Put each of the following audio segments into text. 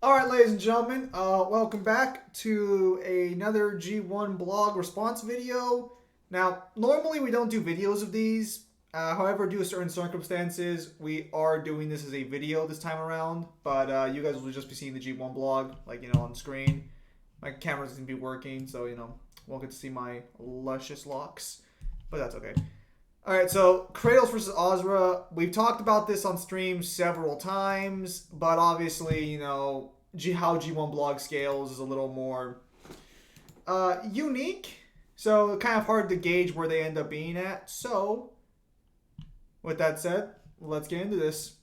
All right, ladies and gentlemen, welcome back to another G1 blog response video. Now, normally we don't do videos of these. However, due to certain circumstances, we are doing this as a video this time around. But you guys will just be seeing the G1 blog, on screen. My camera's gonna be working, so won't get to see my luscious locks. But that's okay. All right, so Kratos versus Asura. We've talked about this on stream several times, but obviously, how G1 blog scales is a little more unique. So kind of hard to gauge where they end up being at. So, with that said, let's get into this.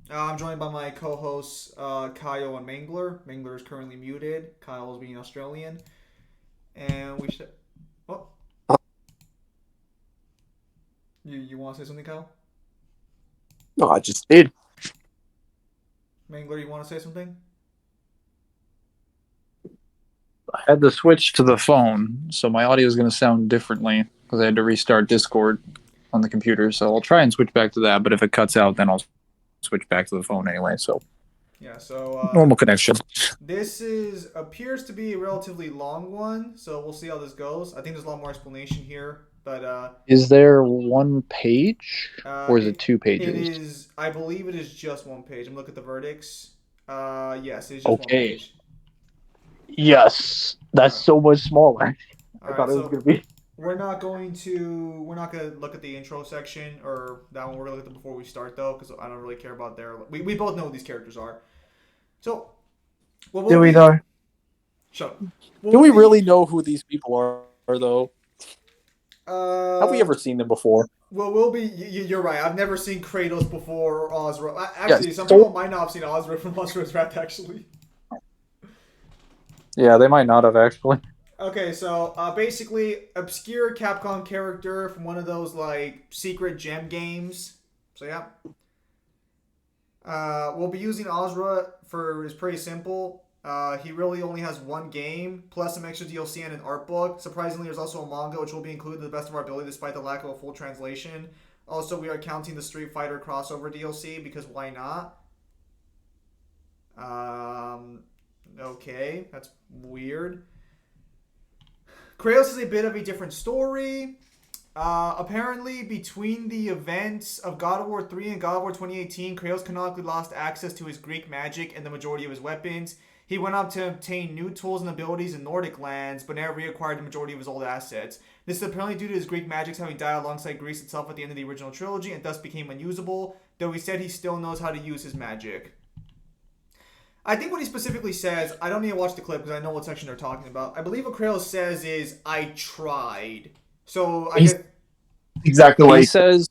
I'm joined by my co-hosts Kyle and Mangler. Mangler is currently muted. Kyle is being Australian, and we should. Oh, you want to say something, Kyle? No, I just did. Mangler, you want to say something? I had to switch to the phone, so my audio is going to sound differently because I had to restart Discord on the computer. So I'll try and switch back to that, but if it cuts out, then I'll switch back to the phone anyway. So Yeah. So normal connection. this is appears to be a relatively long one, so we'll see how this goes. I think there's a lot more explanation here, but Is there one page or is it it two it pages? is. I believe it is just one page. I'm looking at the verdicts. Yes, it's just one Okay. page. Yes, All that's right. so much smaller. All I right. thought it was So gonna be. we're not gonna look at the intro section or that one. We're gonna look at them before we start though, because I don't really care about their. We both know who these characters are. So what Do will we be know? shut up. What Do will we be really know who these people are though? Have we uh ever seen them before? Well, we'll be. You're right. I've never seen Kratos before or Asura. Yes. Actually, some So people might not have seen Asura from Asura's Wrath. Actually. Yeah, they might not have actually. Okay, so basically, obscure Capcom character from one of those like secret gem games. So yeah, we'll be using Asura for is pretty simple. He really only has one game plus some extra DLC and an art book. Surprisingly, there's also a manga which will be included to the best of our ability despite the lack of a full translation. Also, we are counting the Street Fighter crossover DLC because why not? Okay, that's weird. Kratos is a bit of a different story. Apparently, between the events of God of War 3 and God of War 2018, Kratos canonically lost access to his Greek magic and the majority of his weapons. He went on to obtain new tools and abilities in Nordic lands, but never reacquired the majority of his old assets. This is apparently due to his Greek magics having died alongside Greece itself at the end of the original trilogy and thus became unusable, though he said he still knows how to use his magic. I think what he specifically says, I don't need to watch the clip because I know what section they're talking about. I believe what Kratos says is, I tried. So I He's guess. exactly what He he says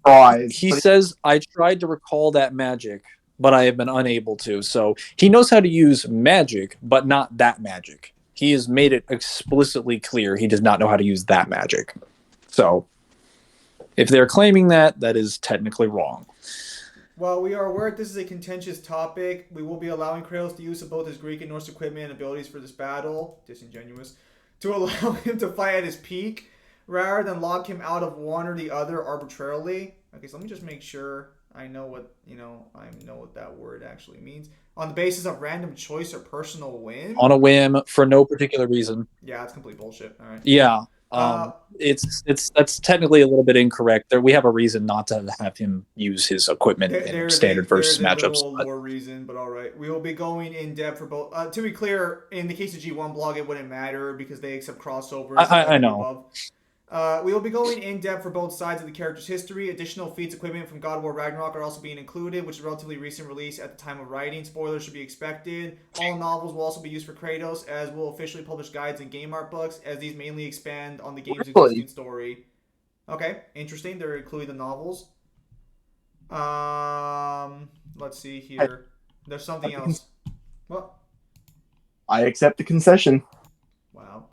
tries, he but says I tried to recall that magic, but I have been unable to. So he knows how to use magic, but not that magic. He has made it explicitly clear he does not know how to use that magic. So if they're claiming that, that is technically wrong. While we are aware this is a contentious topic, we will be allowing Kratos the use of both his Greek and Norse equipment and abilities for this battle. Disingenuous. To allow him to fight at his peak, rather than lock him out of one or the other arbitrarily. Okay, so let me just make sure I know what that word actually means. On the basis of random choice or personal whim. On a whim for no particular reason. Yeah, it's complete bullshit. All right. Yeah. Uh, It's that's technically a little bit incorrect. There we have a reason not to have him use his equipment in standard there's versus a matchups. little But lore reason, but all right. We will be going in depth for both. To be clear, in the case of G1 blog, it wouldn't matter because they accept crossovers and I everything know. above. We will be going in depth for both sides of the character's history. Additional feats equipment from God of War Ragnarok are also being included, which is a relatively recent release at the time of writing. Spoilers should be expected. All novels will also be used for Kratos, as will officially published guides and game art books, as these mainly expand on the game's existing really, story. Okay, interesting. They're including the novels. Let's see I, here. There's something else. What? I accept the concession. Wow.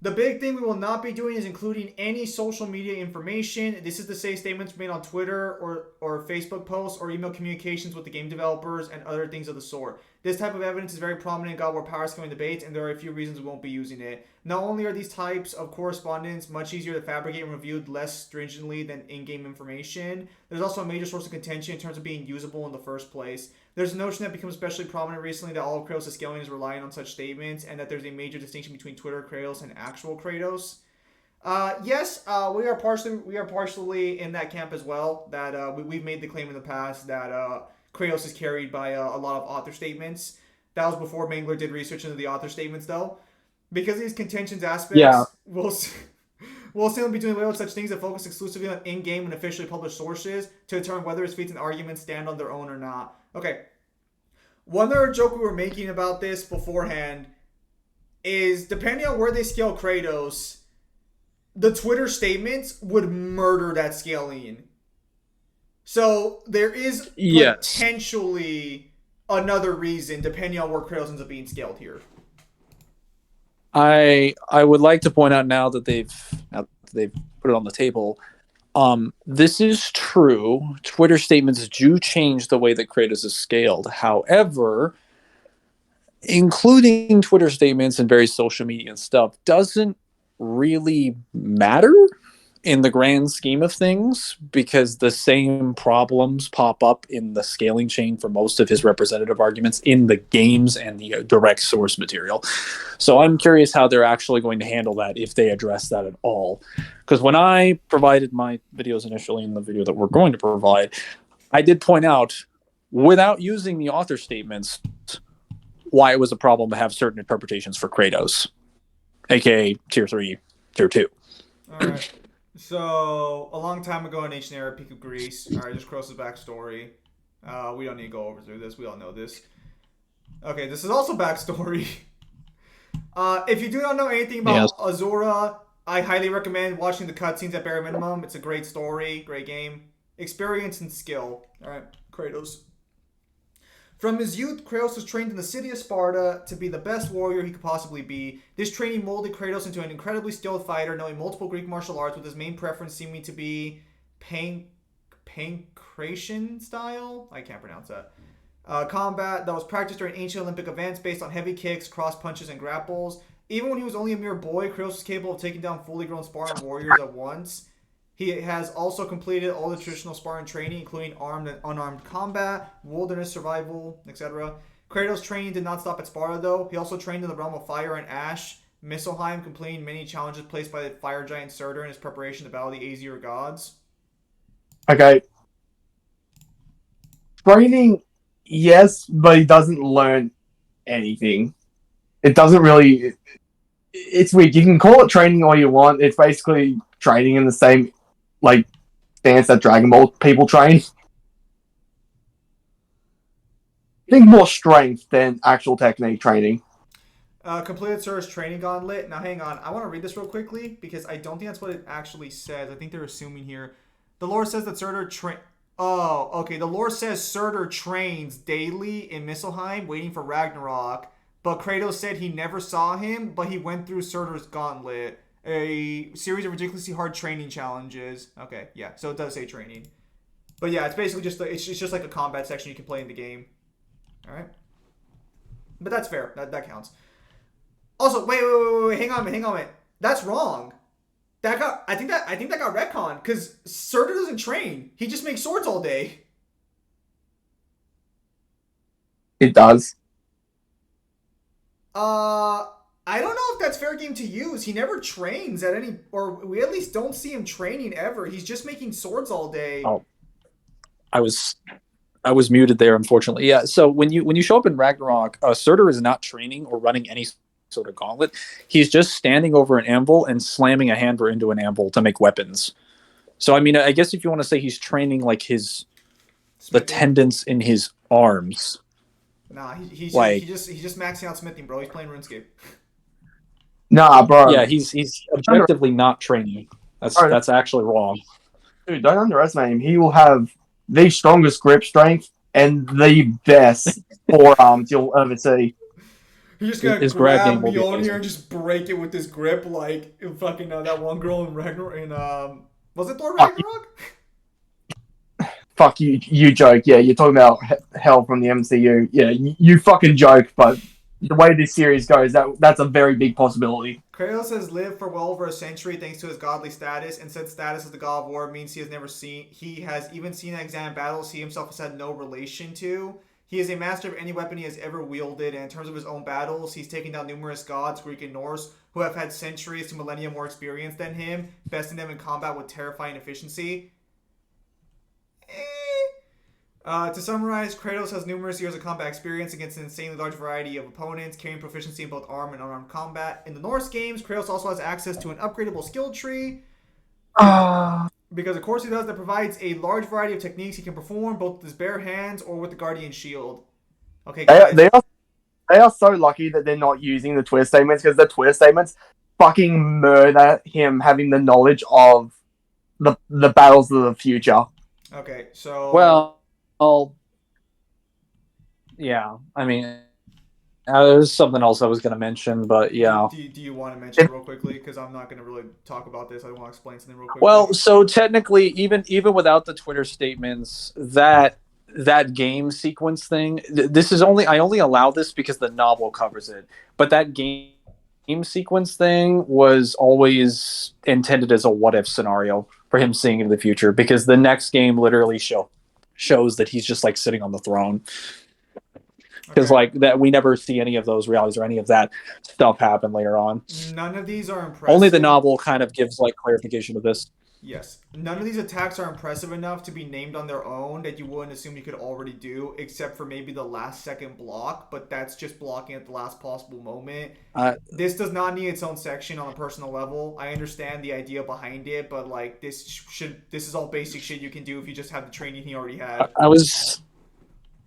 The big thing we will not be doing is including any social media information. This is to say statements made on Twitter or Facebook posts or email communications with the game developers and other things of the sort. This type of evidence is very prominent in God of War Power Scaling debates, and there are a few reasons we won't be using it. Not only are these types of correspondence much easier to fabricate and reviewed less stringently than in-game information, There's also a major source of contention in terms of being usable in the first place. There's a notion that becomes especially prominent recently that all of Kratos' scaling is relying on such statements, and that there's a major distinction between Twitter Kratos and actual Kratos. Yes, we are partially in that camp as well. That we've made the claim in the past that Kratos is carried by a lot of author statements. That was before Mangler did research into the author statements, though. Because of these contentions aspects, we'll still be doing away with such things that focus exclusively on in-game and officially published sources to determine whether his feats and arguments stand on their own or not. Okay. One other joke we were making about this beforehand is, depending on where they scale Kratos, the Twitter statements would murder that scaling. So there is potentially another reason, depending on where Kratos ends up being scaled here. I would like to point out now that they've put it on the table. This is true. Twitter statements do change the way that Kratos is scaled. However, including Twitter statements and various social media and stuff doesn't really matter in the grand scheme of things, because the same problems pop up in the scaling chain for most of his representative arguments in the games and the direct source material. So I'm curious how they're actually going to handle that, if they address that at all. Because when I provided my videos initially in the video that we're going to provide, I did point out, without using the author statements, why it was a problem to have certain interpretations for Kratos, aka Tier 3, Tier 2. All right. So, a long time ago in ancient era, peak of Greece. All right, just Kratos' backstory. We don't need to go over through this. We all know this. Okay, this is also backstory. If you do not know anything about Asura, I highly recommend watching the cutscenes at bare minimum. It's a great story, great game. Experience and skill. All right, Kratos. From his youth, Kratos was trained in the city of Sparta to be the best warrior he could possibly be. This training molded Kratos into an incredibly skilled fighter, knowing multiple Greek martial arts, with his main preference seeming to be pancration style? I can't pronounce that. Combat that was practiced during ancient Olympic events based on heavy kicks, cross punches, and grapples. Even when he was only a mere boy, Kratos was capable of taking down fully grown Spartan warriors at once. He has also completed all the traditional Spartan training, including armed and unarmed combat, wilderness survival, etc. Kratos' training did not stop at Sparta, though. He also trained in the realm of fire and ash, Miscellaneous, completing many challenges placed by the fire giant Surtur in his preparation to battle the Asura gods. Okay. Training, yes, but he doesn't learn anything. It doesn't really... It's weird. You can call it training all you want. It's basically training in the same stance that Dragon Ball people train. I think more strength than actual technique training. Completed Surtur's training gauntlet. Now, hang on. I want to read this real quickly because I don't think that's what it actually says. I think they're assuming here. The lore says that Surtur the lore says Surtur trains daily in Misselheim, waiting for Ragnarok. But Kratos said he never saw him, but he went through Surtur's gauntlet, a series of ridiculously hard training challenges. Okay, yeah, so it does say training. But yeah, it's basically it's just like a combat section you can play in the game. All right, but that's fair. That counts. Also, wait, hang on a minute. That's wrong. I think that got retconned because Surtur doesn't train. He just makes swords all day. It does. I don't know if that's fair game to use. He never trains at any, or we at least don't see him training ever. He's just making swords all day. Oh, I was muted there, unfortunately. Yeah. So when you show up in Ragnarok, Surtur is not training or running any sort of gauntlet. He's just standing over an anvil and slamming a hammer into an anvil to make weapons. So I mean, I guess if you want to say he's training like the tendons in his arms. Nah, he's just maxing out smithing, bro. He's playing RuneScape. Nah, bro. Yeah, he's objectively not training. That's actually wrong. Dude, don't underestimate him. He will have the strongest grip strength and the best forearms you'll ever see. He's just gonna grab Mjolnir and just break it with his grip, like fucking that one girl in Ragnarok. Was it Thor Ragnarok? Fuck you, you joke. Yeah, you're talking about hell from the MCU. Yeah, you fucking joke, but the way this series goes, that's a very big possibility. Kratos has lived for well over a century thanks to his godly status, and since status as the god of war means he has even seen and examined battles he himself has had no relation to. He is a master of any weapon he has ever wielded, and in terms of his own battles, he's taken down numerous gods, Greek and Norse, who have had centuries to millennia more experience than him, besting them in combat with terrifying efficiency. To summarize, Kratos has numerous years of combat experience against an insanely large variety of opponents, carrying proficiency in both armed and unarmed combat. In the Norse games, Kratos also has access to an upgradable skill tree, because of course he does, that provides a large variety of techniques he can perform, both with his bare hands or with the Guardian Shield. Okay, guys. They are so lucky that they're not using the Twitter statements, because the Twitter statements fucking murder him having the knowledge of the battles of the future. Okay, so... Well, yeah. I mean, there's something else I was going to mention, but yeah. Do you want to mention it real quickly? Because I'm not going to really talk about this. I want to explain something real quick. Well, so technically, even without the Twitter statements, that game sequence thing, this is I only allow this because the novel covers it. But that game sequence thing was always intended as a what if scenario for him seeing into the future, because the next game literally shows that he's just like sitting on the throne. Because like that, we never see any of those realities or any of that stuff happen later on. None of these are impressive. Only the novel kind of gives like clarification of this. Yes. None of these attacks are impressive enough to be named on their own that you wouldn't assume you could already do, except for maybe the last second block, but that's just blocking at the last possible moment. This does not need its own section on a personal level. I understand the idea behind it, but like this is all basic shit you can do if you just have the training he already had.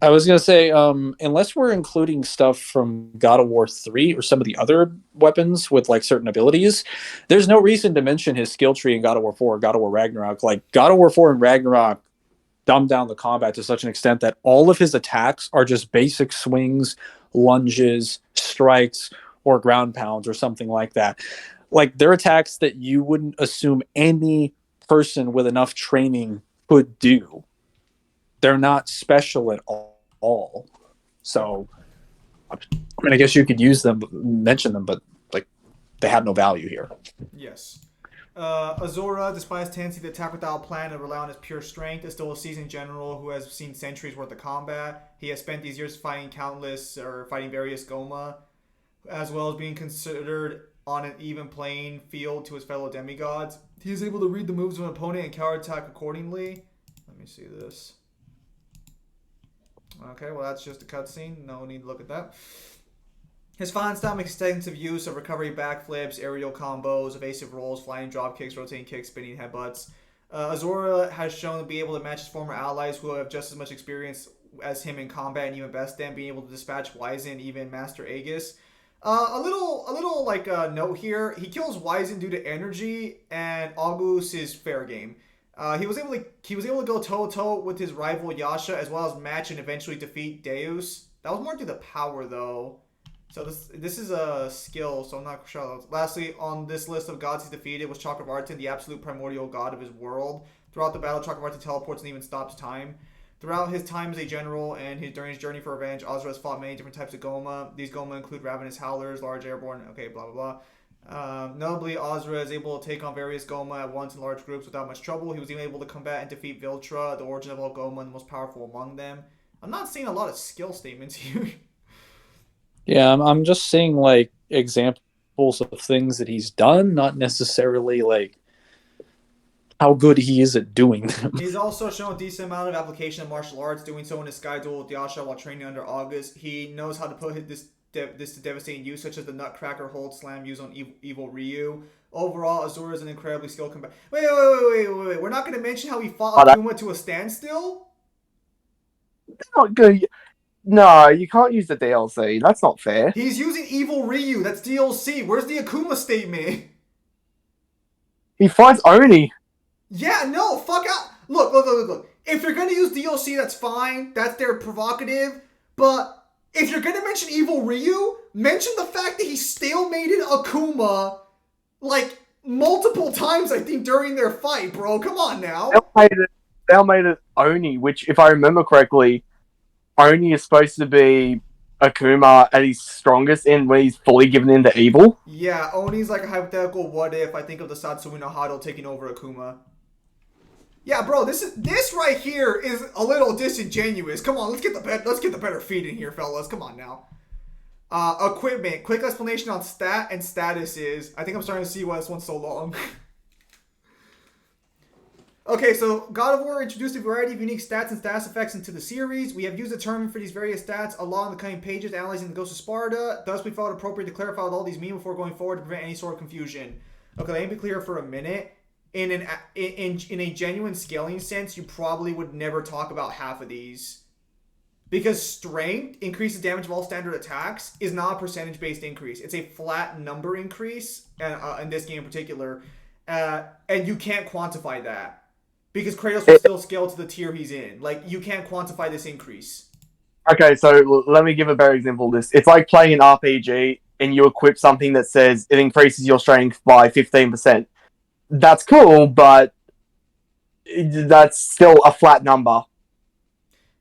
I was going to say, unless we're including stuff from God of War 3 or some of the other weapons with like certain abilities, there's no reason to mention his skill tree in God of War 4 or God of War Ragnarok. Like God of War 4 and Ragnarok dumb down the combat to such an extent that all of his attacks are just basic swings, lunges, strikes, or ground pounds or something like that. Like they're attacks that you wouldn't assume any person with enough training could do. They're not special at all. So, I mean, I guess you could use them, mention them, but like they have no value here. Yes. Asura, despite his tendency to attack without a plan and rely on his pure strength, is still a seasoned general who has seen centuries worth of combat. He has spent these years fighting various Goma, as well as being considered on an even playing field to his fellow demigods. He is able to read the moves of an opponent and counterattack accordingly. Let me see this. Okay, well that's just a cutscene. No need to look at that. His fine style makes extensive use of recovery backflips, aerial combos, evasive rolls, flying drop kicks, rotating kicks, spinning headbutts. Azura has shown to be able to match his former allies who have just as much experience as him in combat and even best them, being able to dispatch Wyzen and even Master Aegis. A little like note here. He kills Wyzen due to energy, and August is fair game. He was able to go toe-to-toe with his rival Yasha, as well as match and eventually defeat Deus. That was more due to power, though. So this is a skill, so I'm not sure. Lastly, on this list of gods he's defeated was Chakravartin, the absolute primordial god of his world. Throughout the battle, Chakravartin teleports and even stops time. Throughout his time as a general and during his journey for revenge, Asura has fought many different types of Goma. These Goma include ravenous howlers, large airborne, okay, blah, blah, blah. Notably, Asura is able to take on various Goma at once in large groups without much trouble. He was even able to combat and defeat Viltra, the origin of all Goma, and the most powerful among them. I'm not seeing a lot of skill statements here. Yeah, I'm just seeing like examples of things that he's done, not necessarily like how good he is at doing them. He's also shown a decent amount of application of martial arts, doing so in his Sky Duel with Yasha while training under August. He knows how to put this to devastating use, such as the Nutcracker hold slam used on Evil Ryu. Overall, Azura is an incredibly skilled combatant. Wait. We're not going to mention how he fought Akuma to a standstill? Not good. No, you can't use the DLC. That's not fair. He's using Evil Ryu. That's DLC. Where's the Akuma statement? He fights Oni. Yeah, no, fuck out. Look. If you're going to use DLC, that's fine. That's their prerogative. But if you're going to mention Evil Ryu, mention the fact that he stalemated Akuma, like, multiple times, I think, during their fight, bro. Come on now. They made it Oni, which, if I remember correctly, Oni is supposed to be Akuma at his strongest in when he's fully given into evil. Yeah, Oni's like a hypothetical what if I think of the Satsui no Hado taking over Akuma. Yeah, bro, this right here is a little disingenuous. Come on, let's get the better feed in here, fellas. Come on now. Equipment. Quick explanation on stat and statuses. I think I'm starting to see why this one's so long. Okay, so God of War introduced a variety of unique stats and status effects into the series. We have used a term for these various stats along the coming pages analyzing the Ghost of Sparta. Thus, we felt it appropriate to clarify what all these mean before going forward to prevent any sort of confusion. Okay, let me be clear for a minute. In a genuine scaling sense, you probably would never talk about half of these. Because strength, increases damage of all standard attacks, is not a percentage-based increase. It's a flat number increase, in this game in particular. And you can't quantify that. Because Kratos will still scale to the tier he's in. Like, you can't quantify this increase. Okay, so let me give a better example of this. It's like playing an RPG and you equip something that says it increases your strength by 15%. That's cool, but that's still a flat number.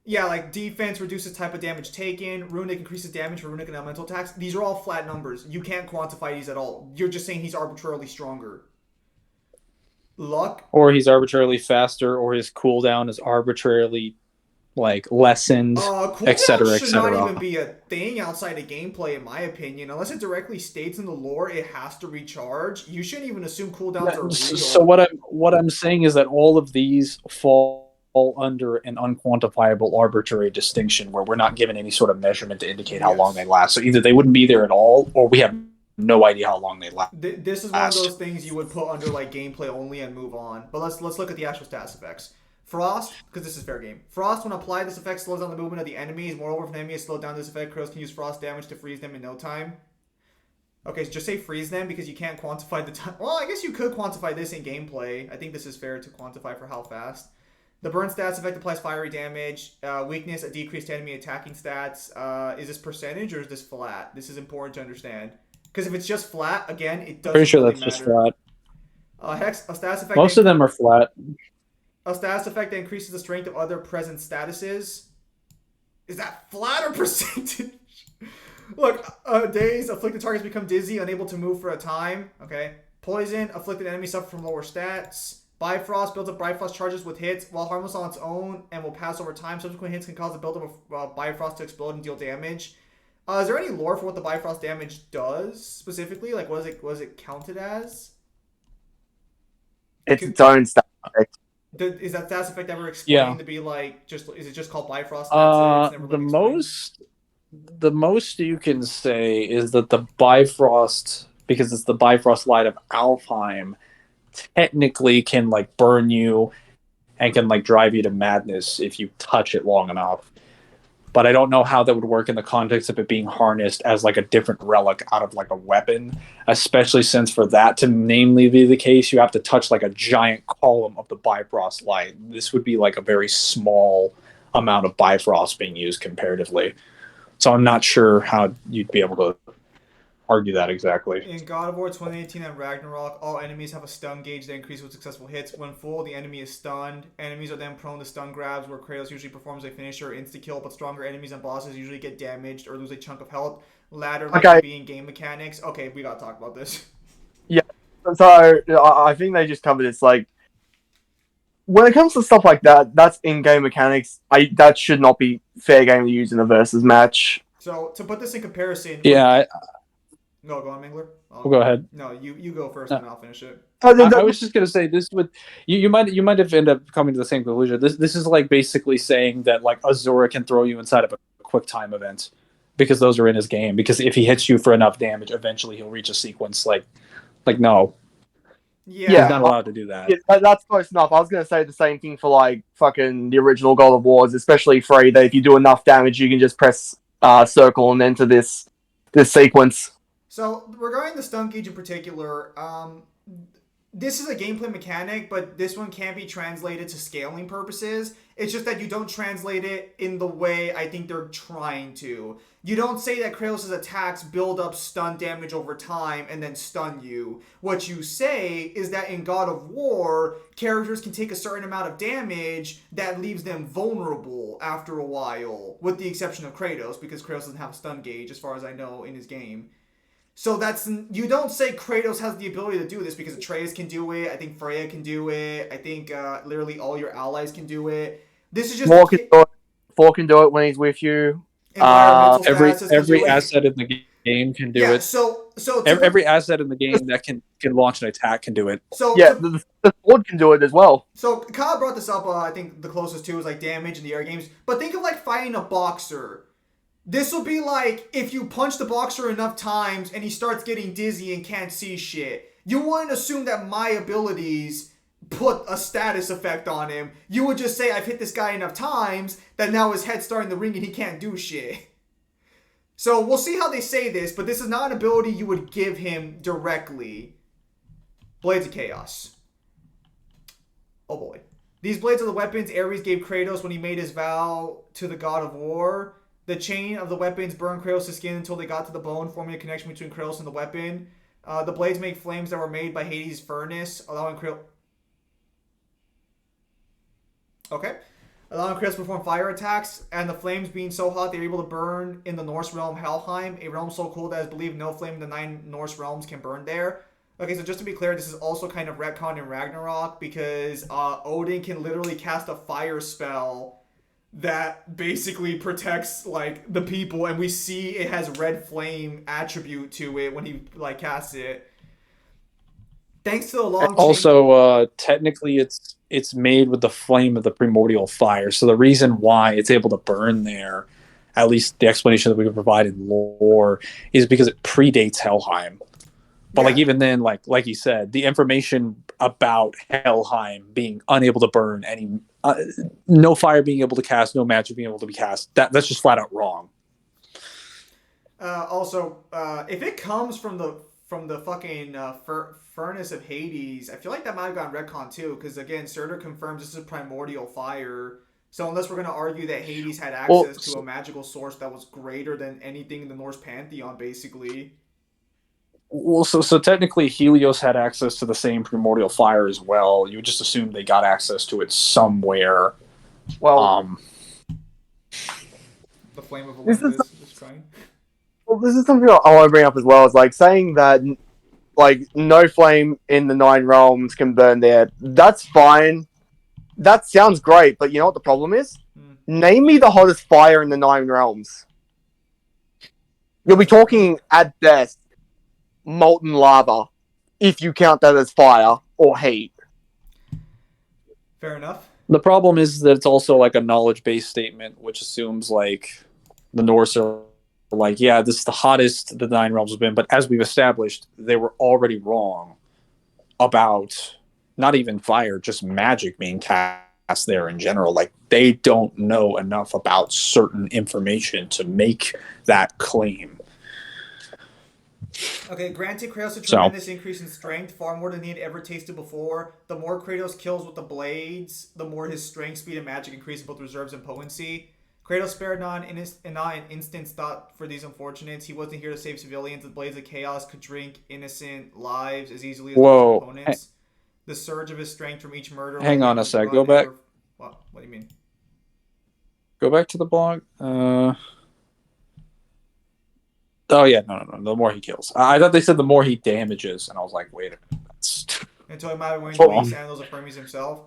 Yeah, like defense reduces type of damage taken, runic increases damage for runic and elemental attacks. These are all flat numbers. You can't quantify these at all. You're just saying he's arbitrarily stronger. Luck, Or he's arbitrarily faster, or his cooldown is arbitrarily like lessened, etc., cooldown should not etc. even be a thing outside of gameplay, in my opinion. Unless it directly states in the lore it has to recharge. You shouldn't even assume cooldowns are real. So what I'm saying is that all of these fall under an unquantifiable arbitrary distinction where we're not given any sort of measurement to indicate how long they last. So either they wouldn't be there at all, or we have no idea how long they last. This is one of those things you would put under like gameplay only and move on. But let's look at the actual stats effects. Frost, because this is fair game. Frost, when applied, this effect slows down the movement of the enemies. Moreover, if an enemy is slowed down this effect, Kratos can use frost damage to freeze them in no time. Okay, so just say freeze them because you can't quantify the time. Well, I guess you could quantify this in gameplay. I think this is fair to quantify for how fast. The burn stats effect applies fiery damage. Weakness, a decreased enemy attacking stats. Is this percentage or is this flat? This is important to understand. Because if it's just flat, again, it doesn't Pretty sure really that's matter. just flat. Hex, a status effect. Most of them are flat. A status effect that increases the strength of other present statuses. Is that flat or percentage? Look, daze, afflicted targets become dizzy, unable to move for a time. Okay. Poison, afflicted enemies suffer from lower stats. Bifrost builds up Bifrost charges with hits while harmless on its own and will pass over time. Subsequent hits can cause the buildup of Bifrost to explode and deal damage. Is there any lore for what the Bifrost damage does specifically? Like, what is it counted as? It's its own stat effect. Is that status effect ever explained to be like is it just called Bifrost? The most you can say is that the Bifrost, because it's the Bifrost light of Alfheim, technically can like burn you and can like drive you to madness if you touch it long enough. But I don't know how that would work in the context of it being harnessed as like a different relic out of like a weapon, especially since for that to namely be the case, you have to touch like a giant column of the Bifrost light. This would be like a very small amount of Bifrost being used comparatively. So I'm not sure how you'd be able to argue that exactly. In God of War 2018 and Ragnarok, all enemies have a stun gauge that increases with successful hits. When full, the enemy is stunned. Enemies are then prone to stun grabs, where Kratos usually performs a finisher or insta-kill, but stronger enemies and bosses usually get damaged or lose a chunk of health. Latter likely being game mechanics. Okay, we gotta talk about this. Yeah, so I think they just covered this. Like, when it comes to stuff like that, that's in-game mechanics. That should not be fair game to use in a versus match. So, to put this in comparison... Yeah, No, go on, Mingler. Go ahead. No, you go first, and I'll finish it. I was just gonna say this would you might have ended up coming to the same conclusion. This is like basically saying that like Asura can throw you inside of a quick time event because those are in his game. Because if he hits you for enough damage, eventually he'll reach a sequence. Like no, yeah, he's not allowed to do that. Yeah, that's close enough. I was gonna say the same thing for like fucking the original God of Wars, especially 3. That if you do enough damage, you can just press circle and enter this sequence. So, regarding the stun gauge in particular, this is a gameplay mechanic, but this one can't be translated to scaling purposes. It's just that you don't translate it in the way I think they're trying to. You don't say that Kratos' attacks build up stun damage over time and then stun you. What you say is that in God of War, characters can take a certain amount of damage that leaves them vulnerable after a while, with the exception of Kratos, because Kratos doesn't have a stun gauge, as far as I know, in his game. So you don't say Kratos has the ability to do this, because Atreus can do it. I think Freya can do it. I think literally all your allies can do it. This is just Thor can do it when he's with you. environmental Every statuses can do it. asset in the game can do Yeah, it. so Every asset in the game that can launch an attack can do it. The sword can do it as well. So Kyle brought this up. I think the closest to is like damage in the air games. But think of like fighting a boxer. This will be like if you punch the boxer enough times and he starts getting dizzy and can't see shit. You wouldn't assume that my abilities put a status effect on him. You would just say, I've hit this guy enough times that now his head's starting to ring and he can't do shit. So we'll see how they say this, but this is not an ability you would give him directly. Blades of Chaos. Oh boy. These blades are the weapons Ares gave Kratos when he made his vow to the god of war. The chain of the weapons burned Kratos' skin until they got to the bone, forming a connection between Kratos and the weapon. The blades make flames that were made by Hades' furnace, allowing Kratos to perform fire attacks, and the flames being so hot they are able to burn in the Norse realm Helheim, a realm so cold that it's believed no flame in the 9 Norse realms can burn there. Okay, so just to be clear, this is also kind of retcon in Ragnarok, because Odin can literally cast a fire spell that basically protects like the people, and we see it has red flame attribute to it when he like casts it. Thanks to the long also technically it's made with the flame of the primordial fire, so the reason why it's able to burn there, at least the explanation that we can provide in lore, is because it predates Helheim. But like even then, like you said, the information about Helheim being unable to burn any, no fire being able to cast, no magic being able to be cast, that's just flat out wrong. Also, if it comes from the fucking furnace of Hades, I feel like that might have gotten retcon too, because again, Surtur confirms this is primordial fire. So unless we're going to argue that Hades had access to a magical source that was greater than anything in the Norse pantheon, basically. Well, so technically Helios had access to the same primordial fire as well. You would just assume they got access to it somewhere. Well, the flame of Olympus is trying. Well, this is something I want to bring up as well. Is like saying that like no flame in the 9 realms can burn there. That's fine. That sounds great, but you know what the problem is? Name me the hottest fire in the 9 realms. You'll be talking at best molten lava, if you count that as fire or heat. Fair enough. The problem is that it's also like a knowledge-based statement, which assumes like the Norse are like, yeah, this is the hottest the 9 realms have been, but as we've established, they were already wrong about not even fire, just magic being cast there in general. Like, they don't know enough about certain information to make that claim. Okay, granted, Kratos a tremendous increase in strength, far more than he had ever tasted before. The more Kratos kills with the blades, the more his strength, speed, and magic increase in both reserves and potency. Kratos spared not an instant's thought for these unfortunates. He wasn't here to save civilians. The blades of chaos could drink innocent lives as easily as those opponents. The surge of his strength from each murder... Hang on a sec, go back. What do you mean? Go back to the blog. Oh yeah, no. The more he kills. I thought they said the more he damages, and I was like, wait a minute. That's... Until he might have wearing the wing sandals of Hermes himself.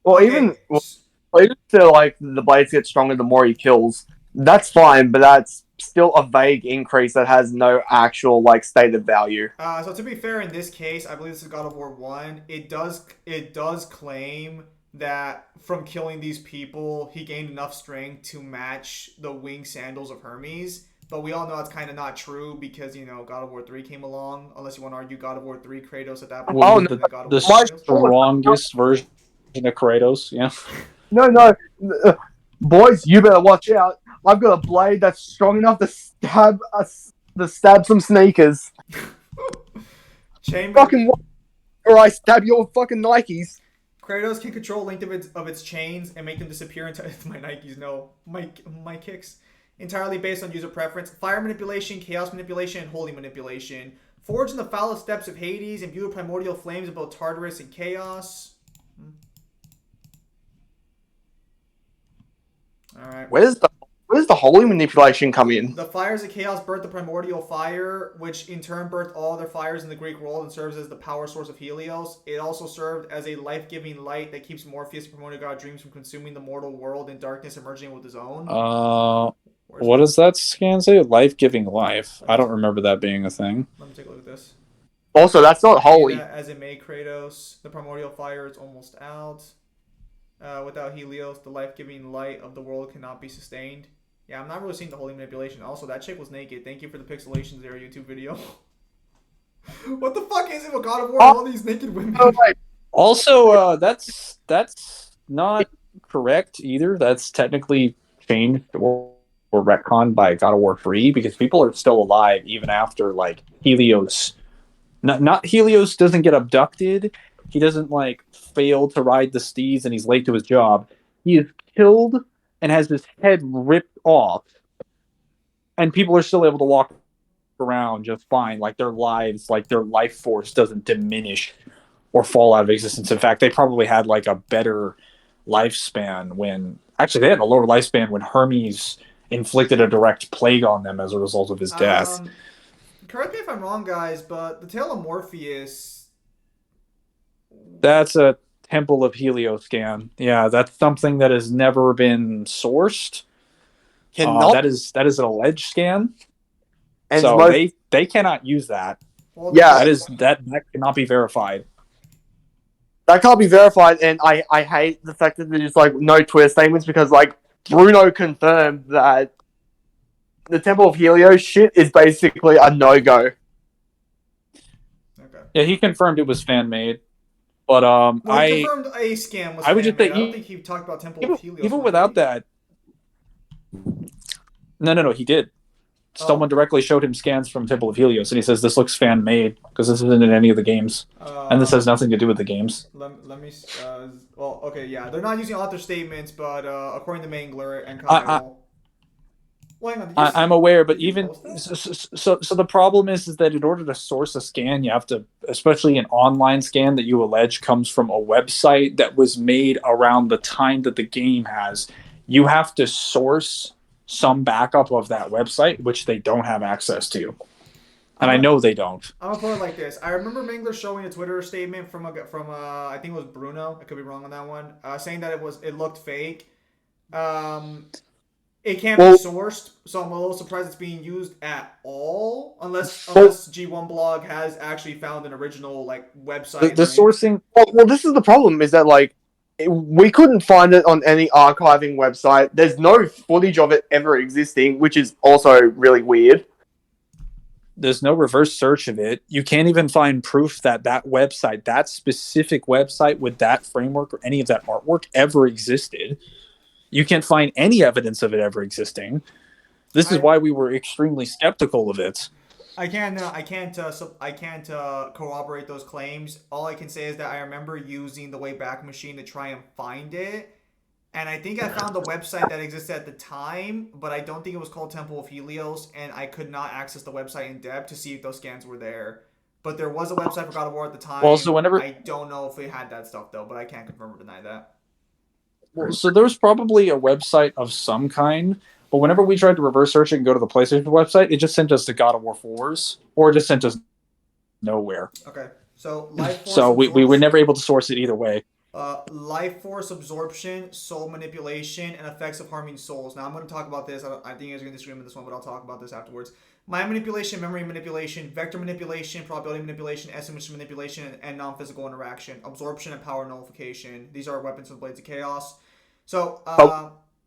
Well, even so, like the blades get stronger the more he kills. That's fine, but that's still a vague increase that has no actual like stated value. So to be fair, in this case, I believe this is God of War 1. It does claim that from killing these people, he gained enough strength to match the wing sandals of Hermes. But we all know it's kind of not true because, you know, God of War 3 came along. Unless you want to argue God of War 3 Kratos at that point. Oh, no, the strongest version of Kratos, yeah. No. Boys, you better watch out. I've got a blade that's strong enough to stab some sneakers. Chamber. or I stab your fucking Nikes. Kratos can control length of its chains and make them disappear into my Nikes. No, my kicks. Entirely based on user preference. Fire manipulation, chaos manipulation, and holy manipulation. Forged in the foulest depths of Hades, imbue with primordial flames of both Tartarus and chaos. All right. Where's the holy manipulation come in? The fires of chaos birthed the primordial fire, which in turn birthed all other fires in the Greek world and serves as the power source of Helios. It also served as a life-giving light that keeps Morpheus, the primordial god Dreams, from consuming the mortal world in darkness and merging with his own. What does that scan say? Life-giving life. I don't remember that being a thing. Let me take a look at this. Also, that's not holy. As it may, Kratos, the primordial fire is almost out. Without Helios, the life-giving light of the world cannot be sustained. Yeah, I'm not really seeing the holy manipulation. Also, that chick was naked. Thank you for the pixelations there, YouTube video. What the fuck is it with God of War? All these naked women. Also, that's not correct either. That's technically changed or retconned by God of War 3 because people are still alive even after like Helios. Not Helios doesn't get abducted. He doesn't like fail to ride the steeds and he's late to his job. He is killed and has his head ripped off, and people are still able to walk around just fine. Like their lives, like their life force doesn't diminish or fall out of existence. In fact, they probably had like a better lifespan when actually they had a lower lifespan when Hermes inflicted a direct plague on them as a result of his death. Correct me if I'm wrong, guys, but the Tale of Morpheus. That's a Temple of Helios scan. Yeah, that's something that has never been sourced. That is an alleged scan. And so they cannot use that. Well, yeah, that cannot be verified. That can't be verified, and I hate the fact that there's like no Twitter statements because like Bruno confirmed that the Temple of Helios shit is basically a no-go. Okay. Yeah, he confirmed it was fan made. But he confirmed a scam was fan made. I don't think he talked about Temple of Helios. Even without that. No, he did. Someone directly showed him scans from Temple of Helios, and he says this looks fan made because this isn't in any of the games, and this has nothing to do with the games. Let me. Well, okay, yeah, they're not using author statements, but according to Mangler and Kyle. Well, hang on, I'm aware, but even so the problem is that in order to source a scan, you have to, especially an online scan that you allege comes from a website that was made around the time that the game has. You have to source some backup of that website, which they don't have access to, and I know they don't. I'm gonna put it like this: I remember Mangler showing a Twitter statement from I think it was Bruno. I could be wrong on that one, saying that it looked fake. It can't be sourced, so I'm a little surprised it's being used at all, unless G1 blog has actually found an original like website. The sourcing. Well, this is the problem: is that like we couldn't find it on any archiving website. There's no footage of it ever existing, which is also really weird. There's no reverse search of it. You can't even find proof that website, that specific website with that framework or any of that artwork ever existed. You can't find any evidence of it ever existing. This is why we were extremely skeptical of it. I can't corroborate those claims. All I can say is that I remember using the Wayback Machine to try and find it, and I think I found the website that existed at the time, but I don't think it was called Temple of Helios, and I could not access the website in depth to see if those scans were there. But there was a website for God of War at the time. Well, so I don't know if it had that stuff though, but I can't confirm or deny that. So there's probably a website of some kind, but whenever we tried to reverse search it and go to the PlayStation website, it just sent us to God of War 4s, or it just sent us nowhere. Okay, so Life Force so we were never able to source it either way. Life Force absorption, soul manipulation, and effects of harming souls. Now I'm going to talk about this. I think you guys are going to disagree with this one, but I'll talk about this afterwards. Mind manipulation, memory manipulation, vector manipulation, probability manipulation, estimation manipulation, and non-physical interaction. Absorption and power nullification. These are weapons of Blades of Chaos. So,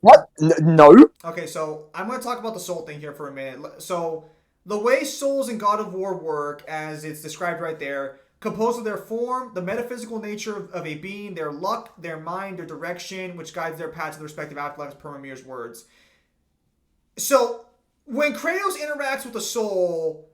what? No. Okay, so I'm going to talk about the soul thing here for a minute. So, the way souls in God of War work, as it's described right there, composed of their form, the metaphysical nature of a being, their luck, their mind, their direction, which guides their path to the respective afterlives, per Mimir's words. So, when Kratos interacts with a soul,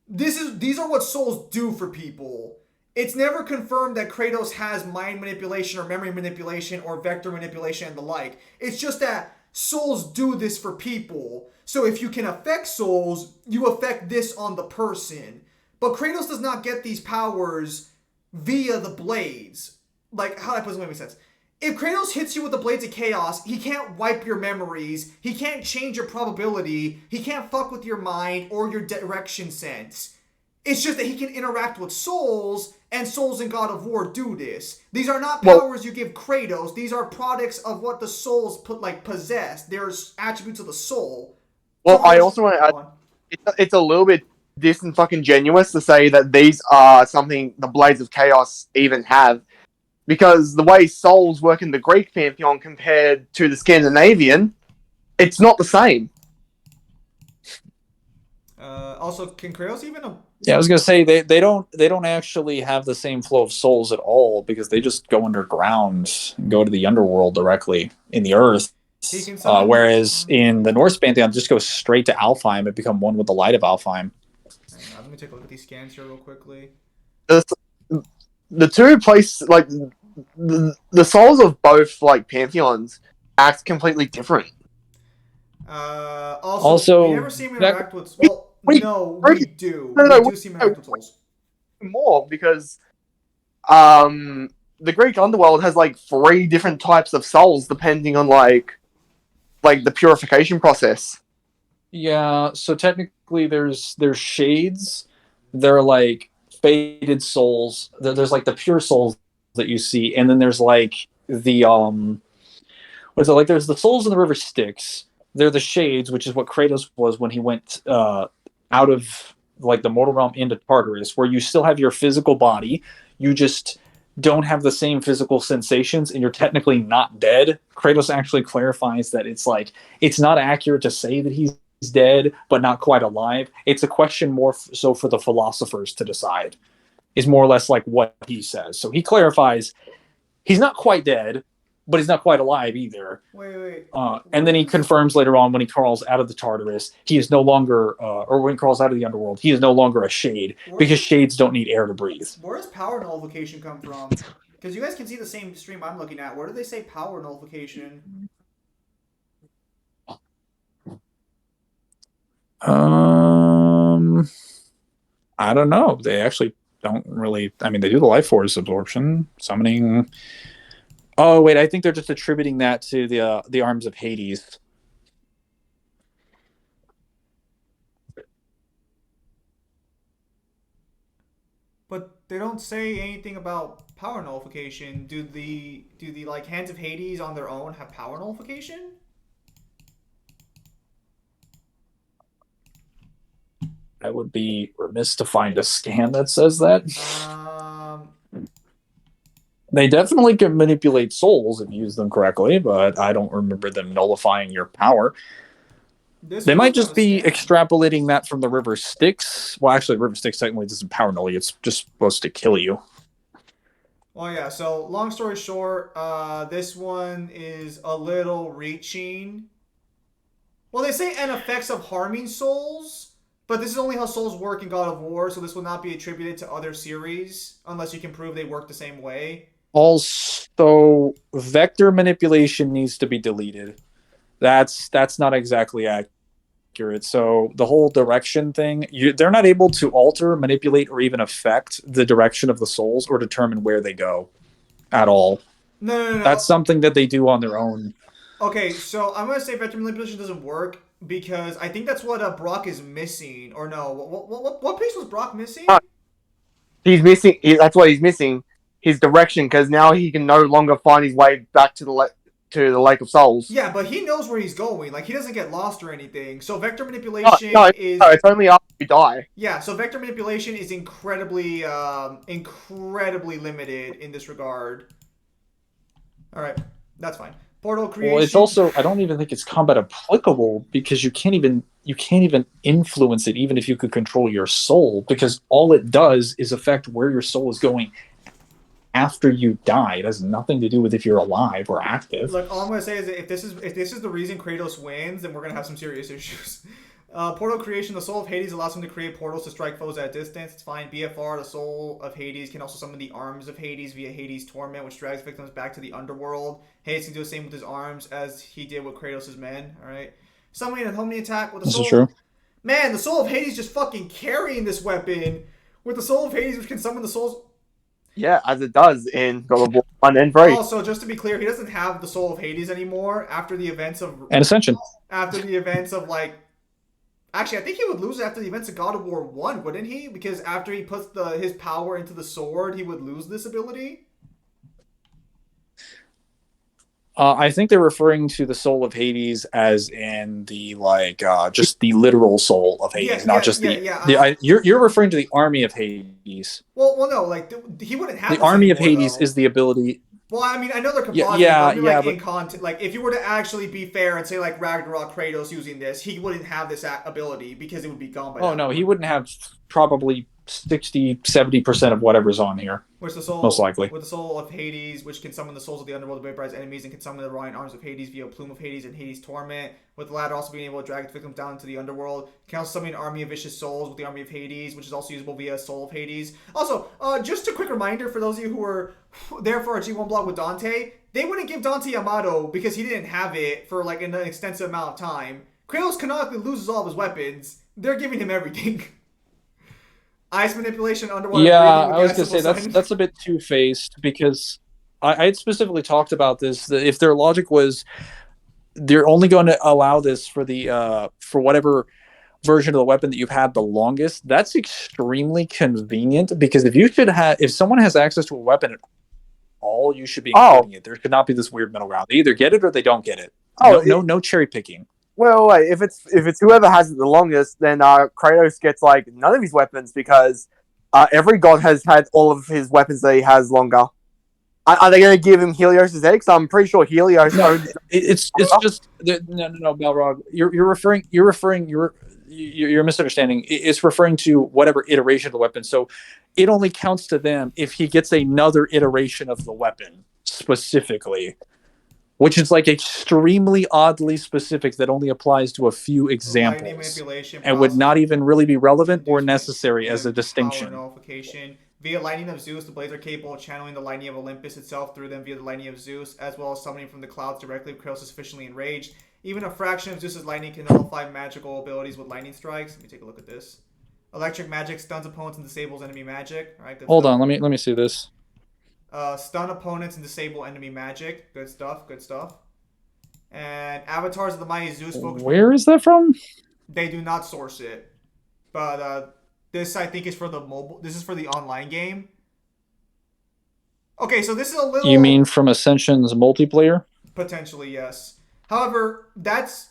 these are what souls do for people. it's never confirmed that Kratos has mind manipulation or memory manipulation or vector manipulation and the like. It's just that souls do this for people. So if you can affect souls, you affect this on the person. But Kratos does not get these powers via the blades. Like, how that doesn't make sense. If Kratos hits you with the Blades of Chaos, he can't wipe your memories, he can't change your probability, he can't fuck with your mind or your direction sense. It's just that he can interact with souls, and souls in God of War do this. These are not powers you give Kratos, these are products of what the souls possess. They're attributes of the soul. Well, I also want to add, it's a little bit disingenuous to say that these are something the Blades of Chaos even have. Because the way souls work in the Greek pantheon compared to the Scandinavian, it's not the same. Also, can Kratos even? Yeah, I was gonna say they don't actually have the same flow of souls at all because they just go underground and go to the underworld directly in the earth. Whereas in the Norse pantheon, just go straight to Alfheim and become one with the light of Alfheim. Hang on, let me take a look at these scans here real quickly. The two places, like the souls of both pantheons, act completely different. Also, we never see him interact with. Well, no, we do. We do see him interact with souls. More because, the Greek underworld has 3 different types of souls depending on the purification process. Yeah, so technically there's shades. They're faded souls. There's the pure souls that you see, and then there's the what is it there's the souls in the river Styx. They're the shades, which is what Kratos was when he went out of the mortal realm into Tartarus, where you still have your physical body, you just don't have the same physical sensations, and you're technically not dead. Kratos actually clarifies that it's not accurate to say that he's dead but not quite alive. It's a question more so for the philosophers to decide, is more or less what he says. So he clarifies he's not quite dead, but he's not quite alive either. Wait. And then he confirms later on when he crawls out of the Tartarus, he is no longer, or when he crawls out of the underworld, he is no longer a shade, because shades don't need air to breathe. Where does power nullification come from? Because you guys can see the same stream I'm looking at. Where do they say power nullification? I don't know. They actually don't really. I mean, they do the life force absorption, summoning. Oh wait, I think they're just attributing that to the arms of Hades. But they don't say anything about power nullification. Do the hands of Hades on their own have power nullification? I would be remiss to find a scan that says that. They definitely can manipulate souls if you use them correctly, but I don't remember them nullifying your power. They might just be extrapolating that from the river Styx. Well, actually, the river Styx technically doesn't power null you. It's just supposed to kill you. Well, yeah, so long story short, this one is a little reaching. Well, they say an effects of harming souls, but this is only how souls work in God of War, so this will not be attributed to other series unless you can prove they work the same way. Also, vector manipulation needs to be deleted. That's not exactly accurate. So the whole direction thing, they're not able to alter, manipulate, or even affect the direction of the souls or determine where they go at all. No. That's something that they do on their own. Okay, so I'm going to say vector manipulation doesn't work because I think that's what Brock is missing. Or no, what piece was Brock missing? He's missing. That's what he's missing. His direction, because now he can no longer find his way back to the Lake of Souls. Yeah, but he knows where he's going. He doesn't get lost or anything. So vector manipulation is... No, it's only after you die. Yeah, so vector manipulation is incredibly limited in this regard. Alright, that's fine. Portal creation... Well, it's also... I don't even think it's combat applicable because you can't even influence it even if you could control your soul, because all it does is affect where your soul is going after you die. It has nothing to do with if you're alive or active. Look, all I'm going to say is that if this is the reason Kratos wins, then we're going to have some serious issues. Portal creation. The soul of Hades allows him to create portals to strike foes at a distance. It's fine. BFR, the soul of Hades, can also summon the arms of Hades via Hades' torment, which drags victims back to the underworld. Hades can do the same with his arms as he did with Kratos' men. Alright. Summoning a homing attack with the This soul. is true. Man, the soul of Hades just fucking carrying this weapon. With the soul of Hades, which can summon the souls. Yeah, as it does in God of War 1 and 3. Also, just to be clear, he doesn't have the soul of Hades anymore after the events of. And Ascension. After the events of, like. Actually, I think he would lose after the events of God of War 1, wouldn't he? Because after he puts his power into the sword, he would lose this ability. I think they're referring to the soul of Hades as in the just the literal soul of Hades, not just you're referring to the army of Hades. Well, no, like he wouldn't have the army of anymore, Hades though. is the ability. Well, I mean, I know they're compositing, but but in content, like if you were to actually be fair and say like Ragnarok Kratos using this, he wouldn't have this ability because it would be gone by. Oh no, he wouldn't have probably 60-70% of whatever's on here. Which the soul, most likely, with the soul of Hades, which can summon the souls of the underworld to vaporize enemies, and can summon the Orion arms of Hades via Plume of Hades and Hades Torment. With the latter also being able to drag its victims down into the underworld. Can also summon an army of vicious souls with the army of Hades, which is also usable via Soul of Hades. Also, just a quick reminder for those of you who were there for our G1 blog with Dante, they wouldn't give Dante Yamato because he didn't have it for like an extensive amount of time. Kratos canonically loses all of his weapons. They're giving him everything. Ice manipulation, underwater. Yeah, I was gonna say that's a bit two-faced because I had specifically talked about this. That if their logic was they're only going to allow this for the for whatever version of the weapon that you've had the longest, that's extremely convenient because if someone has access to a weapon at all, you should be including it. There should not be this weird middle ground. They either get it or they don't get it. No cherry picking. Well, wait, if it's whoever has it the longest, then Kratos gets like none of his weapons because every god has had all of his weapons that he has longer. Are they going to give him Helios' head? Because I'm pretty sure Helios. No, it's just no, Balrog. You're misunderstanding. It's referring to whatever iteration of the weapon. So it only counts to them if he gets another iteration of the weapon specifically. Which is like extremely oddly specific that only applies to a few examples and would not even really be relevant or necessary as a distinction. Nullification. Via lightning of Zeus, the blades are capable of channeling the lightning of Olympus itself through them via the lightning of Zeus, as well as summoning from the clouds directly if Kratos is sufficiently enraged. Even a fraction of Zeus's lightning can nullify magical abilities with lightning strikes. Let me take a look at this. Electric magic stuns opponents and disables enemy magic. All right, Hold on, let me see this. Stun opponents and disable enemy magic. Good stuff. And avatars of the mighty Zeus. Where is that from? They do not source it, but this I think is for the mobile. This is for the online game. Okay, so this is a little. You mean from Ascension's multiplayer? Potentially, yes. However, that's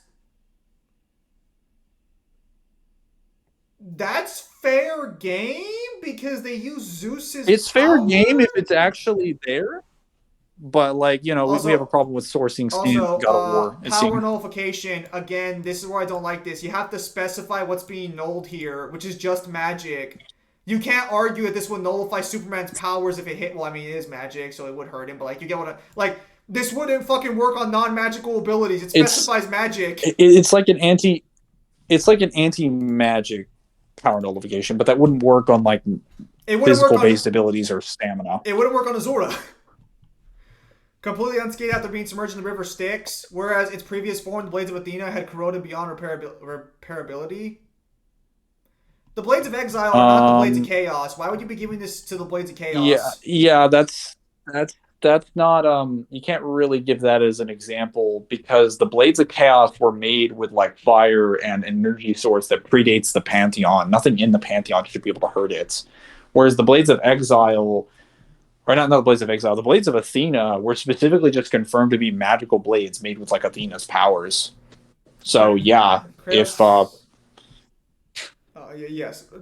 fair game because they use Zeus's. It's fair game if it's actually there, but we have a problem with sourcing God of War. Power nullification. Again, this is where I don't like this. You have to specify what's being nulled here, which is just magic. You can't argue that this would nullify Superman's powers if it hit. Well, I mean, it is magic, so it would hurt him. But you get what this wouldn't fucking work on non-magical abilities. It specifies magic. It's like an anti-magic power nullification, but that wouldn't work on physical-based abilities or stamina. It wouldn't work on Asura. Completely unscathed after being submerged in the river Styx, whereas its previous form, the Blades of Athena, had corroded beyond repairability. The Blades of Exile are not the Blades of Chaos. Why would you be giving this to the Blades of Chaos? Yeah, that's not you can't really give that as an example because the Blades of Chaos were made with fire and energy source that predates the Pantheon. Nothing in the Pantheon should be able to hurt it. Whereas the Blades of Exile, or not the Blades of Exile, the Blades of Athena were specifically just confirmed to be magical blades made with Athena's powers. So yeah, yes.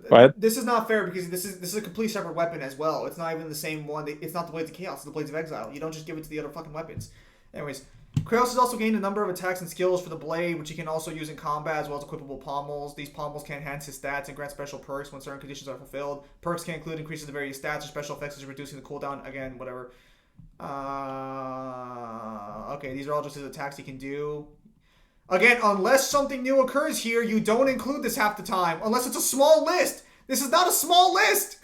What? This is not fair because this is a complete separate weapon as well. It's not even the same one. It's not the Blades of Chaos. It's the Blades of Exile. You don't just give it to the other fucking weapons. Anyways, Kratos has also gained a number of attacks and skills for the blade, which he can also use in combat as well as equipable pommels. These pommels can enhance his stats and grant special perks when certain conditions are fulfilled. Perks can include increases the various stats or special effects such as reducing the cooldown. Again, whatever. Okay, these are all just his attacks he can do. Again, unless something new occurs here, you don't include this half the time. Unless it's a small list. This is not a small list.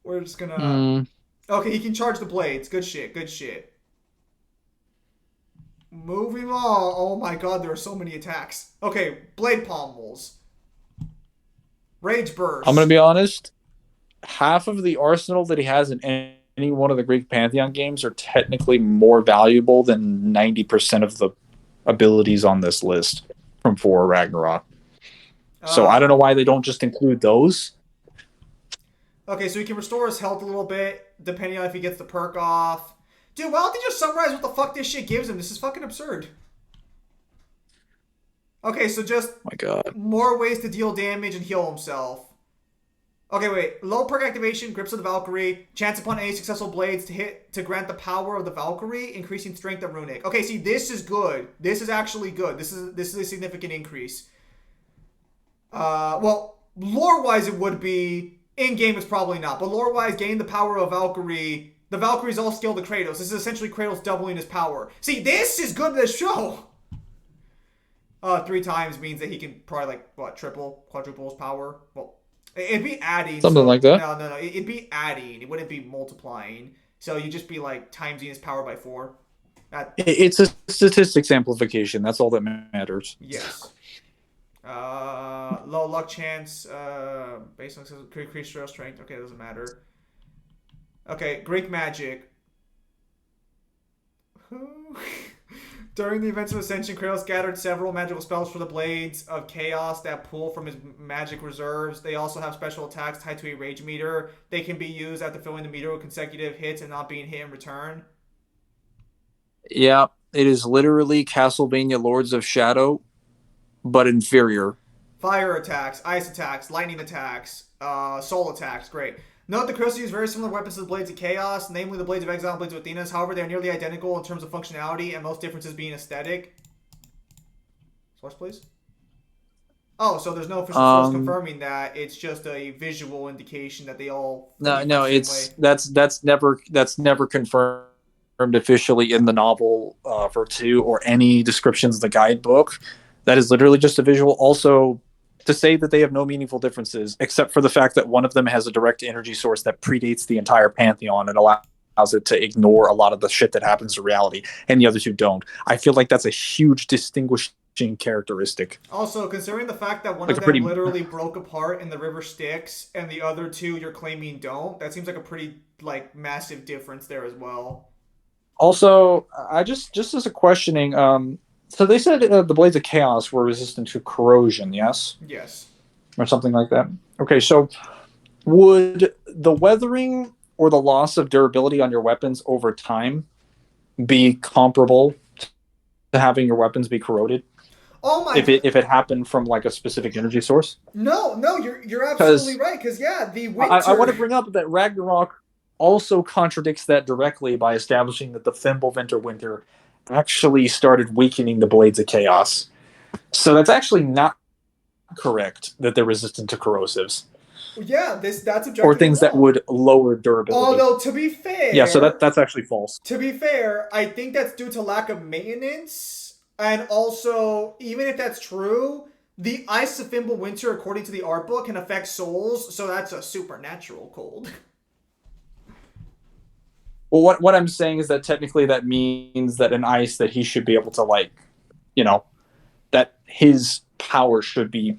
We're just gonna... Okay, he can charge the blades. Good shit, good shit. Moving on. Oh my god, there are so many attacks. Okay, blade pommels. Rage burst. I'm gonna be honest. Half of the arsenal that he has in any one of the Greek Pantheon games are technically more valuable than 90% of the abilities on this list from 4 Ragnarok. So I don't know why they don't just include those. Okay, so he can restore his health a little bit, depending on if he gets the perk off. Dude, why don't they just summarize what the fuck this shit gives him? This is fucking absurd. Okay, so just My god. more ways to deal damage and heal himself. Okay, wait. Low perk activation, Grips of the Valkyrie. Chance upon any successful blades to hit to grant the power of the Valkyrie, increasing strength of Runic. Okay, see, this is good. This is actually good. This is a significant increase. Well, lore-wise it would be. In-game it's probably not. But lore-wise, gain the power of Valkyrie. The Valkyries all scale to Kratos. This is essentially Kratos doubling his power. See, this is good to show. 3 times means that he can probably, like, what, triple, quadruple his power? Well, it'd be adding. Something like that. No. It'd be adding. It wouldn't be multiplying. So you'd just be, like, timesing his power by 4. It's a statistics amplification. That's all that matters. Yes. Low luck chance, based on increased trail strength. Okay, doesn't matter. Okay, Greek magic. During the events of Ascension, Kratos gathered several magical spells for the Blades of Chaos that pull from his magic reserves. They also have special attacks tied to a rage meter. They can be used after filling the meter with consecutive hits and not being hit in return. Yeah, it is literally Castlevania Lords of Shadow, but inferior. Fire attacks, ice attacks, lightning attacks, soul attacks. Great. Note that Kratos used very similar weapons to the Blades of Chaos, namely the Blades of Exile and Blades of Athena. However, they are nearly identical in terms of functionality, and most differences being aesthetic. Source, please. Oh, so there's no official source confirming that. It's just a visual indication that they all. No. That's never confirmed officially in the novel for 2 or any descriptions of the guidebook. That is literally just a visual. Also, to say that they have no meaningful differences, except for the fact that one of them has a direct energy source that predates the entire Pantheon and allows it to ignore a lot of the shit that happens in reality, and the other 2 don't. I feel like that's a huge distinguishing characteristic. Also, considering the fact that one of them literally broke apart and the river Styx, and the other 2 you're claiming don't, that seems like a pretty massive difference there as well. Also, I just as a questioning, so they said the Blades of Chaos were resistant to corrosion, yes? Yes. Or something like that. Okay, so would the weathering or the loss of durability on your weapons over time be comparable to having your weapons be corroded? Oh my! If it happened from like a specific energy source? No, you're absolutely right. Because the winter. I want to bring up that Ragnarok also contradicts that directly by establishing that the Fimbulvinter Winter actually started weakening the Blades of Chaos. So that's actually not correct that they're resistant to corrosives. Yeah, that's objectively or things wrong. That would lower durability. Although, to be fair... Yeah, so that's actually false. To be fair, I think that's due to lack of maintenance. And also, even if that's true, the Ice of Fimbulwinter, according to the art book, can affect souls, so that's a supernatural cold. Well, what I'm saying is that technically that means that an ice that he should be able to, that his power should be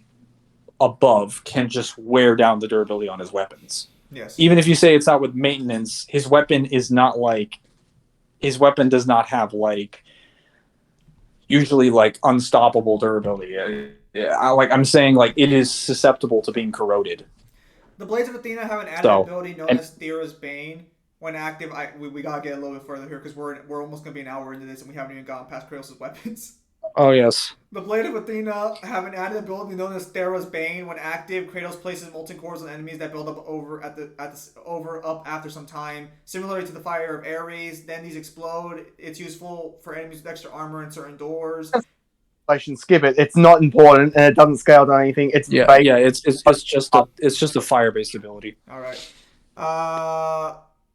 above can just wear down the durability on his weapons. Yes. Even if you say it's not with maintenance, his weapon is not his weapon does not have usually unstoppable durability. I'm saying it is susceptible to being corroded. The Blades of Athena have an added ability known as Thera's Bane. When active, we gotta get a little bit further here because we're almost gonna be an hour into this and we haven't even gotten past Kratos' weapons. Oh yes. The Blade of Athena have an added ability known as Thera's Bane. When active, Kratos places molten cores on enemies that build up up after some time, similarly to the fire of Ares. Then these explode. It's useful for enemies with extra armor and certain doors. I should skip it. It's not important and it doesn't scale to anything. It's just a fire based ability. All right.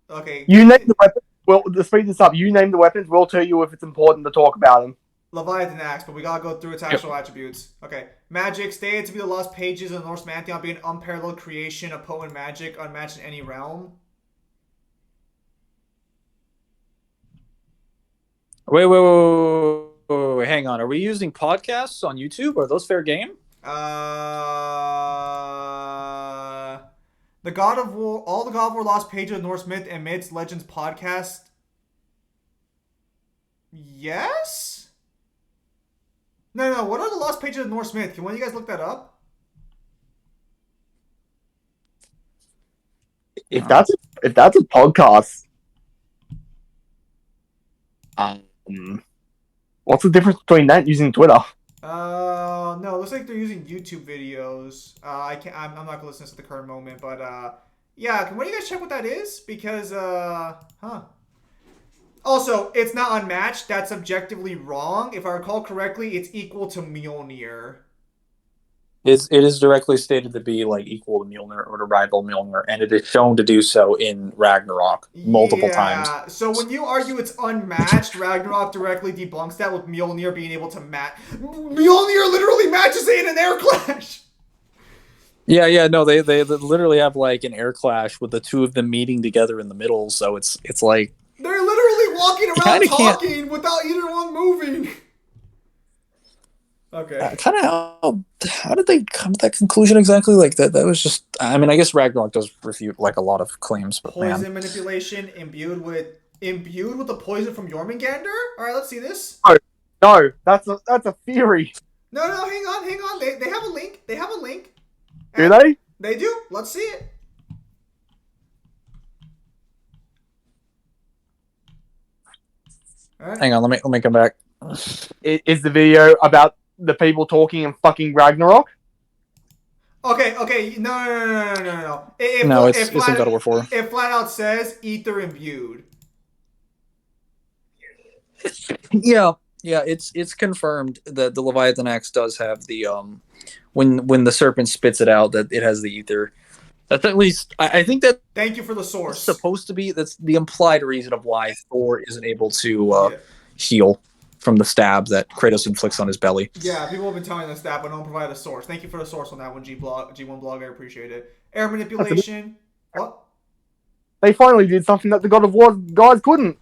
Okay. You name the weapon, Well, to speed this up, you name the weapons. We'll tell you if it's important to talk about them. Leviathan axe, but we gotta go through its actual attributes. Okay. Magic, stated to be the lost pages of the Norse Pantheon, being an unparalleled creation of potent magic, unmatched in any realm. Wait, hang on. Are we using podcasts on YouTube? Are those fair game? The God of War, all the God of War lost pages of Norse myth and myths, legends podcast. Yes? No. What are the lost pages of Norse myth? Can one of you guys look that up? If that's a podcast, what's the difference between that and using Twitter? No. It looks like they're using YouTube videos. I'm not gonna listen to this at the current moment, but yeah. Can one of you guys check what that is? Because Also, it's not unmatched. That's objectively wrong. If I recall correctly, it's equal to Mjolnir. It is directly stated to be like equal to Mjolnir or to rival Mjolnir, and it is shown to do so in Ragnarok multiple times. Yeah. So when you argue it's unmatched, Ragnarok directly debunks that with Mjolnir being able to match. Mjolnir literally matches it in an air clash. Yeah, no, they literally have like an air clash with the two of them meeting together in the middle. So it's like they're literally walking around talking can't... without either one moving. Okay. Kind of how did they come to that conclusion exactly? Like that was just. I mean, I guess Ragnarok does refute like a lot of claims. But poison manipulation imbued with the poison from Jormungandr. All right, let's see this. No, that's a theory. No, hang on. They have a link. They have a link. Do they? They do. Let's see it. All right. Hang on, let me come back. Is the video about the people talking in fucking Ragnarok? Okay. No. It's in God of War 4. It flat out says ether imbued. Yeah, it's confirmed that the Leviathan axe does have the when the serpent spits it out that it has the ether. That's at least I think that. Thank you for the source. Supposed to be that's the implied reason of why Thor isn't able to heal from the stab that Kratos inflicts on his belly. Yeah, people have been telling us that, but don't provide a source. Thank you for the source on that one, G1 blog. I appreciate it. Air manipulation. What? They finally did something that the God of War guys couldn't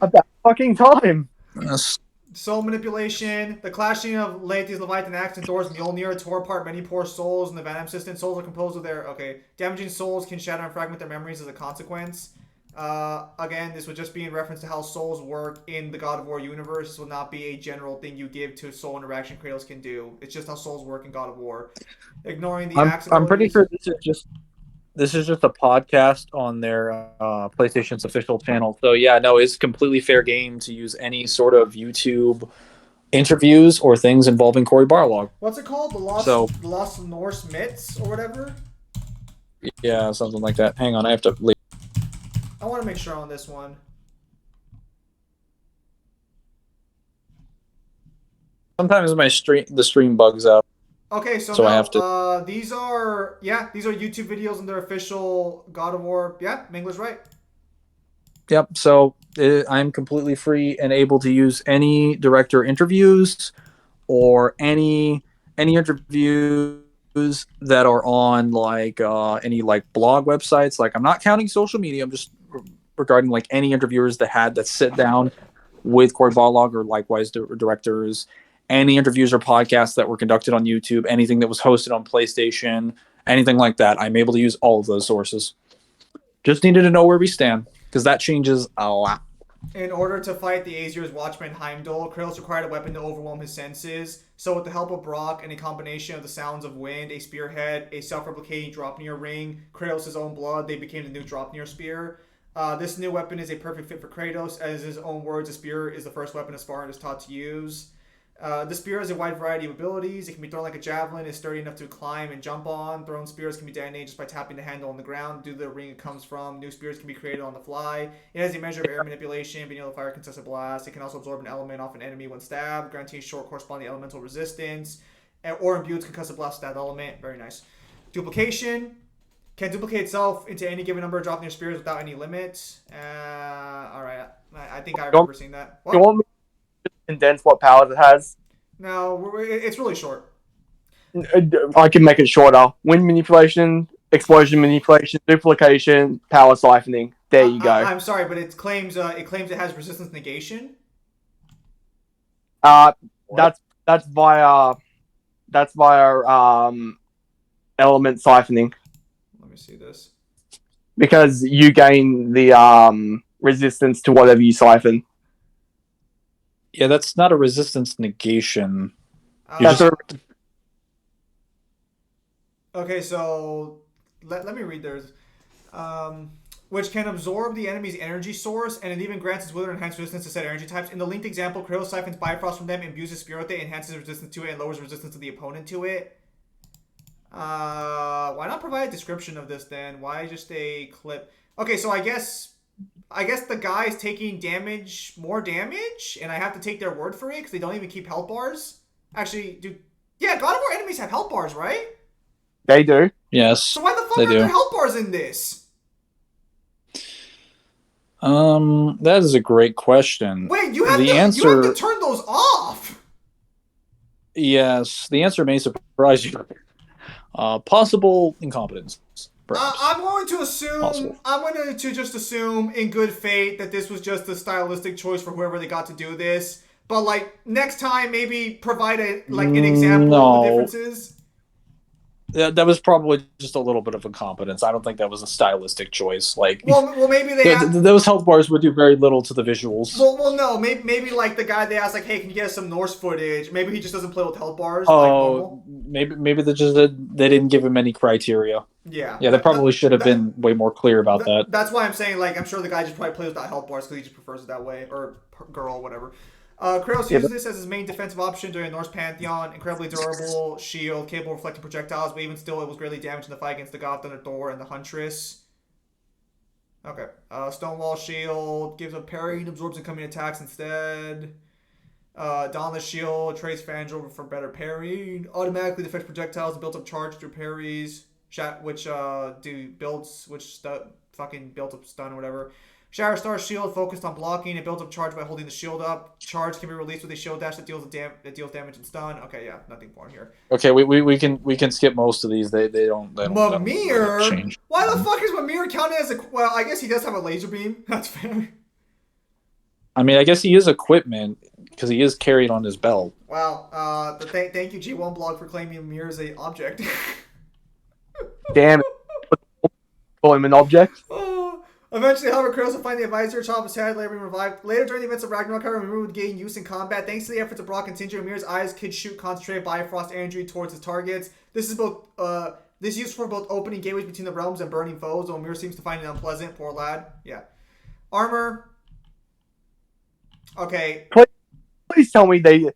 at that fucking time. Yes. Soul manipulation. The clashing of Leithi's Leviathan axe and Thor's Mjolnir tore apart many poor souls in the Venom system. Souls are composed of their... Okay. Damaging souls can shatter and fragment their memories as a consequence. Again, this would just be in reference to how souls work in the God of War universe. This will not be a general thing you give to soul interaction Kratos can do. It's just how souls work in God of War. Ignoring the axe I'm pretty sure this is just a podcast on their PlayStation's official channel. So yeah, no, it's completely fair game to use any sort of YouTube interviews or things involving Cory Barlog. What's it called? The Lost Norse Myths or whatever? Yeah, something like that. Hang on, I have to leave. I want to make sure on this one. Sometimes the stream bugs out. Okay, so I have to. These are YouTube videos and their official God of War. Yeah, Mingler's right. Yep. So I'm completely free and able to use any director interviews or any interviews that are on like any like blog websites. Like I'm not counting social media. I'm just regarding like any interviewers that sit down with Cory Barlog or likewise directors. Any interviews or podcasts that were conducted on YouTube, anything that was hosted on PlayStation, anything like that, I'm able to use all of those sources. Just needed to know where we stand, because that changes a lot. In order to fight the Aesir's Watchman Heimdall, Kratos required a weapon to overwhelm his senses. So with the help of Brock and a combination of the sounds of wind, a spearhead, a self-replicating Dropnir ring, Kratos' own blood, they became the new Dropnir spear. This new weapon is a perfect fit for Kratos. As his own words, a spear is the first weapon a Spartan is taught to use. The spear has a wide variety of abilities. It can be thrown like a javelin, is sturdy enough to climb and jump on. Thrown spears can be detonated just by tapping the handle on the ground due to the ring it comes from. New spears can be created on the fly. It has a measure of air manipulation, being able to fire contested blasts. It can also absorb an element off an enemy when stabbed, guaranteeing short corresponding elemental resistance, or imbues concussive blast with that element. Very nice. Duplication. Can duplicate itself into any given number, dropping your spears without any limit. Alright. I think I remember seeing that. What? You want me to condense what powers it has? No, it's really short. I can make it shorter. Wind manipulation, explosion manipulation, duplication, power siphoning. There you go. I'm sorry, but it claims it has resistance negation. That's via element siphoning. Let me see this. Because you gain the resistance to whatever you siphon. Yeah, that's not a resistance negation. Okay, so let me read theirs. Which can absorb the enemy's energy source, and it even grants its wither enhanced resistance to set energy types. In the linked example, Kratos siphons Bifrost from them, imbues his spirit with it, enhances resistance to it, and lowers resistance to the opponent to it. Why not provide a description of this then? Why just a clip? Okay, so I guess the guy's taking more damage, and I have to take their word for it because they don't even keep health bars. Actually, yeah, God of War enemies have health bars, right? They do. Yes. So why the fuck are there health bars in this? That is a great question. Wait, you have to turn those off. Yes, the answer may surprise you. Possible incompetence. I'm going to just assume in good faith that this was just a stylistic choice for whoever they got to do this. But like next time, maybe provide an example of the differences. That was probably just a little bit of incompetence. I don't think that was a stylistic choice. Like, well, maybe those health bars would do very little to the visuals. Well, no, maybe like the guy they asked, like, hey, can you get us some Norse footage? Maybe he just doesn't play with health bars. Oh, maybe they didn't give him any criteria. Yeah, they probably should have been way more clear about that. That's why I'm saying, like, I'm sure the guy just probably plays without health bars because he just prefers it that way, or girl, whatever. Kratos uses this as his main defensive option during Norse Pantheon. Incredibly durable shield, capable of reflecting projectiles, but even still, it was greatly damaged in the fight against the God Thunder Thor and the Huntress. Okay. Stonewall shield gives a parry and absorbs incoming attacks instead. Dauntless shield trades Fandral for better parrying. Automatically deflects projectiles and built up charge through parries, which fucking built up stun or whatever. Shatterstar shield focused on blocking. It builds up charge by holding the shield up. Charge can be released with a shield dash that deals damage and stun. Okay, yeah, nothing more here. Okay, we can skip most of these. They don't Mimir? Change. Why the fuck is Mimir counted as a? Well, I guess he does have a laser beam. That's fair. I mean, I guess he is equipment because he is carried on his belt. Wow. Thank you G1 blog for claiming Mimir as a object. Damn it. Call him an object. Eventually, however, Kratos will find the advisor, chop his head, later being revived. Later during the events of Ragnarok, however, Mimir would gain use in combat. Thanks to the efforts of Brock and Sindri, Mimir's eyes could shoot concentrated Bifrost energy towards his targets. This is used for both opening gateways between the realms and burning foes, though Mimir seems to find it unpleasant. Poor lad. Yeah. Armor. Okay. Please tell me they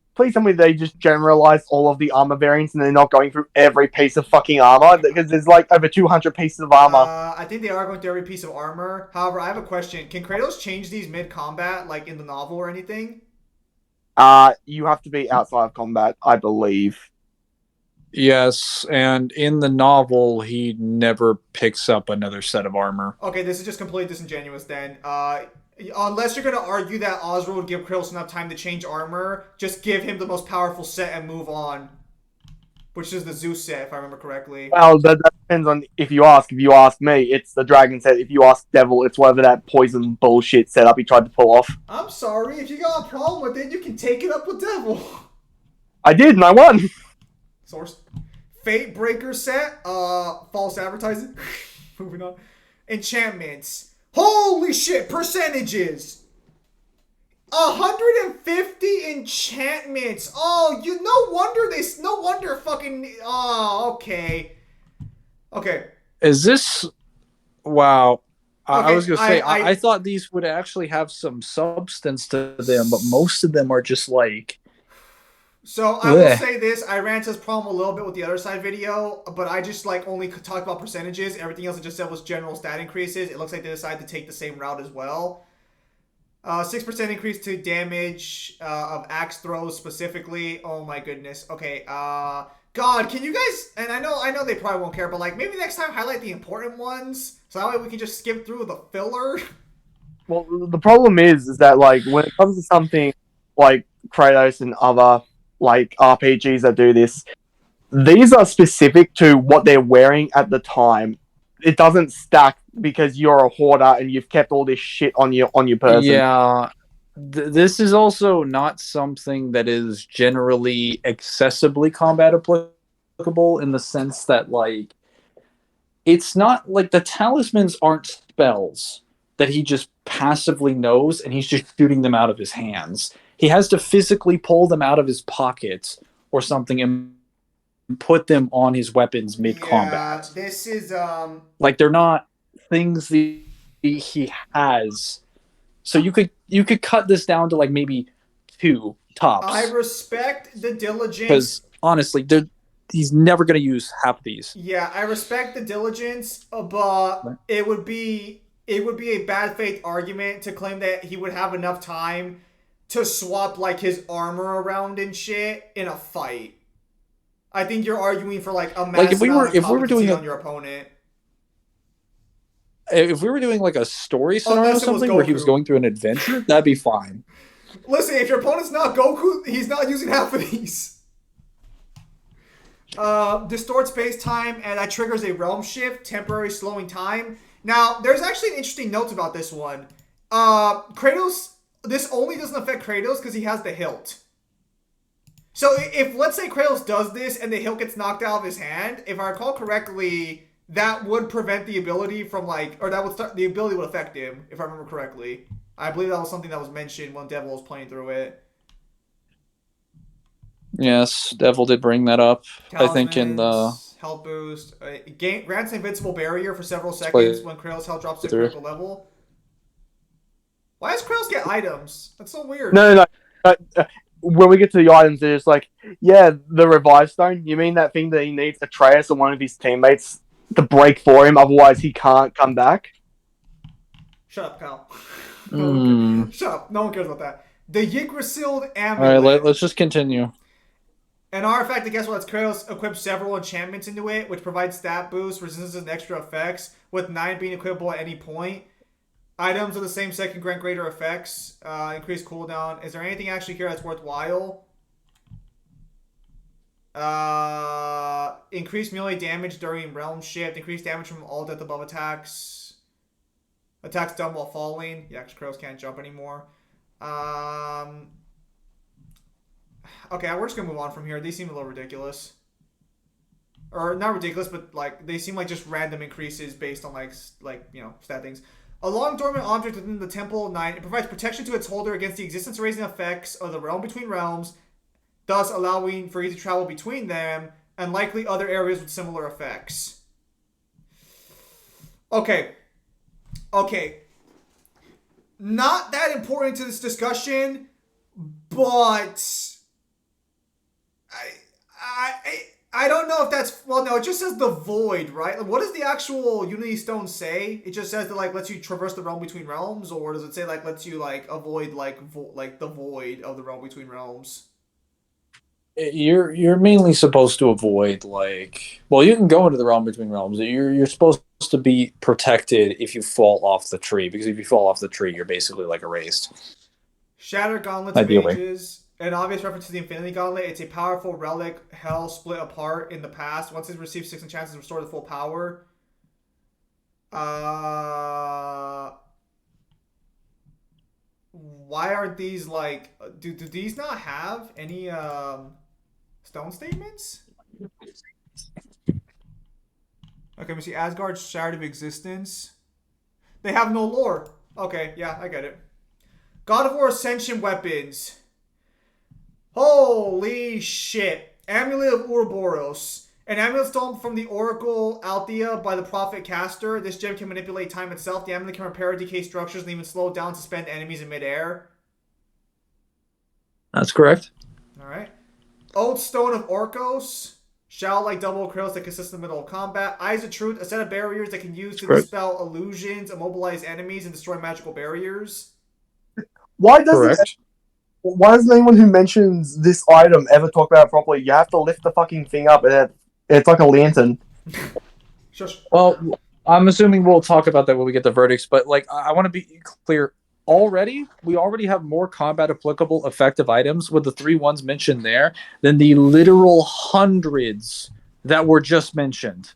just generalized all of the armor variants and they're not going through every piece of fucking armor because there's like over 200 pieces of armor. I think they are going through every piece of armor. However, I have a question. Can Kratos change these mid-combat, like in the novel or anything? You have to be outside of combat, I believe. Yes, and in the novel, he never picks up another set of armor. Okay, this is just completely disingenuous then. Unless you're going to argue that Asura would give Kratos enough time to change armor, just give him the most powerful set and move on. Which is the Zeus set, if I remember correctly. Well, that depends on if you ask. If you ask me, it's the Dragon set. If you ask Devil, it's whatever that poison bullshit setup he tried to pull off. I'm sorry. If you got a problem with it, you can take it up with Devil. I did, and I won. Source. Fate Breaker set. False advertising. Moving on. Enchantments. Holy shit, percentages. 150 enchantments. Oh, no wonder fucking, oh, okay. Okay. Is this, wow. Okay, I was going to say, I thought these would actually have some substance to them, but most of them are just like. So I will say this, I ran into this problem a little bit with the other side video, but I just like only talked about percentages. Everything else I just said was general stat increases. It looks like they decided to take the same route as well. 6% increase to damage of axe throws specifically. Oh my goodness. Okay. God, can you guys? And I know they probably won't care, but like maybe next time highlight the important ones, so that way we can just skip through the filler. Well, the problem is that like when it comes to something like Kratos and other like RPGs that do this, these are specific to what they're wearing at the time. It doesn't stack because you're a hoarder and you've kept all this shit on your person. Yeah. This is also not something that is generally accessibly combat applicable in the sense that, like, it's not like the talismans aren't spells that he just passively knows and he's just shooting them out of his hands. He has to physically pull them out of his pockets or something and put them on his weapons mid-combat. Yeah, this is Like, they're not things that he has. So you could cut this down to like maybe 2 tops. I respect the diligence. Because honestly, he's never going to use half of these. Yeah, I respect the diligence, but it would be a bad faith argument to claim that he would have enough time to swap like his armor around and shit in a fight. I think you're arguing for like a massive like if we were doing on your opponent. If we were doing like a story scenario or something where he was going through an adventure, that'd be fine. Listen, if your opponent's not Goku, he's not using half of these. Distorts space-time, and that triggers a realm shift, temporary slowing time. Now, there's actually an interesting note about this one. Kratos, this only doesn't affect Kratos because he has the hilt. So if, let's say Kratos does this and the hilt gets knocked out of his hand, if I recall correctly, that would prevent the ability from like, or that would start, the ability would affect him, if I remember correctly. I believe that was something that was mentioned when Devil was playing through it. Yes, Devil did bring that up. Talismans, I think in the health boost, grants invincible barrier for several seconds when Kratos' health drops to critical level. Why does Kratos get items? That's so weird. No. When we get to the items, they're just like, yeah, the revive stone. You mean that thing that he needs Atreus or one of his teammates to break for him, otherwise he can't come back? Shut up, Kyle. Shut up. No one cares about that. The Yggdrasil amulet. Alright, let's just continue. An artifact that, guess what? Kratos equips several enchantments into it, which provides stat boosts, resistance, and extra effects, with 9 being equipable at any point. Items of the same set can grant greater effects. Increased cooldown. Is there anything actually here that's worthwhile? Increased melee damage during realm shift. Increased damage from all death above attacks. Attacks done while falling. Yeah, because Kratos can't jump anymore. Okay, we're just gonna move on from here. These seem a little ridiculous. Or not ridiculous, but like they seem like just random increases based on like you know, stat things. A long dormant object within the Temple of Night. It provides protection to its holder against the existence raising effects of the realm between realms, thus allowing for easy travel between them and likely other areas with similar effects. Okay. Not that important to this discussion, but I don't know if that's, well, no, it just says the void, right? Like, what does the actual Unity Stone say? It just says that like lets you traverse the realm between realms, or does it say like lets you like avoid like the void of the realm between realms? You're mainly supposed to avoid like, well, you can go into the realm between realms. You're supposed to be protected if you fall off the tree, because if you fall off the tree, you're basically like erased. Shattered Gauntlets of Ages. An obvious reference to the Infinity Gauntlet. It's a powerful relic, hell split apart in the past. Once it receives 6 enchantments, restore the full power. Why aren't these like... Do these not have any stone statements? Okay, let me see. Asgard's Shard of Existence. They have no lore. Okay, yeah, I get it. God of War Ascension weapons. Holy shit. Amulet of Ouroboros. An amulet stolen from the Oracle Althea by the Prophet Castor. This gem can manipulate time itself. The amulet can repair decay structures and even slow down, suspend enemies in midair. That's correct. Alright. Old Stone of Orcos. Shell like double Kratos that consists in the middle of combat. Eyes of Truth. A set of barriers that can use to dispel illusions, immobilize enemies, and destroy magical barriers. Why doesn't Correct. why doesn't anyone who mentions this item ever talk about it properly? You have to lift the fucking thing up, and it's like a lantern. Shush. Well, I'm assuming we'll talk about that when we get the verdicts, but like I want to be clear. We already have more combat applicable effective items with the 3 ones mentioned there than the literal hundreds that were just mentioned.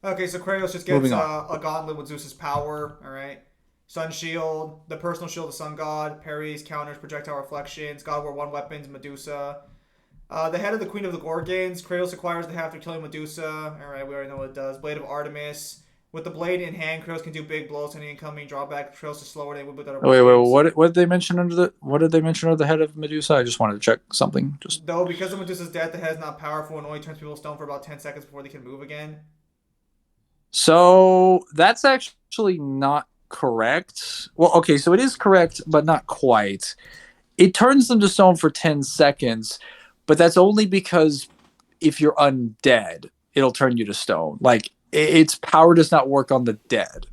Okay, so Kratos just gets Moving on. a gauntlet with Zeus's power. All right. Sun Shield, the personal shield of the Sun God, parries, counters, projectile reflections, God War 1 weapons, Medusa. The head of the Queen of the Gorgons. Kratos acquires the half after killing Medusa. Alright, we already know what it does. Blade of Artemis. With the blade in hand, Kratos can do big blows. Any incoming drawback. Kratos is slower than he would with other weapons. What did they mention what did they mention under the head of Medusa? I just wanted to check something. Just Though, because of Medusa's death, the head is not powerful and only turns people to stone for about 10 seconds before they can move again. so that's actually not correct. Well, okay, so it is correct, but not quite. It turns them to stone for 10 seconds, but that's only because if you're undead, it'll turn you to stone. Like its power does not work on the dead.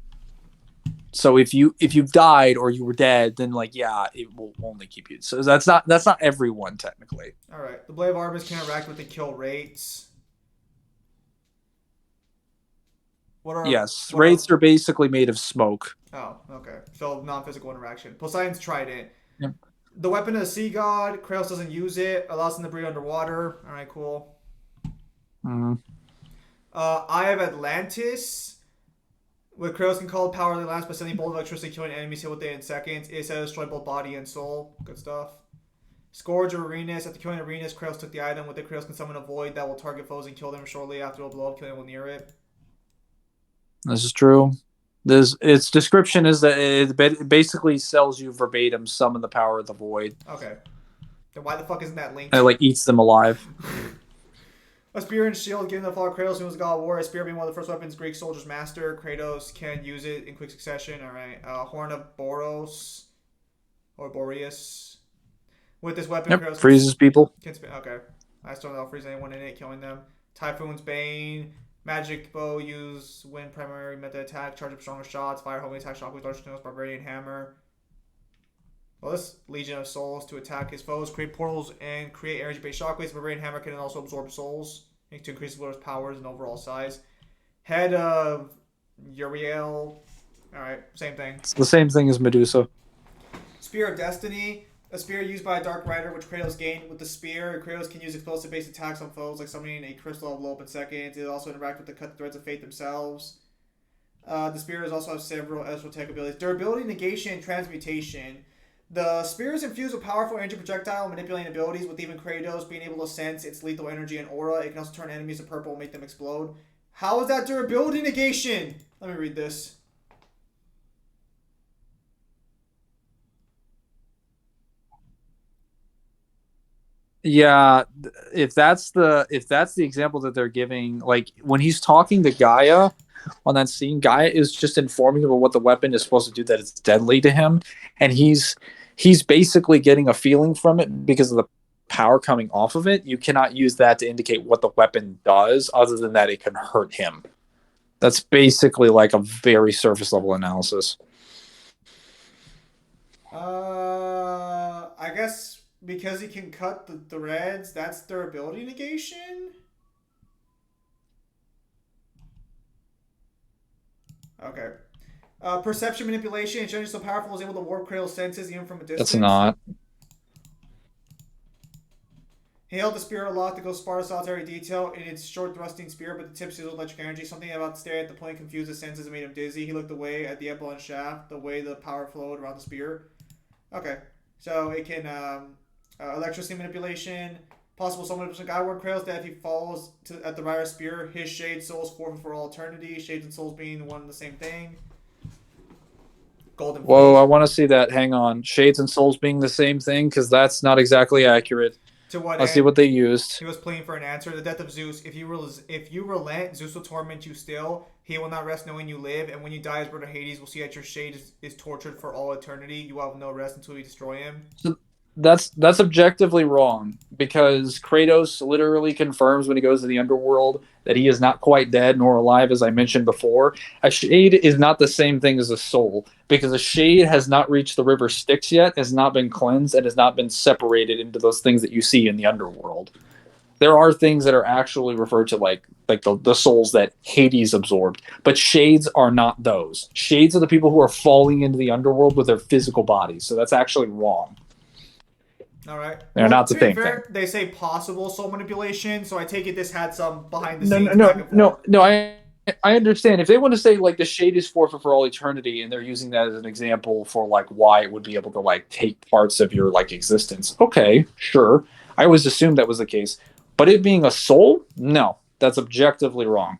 So if you've died or you were dead, then like yeah, it will only keep you. So that's not everyone technically. Alright, the Blade of Artemis can interact with the kill rates. Yes, wraiths are basically made of smoke. Oh, okay. So non-physical interaction. Poseidon's trident. Yep. The weapon of the sea god. Kratos doesn't use it. Allows him to breathe underwater. Alright, cool. Mm. Eye of Atlantis. With Kratos can call power of the last by sending bolt of electricity, killing enemies hit with it in seconds. It says destroy both body and soul. Good stuff. Scourge of Arenas. After killing Arenas, Kratos took the item. With it, Kratos can summon a void that will target foes and kill them shortly after a blow up, killing them near it. This is true. Its description is that it basically sells you verbatim summon the power of the void. Okay. Then why the fuck isn't that linked? And it like eats them alive. A spear and shield given the fall of Kratos, who was God of War. A spear being one of the first weapons Greek soldiers master. Kratos can use it in quick succession. Alright. Horn of Boros. Or Boreas. With this weapon, Yep, Kratos freezes people. can spin. Okay. I still don't freeze anyone in it, killing them. Typhoon's Bane. Magic bow use when primary meta attack. Charge up stronger shots. Fire homing attack. Shockwaves, large snows. Barbarian hammer. Well, this Legion of Souls to attack his foes, create portals, and create energy-based shockwaves. Barbarian Hammer can also absorb souls to increase the Lord's powers and overall size. Head of Uriel. Alright, same thing. It's the same thing as Medusa. Spear of Destiny. A spear used by a Dark Rider, which Kratos gained with the spear. Kratos can use explosive-based attacks on foes, like summoning a crystal of blow up in seconds. It also interact with the cut threads of fate themselves. The spears also have several esoteric abilities. Durability, negation, and transmutation. The spear is infused with powerful energy projectile manipulating abilities, with even Kratos being able to sense its lethal energy and aura. It can also turn enemies to purple and make them explode. How is that durability negation? Let me read this. Yeah, if that's the example that they're giving, like when he's talking to Gaia on that scene, Gaia is just informing him of what the weapon is supposed to do, that it's deadly to him, and he's basically getting a feeling from it because of the power coming off of it. You cannot use that to indicate what the weapon does, other than that it can hurt him. That's basically like a very surface level analysis. I guess because he can cut the threads, that's durability negation? Okay. Perception manipulation. It's generally so powerful, is able to warp Kratos' senses even from a distance. That's not. He held the spear aloft to go Sparta solitary detail in its short thrusting spear, but the tip sizzled electric energy. Something about staring at the point confused his senses and made him dizzy. He looked away at the Eblon shaft, the way the power flowed around the spear. Okay. So it can electricity manipulation. Possible soul manipulation. Skyward Kratos that if he falls at the rider's spear, his shade souls forfeit for all eternity. Shades and souls being one and the same thing. Golden Whoa, Fleece. I want to see that. Hang on. Shades and souls being the same thing, because that's not exactly accurate. To what Let's end? see what they used. He was pleading for an answer. The death of Zeus. If you relent, Zeus will torment you still. He will not rest knowing you live. And when you die, his brother Hades will see that your shade is tortured for all eternity. You will have no rest until you destroy him. That's objectively wrong because Kratos literally confirms when he goes to the underworld that he is not quite dead nor alive, as I mentioned before. A shade is not the same thing as a soul because a shade has not reached the river Styx yet, has not been cleansed, and has not been separated into those things that you see in the underworld. There are things that are actually referred to like the souls that Hades absorbed, but shades are not those. Shades are the people who are falling into the underworld with their physical bodies, so that's actually wrong. All right. They're Well, not the to be same fair, thing. they say possible soul manipulation, so I take it this had some behind the No, no, scenes back no, and forth. no. I understand if they want to say like the shade is forfeit for all eternity, and they're using that as an example for like why it would be able to like take parts of your like existence. Okay, sure. I always assumed that was the case, but it being a soul, no, that's objectively wrong.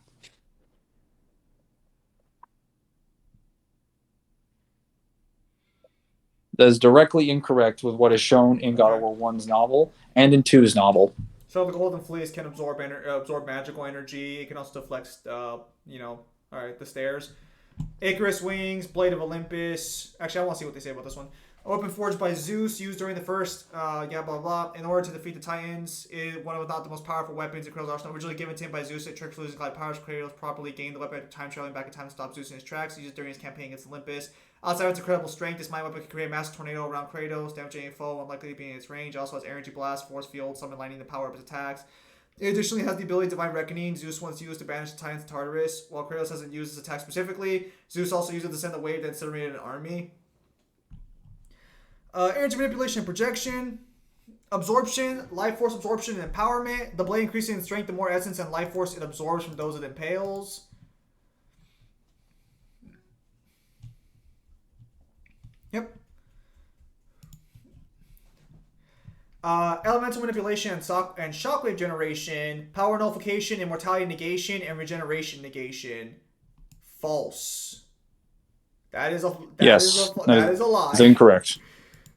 That is directly incorrect with what is shown in God of Okay. War 1's novel and in 2's novel. So the golden fleece can absorb magical energy. It can also deflect, all right, the stairs. Icarus wings, blade of Olympus. Actually, I want to see what they say about this one. A weapon forged by Zeus, used during the first, blah blah. In order to defeat the Titans, is one of not the most powerful weapons in Kratos' arsenal. Originally given to him by Zeus, it tricks losing glide powers. Kratos properly gained the weapon after time traveling back in time to stop Zeus in his tracks. Used it during his campaign against Olympus. Outside of its incredible strength, this mighty weapon can create a massive tornado around Kratos, damaging a foe unlikely to be in its range. It also has energy blast, force field, summon lightning to power up its attacks. It additionally has the ability Divine Reckoning. Zeus once used to banish the Titans to Tartarus, while Kratos hasn't used this attack specifically. Zeus also used it to send the wave that incinerated an army. Energy manipulation and projection. Absorption, life force absorption and empowerment. The blade increasing in strength the more essence and life force it absorbs from those it impales. Yep. Elemental manipulation and shockwave generation. Power nullification, immortality negation, and regeneration negation. False. That is a lie. It's incorrect.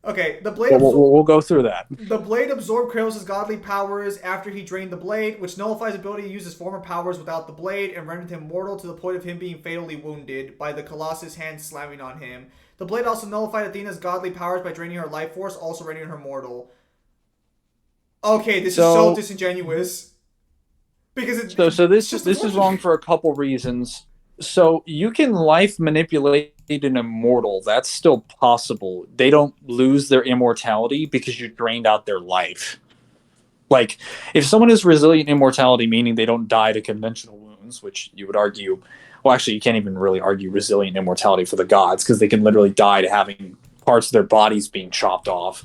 Okay, the blade. We'll go through that. The blade absorbed Kratos' godly powers after he drained the blade, which nullifies his ability to use his former powers without the blade and rendered him mortal to the point of him being fatally wounded by the Colossus' hand slamming on him. The blade also nullified Athena's godly powers by draining her life force, also rendering her mortal. Okay, this is so disingenuous. Because this is wrong for a couple reasons. So you can life manipulate an immortal. That's still possible. They don't lose their immortality because you drained out their life. Like, if someone is resilient immortality, meaning they don't die to conventional wounds, which you would argue, well, actually, you can't even really argue resilient immortality for the gods because they can literally die to having parts of their bodies being chopped off.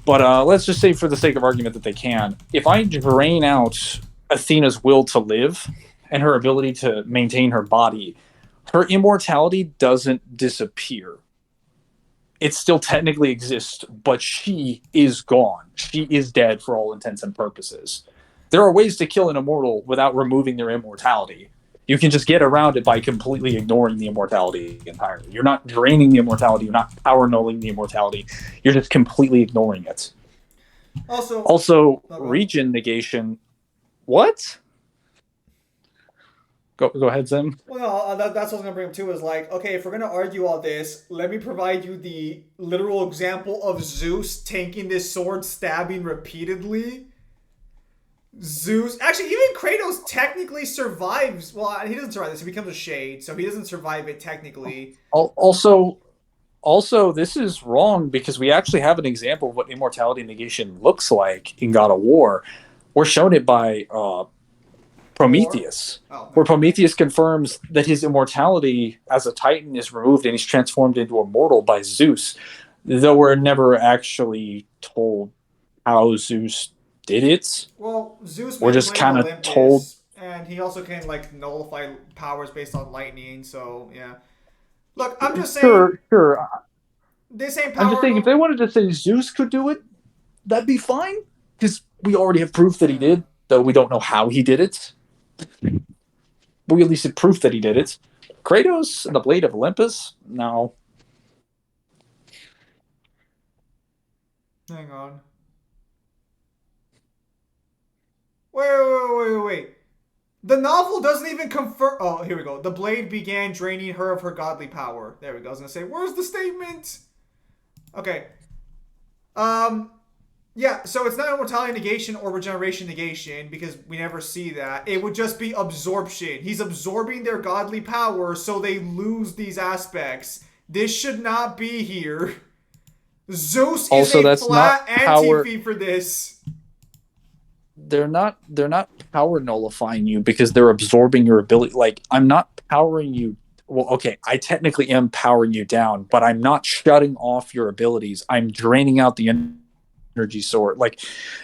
But let's just say, for the sake of argument, that they can. If I drain out Athena's will to live and her ability to maintain her body, her immortality doesn't disappear. It still technically exists, but she is gone. She is dead for all intents and purposes. There are ways to kill an immortal without removing their immortality. You can just get around it by completely ignoring the immortality entirely. You're not draining the immortality. You're not power nulling the immortality. You're just completely ignoring it. Also, regen negation. What? Go ahead, Zim. Well, that's what I was going to bring up too, is like, okay, if we're going to argue all this, let me provide you the literal example of Zeus taking this sword, stabbing repeatedly. Zeus, actually, even Kratos technically survives. Well, he doesn't survive this. He becomes a shade, so he doesn't survive it technically. Also, this is wrong because we actually have an example of what immortality negation looks like in God of War. We're shown it by Prometheus, where Prometheus confirms that his immortality as a Titan is removed and he's transformed into a mortal by Zeus, though we're never actually told how Zeus did it. Well, Zeus we're just kind of told, and he also can like nullify powers based on lightning. So yeah, look, I'm just saying. Sure. This ain't power. I'm just saying, if they wanted to say Zeus could do it, that'd be fine, because we already have proof that he did, though we don't know how he did it. But we at least have proof that he did it. Kratos and the Blade of Olympus? No. Hang on. Wait. The novel doesn't even confirm. Oh, here we go. The blade began draining her of her godly power. There we go. I was going to say, where's the statement? Okay. Yeah, so it's not immortality negation or regeneration negation because we never see that. It would just be absorption. He's absorbing their godly power so they lose these aspects. This should not be here. Zeus is Also, a that's not flat power. anti-fee for this. They're not power nullifying you because they're absorbing your ability. Like, I'm not powering you. Well, okay, I technically am powering you down, but I'm not shutting off your abilities. I'm draining out the energy sword. Like,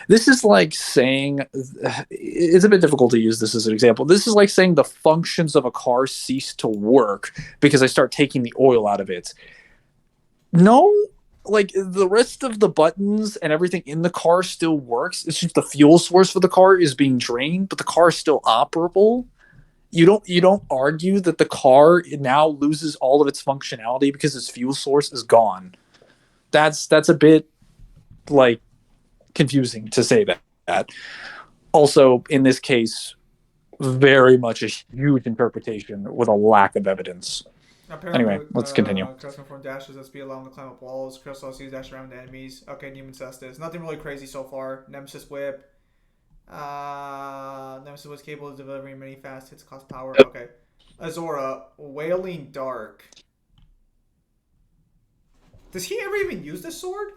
this is like saying, it's a bit difficult to use this as an example. This is like saying the functions of a car cease to work because I start taking the oil out of it. No, like the rest of the buttons and everything in the car still works. It's just the fuel source for the car is being drained, but the car is still operable. You don't argue that the car now loses all of its functionality because its fuel source is gone. That's a bit like confusing to say that. Also, in this case, very much a huge interpretation with a lack of evidence. Apparently, Anyway, let's continue. custom form dashes at speed allowing to climb up walls. Crystal sees dash around the enemies. Okay, Neiman Cestus. Nothing really crazy so far. Nemesis Whip. Nemesis was capable of delivering many fast hits, cost power. Okay. Azura, Wailing Dark. Does he ever even use this sword?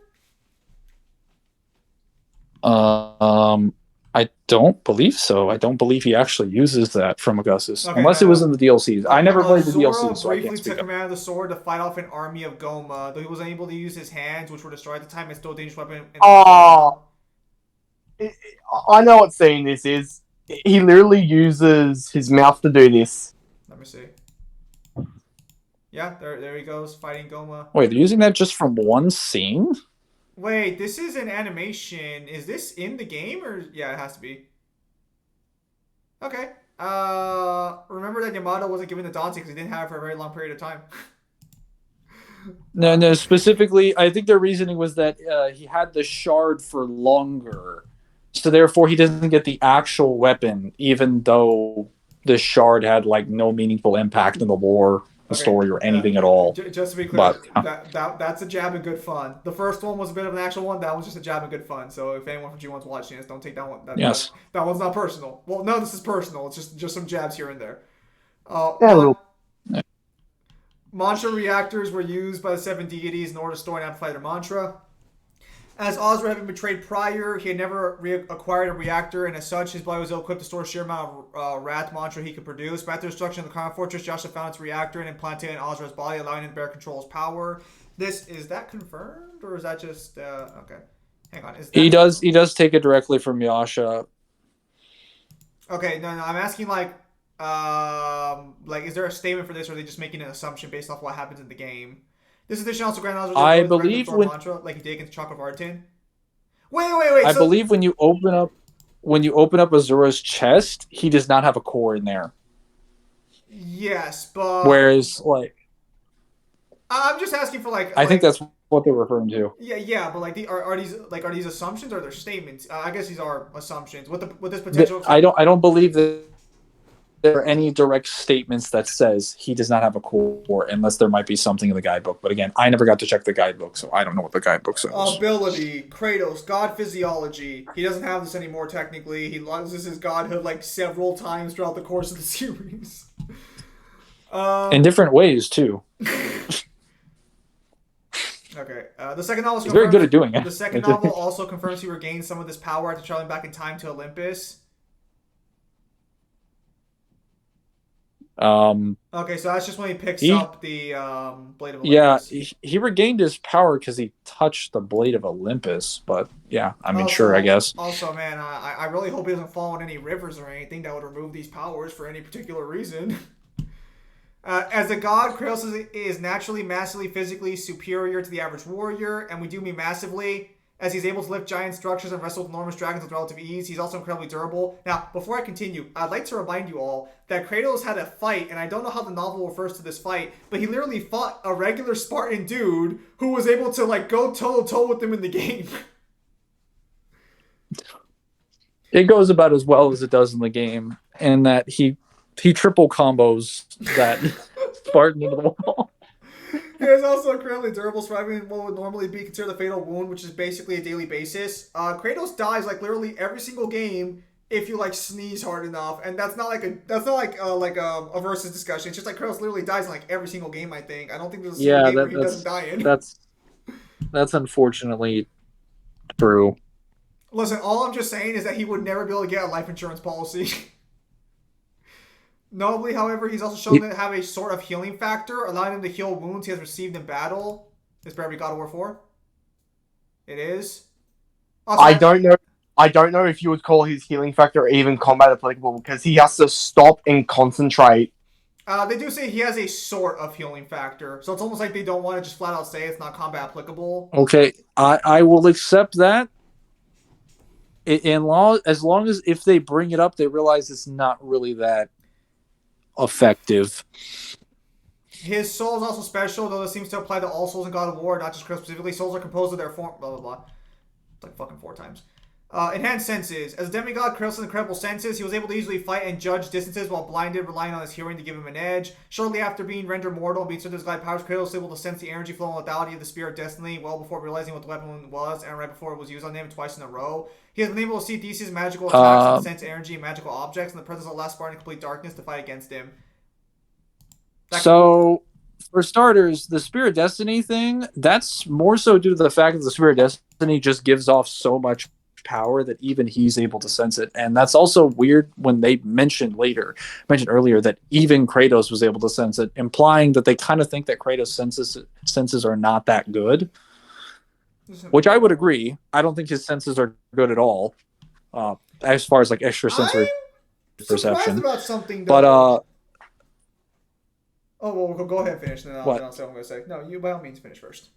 I don't believe so. I don't believe he actually uses that from Augustus, Okay, unless it was in the DLCs. I never played the Azura DLCs, so I briefly can't took speak up. command of the sword to fight off an army of Goma. Though he was unable to use his hands, which were destroyed at the time, it's still a dangerous weapon. Oh, I know what scene this is. He literally uses his mouth to do this. Let me see. Yeah, there he goes, fighting Goma. Wait, they're using that just from one scene? Wait, this is an animation. Is this in the game or yeah, it has to be. Okay. Remember that Yamato wasn't given the Dante because he didn't have it for a very long period of time. No. Specifically, I think their reasoning was that he had the shard for longer, so therefore he doesn't get the actual weapon, even though the shard had like no meaningful impact in the lore, the story, or anything at all. Just to be clear, But that's a jab and good fun. The first one was a bit of an actual one. That one's just a jab and good fun. So if anyone from G1's watching this, don't take that one. Yes. That one's not personal. Well, no, this is personal. It's just some jabs here and there. Yeah, a little. Mantra reactors were used by the seven deities in order to store and amplify their mantra. As Asura had been betrayed prior, he had never acquired a reactor, and as such, his body was ill-equipped to store a sheer amount of wrath mantra he could produce. But after the destruction of the Crown Fortress, Joshua found its reactor and implanted it in Asura's body, allowing him to bear control's power. Is that confirmed, or is that just okay? Hang on. he does take it directly from Yasha. Okay, no, I'm asking like, is there a statement for this, or are they just making an assumption based off what happens in the game? This edition also grants I believe when mantra, like he did against Chakravartin. Wait. I believe when you open up Azura's chest, he does not have a core in there. Yes, but whereas like I'm just asking for I think that's what they're referring to. Yeah, but like are these assumptions or are they statements? I guess these are assumptions. With this potential, I don't believe that there are any direct statements that says he does not have a core, unless there might be something in the guidebook. But again, I never got to check the guidebook, so I don't know what the guidebook says. Ability, Kratos, God physiology. He doesn't have this anymore technically. He loses his godhood like several times throughout the course of the series. In different ways too. Okay. The second novel. He's very good at doing it. The second novel also confirms he regains some of this power after traveling back in time to Olympus. Okay, so that's just when he picks up the Blade of Olympus. Yeah, he regained his power because he touched the Blade of Olympus. But yeah, I mean, sure, I guess. Also, man, I really hope he doesn't fall in any rivers or anything that would remove these powers for any particular reason. As a god, Kratos is naturally, massively, physically superior to the average warrior, and we do mean massively, as he's able to lift giant structures and wrestle with enormous dragons with relative ease. He's also incredibly durable. Now, before I continue, I'd like to remind you all that Kratos had a fight, and I don't know how the novel refers to this fight, but he literally fought a regular Spartan dude who was able to like go toe-to-toe with him in the game. It goes about as well as it does in the game, and that he triple combos that Spartan into the wall. He is also incredibly durable, surviving what would normally be considered a fatal wound, which is basically a daily basis. Kratos dies like literally every single game if you like sneeze hard enough, and that's not like a versus discussion. It's just like Kratos literally dies in like every single game. I think I don't think there's a single Yeah, game where he doesn't die in. that's unfortunately true. Listen, all I'm just saying is that he would never be able to get a life insurance policy. Notably, however, he's also shown to have a sort of healing factor, allowing him to heal wounds he has received in battle. Is Barry God of War 4? It is. Also, I don't know. I don't know if you would call his healing factor even combat applicable because he has to stop and concentrate. They do say he has a sort of healing factor, so it's almost like they don't want to just flat out say it's not combat applicable. Okay, I will accept that. As long as if they bring it up, they realize it's not really that effective. His soul is also special, though this seems to apply to all souls in God of War, not just Kratos specifically. Souls are composed of their form. Blah blah blah. It's like fucking 4 times. Enhanced senses. As a demigod, Kratos has incredible senses. He was able to easily fight and judge distances while blinded, relying on his hearing to give him an edge. Shortly after being rendered mortal and being stripped of his god powers, Kratos was able to sense the energy flow and lethality of the Spear of Destiny well before realizing what the weapon was, and right before it was used on him twice in a row. He has been able to see Theseus' magical attacks and sense energy and magical objects in the presence of the last Spartan in complete darkness to fight against him. For starters, the Spirit of Destiny thing, that's more so due to the fact that the Spirit of Destiny just gives off so much power that even he's able to sense it. And that's also weird when they mentioned earlier that even Kratos was able to sense it, implying that they kind of think that Kratos' senses are not that good. Which I would agree. I don't think his senses are good at all. As far as like extrasensory perception. About something, though. But oh, well, go ahead and finish, then I'll say what I'm going to say. No, you by all means finish first.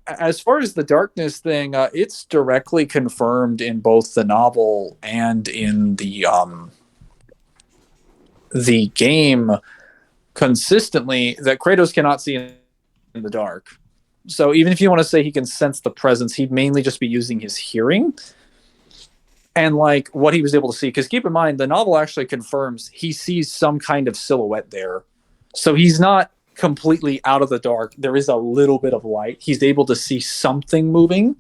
As far as the darkness thing, it's directly confirmed in both the novel and in the game consistently that Kratos cannot see in the dark. So even if you want to say he can sense the presence, he'd mainly just be using his hearing. And like what he was able to see, because keep in mind, the novel actually confirms he sees some kind of silhouette there. So he's not completely out of the dark. There is a little bit of light. He's able to see something moving.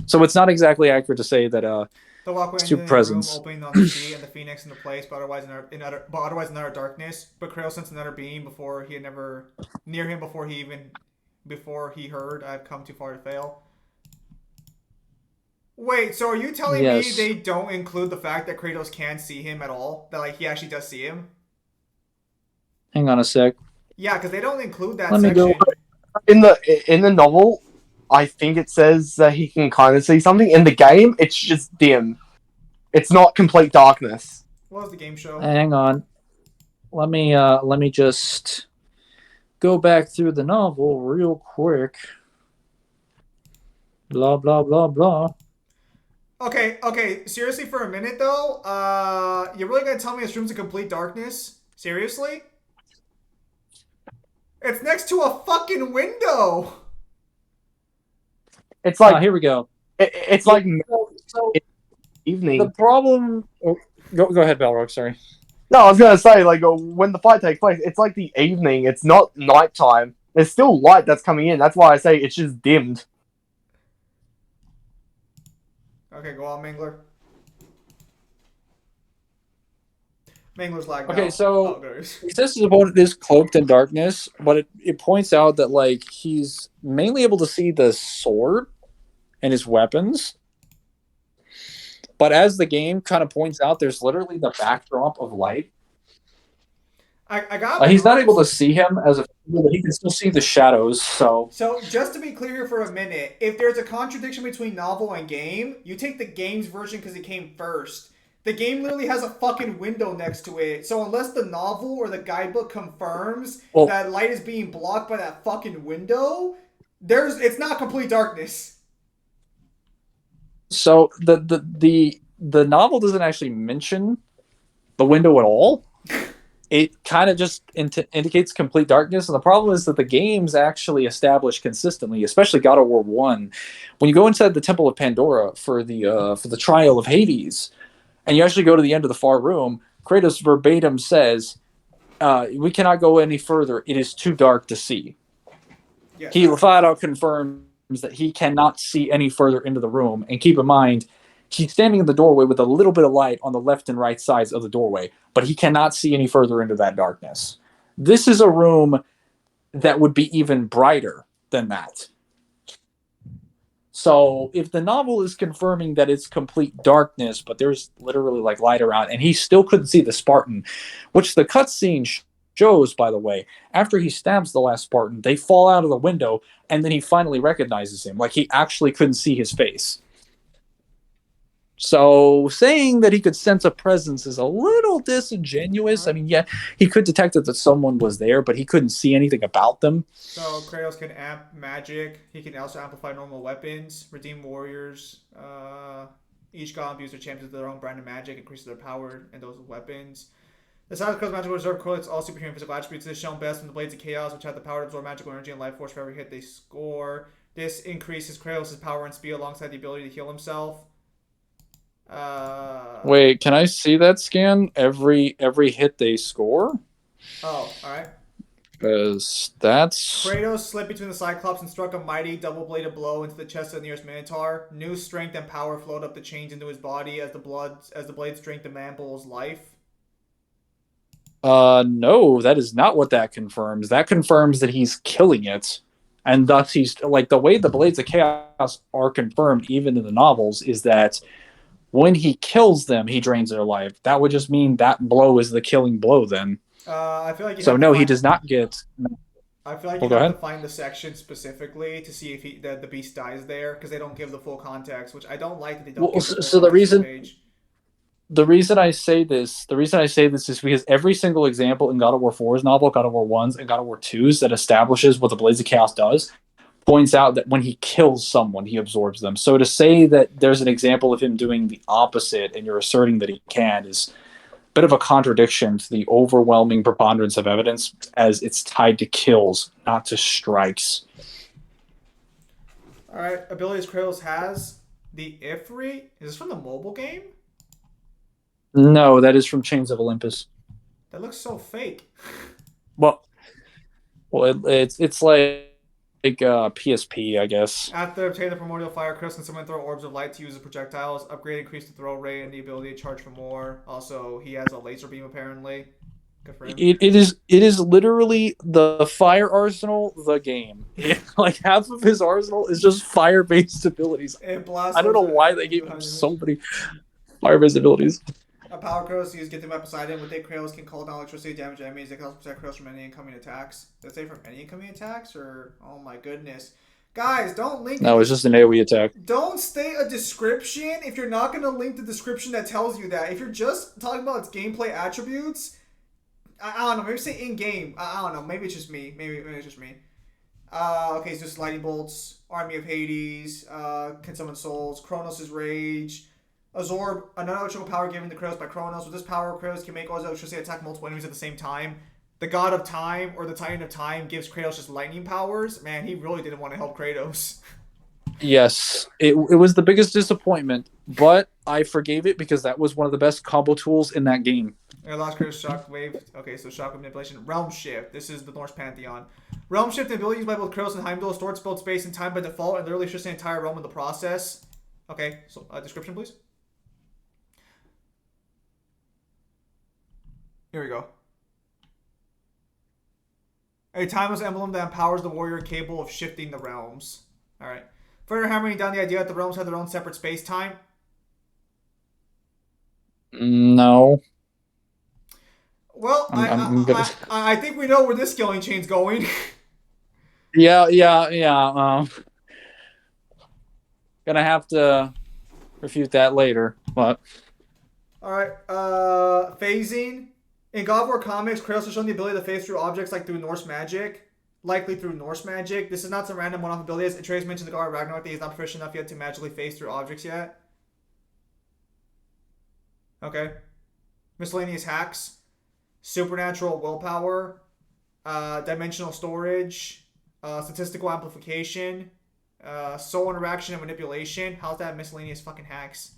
So it's not exactly accurate to say that the walkway into the presence room opening on the sea and the phoenix in the place, but otherwise in utter darkness. But Kratos sensed another being before he had never near him before he heard I've come too far to fail. Wait, so are you telling me they don't include the fact that Kratos can see him at all? That like he actually does see him? Hang on a sec. Yeah, because they don't include that Let section. me go. In the novel, I think it says that he can kind of see something. In the game, it's just dim. It's not complete darkness. What was the game show? Hang on. Let me just go back through the novel real quick. Blah blah blah blah. Okay. Seriously, for a minute though, you're really gonna tell me this room's in complete darkness? Seriously? It's next to a fucking window. It's like here we go. It's like So evening. the problem. Oh, go ahead, Balrog. Sorry. No, I was gonna say like when the fight takes place, it's like the evening. It's not nighttime. There's still light that's coming in. That's why I say it's just dimmed. Okay, go on, Mangler. Mangler's lagged Okay, out. so he says his opponent is cloaked in darkness, but it points out that like he's mainly able to see the sword and his weapons. But as the game kind of points out, there's literally the backdrop of light. I got. He's not able to see him as a figure, but he can still see the shadows. So just to be clear for a minute, if there's a contradiction between novel and game, you take the game's version because it came first. The game literally has a fucking window next to it. So unless the novel or the guidebook confirms that light is being blocked by that fucking window, it's not complete darkness. So the novel doesn't actually mention the window at all. It kind of just indicates complete darkness, and the problem is that the games actually establish consistently, especially God of War 1, when you go inside the Temple of Pandora for the trial of Hades, and you actually go to the end of the far room, Kratos verbatim says, we cannot go any further. It is too dark to see. Yes. He flat out confirms that he cannot see any further into the room. And keep in mind, he's standing in the doorway with a little bit of light on the left and right sides of the doorway, but he cannot see any further into that darkness. This is a room that would be even brighter than that. So if the novel is confirming that it's complete darkness, but there's literally like light around, and he still couldn't see the Spartan, which the cutscene shows, by the way, after he stabs the last Spartan, they fall out of the window, and then he finally recognizes him. Like he actually couldn't see his face. So saying that he could sense a presence is a little disingenuous. I mean, yeah, he could detect that someone was there, but he couldn't see anything about them. So Kratos can amp magic. He can also amplify normal weapons, redeem warriors. Each god imbues their champions with their own brand of magic, increases their power and those weapons. The size of Kratos' magical reserve correlates all superhuman physical attributes. This is shown best in the Blades of Chaos, which have the power to absorb magical energy and life force for every hit they score. This increases Kratos' power and speed alongside the ability to heal himself. Wait, can I see that scan? Every hit they score? Oh, alright. Because that's... Kratos slipped between the Cyclops and struck a mighty double-bladed blow into the chest of the nearest Minotaur. New strength and power flowed up the chains into his body as the blades drank the man-bull's life. No, that is not what that confirms. That confirms that he's killing it. And thus he's... Like, the way the Blades of Chaos are confirmed, even in the novels, is that when he kills them, he drains their life. That would just mean that blow is the killing blow then. I feel like he does not get... I feel like you have to find the section specifically to see if the beast dies there, because they don't give the full context, which I don't like that they don't give the full context on the page. The reason I say this is because every single example in God of War 4's novel, God of War 1's, and God of War 2's that establishes what the Blades of Chaos does points out that when he kills someone, he absorbs them. So to say that there's an example of him doing the opposite and you're asserting that he can is a bit of a contradiction to the overwhelming preponderance of evidence, as it's tied to kills, not to strikes. Alright, abilities Kratos has. The Ifrit. Is this from the mobile game? No, that is from Chains of Olympus. That looks so fake. Well, it's like PSP, I guess. After obtaining the primordial fire, Kratos can summon throw orbs of light to use as projectiles. Upgrade, increase the throw rate, and the ability to charge for more. Also, he has a laser beam apparently. Good for him. It is literally the fire arsenal, the game. Like half of his arsenal is just fire-based abilities. I don't know why they gave him so many fire-based abilities. A power Kratos used get them by Poseidon. With it, Kratos can call down electricity damage enemies. It can also protect Kratos from any incoming attacks. Does it say from any incoming attacks, or oh my goodness, guys, don't link. No, it's just an AoE attack. Don't state a description if you're not going to link the description that tells you that. If you're just talking about its gameplay attributes, I don't know. Maybe say in game. I don't know. Maybe it's just me. Maybe it's just me. Okay, it's just lightning bolts. Army of Hades. Can summon souls. Kronos' rage. Absorb another electrical power given to Kratos by Kronos. With this power, Kratos can make all his electricity attack multiple enemies at the same time. The God of Time, or the Titan of Time, gives Kratos just lightning powers. Man, he really didn't want to help Kratos. Yes, it was the biggest disappointment, but I forgave it because that was one of the best combo tools in that game. I lost Kratos' Shockwave. Okay, so Shockwave manipulation. Realm Shift. This is the Norse Pantheon. Realm Shift, the ability used by both Kratos and Heimdall, stored spelled space and time by default, and literally shifts the entire realm in the process. Okay, so description, please. Here we go. A timeless emblem that empowers the warrior capable of shifting the realms. Alright. Further hammering down the idea that the realms have their own separate space-time. No. Well, I think we know where this skilling chain's going. Yeah. Gonna have to refute that later, but... Alright, phasing. In God of War comics, Kratos has shown the ability to phase through objects like through Norse magic. Likely through Norse magic. This is not some random one-off ability. As Atreus mentioned in the God of Ragnarok that he's not proficient enough yet to magically phase through objects yet. Okay. Miscellaneous hacks. Supernatural willpower. Dimensional storage. Statistical amplification. Soul interaction and manipulation. How's that miscellaneous fucking hacks?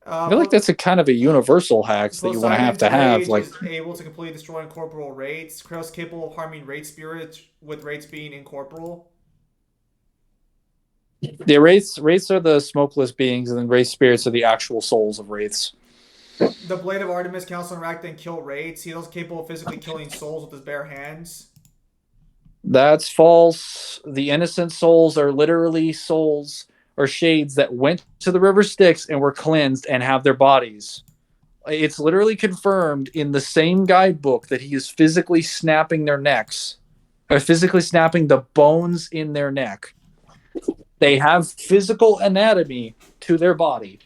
I feel like that's a kind of a universal hacks that you want to have. Rage Like is able to completely destroy incorporeal wraiths. Kratos capable of harming wraith spirits, with wraiths being incorporeal. the wraiths are the smokeless beings, and then wraith spirits are the actual souls of wraiths. The Blade of Artemis can also interact and kill wraiths. He is capable of physically killing souls with his bare hands. That's false. The innocent souls are literally souls or shades that went to the river Styx and were cleansed and have their bodies. It's literally confirmed in the same guidebook that he is physically snapping their necks, or physically snapping the bones in their neck. They have physical anatomy to their body.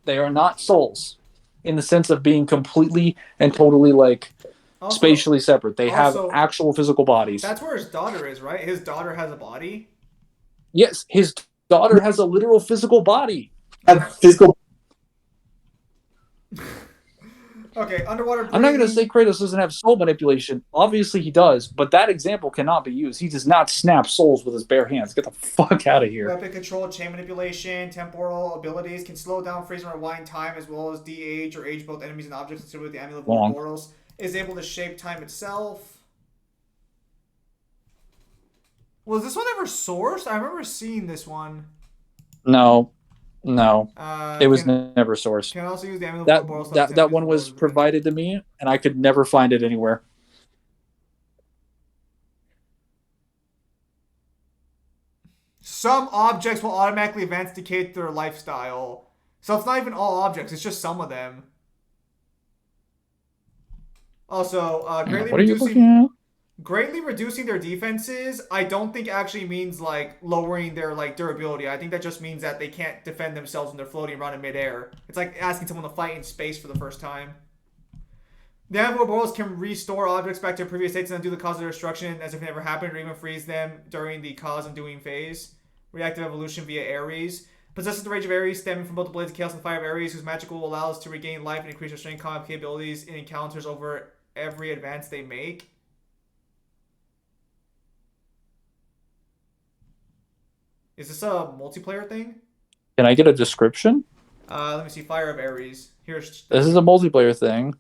They are not souls in the sense of being completely and totally like also, spatially separate. They have actual physical bodies. That's where his daughter is, right? His daughter has a body? Yes, his daughter has a literal physical body. A physical. Okay, underwater breathing. I'm not going to say Kratos doesn't have soul manipulation. Obviously he does, but that example cannot be used. He does not snap souls with his bare hands. Get the fuck out of here. Weapon control, chain manipulation, temporal abilities can slow down, freeze, and rewind time, as well as de-age or age both enemies and objects considered with the amulet of Boros. Is able to shape time itself. Was this one ever sourced? I remember seeing this one. No. It was never sourced. Can also use the amulet of Boros. That one was provided to me, and I could never find it anywhere. Some objects will automatically advance decay their lifestyle. So it's not even all objects, it's just some of them. Also, greatly reducing their defenses, I don't think actually means like lowering their like durability. I think that just means that they can't defend themselves when they're floating around in midair. It's like asking someone to fight in space for the first time. The Amulet of Boros can restore objects back to their previous states and undo the cause of their destruction as if it never happened, or even freeze them during the cause and doing phase. Reactive evolution via Ares. Possesses the Rage of Ares, stemming from both the Blades of Chaos and Fire of Ares, whose magic will allow us to regain life and increase our strength combat capabilities in encounters over every advance they make. Is this a multiplayer thing? Can I get a description? Let me see. Fire of Ares. This is a multiplayer thing.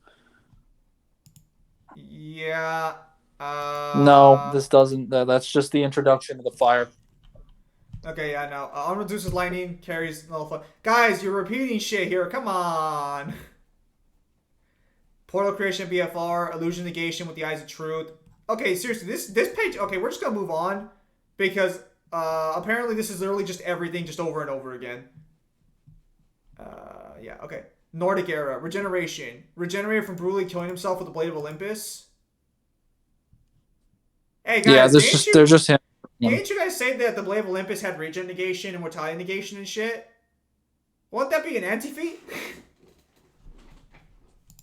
Yeah. No, this doesn't. That's just the introduction to the fire. Okay, yeah, no. Unreduces lightning, carries nullify. Guys, you're repeating shit here. Come on. Portal creation BFR, illusion negation with the eyes of truth. Okay, seriously, this page. Okay, we're just gonna move on because apparently this is literally just everything just over and over again. Yeah, okay. Nordic era regeneration, regenerated from brutally killing himself with the blade of Olympus. Hey guys, yeah, they're just him. Didn't you guys say that the Blade of Olympus had regen negation and mortality negation and shit? Won't that be an anti-feat?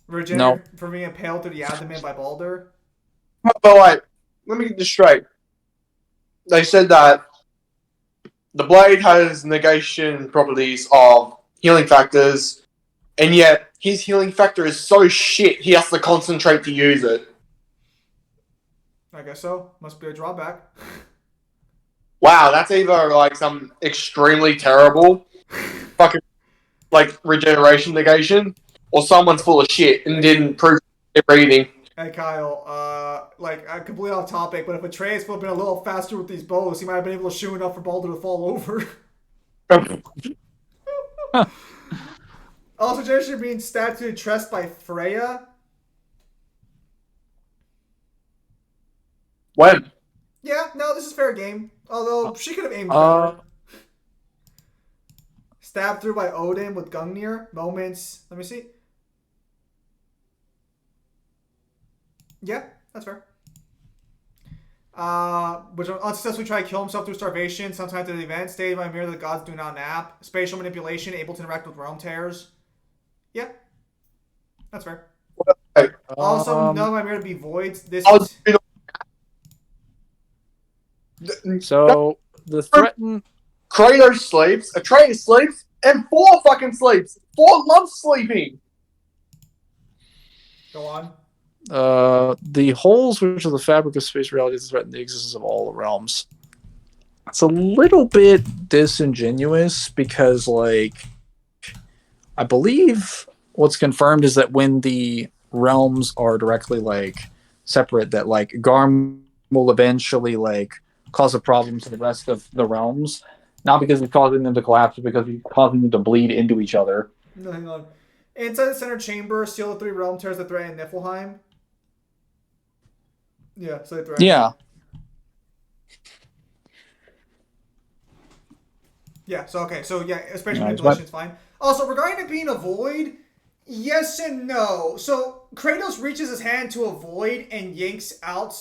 Regenerate from being impaled through the abdomen by Baldur? But wait, let me get this straight. They said that the blade has negation properties of healing factors, and yet his healing factor is so shit he has to concentrate to use it. I guess so. Must be a drawback. Wow, that's either like some extremely terrible fucking like regeneration negation, or someone's full of shit and didn't prove their breathing. Hey Kyle, completely off topic, but if Atreus would have been a little faster with these bows, he might have been able to shoot enough for Baldur to fall over. Also, generation being stabbed to the chest by Freya. When? Yeah, no, this is fair game. Although, she could have aimed better. Stabbed through by Odin with Gungnir. Moments. Let me see. Yeah, that's fair. Which unsuccessfully tried to kill himself through starvation. Sometimes at the event, stated by mirror that the gods do not nap. Spatial manipulation, able to interact with realm tears. Yeah, that's fair. Also, no, by mirror to be voids. This is... So the threaten Kratos sleeps, Atreus sleeps, and 4 fucking sleeps. 4 loves sleeping. Go on. The holes which are the fabric of space realities threaten the existence of all the realms. It's a little bit disingenuous because like I believe what's confirmed is that when the realms are directly like separate, that like Garm will eventually like cause a problem to the rest of the realms, not because he's causing them to collapse, but because he's causing them to bleed into each other. No, hang on. Inside the center chamber, seal the three realm tears that threaten Niflheim. Yeah, so they threaten. Yeah. Yeah, so okay, so yeah, especially Yeah, manipulation is fine. Also, regarding it being a void, yes and no. So Kratos reaches his hand to a void and yanks out,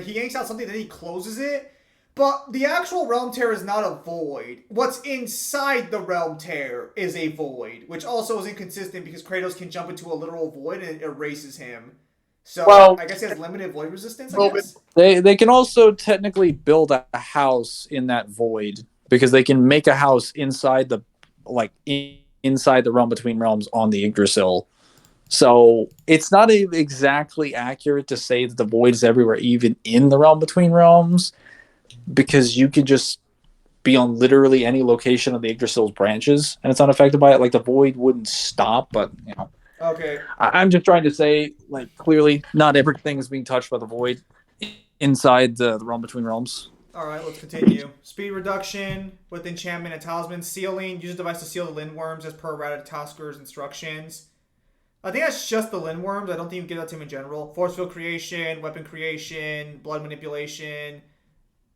he yanks out something, then he closes it. But the actual realm tear is not a void. What's inside the realm tear is a void, which also is inconsistent because Kratos can jump into a literal void and it erases him. So Well, I guess he has limited void resistance. I well, guess. They can also technically build a house in that void because they can make a house inside the inside the realm between realms on the Yggdrasil. So it's not exactly accurate to say that the void is everywhere, even in the realm between realms, because you could just be on literally any location of the Yggdrasil's branches and it's unaffected by it. Like the void wouldn't stop, but you know. Okay. I'm just trying to say, like, clearly, not everything is being touched by the void inside the realm between realms. All right, let's continue. Speed reduction with enchantment and talisman. Sealing. Use a device to seal the lindworms as per Rata Tasker's instructions. I think that's just the lindworms. I don't think you can give that to him in general. Force field creation, weapon creation, blood manipulation,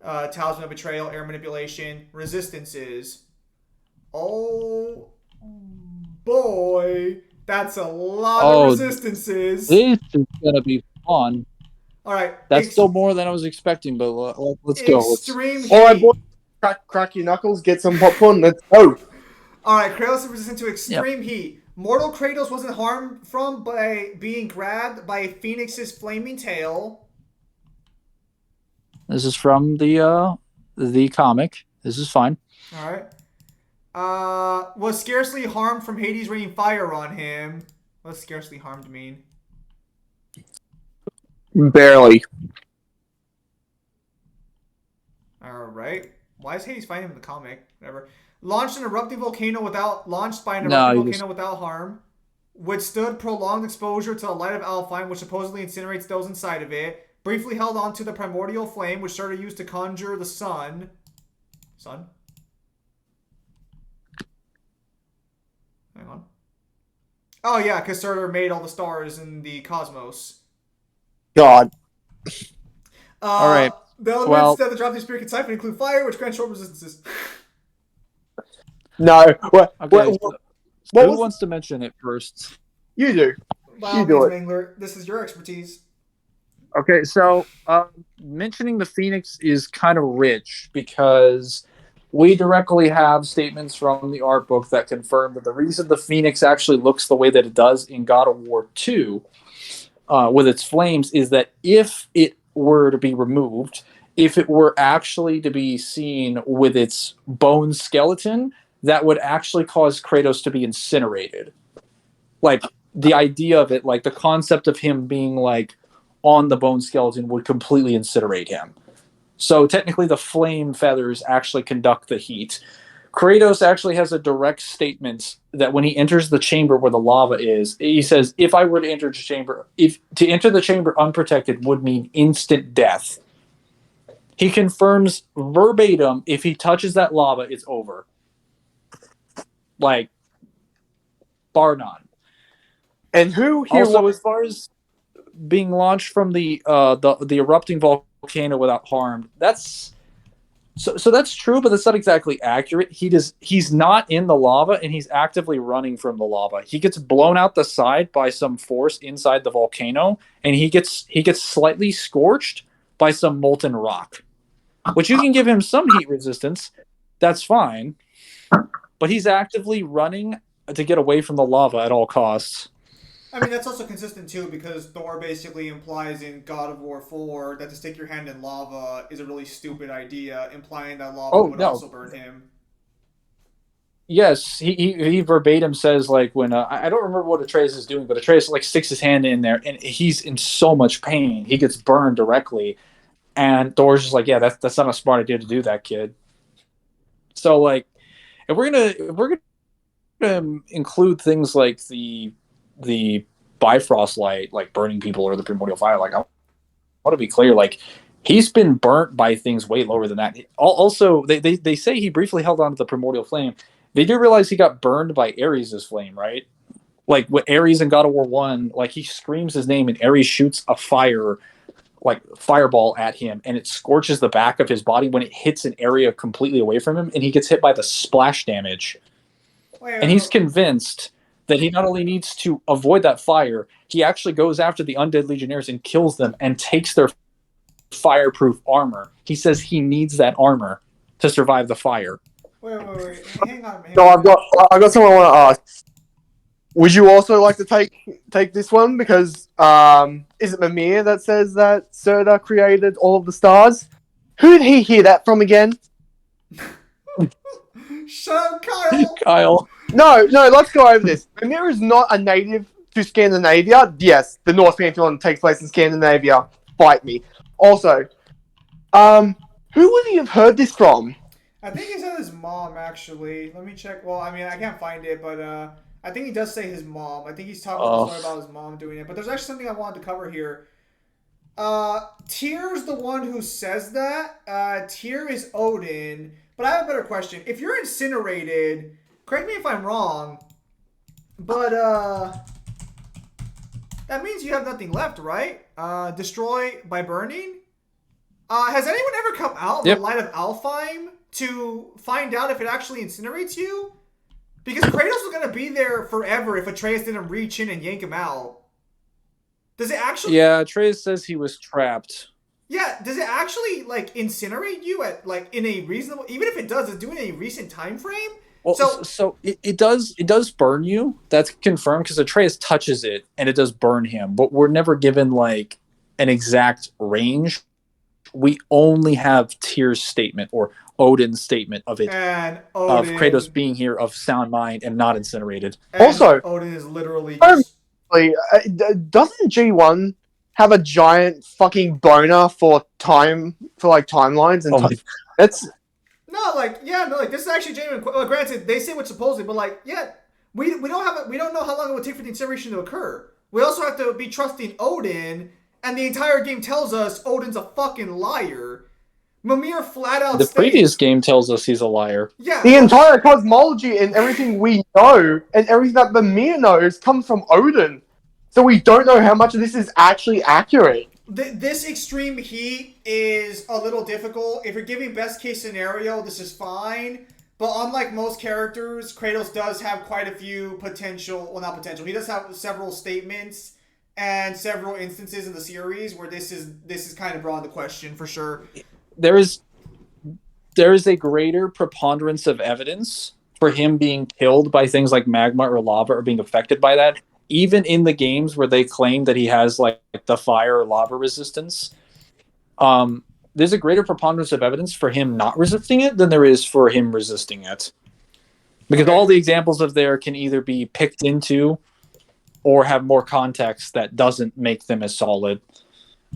talisman of betrayal, air manipulation, resistances. Oh boy, that's a lot of resistances. This is gonna be fun. All right, That's still more than I was expecting, but let's go. Extreme heat. All right, boys, crack your knuckles, get some popcorn. Let's go. All right, Kratos is resistant to extreme heat. Mortal Kratos wasn't harmed from by being grabbed by a phoenix's flaming tail. This is from the comic. This is fine. All right. Was scarcely harmed from Hades raining fire on him. What does scarcely harmed mean? Barely. All right. Why is Hades fighting him in the comic? Whatever. Launched by an erupting volcano without harm. Withstood prolonged exposure to the light of Alfheim, which supposedly incinerates those inside of it. Briefly held on to the primordial flame, which Surtur used to conjure the sun. Sun? Hang on. Oh yeah, because Surtur made all the stars in the cosmos. God. All right. The elements that the drop spirit can siphon include fire, which grants short resistances. No. What who wants to mention it first? You do. By all means, Mangler, this is your expertise. Okay, so mentioning the Phoenix is kind of rich because we directly have statements from the art book that confirm that the reason the Phoenix actually looks the way that it does in God of War 2 with its flames is that if it were to be removed, if it were actually to be seen with its bone skeleton, that would actually cause Kratos to be incinerated. Like, the idea of it, like the concept of him being like on the bone skeleton would completely incinerate him. So technically the flame feathers actually conduct the heat. Kratos actually has a direct statement that when he enters the chamber where the lava is, he says, if I were to enter the chamber, to enter the chamber unprotected would mean instant death. He confirms verbatim, if he touches that lava, it's over. Like, bar none. And who here also, as far as being launched from the erupting volcano without harm, that's that's true, but that's not exactly accurate. He's not in the lava and he's actively running from the lava. He gets blown out the side by some force inside the volcano, and he gets slightly scorched by some molten rock, which you can give him some heat resistance. That's fine, but he's actively running to get away from the lava at all costs. I mean, that's also consistent, too, because Thor basically implies in God of War 4 that to stick your hand in lava is a really stupid idea, implying that lava would also burn him. Yes, he verbatim says, like, when, I don't remember what Atreus is doing, but Atreus, like, sticks his hand in there, and he's in so much pain. He gets burned directly, and Thor's just like, yeah, that's not a smart idea to do that, kid. So, like, if we're gonna include things like the Bifrost light, like burning people, or the primordial fire. Like, I want to be clear, like, he's been burnt by things way lower than that. Also, they say he briefly held on to the primordial flame. They do realize he got burned by Ares' flame, right? Like, what Ares in God of War 1, like, he screams his name and Ares shoots a fireball at him, and it scorches the back of his body when it hits an area completely away from him, and he gets hit by the splash damage. And he's convinced that he not only needs to avoid that fire, he actually goes after the undead legionnaires and kills them and takes their fireproof armor. He says he needs that armor to survive the fire. Wait. Hang on. No, I've got something I want to ask. Would you also like to take this one? Because is it Mimir that says that Serta created all of the stars? Who did he hear that from again? Shut up, Kyle. Kyle. No, let's go over this. Mimir is not a native to Scandinavia. Yes, the Norse Pantheon takes place in Scandinavia. Fight me. Also, who would he have heard this from? I think he said his mom, actually. Let me check. Well, I mean, I can't find it, but I think he does say his mom. I think he's talking about his mom doing it. But there's actually something I wanted to cover here. Tyr's the one who says that. Tyr is Odin. But I have a better question. If you're incinerated, correct me if I'm wrong, but that means you have nothing left, right? Destroy by burning? Has anyone ever come out of the light of Alfheim to find out if it actually incinerates you? Because Kratos was going to be there forever if Atreus didn't reach in and yank him out. Does it actually... Yeah, Atreus says he was trapped. Yeah, does it actually, like, incinerate you at, like, in a reasonable... Even if it does it do it in a recent time frame? Well, so it does burn you. That's confirmed because Atreus touches it and it does burn him. But we're never given, like, an exact range. We only have Tyr's statement or Odin's statement of it. And of Kratos being here of sound mind and not incinerated. And also, Odin is literally... doesn't G1 have a giant fucking boner for timelines and that's this is actually genuine. Well, granted, they say what's supposedly, but like, yeah, we don't know how long it would take for the incineration to occur. We also have to be trusting Odin, and the entire game tells us Odin's a fucking liar. Mimir flat out The previous game tells us he's a liar. Yeah. The entire cosmology and everything we know and everything that Mimir knows comes from Odin. So we don't know how much of this is actually accurate. This extreme heat is a little difficult. If you're giving best case scenario, this is fine. But unlike most characters, Kratos does have quite a few he does have several statements and several instances in the series where this is kind of brought into question for sure. There is a greater preponderance of evidence for him being killed by things like magma or lava or being affected by that. Even in the games where they claim that he has like the fire or lava resistance, there's a greater preponderance of evidence for him not resisting it than there is for him resisting it. Because all the examples of there can either be picked into or have more context that doesn't make them as solid.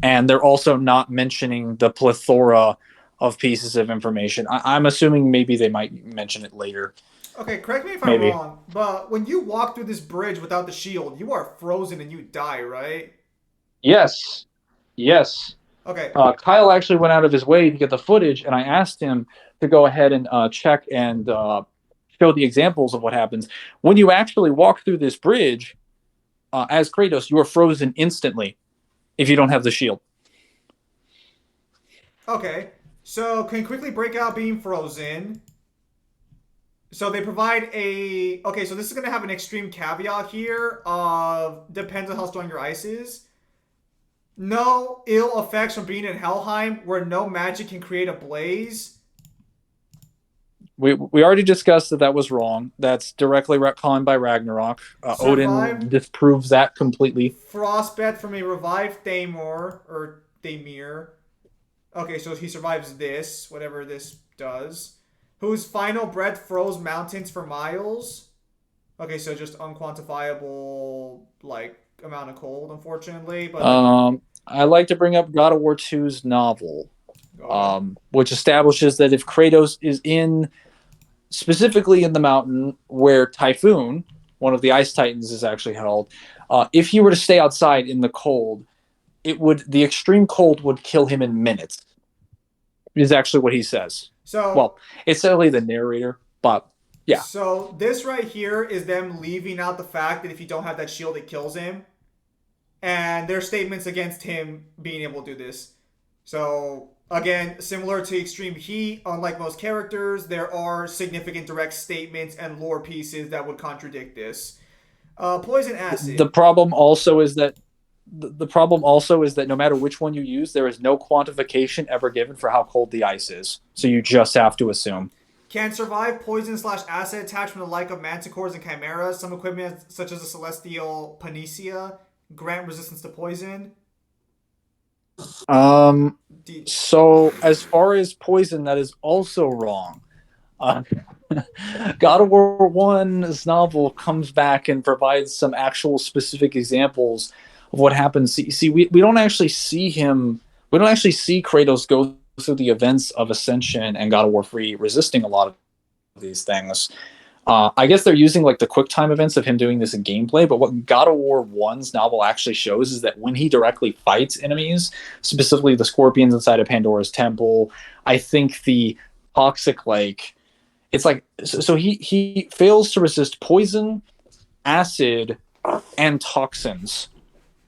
And they're also not mentioning the plethora of pieces of information. I'm assuming maybe they might mention it later. Okay, correct me if I'm wrong, but when you walk through this bridge without the shield, you are frozen and you die, right? Yes. Okay. Kyle actually went out of his way to get the footage, and I asked him to go ahead and check and show the examples of what happens. When you actually walk through this bridge, as Kratos, you are frozen instantly if you don't have the shield. Okay, so can quickly break out being frozen. So they provide okay, so this is going to have an extreme caveat here of depends on how strong your ice is. No ill effects from being in Helheim where no magic can create a blaze. We already discussed that was wrong. That's directly retconned by Ragnarok. Odin disproves that completely. Frostbite from a revived Thamir. Okay, so he survives this, whatever this does. Whose final breath froze mountains for miles. Okay, so just unquantifiable, like, amount of cold, unfortunately. But I like to bring up God of War 2's novel, which establishes that if Kratos is in specifically in the mountain where Typhoon, one of the ice titans, is actually held. If he were to stay outside in the cold, the extreme cold would kill him in minutes. Is actually what he says. So Well, it's only the narrator, but yeah. So this right here is them leaving out the fact that if you don't have that shield, it kills him, and their statements against him being able to do this. So again, similar to Extreme Heat, unlike most characters, there are significant direct statements and lore pieces that would contradict this. Poison acid. The problem also is that no matter which one you use, there is no quantification ever given for how cold the ice is. So you just have to assume. Can survive poison/acid attacks from the like of manticores and chimeras. Some equipment, such as the celestial panacea, grant resistance to poison. So as far as poison, that is also wrong. God of War 1's novel comes back and provides some actual specific examples of what happens. See, we don't actually see him. We don't actually see Kratos go through the events of Ascension and God of War 3 resisting a lot of these things. I guess they're using like the quick time events of him doing this in gameplay, but what God of War 1's novel actually shows is that when he directly fights enemies, specifically the scorpions inside of Pandora's temple, I think the toxic, like, it's like, so he fails to resist poison, acid, and toxins.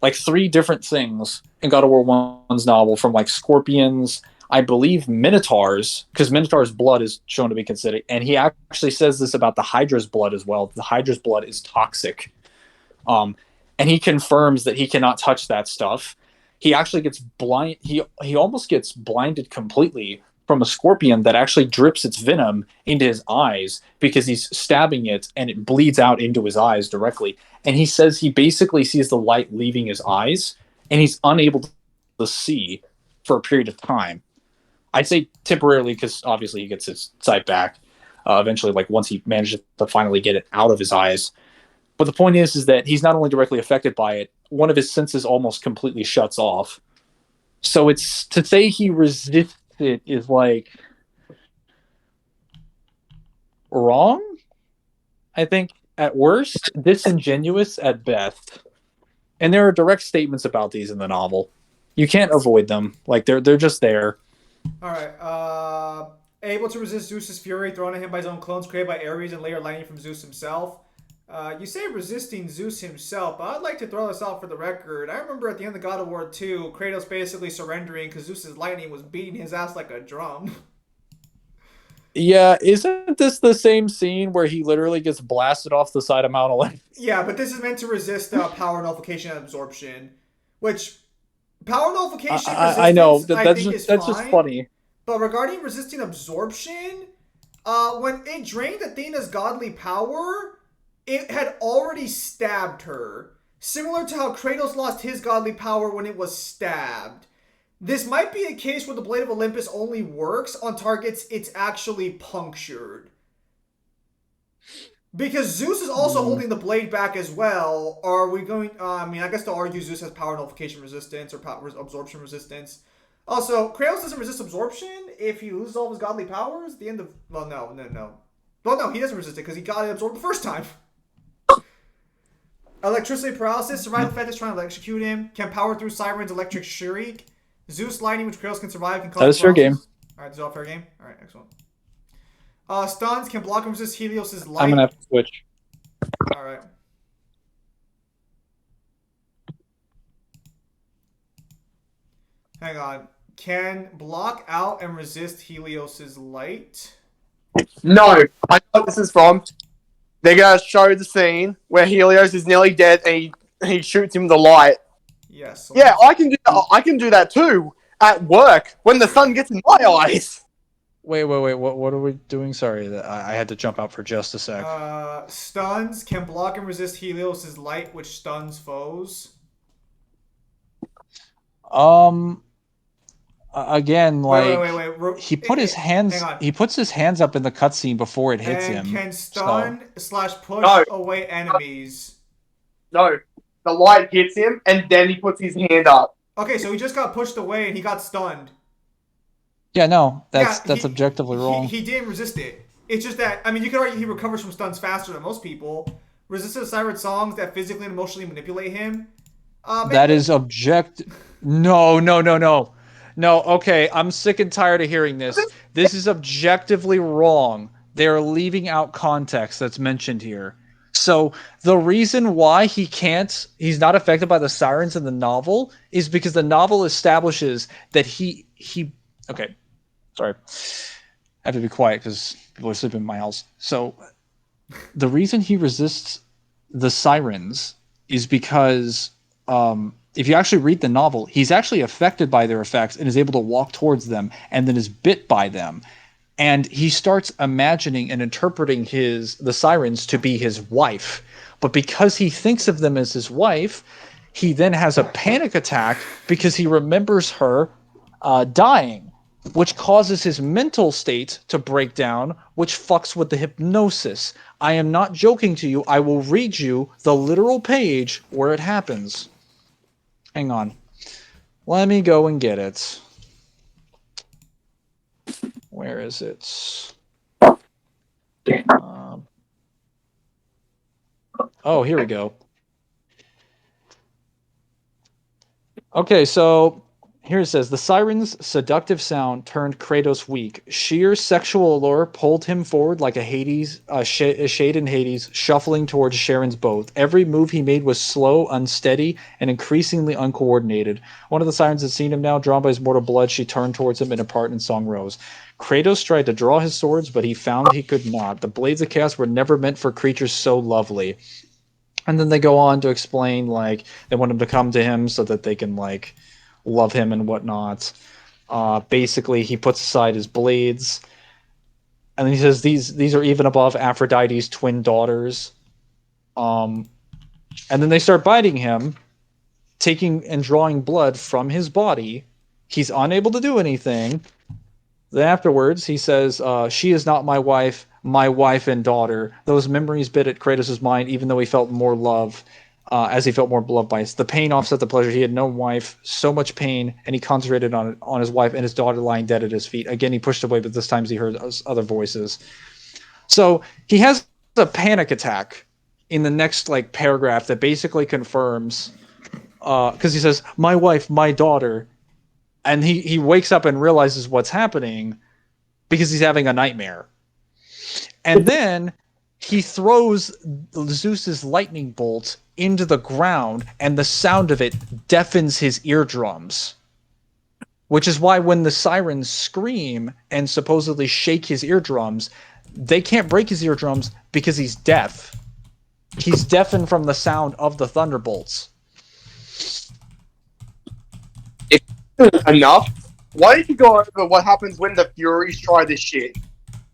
Like 3 different things in God of War 1's novel, from like scorpions, I believe minotaurs, because minotaur's blood is shown to be considered, and he actually says this about the Hydra's blood as well. The Hydra's blood is toxic. And he confirms that he cannot touch that stuff. He actually gets blind. He almost gets blinded completely from a scorpion that actually drips its venom into his eyes because he's stabbing it and it bleeds out into his eyes directly. And he says he basically sees the light leaving his eyes and he's unable to see for a period of time. I'd say temporarily, because obviously he gets his sight back eventually, like once he manages to finally get it out of his eyes. But the point is that he's not only directly affected by it, one of his senses almost completely shuts off. So it's to say he resists it is like wrong, I think, at worst, disingenuous at best. And there are direct statements about these in the novel. You can't avoid them. Like they're just there. All right. Able to resist Zeus's fury thrown at him by his own clones created by Ares and later lightning from Zeus himself. You say resisting Zeus himself, but I'd like to throw this out for the record. I remember at the end of God of War 2, Kratos basically surrendering because Zeus's lightning was beating his ass like a drum. Yeah, isn't this the same scene where he literally gets blasted off the side of Mount Olympus? Yeah, but this is meant to resist power nullification and absorption, which power nullification resistance I know that's just funny. But regarding resisting absorption, when it drained Athena's godly power, it had already stabbed her. Similar to how Kratos lost his godly power when it was stabbed. This might be a case where the Blade of Olympus only works on targets it's actually punctured. Because Zeus is also holding the blade back as well. Are we going... I guess to argue Zeus has power nullification resistance or power absorption resistance. Also, Kratos doesn't resist absorption if he loses all of his godly powers. The end of... Well, no. Well, no, he doesn't resist it because he got it absorbed the first time. Electricity paralysis. Survival effect is trying to execute him. Can power through Siren's electric shriek. Zeus lightning, which Kratos can survive, can cause... That is fair game. Alright, this is all fair game? Alright, excellent. Stuns can block and resist Helios' light. I'm gonna have to switch. Alright. Hang on. Can block out and resist Helios' light? No, I know what this is from. They're gonna show the scene where Helios is nearly dead and he shoots him with the light. Yes. Yeah, I can do that. I can do that too at work when the sun gets in my eyes. Wait. What are we doing? Sorry, I had to jump out for just a sec. Stuns can block and resist Helios' light, which stuns foes. Again, like wait. he put his hands. He puts his hands up in the cutscene before it hits him. Can stun / push away enemies. No, the light hits him and then he puts his hand up. Okay, so he just got pushed away and he got stunned. Yeah, no, that's objectively wrong. He didn't resist it. It's just that, I mean, you could argue he recovers from stuns faster than most people. Resistant to siren songs that physically and emotionally manipulate him. That is object. No, no, no, no. No, okay. I'm sick and tired of hearing this. This is objectively wrong. They're leaving out context that's mentioned here. So the reason why he's not affected by the sirens in the novel is because the novel establishes that okay, sorry. I have to be quiet because people are sleeping in my house. So the reason he resists the sirens is because if you actually read the novel, he's actually affected by their effects and is able to walk towards them and then is bit by them. And he starts imagining and interpreting the sirens to be his wife. But because he thinks of them as his wife, he then has a panic attack because he remembers her dying, which causes his mental state to break down, which fucks with the hypnosis. I am not joking to you. I will read you the literal page where it happens. Hang on. Let me go and get it. Where is it? Oh, here we go. Okay, so here it says the siren's seductive sound turned Kratos weak. Sheer sexual allure pulled him forward like a shade in Hades, shuffling towards Sharon's boat. Every move he made was slow, unsteady, and increasingly uncoordinated. One of the sirens had seen him now, drawn by his mortal blood. She turned towards him, and a part in song rose. Kratos tried to draw his swords, but he found he could not. The blades of chaos were never meant for creatures so lovely. And then they go on to explain, like, they want him to come to him so that they can, like, love him and whatnot. Basically, he puts aside his blades, and then he says these are even above Aphrodite's twin daughters. And then they start biting him, taking and drawing blood from his body. He's unable to do anything. Then afterwards, he says, she is not my wife and daughter. Those memories bit at Kratos' mind, even though he felt more love, as he felt more loved by us. The pain offset the pleasure. He had no wife, so much pain, and he concentrated on his wife and his daughter lying dead at his feet. Again, he pushed away, but this time he heard other voices. So he has a panic attack in the next like paragraph that basically confirms, because he says, my wife, my daughter, and he wakes up and realizes what's happening because he's having a nightmare. And then he throws Zeus's lightning bolt into the ground, and the sound of it deafens his eardrums. Which is why when the sirens scream and supposedly shake his eardrums, they can't break his eardrums because he's deaf. He's deafened from the sound of the thunderbolts. Enough. Why did you go over what happens when the Furies try this shit?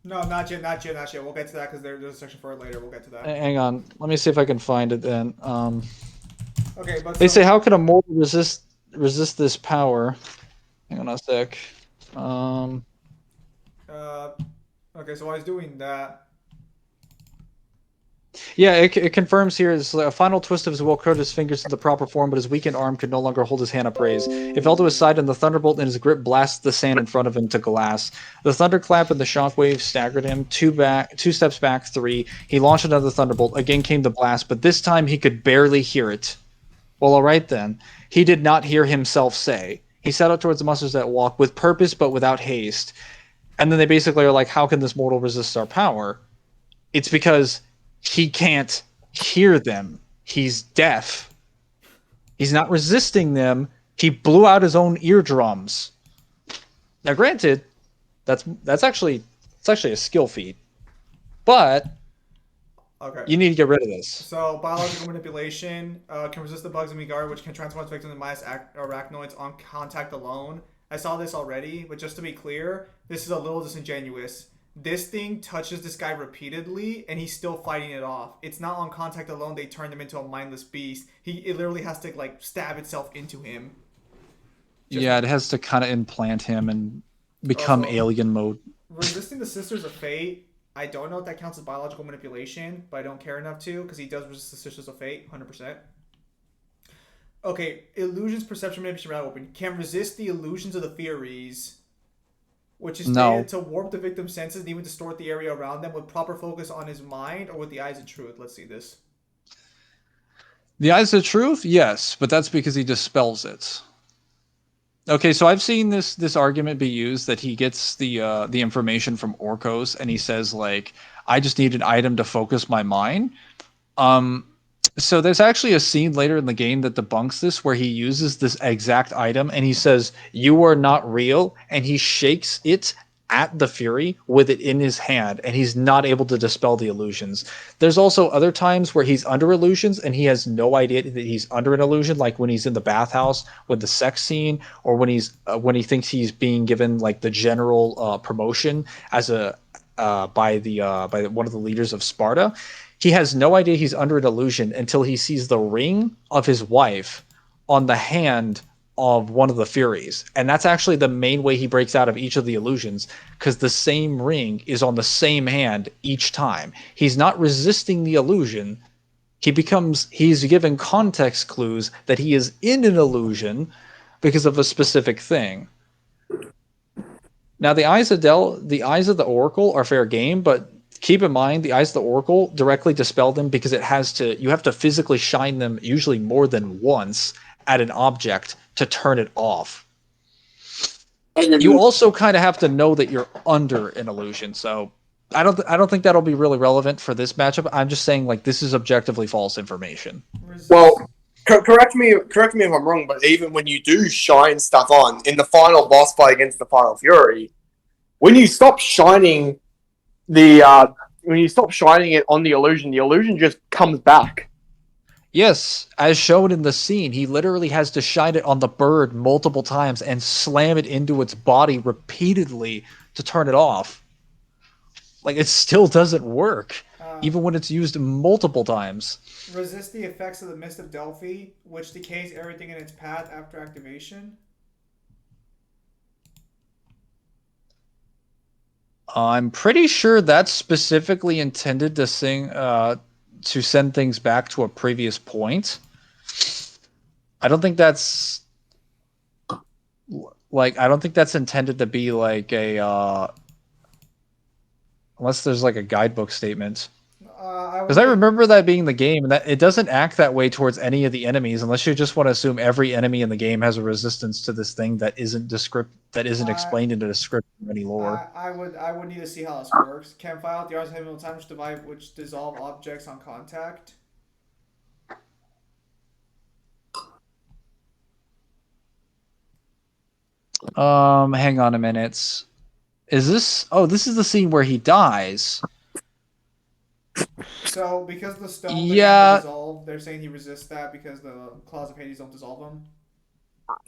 No, not yet. We'll get to that because there's a section for it later. We'll get to that. Hang on. Let me see if I can find it then. Okay, but they say, how can a mortal resist this power? Hang on a sec. Okay, so while he's doing that, yeah, it confirms here is a final twist of his will curved his fingers to the proper form, but his weakened arm could no longer hold his hand upraised. It fell to his side, and the thunderbolt in his grip blasted the sand in front of him to glass. The thunderclap and the shockwave staggered him. Two steps back, three. He launched another thunderbolt. Again came the blast, but this time he could barely hear it. Well, all right then. He did not hear himself say. He set out towards the monsters that walk, with purpose but without haste. And then they basically are like, how can this mortal resist our power? It's because he can't hear them. He's deaf. He's not resisting them. He blew out his own eardrums. Now, granted, that's actually a skill feat, but okay, you need to get rid of this. So biological manipulation can resist the bugs in Midgard, which can transform its victims into minus arachnoids on contact alone. I saw this already, but just to be clear, this is a little disingenuous. This thing touches this guy repeatedly, and he's still fighting it off. It's not on contact alone. They turned him into a mindless beast. It literally has to like stab itself into him. Yeah, it has to kind of implant him and become alien mode. Resisting the Sisters of Fate. I don't know if that counts as biological manipulation, but I don't care enough to because he does resist the Sisters of Fate, 100%. Okay, illusions, perception, manipulation, rather open. Can resist the illusions of the Furies. which is No. stated to warp the victim's senses and even distort the area around them with proper focus on his mind or with the eyes of truth. Let's see this. The eyes of truth, yes, but that's because he dispels it. Okay, so I've seen this argument be used that he gets the information from Orcos and he says like, I just need an item to focus my mind. Um, so there's actually a scene later in the game that debunks this where he uses this exact item and he says, "You are not real," and he shakes it at the Fury with it in his hand, and he's not able to dispel the illusions. There's also other times where he's under illusions and he has no idea that he's under an illusion, like when he's in the bathhouse with the sex scene, or when he thinks he's being given like the general promotion as a by one of the leaders of Sparta. He has no idea he's under an illusion until he sees the ring of his wife on the hand of one of the Furies. And that's actually the main way he breaks out of each of the illusions, because the same ring is on the same hand each time. He's not resisting the illusion. He's given context clues that he is in an illusion because of a specific thing. Now the eyes of the Oracle are fair game, but keep in mind the eyes of the Oracle directly dispel them because you have to physically shine them usually more than once at an object to turn it off. You also kind of have to know that you're under an illusion, so I don't think that'll be really relevant for this matchup. I'm just saying like this is objectively false information. Well, correct me if I'm wrong, but even when you do shine stuff on in the final boss fight against the Final Fury, when you stop shining it on the illusion just comes back. Yes, as shown in the scene, he literally has to shine it on the bird multiple times and slam it into its body repeatedly to turn it off. Like, it still doesn't work, even when it's used multiple times. Resist the effects of the Mist of Delphi, which decays everything in its path after activation. I'm pretty sure that's specifically intended to send things back to a previous point. I don't think that's intended to be like a unless there's like a guidebook statement. Because I remember that being the game, and that it doesn't act that way towards any of the enemies, unless you just want to assume every enemy in the game has a resistance to this thing that isn't explained in the description of any lore. I would need to see how this works. Can file out the arts of heavy metal time which dissolve objects on contact. Hang on a minute. Is this? Oh, this is the scene where he dies. So, because the stone Yeah. dissolve, they're saying he resists that because the claws of Hades don't dissolve him.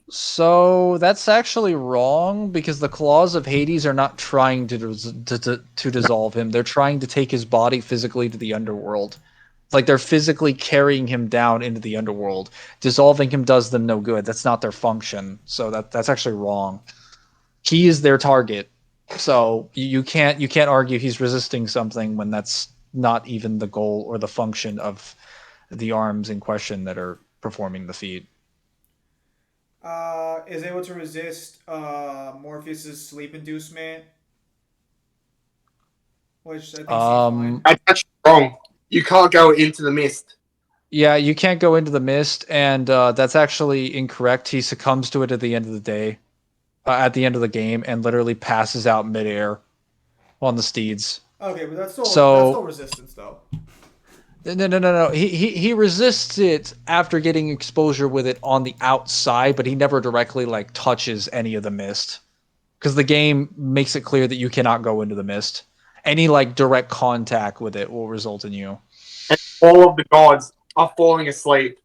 So that's actually wrong because the claws of Hades are not trying to dissolve him. They're trying to take his body physically to the underworld. Like they're physically carrying him down into the underworld. Dissolving him does them no good. That's not their function. So that's actually wrong. He is their target. So you can't argue he's resisting something when that's not even the goal or the function of the arms in question that are performing the feat. Is able to resist Morpheus's sleep inducement, which I think seems fine. That's actually wrong. You can't go into the mist. Yeah, you can't go into the mist, and that's actually incorrect. He succumbs to it at the end of the day, at the end of the game, and literally passes out midair on the steeds. Okay, but that's still resistance though. No. He resists it after getting exposure with it on the outside, but he never directly like touches any of the mist because the game makes it clear that you cannot go into the mist. Any like direct contact with it will result in you. And all of the gods are falling asleep.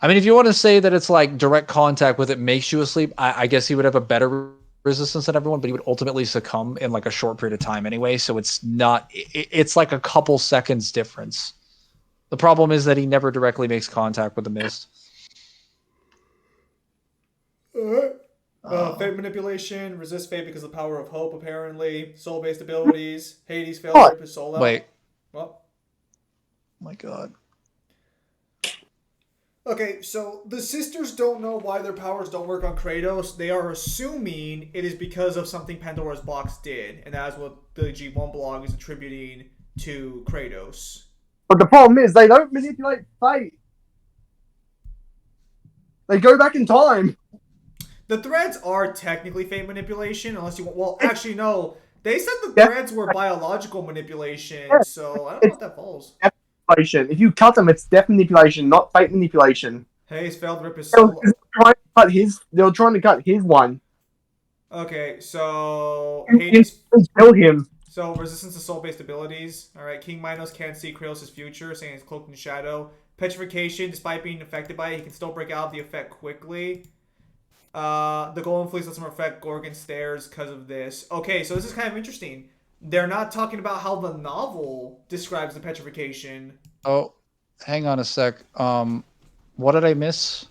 I mean, if you want to say that it's like direct contact with it makes you asleep, I guess he would have a better resistance than everyone, but he would ultimately succumb in like a short period of time anyway. So it's not. It's like a couple seconds difference. The problem is that he never directly makes contact with the mist. Fate manipulation, resist fate because of the power of hope. Apparently, soul-based abilities. Hades failed to rip his soul out. Wait. Well, Oh my god. Okay, so the sisters don't know why their powers don't work on Kratos. They are assuming it is because of something Pandora's box did, and that is what the G1 blog is attributing to Kratos. But the problem is they don't manipulate fate. They go back in time. The threads are technically fate manipulation, unless you want. Well, actually, no. They said the Yeah. threads were biological manipulation, Yeah. so I don't know if that falls. Manipulation. If you cut them, it's death manipulation, not fate manipulation. Hayes failed to rip his They were soul. trying to cut his. They were trying to cut his one. Okay, so And Hades. kill him. So resistance to soul-based abilities. All right, King Minos can't see Kratos' future, saying he's cloaked in shadow. Petrification, despite being affected by it, he can still break out of the effect quickly. The Golden Fleece lets him affect Gorgon Stairs because of this. Okay, so this is kind of interesting. They're not talking about how the novel describes the petrification. Oh, hang on a sec. What did I miss?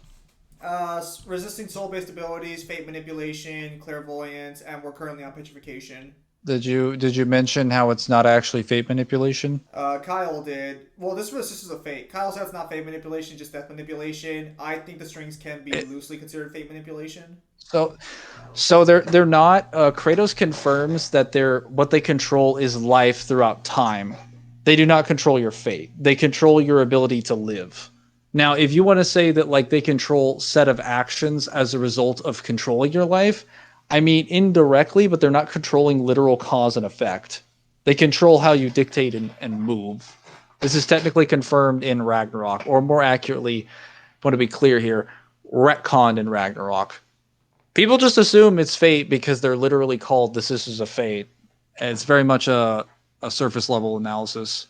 Resisting soul-based abilities, fate manipulation, clairvoyance, and we're currently on petrification. Did you mention how it's not actually fate manipulation? Kyle did. Well, this is a fate. Kyle said it's not fate manipulation, just death manipulation. I think the strings can be loosely considered fate manipulation. So they're not. Kratos confirms that what they control is life throughout time. They do not control your fate. They control your ability to live. Now, if you want to say that like they control set of actions as a result of controlling your life, I mean indirectly, but they're not controlling literal cause and effect. They control how you dictate and move. This is technically confirmed in Ragnarok, or more accurately, I want to be clear here, retconned in Ragnarok. People just assume it's fate because they're literally called the Sisters of Fate. And it's very much a surface level analysis.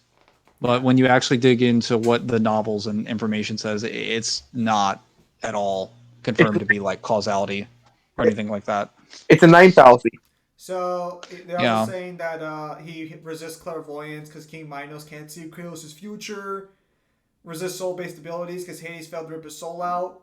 But when you actually dig into what the novels and information says, it's not at all confirmed to be like causality or anything like that. It's a name fallacy. So they're Yeah. also saying that he resists clairvoyance because King Minos can't see Kratos' future. Resists soul-based abilities because Hades failed to rip his soul out.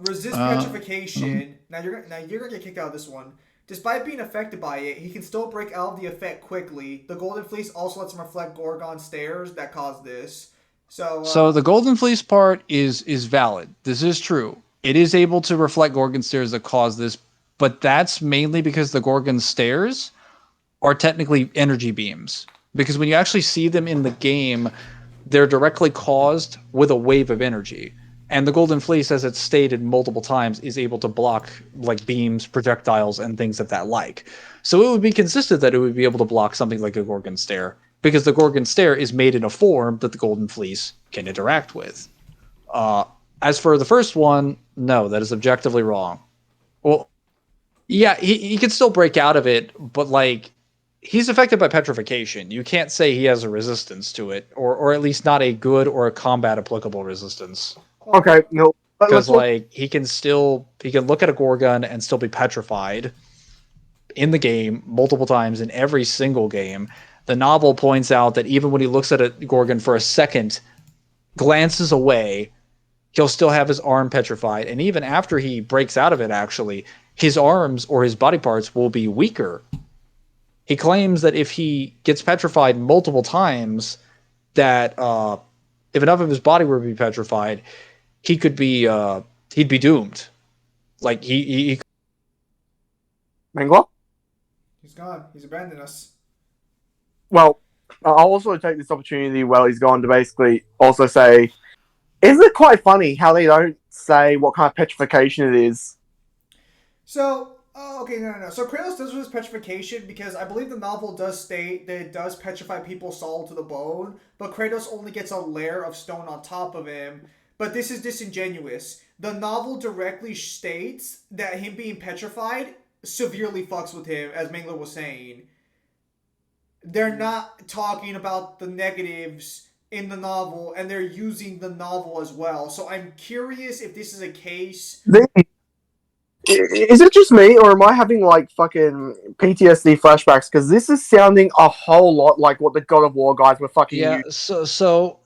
Resist petrification. Now you're gonna get kicked out of this one. Despite being affected by it, he can still break out of the effect quickly. The Golden Fleece also lets him reflect Gorgon Stairs that caused this. So the Golden Fleece part is valid. This is true. It is able to reflect Gorgon Stairs that cause this, but that's mainly because the Gorgon Stairs are technically energy beams. Because when you actually see them in the game, they're directly caused with a wave of energy. And the Golden Fleece, as it's stated multiple times, is able to block like beams, projectiles, and things of that like. So it would be consistent that it would be able to block something like a Gorgon Stair, because the Gorgon Stair is made in a form that the Golden Fleece can interact with. As for the first one, no, that is objectively wrong. Well, yeah, he can still break out of it, but like he's affected by petrification. You can't say he has a resistance to it, or at least not a good or a combat applicable resistance. Okay, no. Because like he can look at a Gorgon and still be petrified in the game multiple times in every single game. The novel points out that even when he looks at a Gorgon for a second, glances away, he'll still have his arm petrified, and even after he breaks out of it, actually, his arms or his body parts will be weaker. He claims that if he gets petrified multiple times, that if enough of his body were to be petrified, he could be he'd be doomed. Like he Mangler? he's gone. He's abandoned us. Well, I'll also take this opportunity while he's gone to basically also say, isn't it quite funny how they don't say what kind of petrification it is? So, okay, no. So Kratos does resist petrification because I believe the novel does state that it does petrify people's soul to the bone, but Kratos only gets a layer of stone on top of him. But this is disingenuous. The novel directly states that him being petrified severely fucks with him, as Mangler was saying. They're not talking about the negatives in the novel, and they're using the novel as well. So I'm curious if this is a case. Is it just me, or am I having like fucking PTSD flashbacks? Because this is sounding a whole lot like what the God of War guys were fucking using.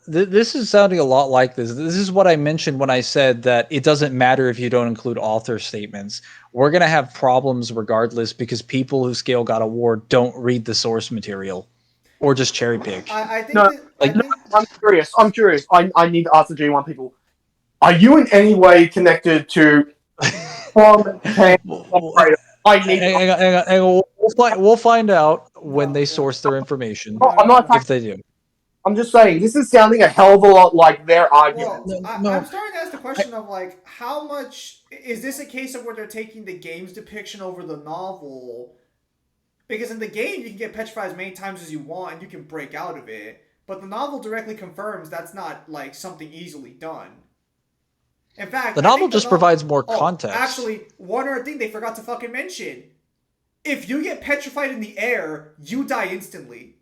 This is sounding a lot like this. This is what I mentioned when I said that it doesn't matter if you don't include author statements. We're gonna have problems regardless because people who scale God of War don't read the source material or just cherry pick. I think No, that, I think I'm curious. I need to ask the G1 people. Are you in any way connected to Farm Camp Operator? I need. Hang on. We'll find out when they source their information, I'm not. if they do. I'm just saying this is sounding a hell of a lot like their argument. Well, No. I'm starting to ask the question of like, how much is this a case of where they're taking the game's depiction over the novel? Because in the game, you can get petrified as many times as you want, and you can break out of it. But the novel directly confirms that's not like something easily done. In fact, The novel just provides more context. Actually, one other thing they forgot to fucking mention: if you get petrified in the air, you die instantly.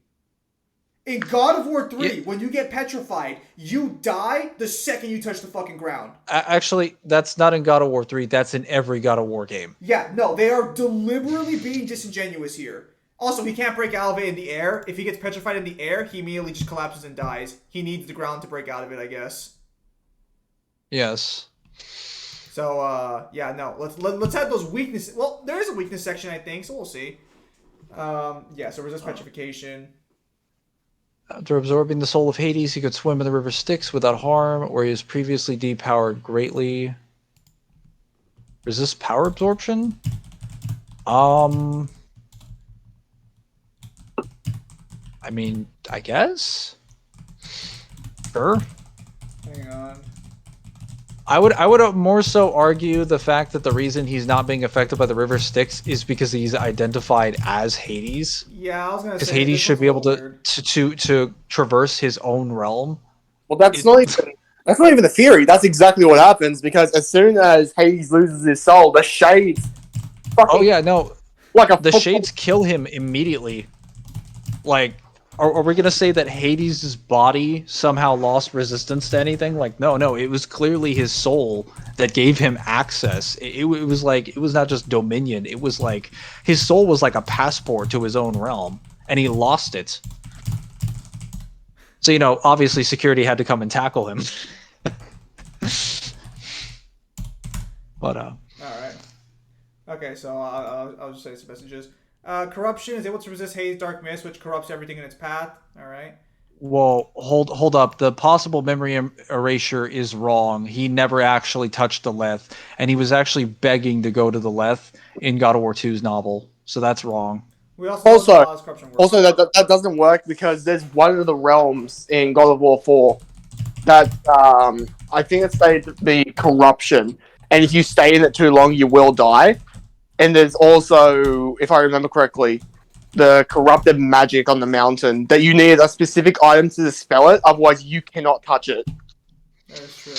In God of War 3, when you get petrified, you die the second you touch the fucking ground. Actually, that's not in God of War 3. That's in every God of War game. Yeah, no, they are deliberately being disingenuous here. Also, he can't break out of it in the air. If he gets petrified in the air, he immediately just collapses and dies. He needs the ground to break out of it, I guess. Yes. So, yeah, no. Let's have those weaknesses. Well, there is a weakness section, I think, so we'll see. Yeah, so resist petrification. After absorbing the soul of Hades, he could swim in the river Styx without harm, where he was previously depowered greatly. Resist power absorption? I mean, I guess? Sure. Hang on. I would more so argue the fact that the reason he's not being affected by the river Styx is because he's identified as Hades. Yeah, I was gonna say because Hades should be able to traverse his own realm. Well, that's not even the theory. That's exactly what happens because as soon as Hades loses his soul, the shades. Oh yeah, no. Like the shades kill him immediately. Like, are we gonna say that Hades' body somehow lost resistance to anything? Like, no, it was clearly his soul that gave him access. It was like, it was not just dominion. It was like his soul was like a passport to his own realm, and he lost it. So obviously security had to come and tackle him. But all right. Okay, so I'll just say some messages. Corruption is able to resist Hades' dark mist, which corrupts everything in its path. All right. Well, hold up. The possible memory erasure is wrong. He never actually touched the Leth, and he was actually begging to go to the Leth in God of War 2's novel. So that's wrong. We also that doesn't work because there's one of the realms in God of War 4 that I think it's stated to be corruption, and if you stay in it too long, you will die. And there's also, if I remember correctly, the corrupted magic on the mountain that you need a specific item to dispel it, otherwise you cannot touch it. That is true.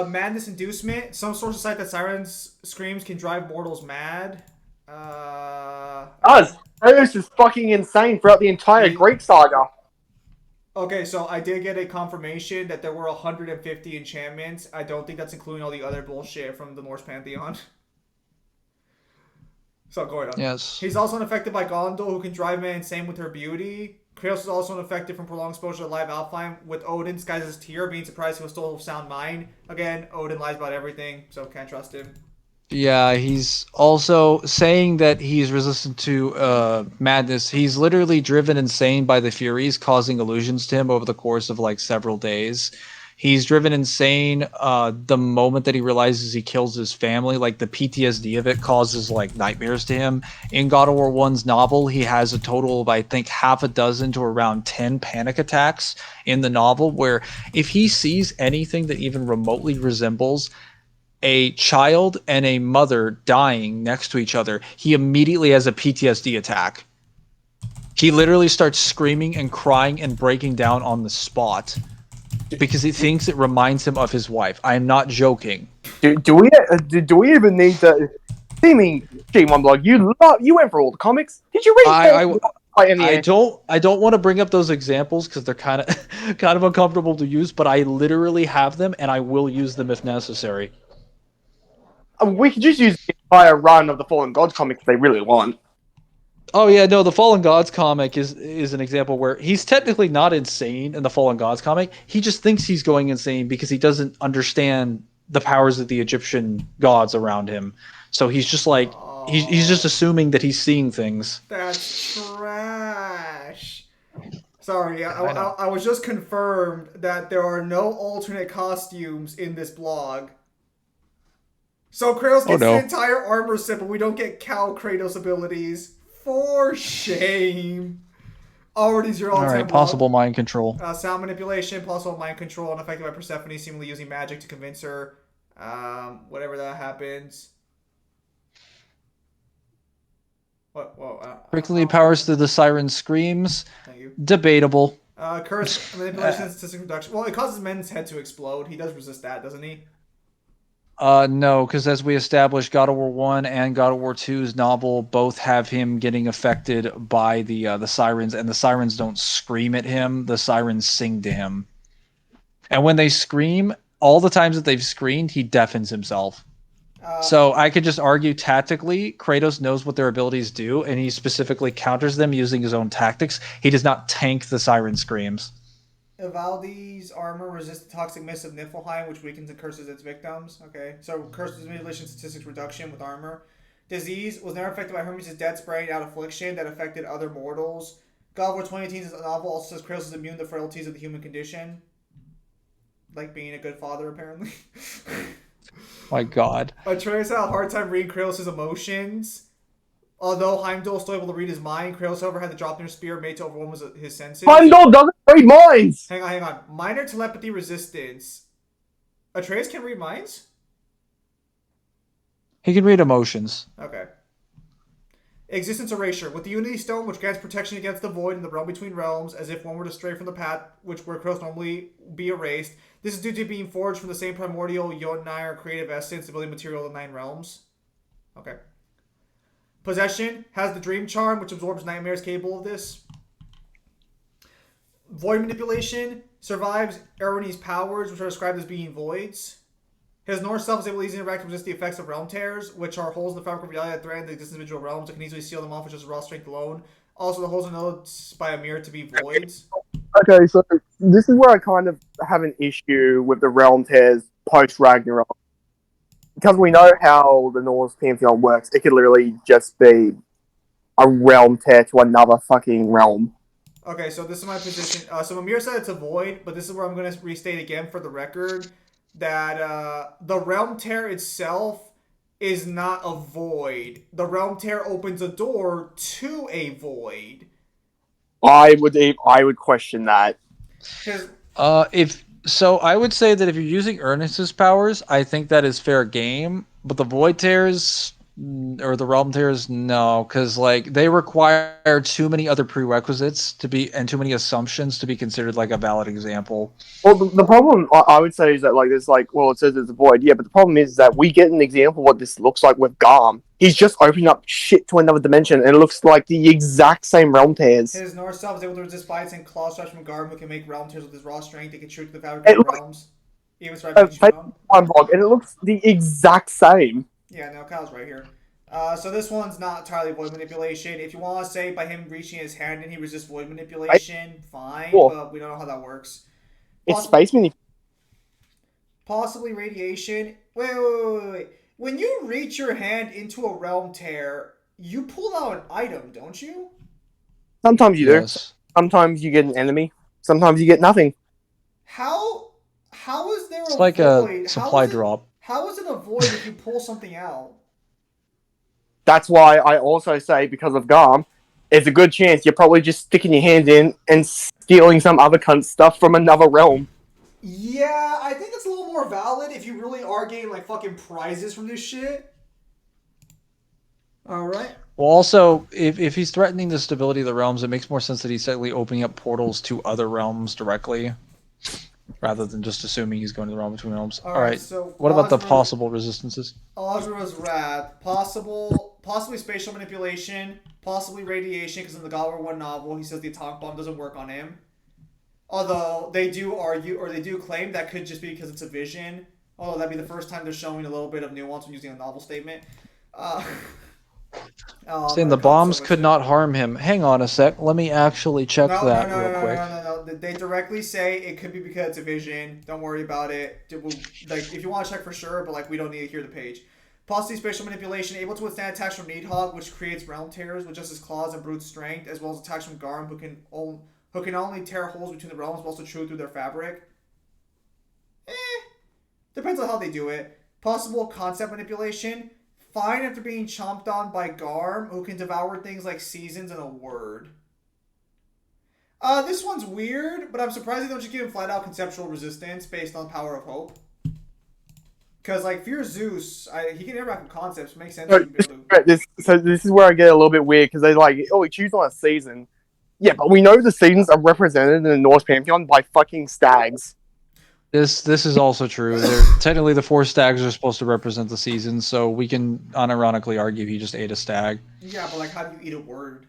Madness inducement. Some sources cite that sirens' screams can drive mortals mad. Kratos is fucking insane throughout the entire Greek saga. Okay, so I did get a confirmation that there were 150 enchantments. I don't think that's including all the other bullshit from the Norse pantheon. So going on. Yes. He's also unaffected by Gondor, who can drive men insane with her beauty. Kratos is also unaffected from prolonged exposure to live Alfheim, with Odin disguised as Tyr, being surprised he was still of sound mind. Again, Odin lies about everything, so can't trust him. Yeah, he's also saying that he's resistant to madness. He's literally driven insane by the Furies, causing illusions to him over the course of like several days. He's driven insane the moment that he realizes he kills his family. Like the PTSD of it causes like nightmares to him. In God of War 1's novel, he has a total of I think half a dozen to around 10 panic attacks in the novel, where if he sees anything that even remotely resembles a child and a mother dying next to each other, he immediately has a PTSD attack. He literally starts screaming and crying and breaking down on the spot because he thinks it reminds him of his wife. I am not joking. Do we even need to? See me, G1 blog. You went for all the comics. Did you read? I don't want to bring up those examples because they're kind of uncomfortable to use. But I literally have them, and I will use them if necessary. We could just use the entire run of the Fallen Gods comic if they really want. Oh yeah, no, the Fallen Gods comic is an example where he's technically not insane in the Fallen Gods comic. He just thinks he's going insane because he doesn't understand the powers of the Egyptian gods around him. So he's just like he's just assuming that he's seeing things. That's trash. Sorry, I know. I was just confirmed that there are no alternate costumes in this blog. So Kratos gets no. the entire armor set, but we don't get Cal Kratos abilities. For shame. Already 0 out of 10 Alright, blog. possible mind control. Sound manipulation, possible mind control, unaffected by Persephone, seemingly using magic to convince her. Whatever that happens. What? Whoa. Frequently powers through the siren screams. Thank you. Debatable. Curse, manipulation, and statistic reduction. Well, it causes men's head to explode. He does resist that, doesn't he? No, because as we established, God of War 1 and God of War 2's novel both have him getting affected by the sirens, and the sirens don't scream at him, the sirens sing to him. And when they scream, all the times that they've screamed, he deafens himself. So I could just argue tactically, Kratos knows what their abilities do, and he specifically counters them using his own tactics. He does not tank the siren screams. Ivaldi's armor resists the toxic mist of Niflheim, which weakens and curses its victims. Okay, so curses manipulation statistics reduction with armor. Disease was never affected by Hermes' death spray and out affliction that affected other mortals. God of War 2018's novel also says Kratos is immune to frailties of the human condition. Like being a good father, apparently. My God. Atreus had a hard time reading Kratos' emotions. Although Heimdall was still able to read his mind, Kratos, however, had the Draupnir spear made to overwhelm his senses. Heimdall doesn't read minds! Hang on. Minor telepathy resistance. Atreus can read minds? He can read emotions. Okay. Existence erasure. With the Unity Stone, which grants protection against the void in the realm between realms, as if one were to stray from the path where Kratos normally be erased. This is due to being forged from the same primordial Jotnir creative essence, the building material of the 9 realms. Okay. Possession has the Dream Charm, which absorbs nightmares capable of this. Void manipulation survives Erwini's powers, which are described as being voids. His North self is able to easily interact to resist the effects of realm tears, which are holes in the fabric of reality that threaten the existence of individual realms that can easily seal them off with just raw strength alone. Also, the holes are noticed by a mirror to be voids. Okay, so this is where I kind of have an issue with the realm tears post Ragnarok. Because we know how the Norse pantheon works, it could literally just be a realm tear to another fucking realm. Okay, so this is my position. So Mimir said it's a void, but this is where I'm going to restate again for the record that the realm tear itself is not a void. The realm tear opens a door to a void. I would question that. I would say that if you're using Ernest's powers, I think that is fair game. But the Void Tears or the Realm Tears, no, because like they require too many other prerequisites to be and too many assumptions to be considered like a valid example. Well, the problem I would say is that like there's like, well, it says it's a void, yeah, but the problem is that we get an example of what this looks like with Garm. He's just opening up shit to another dimension, and it looks like the exact same realm tears. His North self is able to resist bites and claw strikes from Garm, who can make realm tears with his raw strength. They can shoot the fabric of the realms. Even One block, and it looks the exact same. Yeah, no, Kyle's right here. So this one's not entirely void manipulation. If you want to say by him reaching his hand and he resists void manipulation, fine, but we don't know how that works. It's space manipulation. Possibly radiation. Wait. When you reach your hand into a realm tear, you pull out an item, don't you? Sometimes you Yes. do. Sometimes you get an enemy. Sometimes you get nothing. How is there It's a like void? a supply drop. How is it a void if you pull something out? That's why I also say, because of Garm, it's a good chance you're probably just sticking your hand in and stealing some other cunt stuff from another realm. Yeah, I think that's a little more valid if you really are getting like fucking prizes from this shit. Alright. Well, also, if he's threatening the stability of the realms, it makes more sense that he's slightly opening up portals to other realms directly, rather than just assuming he's going to the realm between realms. All right. So what about the possible resistances? Asura's wrath, possibly spatial manipulation, possibly radiation, because in the God of War 1 novel, he says the atomic bomb doesn't work on him. Although they do argue, or they do claim that could just be because it's a vision. Although that'd be the first time they're showing a little bit of nuance when using a novel statement. Saying the bombs could not harm him. Hang on a sec. Let me actually check that real quick. No. They directly say it could be because it's a vision. Don't worry about it. Like, if you want to check for sure, but like we don't need to hear the page. Possibly spatial manipulation, able to withstand attacks from Needhog, which creates realm tears with just his claws and brute strength, as well as attacks from Garm, who can who can not only tear holes between the realms, but also chew through their fabric. Depends on how they do it. Possible concept manipulation. Fine after being chomped on by Garm, who can devour things like seasons in a word. This one's weird, but I'm surprised they don't just give him flat out conceptual resistance based on power of hope. Because, like, Fear Zeus, he can interact with concepts. It makes sense. So this is where I get a little bit weird, because they're like, oh, we choose on a season. Yeah, but we know the seasons are represented in the Norse pantheon by fucking stags. This is also true. Technically, the 4 stags are supposed to represent the seasons, so we can unironically argue he just ate a stag. Yeah, but, like, how do you eat a word?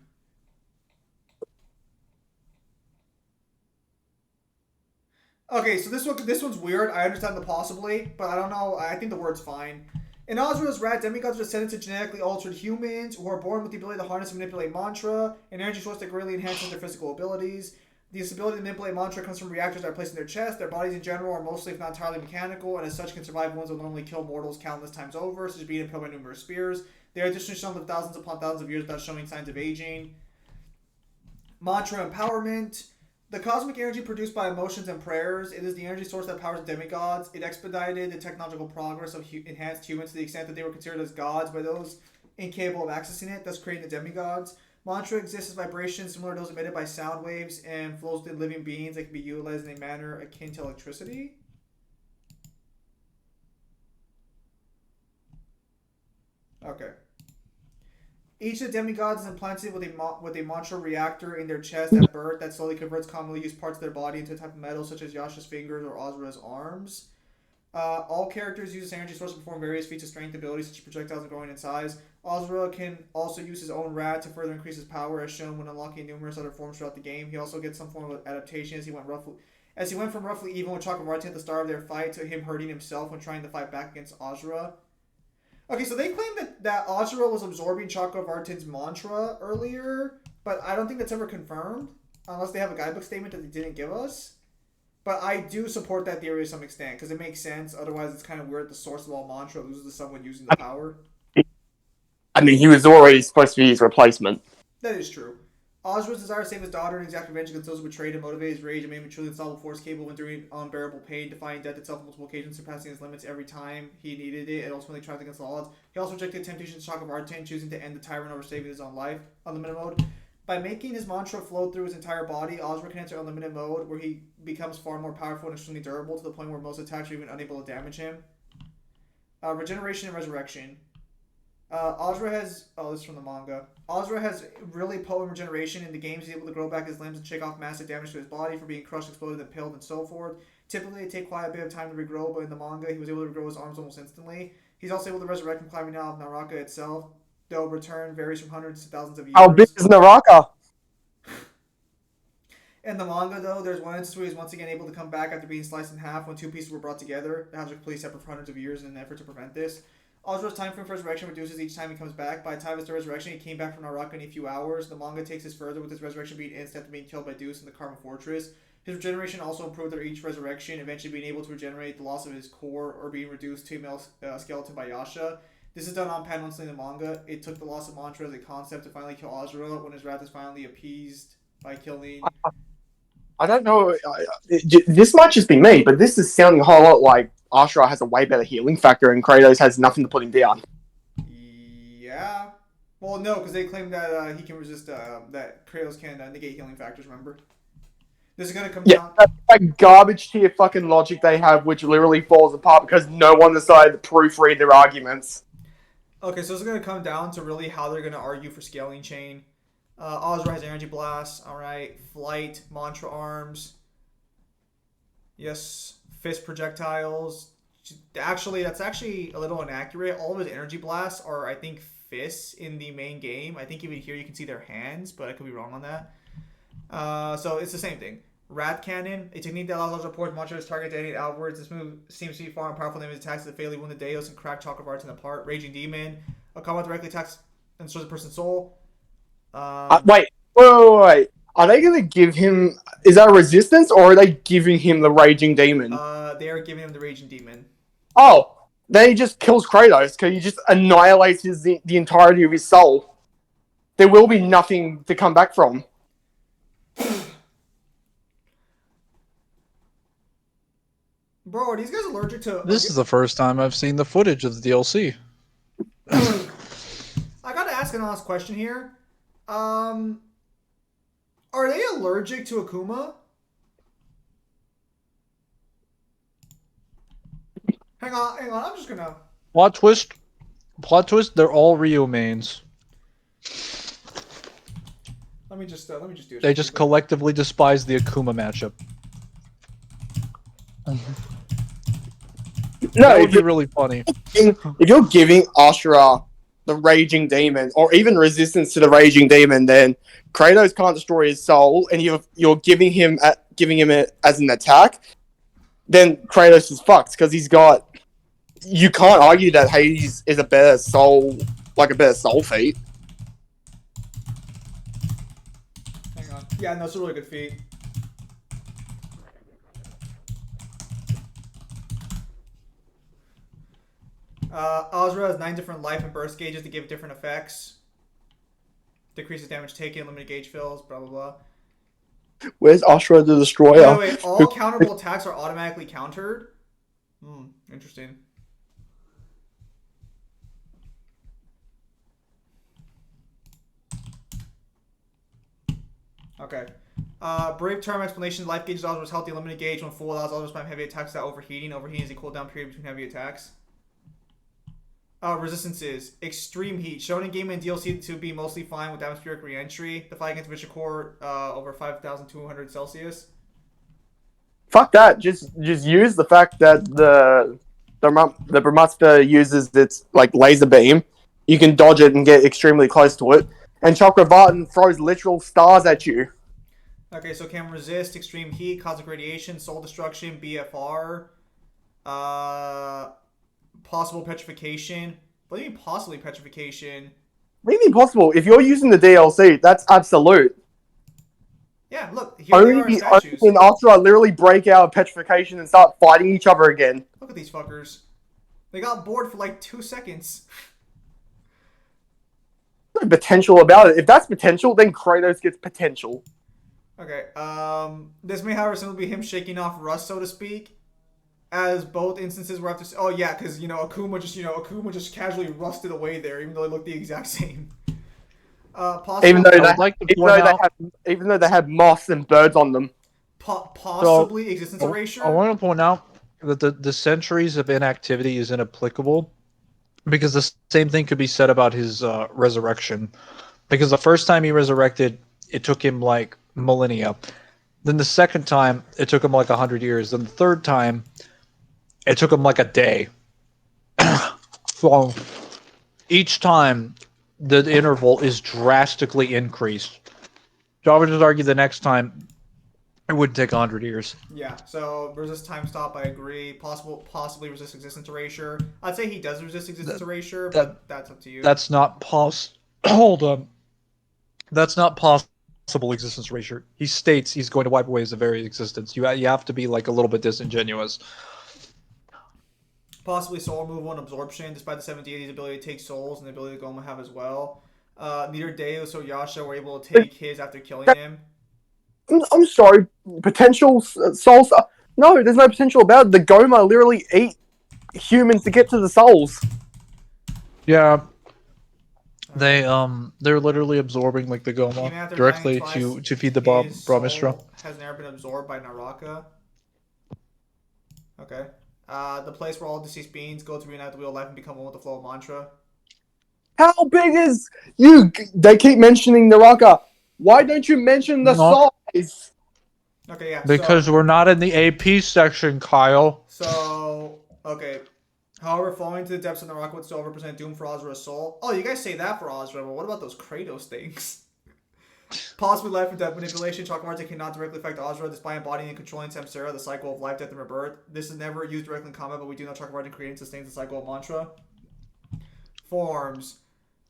Okay, so this one's weird. I understand the possibly, but I don't know. I think the word's fine. In Asura's rat, demigods are descended to genetically altered humans who are born with the ability to harness and manipulate mantra, an energy source that greatly enhances their physical abilities. This ability to manipulate mantra comes from reactors that are placed in their chest. Their bodies in general are mostly, if not entirely, mechanical, and as such can survive wounds that normally kill mortals countless times over, such as being impaled by numerous spears. They are additionally shown to live thousands upon thousands of years without showing signs of aging. Mantra empowerment. The cosmic energy produced by emotions and prayers, it is the energy source that powers demigods. It expedited the technological progress of enhanced humans to the extent that they were considered as gods by those incapable of accessing it, thus creating the demigods. Mantra exists as vibrations similar to those emitted by sound waves and flows within living beings that can be utilized in a manner akin to electricity. Okay. Each of the demigods is implanted with a mantra reactor in their chest at birth that slowly converts commonly used parts of their body into a type of metal, such as Yasha's fingers or Asura's arms. All characters use this energy source to perform various feats of strength abilities, such as projectiles and growing in size. Asura can also use his own rat to further increase his power, as shown when unlocking numerous other forms throughout the game. He also gets some form of adaptation as he went from roughly even with Chakravarti at the start of their fight to him hurting himself when trying to fight back against Asura. Okay, so they claim that Asura was absorbing Chakravartin's mantra earlier, but I don't think that's ever confirmed, unless they have a guidebook statement that they didn't give us. But I do support that theory to some extent, because it makes sense. Otherwise, it's kind of weird the source of all mantra loses to someone using the power. I mean, he was already supposed to be his replacement. That is true. Asura's desire to save his daughter and exact revenge against those who betrayed him motivated his rage and made him a truly unstoppable force capable of enduring unbearable pain, defying death itself on multiple occasions, surpassing his limits every time he needed it, and ultimately triumphed against all odds. He also rejected temptation to Chakravartin, choosing to end the tyrant over saving his own life. Unlimited mode. By making his mantra flow through his entire body, Asura can enter unlimited mode, where he becomes far more powerful and extremely durable, to the point where most attacks are even unable to damage him. Regeneration and resurrection. Asura has... Oh, this is from the manga. Asura has really potent regeneration. In the games, he's able to grow back his limbs and shake off massive damage to his body from being crushed, exploded, impaled, and so forth. Typically, it takes quite a bit of time to regrow, but in the manga, he was able to regrow his arms almost instantly. He's also able to resurrect from climbing out of Naraka itself, though return varies from hundreds to thousands of years. How big is Naraka? In the manga, though, there's one instance where he's once again able to come back after being sliced in half when two pieces were brought together. The halves are completely separate for hundreds of years in an effort to prevent this. Asura's time frame for resurrection reduces each time he comes back. By the time of his resurrection, he came back from Naraka in a few hours. The manga takes this further, with his resurrection being instant after being killed by Zeus in the Karma Fortress. His regeneration also improved after each resurrection, eventually being able to regenerate the loss of his core or being reduced to a male skeleton by Yasha. This is done on panel in the manga. It took the loss of mantra as a concept to finally kill Asura when his wrath is finally appeased by killing... I don't know. This might just be me, but this is sounding a whole lot like Asura has a way better healing factor and Kratos has nothing to put him down. Yeah. Well, no, because they claim that he can resist, that Kratos can negate healing factors, remember? This is going to come down... That's like garbage tier fucking logic they have, which literally falls apart because no one decided to proofread their arguments. Okay, so it's going to come down to really how they're going to argue for scaling chain. Asura has energy blasts, alright. Flight, mantra arms. Yes, fist projectiles. Actually, that's actually a little inaccurate. All of his energy blasts are, I think, fists in the main game. I think even here you can see their hands, but I could be wrong on that. So it's the same thing. Rat Cannon, a technique that allows reports Mantra's target to emanate outwards. This move seems to be far more powerful than his attacks that fatally wound the Deus and crack Chakravartin apart. Raging Demon, a combat directly attacks and destroys a person's soul. Wait. Are they going to give him... Is that a resistance, or are they giving him the Raging Demon? They are giving him the Raging Demon. Oh, then he just kills Kratos, because he just annihilates the entirety of his soul. There will be nothing to come back from. Bro, are these guys allergic to... This is the first time I've seen the footage of the DLC. I gotta ask an honest question here. Are they allergic to Akuma? Hang on, I'm just gonna... Plot twist. They're all Ryu mains. Let me just do it. They just collectively despise the Akuma matchup. No, That would if be really funny. you're giving Asura the Raging Demon, or even resistance to the Raging Demon, then Kratos can't destroy his soul, and you're giving him it as an attack. Then Kratos is fucked because he's got. You can't argue that Hades is a better soul, like a better soul feat. Hang on. Yeah, no, it's a really good feat. Asura has 9 different life and burst gauges to give different effects. Decreases damage taken, limited gauge fills, blah blah blah. Where's Asura the Destroyer? Wait, all counterable attacks are automatically countered? Interesting. Okay. Brief term explanation. Life gauge is Asura's healthy limited gauge. When full, allows Asura to spam heavy attacks without overheating. Overheating is a cooldown period between heavy attacks. Resistances. Extreme heat. Shown in game and DLC to be mostly fine with atmospheric re-entry. The fight against Vicious Core over 5,200 Celsius. Fuck that. Just use the fact that the Brahmastra uses its like laser beam. You can dodge it and get extremely close to it. And Chakravartin throws literal stars at you. Okay, so can resist extreme heat, cosmic radiation, soul destruction, BFR, possible petrification. What do you mean possibly petrification? What do you mean possible? If you're using the DLC, that's absolute. Yeah, look, here they are in statues. Only after I literally break out of petrification and start fighting each other again. Look at these fuckers. They got bored for like 2 seconds. There's no potential about it. If that's potential, then Kratos gets potential. Okay, this may, however, simply be him shaking off rust, so to speak. As both instances were after... Oh, yeah, because, Akuma just casually rusted away there, even though they look the exact same. Possibly, Even though they had moss and birds on them. Possibly existence erasure. I want to point out that the centuries of inactivity is inapplicable because the same thing could be said about his resurrection. Because the first time he resurrected, it took him like millennia. Then the second time, it took him like 100 years. Then the third time, it took him like a day. So each time, the interval is drastically increased. So I would just argue the next time, it would take 100 years. Yeah, so resist time stop, I agree. Possibly resist existence erasure. I'd say he does resist existence erasure, but that's up to you. That's not Hold on. That's not possible existence erasure. He states he's going to wipe away his very existence. You have to be like a little bit disingenuous. Possibly soul removal and absorption, despite the 7 deities' ability to take souls and the ability to Goma have as well. Neither Deus or Yasha were able to take his after killing him. I'm sorry, potential souls. No, there's no potential about it. The Goma literally eat humans to get to the souls. Yeah. They're literally absorbing like the Goma directly to feed the Brahmistra. Has never been absorbed by Naraka. Okay. The place where all deceased beings go to reunite the wheel of life and become one with the flow of mantra. How big is you? They keep mentioning Naraka. Why don't you mention the size? Okay, yeah. Because we're not in the AP section, Kyle. So, okay. However, falling to the depths of Naraka would still represent doom for Asura's soul. Oh, you guys say that for Asura, but what about those Kratos things? Possibly life and death manipulation. Cosmology cannot directly affect Asura despite embodying and controlling Samsara, the cycle of life, death, and rebirth. This is never used directly in combat, but we do know Cosmology creates and sustains the cycle of mantra. Forms.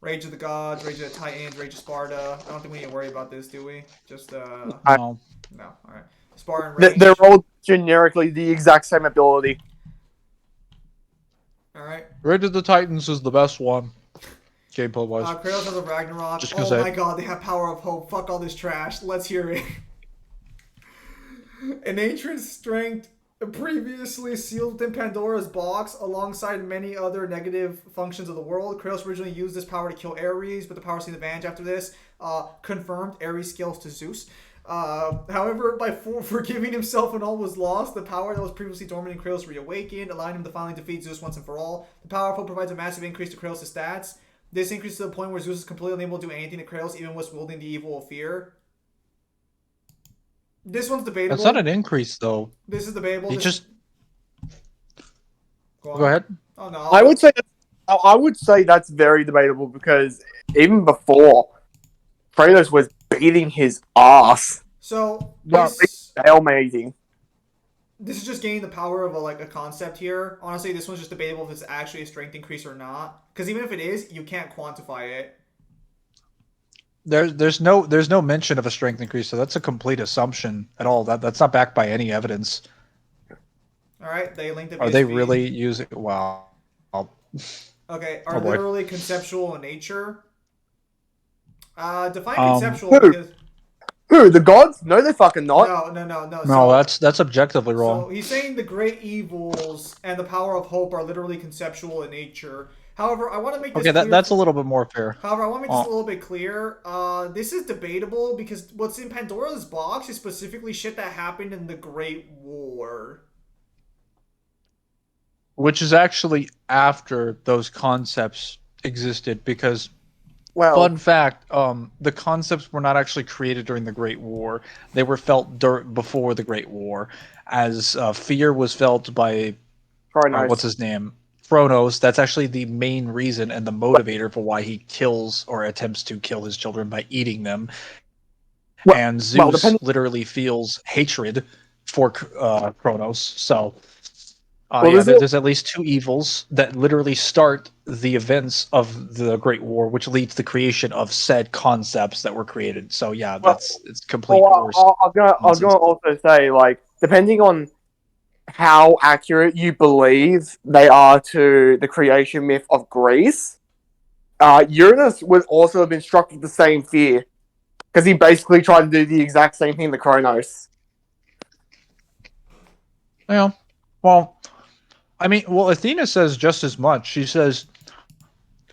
Rage of the Gods, Rage of the Titans, Rage of Sparta. I don't think we need to worry about this, do we? Just, No. No, alright. Spartan Rage. They're all generically the exact same ability. Alright. Rage of the Titans is the best one. Gameplay wise. Kratos has a Ragnarok. Just Oh my god, they have Power of Hope. Fuck all this trash. Let's hear it. An ancient strength Previously sealed within Pandora's box, alongside many other negative functions of the world, Kratos originally used this power to kill Ares, but the power seen advantage after this. Confirmed Ares scales to Zeus. However, by forgiving himself when all was lost, the power that was previously dormant in Kratos reawakened, allowing him to finally defeat Zeus once and for all. The powerful provides a massive increase to Kratos' stats. This increases to the point where Zeus is completely unable to do anything to Kratos, even with wielding the evil of fear. This one's debatable. That's not an increase, though. This is debatable. He This... just Go ahead. Oh no. I would say that's very debatable because even before, Kratos was beating his ass. So Well, this, amazing. this is just gaining the power of a concept here. Honestly, this one's just debatable if it's actually a strength increase or not. Because even if it is, you can't quantify it. There's no mention of a strength increase, so that's a complete assumption at all. That's not backed by any evidence. All right, they linked the Are they BSV. really using? Wow. Okay, Oh are boy. literally conceptual in nature. Define Um, conceptual because Who, the gods? No, they're fucking not. no. No, So, that's objectively so wrong. he's saying the great evils and the power of hope are literally conceptual in nature. However, I want to make this Okay, clear. that's a little bit more fair. However, I want to make this Oh. a little bit clear. This is debatable because what's in Pandora's box is specifically shit that happened in the Great War. Which is actually after those concepts existed, because Well, fun fact, the concepts were not actually created during the Great War. They were felt before the Great War, as fear was felt by Kronos. what's his name? Kronos. That's actually the main reason and the motivator for why he kills or attempts to kill his children by eating them. Well- And Zeus well, depending- literally feels hatred for Kronos. So, Well, yeah, there's there's at least two evils that literally start the events of the Great War, which leads to the creation of said concepts that were created. So, yeah, it's complete course. I'm gonna also say, like, depending on how accurate you believe they are to the creation myth of Greece, Uranus would also have been struck with the same fear because he basically tried to do the exact same thing to Kronos. Yeah. Well, I mean, Athena says just as much. She says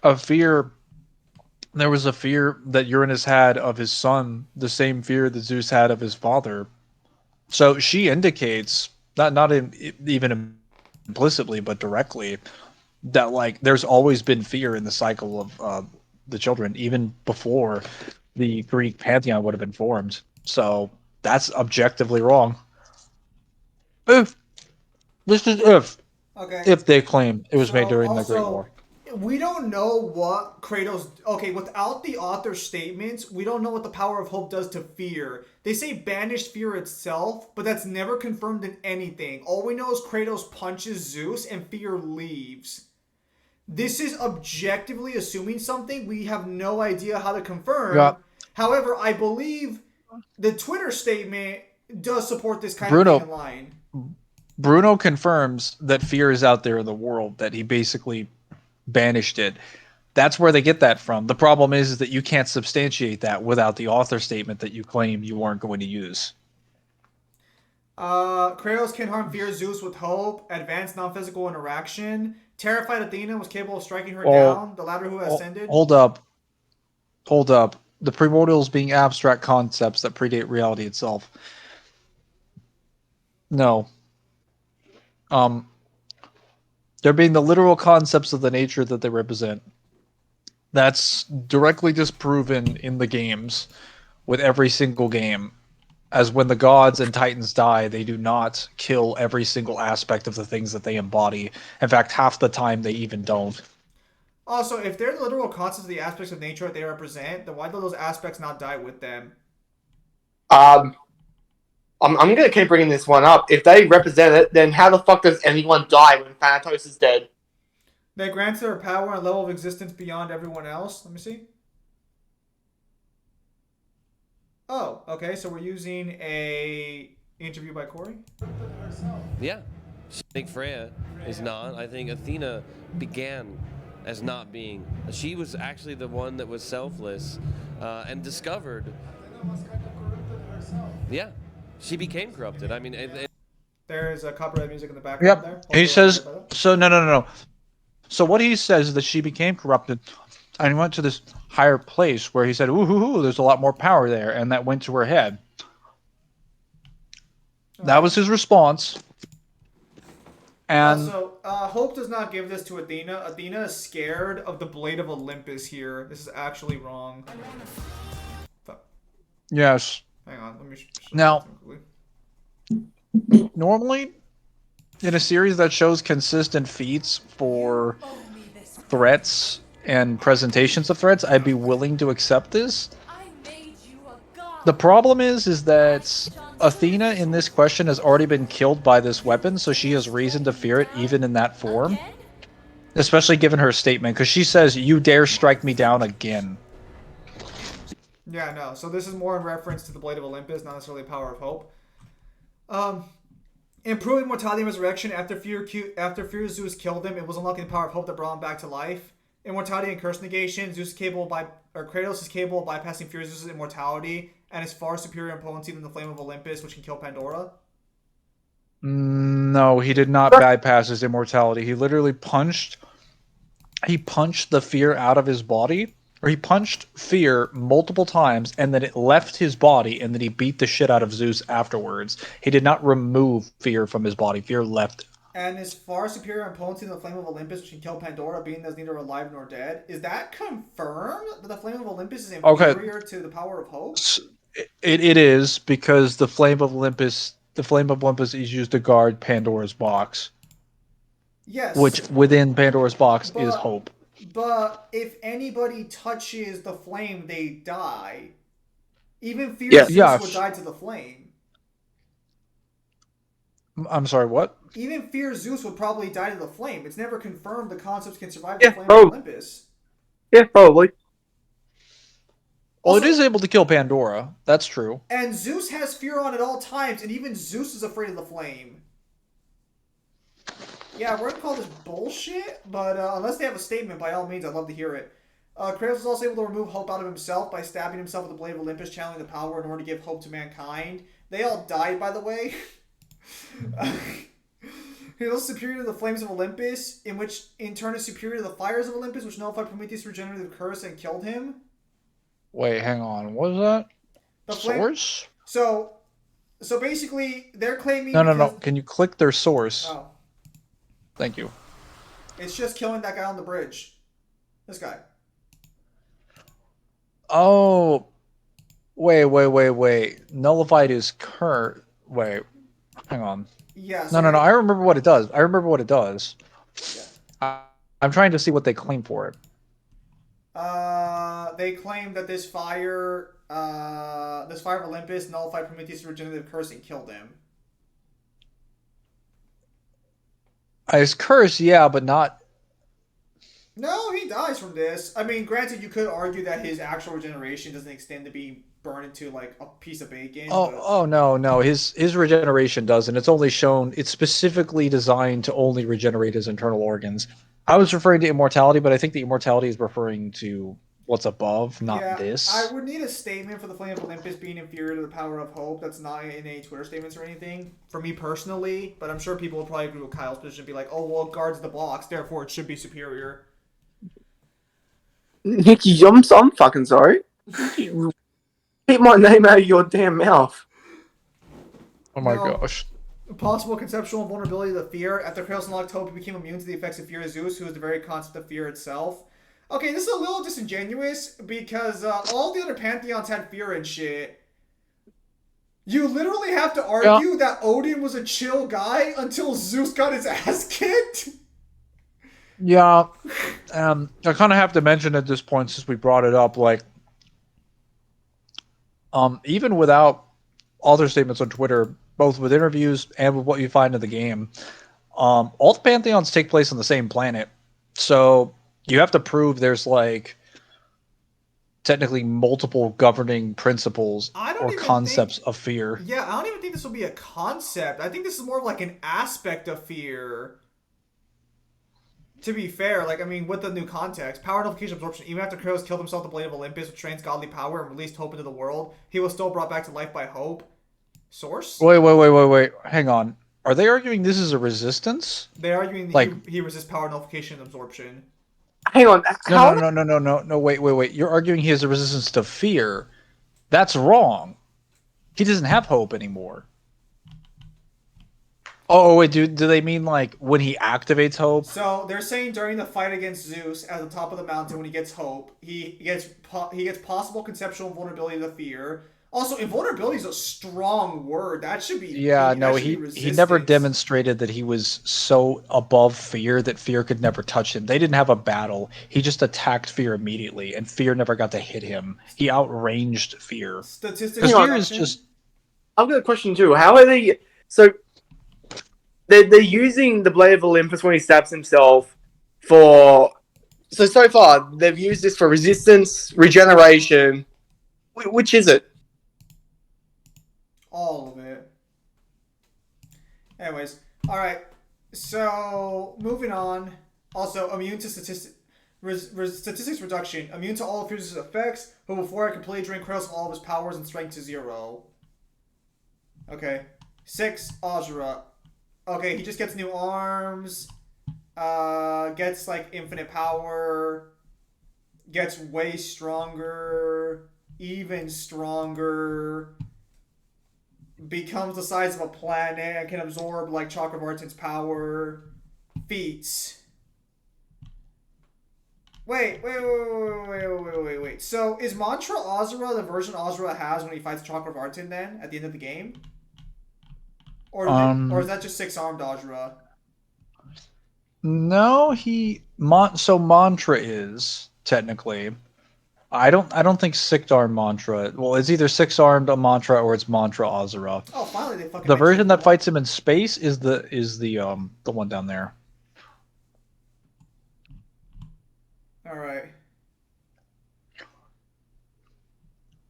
there was a fear that Uranus had of his son, the same fear that Zeus had of his father. So she indicates, even implicitly, but directly, that like there's always been fear in the cycle of the children, even before the Greek pantheon would have been formed. So that's objectively wrong. If Okay. they claim it was made So, during the Great also, War. we don't know what Kratos. Okay, without the author's statements, we don't know what the power of hope does to fear. They say banished fear itself, but that's never confirmed in anything. All we know is Kratos punches Zeus and fear leaves. This is objectively assuming something we have no idea how to confirm. Yeah. However, I believe the Twitter statement does support this kind Bruno. of thing in line. Bruno confirms that fear is out there in the world, that he basically banished it. That's where they get that from. The problem is that you can't substantiate that without the author statement that you claim you weren't going to use. Kratos can harm fear Zeus with hope, advanced non-physical interaction. Terrified Athena was capable of striking her down. The latter who ascended. Hold up. The primordials being abstract concepts that predate reality itself. No. They're being the literal concepts of the nature that they represent. That's directly disproven in the games, with every single game. As when the gods and titans die, they do not kill every single aspect of the things that they embody. In fact, half the time they even don't. Also, if they're the literal concepts of the aspects of nature that they represent, then why do those aspects not die with them? I'm gonna keep bringing this one up. If they represent it, then how the fuck does anyone die when Thanatos is dead? That grants their power and level of existence beyond everyone else. Let me see. Oh, okay. So we're using a interview by Corey. Yeah. I think Freya is not. I think Athena began as not being. She was actually the one that was selfless and discovered. Yeah. She became corrupted. I mean, There's a copyright music in the background there. Yep. Hopefully He you says, won't hear that. so no. So what he says is that she became corrupted and went to this higher place where he said, ooh, there's a lot more power there. And that went to her head. That was his response. And Also, Hope does not give this to Athena. Athena is scared of the Blade of Olympus here. This is actually wrong. Fuck. yes. Hang on, let me show Now- you quickly. Normally, in a series that shows consistent feats for threats and presentations of threats, I'd be willing to accept this. The problem is that Athena in this question has already been killed by this weapon, so she has reason to fear it even in that form. Especially given her statement, because she says, "You dare strike me down again." Yeah, no. So this is more in reference to the Blade of Olympus, not necessarily Power of Hope. Improving mortality and resurrection after fear Zeus killed him. It was unlocking the power of hope that brought him back to life. Immortality and curse negation. Kratos is capable of bypassing fear Zeus' immortality and is far superior in potency than the Flame of Olympus, which can kill Pandora. No, he did not bypass his immortality. He literally punched the fear out of his body, or he punched fear multiple times, and then it left his body, and then he beat the shit out of Zeus afterwards. He did not remove fear from his body. Fear left. And is far superior in potency than the Flame of Olympus, which can kill Pandora, being as neither alive nor dead. Is that confirmed that the Flame of Olympus is inferior to the Power of Hope? It is, because the Flame of Olympus is used to guard Pandora's box. Yes. Which within Pandora's box is hope. But if anybody touches the flame, they die. Even Fear Zeus would die to the flame. I'm sorry, what? Even Fear Zeus would probably die to the flame. It's never confirmed the concepts can survive the flame of Olympus. Yeah, probably. Well, it is able to kill Pandora. That's true. And Zeus has fear on at all times, and even Zeus is afraid of the flame. Yeah, we're gonna call this bullshit, but unless they have a statement, by all means, I'd love to hear it. Kratos was also able to remove hope out of himself by stabbing himself with the Blade of Olympus, channeling the power in order to give hope to mankind. They all died, by the way. He was also superior to the flames of Olympus, in which in turn is superior to the fires of Olympus, which nullified Prometheus' regenerative curse and killed him. Wait, hang on. What was that? The source? So basically, they're claiming... No. Can you click their source? Oh. Thank you. It's just killing that guy on the bridge. This guy. Oh. Wait. Nullified his current... Wait. Hang on. Yeah. No. I remember what it does. Yeah. I'm trying to see what they claim for it. They claim that this fire of Olympus nullified Prometheus' regenerative curse and killed him. His curse, yeah, but not... No, he dies from this. I mean, granted, you could argue that his actual regeneration doesn't extend to being burned into, like, a piece of bacon. No. His regeneration doesn't. It's only shown... It's specifically designed to only regenerate his internal organs. I was referring to immortality, but I think the immortality is referring to what's above, not this. I would need a statement for the Flame of Olympus being inferior to the Power of Hope. That's not in any Twitter statements or anything. For me personally, but I'm sure people would probably agree with Kyle's position and be like, oh, well, it guards the blocks, therefore it should be superior. Nicky, I'm fucking sorry. Keep my name out of your damn mouth. Oh my gosh. Possible conceptual vulnerability to fear. After Kratos unlocked hope, he became immune to the effects of fear of Zeus, who is the very concept of fear itself. Okay, this is a little disingenuous, because all the other pantheons had fear and shit. You literally have to argue that Odin was a chill guy until Zeus got his ass kicked? Yeah. I kind of have to mention at this point, since we brought it up, like, even without author statements on Twitter, both with interviews and with what you find in the game, all the pantheons take place on the same planet. So you have to prove there's, like, technically multiple governing principles or concepts of fear. Yeah, I don't even think this will be a concept. I think this is more of like an aspect of fear. To be fair, like, I mean, with the new context, power nullification absorption, even after Kratos killed himself with the Blade of Olympus, which trains godly power and released hope into the world, he was still brought back to life by hope. Source? Wait. Hang on. Are they arguing this is a resistance? They're arguing that Like- he resists power nullification and absorption. Hang on. How? No. Wait. You're arguing he has a resistance to fear. That's wrong. He doesn't have hope anymore. Oh wait, do they mean like when he activates hope? So they're saying during the fight against Zeus at the top of the mountain, when he gets hope, he gets possible conceptual vulnerability to fear. Also, invulnerability is a strong word. That should be Yeah, that no, should be he resistance. never demonstrated that he was so above fear that fear could never touch him. They didn't have a battle. He just attacked fear immediately, and fear never got to hit him. He outranged fear. Statistics. Because fear is reduction. just I've got a question too. How are they? So they're using the Blade of Olympus when he stabs himself for. So far they've used this for resistance, regeneration. Which is it? All of it. Anyways, all right. So moving on. Also, immune to statistics reduction. Immune to all of Fierce's effects, but before I completely drain Kratos all of his powers and strength to 0. Okay. 6, Asura. Okay, he just gets new arms. Gets like infinite power. Gets way stronger. Even stronger. Becomes the size of a planet and can absorb like Chakravartin's power. Feats. Wait. So is Mantra Asura the version Asura has when he fights Chakravartin then at the end of the game? Or is that just 6-armed Asura? no. So mantra is technically. I don't think six-armed mantra. Well, it's either six-armed mantra or it's mantra Azura. Oh, finally they fucking. The version mentioned that one. fights him in space is the one down there. All right.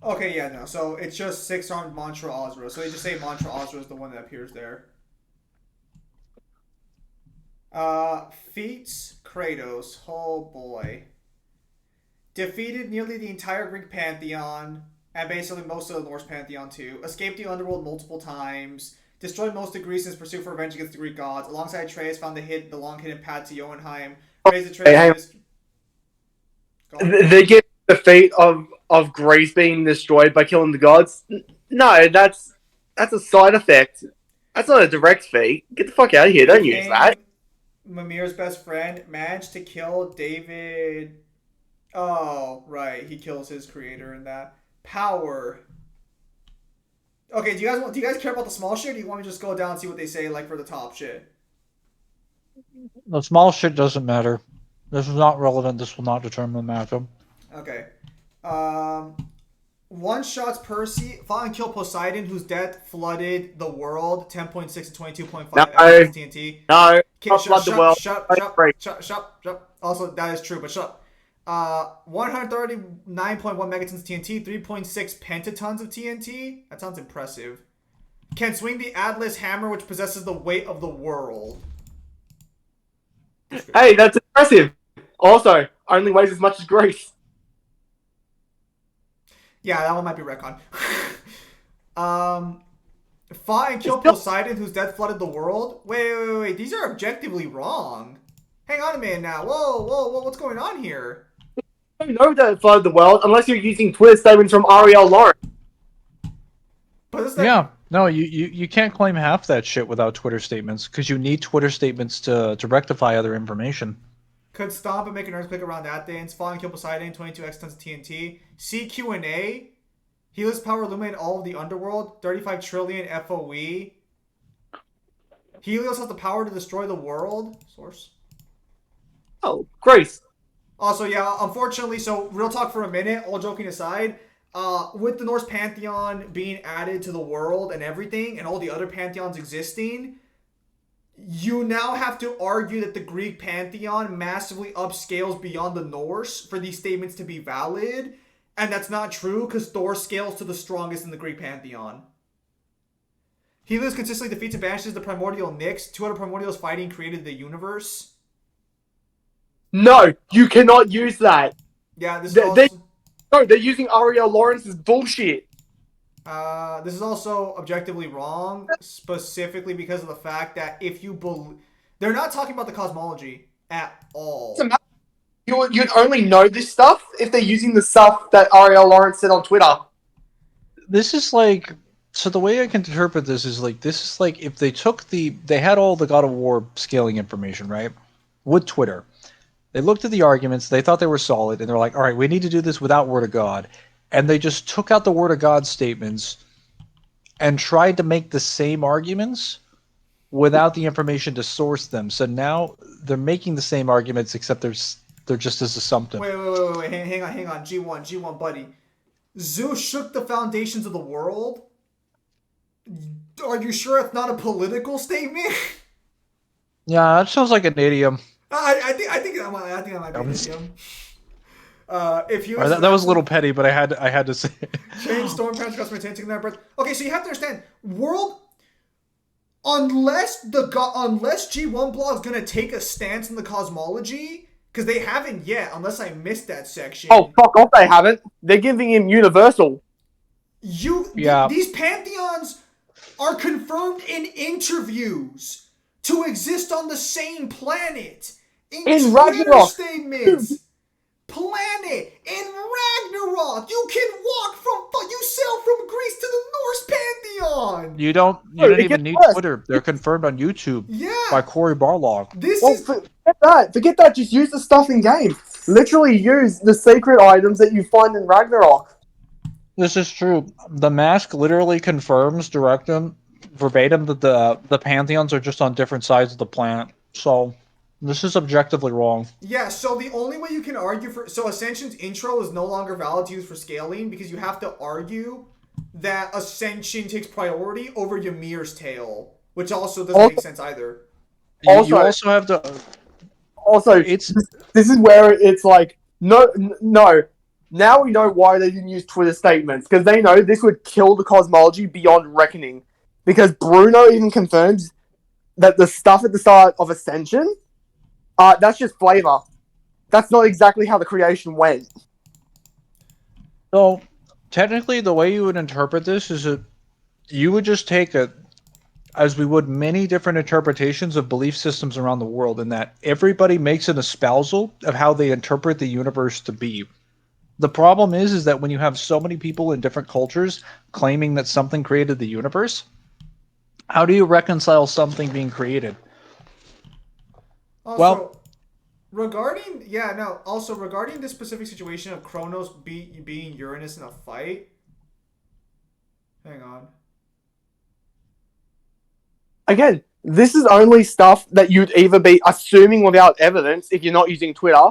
Okay, yeah, no. So it's just 6-armed Mantra Asura. So they just say Mantra Asura is the one that appears there. Feats Kratos. Oh boy. Defeated nearly the entire Greek pantheon, and basically most of the Norse pantheon too. Escaped the underworld multiple times. Destroyed most of Greece in his pursuit for revenge against the Greek gods. Alongside Atreus, found the long hidden path to Jotunheim. Raised Atreus. They get the fate of Greece being destroyed by killing the gods. No, that's a side effect. That's not a direct fate. Get the fuck out of here! Don't use that. Mimir's best friend managed to kill David. Oh, right. He kills his creator in that. Power. Okay, do you guys care about the small shit, or do you want me to just go down and see what they say, like, for the top shit? The small shit doesn't matter. This is not relevant. This will not determine the matchup. Okay. One shots Percy. Fought and killed Poseidon, whose death flooded the world. 10.6 to 22.5 TNT. No. Okay, Flood the world. Shut. Also, that is true, but shut up. 139.1 megatons TNT, 3.6 pentatons of TNT. That sounds impressive. Can swing the Atlas hammer, which possesses the weight of the world. Hey, that's impressive. Also, only weighs as much as Greece. Yeah, that one might be retcon. Fought and killed Poseidon, whose death flooded the world. Wait. These are objectively wrong. Hang on a minute now. Whoa. What's going on here? I don't know that it flooded the world unless you're using Twitter statements from Ariel Lawrence. But Yeah. No, you can't claim half that shit without Twitter statements because you need Twitter statements to rectify other information. Could stomp and make an earthquake around Athens. Fall and kill Poseidon, 22 x tons of TNT. CQ&A. Helios power illuminate all of the underworld. 35 trillion FOE. Helios has the power to destroy the world. Source. Oh, Greece. Also, yeah, unfortunately, so real talk for a minute, all joking aside, with the Norse pantheon being added to the world and everything, and all the other pantheons existing, you now have to argue that the Greek pantheon massively upscales beyond the Norse for these statements to be valid, and that's not true because Thor scales to the strongest in the Greek pantheon. Helios consistently defeats and banishes the primordial Nyx. 2 other primordials fighting created the universe. No, you cannot use that. Yeah, this They're using Ariel Lawrence's bullshit. This is also objectively wrong, specifically because of the fact that if you believe, they're not talking about the cosmology at all. You'd only know this stuff if they're using the stuff that Ariel Lawrence said on Twitter. This is like, so the way I can interpret this is like, if they took they had all the God of War scaling information, right? With Twitter. They looked at the arguments, they thought they were solid, and they're like, all right, we need to do this without Word of God. And they just took out the Word of God statements and tried to make the same arguments without the information to source them. So now they're making the same arguments, except they're just as assumptive. Wait. Hang on. G1, buddy. Zeus shook the foundations of the world? Are you sure it's not a political statement? Yeah, that sounds like an idiom. I think that might be an idiom. If you That was a little petty, but I had to say it. Change storm patch customer taking their breath. Okay, so you have to understand, world, unless G1 blog's gonna take a stance on the cosmology, because they haven't yet, unless I missed that section. Oh, fuck off, they haven't. They're giving him universal. These pantheons are confirmed in interviews to exist on the same planet. In Ragnarok. Statements. Planet in Ragnarok. You can you sail from Greece to the Norse pantheon. You don't even need Twitter. They're confirmed on YouTube. Yeah. By Corey Barlog. Forget that. Just use the stuff in game. Literally use the sacred items that you find in Ragnarok. This is true. The mask literally confirms verbatim that the pantheons are just on different sides of the planet. So this is objectively wrong. Yeah, so the only way you can argue so Ascension's intro is no longer valid to use for scaling because you have to argue that Ascension takes priority over Ymir's tale, which also doesn't make sense either. You also have to. Also, this is where it's like no. Now we know why they didn't use Twitter statements because they know this would kill the cosmology beyond reckoning. Because Bruno even confirms that the stuff at the start of Ascension. That's just flavor. That's not exactly how the creation went. So, technically, the way you would interpret this is that you would just take as we would many different interpretations of belief systems around the world, in that everybody makes an espousal of how they interpret the universe to be. The problem is that when you have so many people in different cultures claiming that something created the universe, how do you reconcile something being created? Also, regarding this specific situation of Kronos being Uranus in a fight. Hang on. Again, this is only stuff that you'd either be assuming without evidence if you're not using Twitter,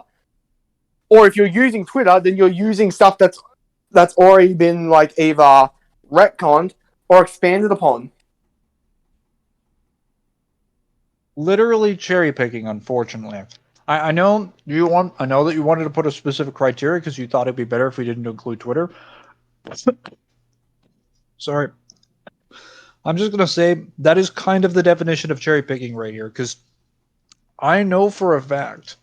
or if you're using Twitter, then you're using stuff that's already been like either retconned or expanded upon. Literally cherry picking, unfortunately. I know that you wanted to put a specific criteria because you thought it'd be better if we didn't include Twitter. Sorry. I'm just gonna say that is kind of the definition of cherry picking right here, because I know for a fact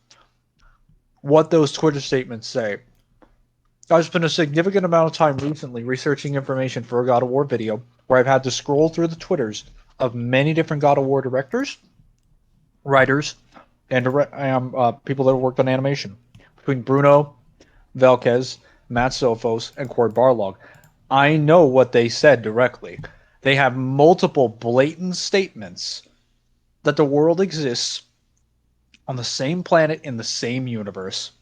what those Twitter statements say. I've spent a significant amount of time recently researching information for a God of War video where I've had to scroll through the Twitters of many different God of War directors, writers, and people that have worked on animation, between Bruno, Velquez, Matt Sophos, and Corey Barlog. I know what they said directly. They have multiple blatant statements that the world exists on the same planet in the same universe.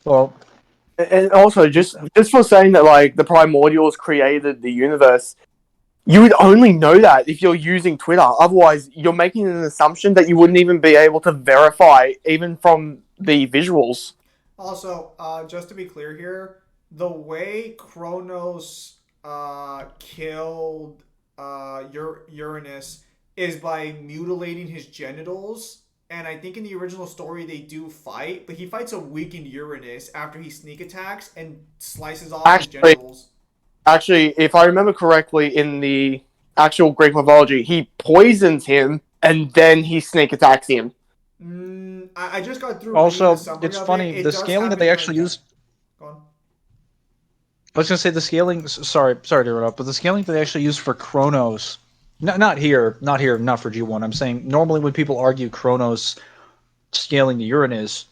Well, and also just for saying that like the primordials created the universe. You would only know that if you're using Twitter. Otherwise, you're making an assumption that you wouldn't even be able to verify, even from the visuals. Also, just to be clear here, the way Kronos killed Uranus is by mutilating his genitals. And I think in the original story they do fight, but he fights a weakened Uranus after he sneak attacks and slices off his genitals. Actually, if I remember correctly, in the actual Greek mythology, he poisons him and then he sneak attacks him. I just got through. Also, it's funny, the scaling that they actually use. Go on. I was gonna say the scaling. Sorry to interrupt, but the scaling that they actually use for Kronos, not here, not for G1. I'm saying normally when people argue Kronos scaling to Uranus,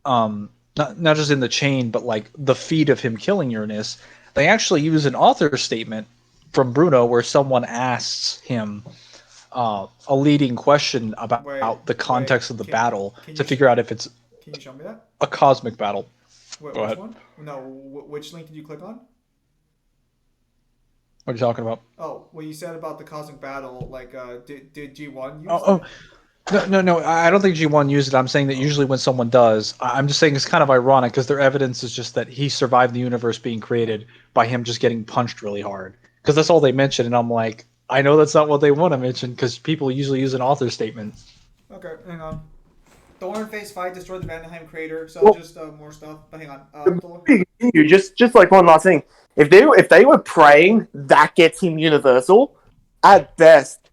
not just in the chain, but like the feat of him killing Uranus, they actually use an author statement from Bruno where someone asks him a leading question about the context of the battle to figure out if it's Can you show me that? a cosmic battle. Wait, Go which ahead. one? No, which link did you click on? What are you talking about? Oh, what you said about the cosmic battle, like, did G1 use Oh, no. I don't think G1 used it. I'm saying that usually when someone does, I'm just saying it's kind of ironic because their evidence is just that he survived the universe being created by him just getting punched really hard. Because that's all they mention, and I'm like, I know that's not what they want to mention because people usually use an author statement. Okay, hang on. Thor Phase 5 destroyed the Vandenheim crater, so Well- just more stuff. But hang on. Thor? Continue, just like one last thing. If they were praying, that gets him universal. At best,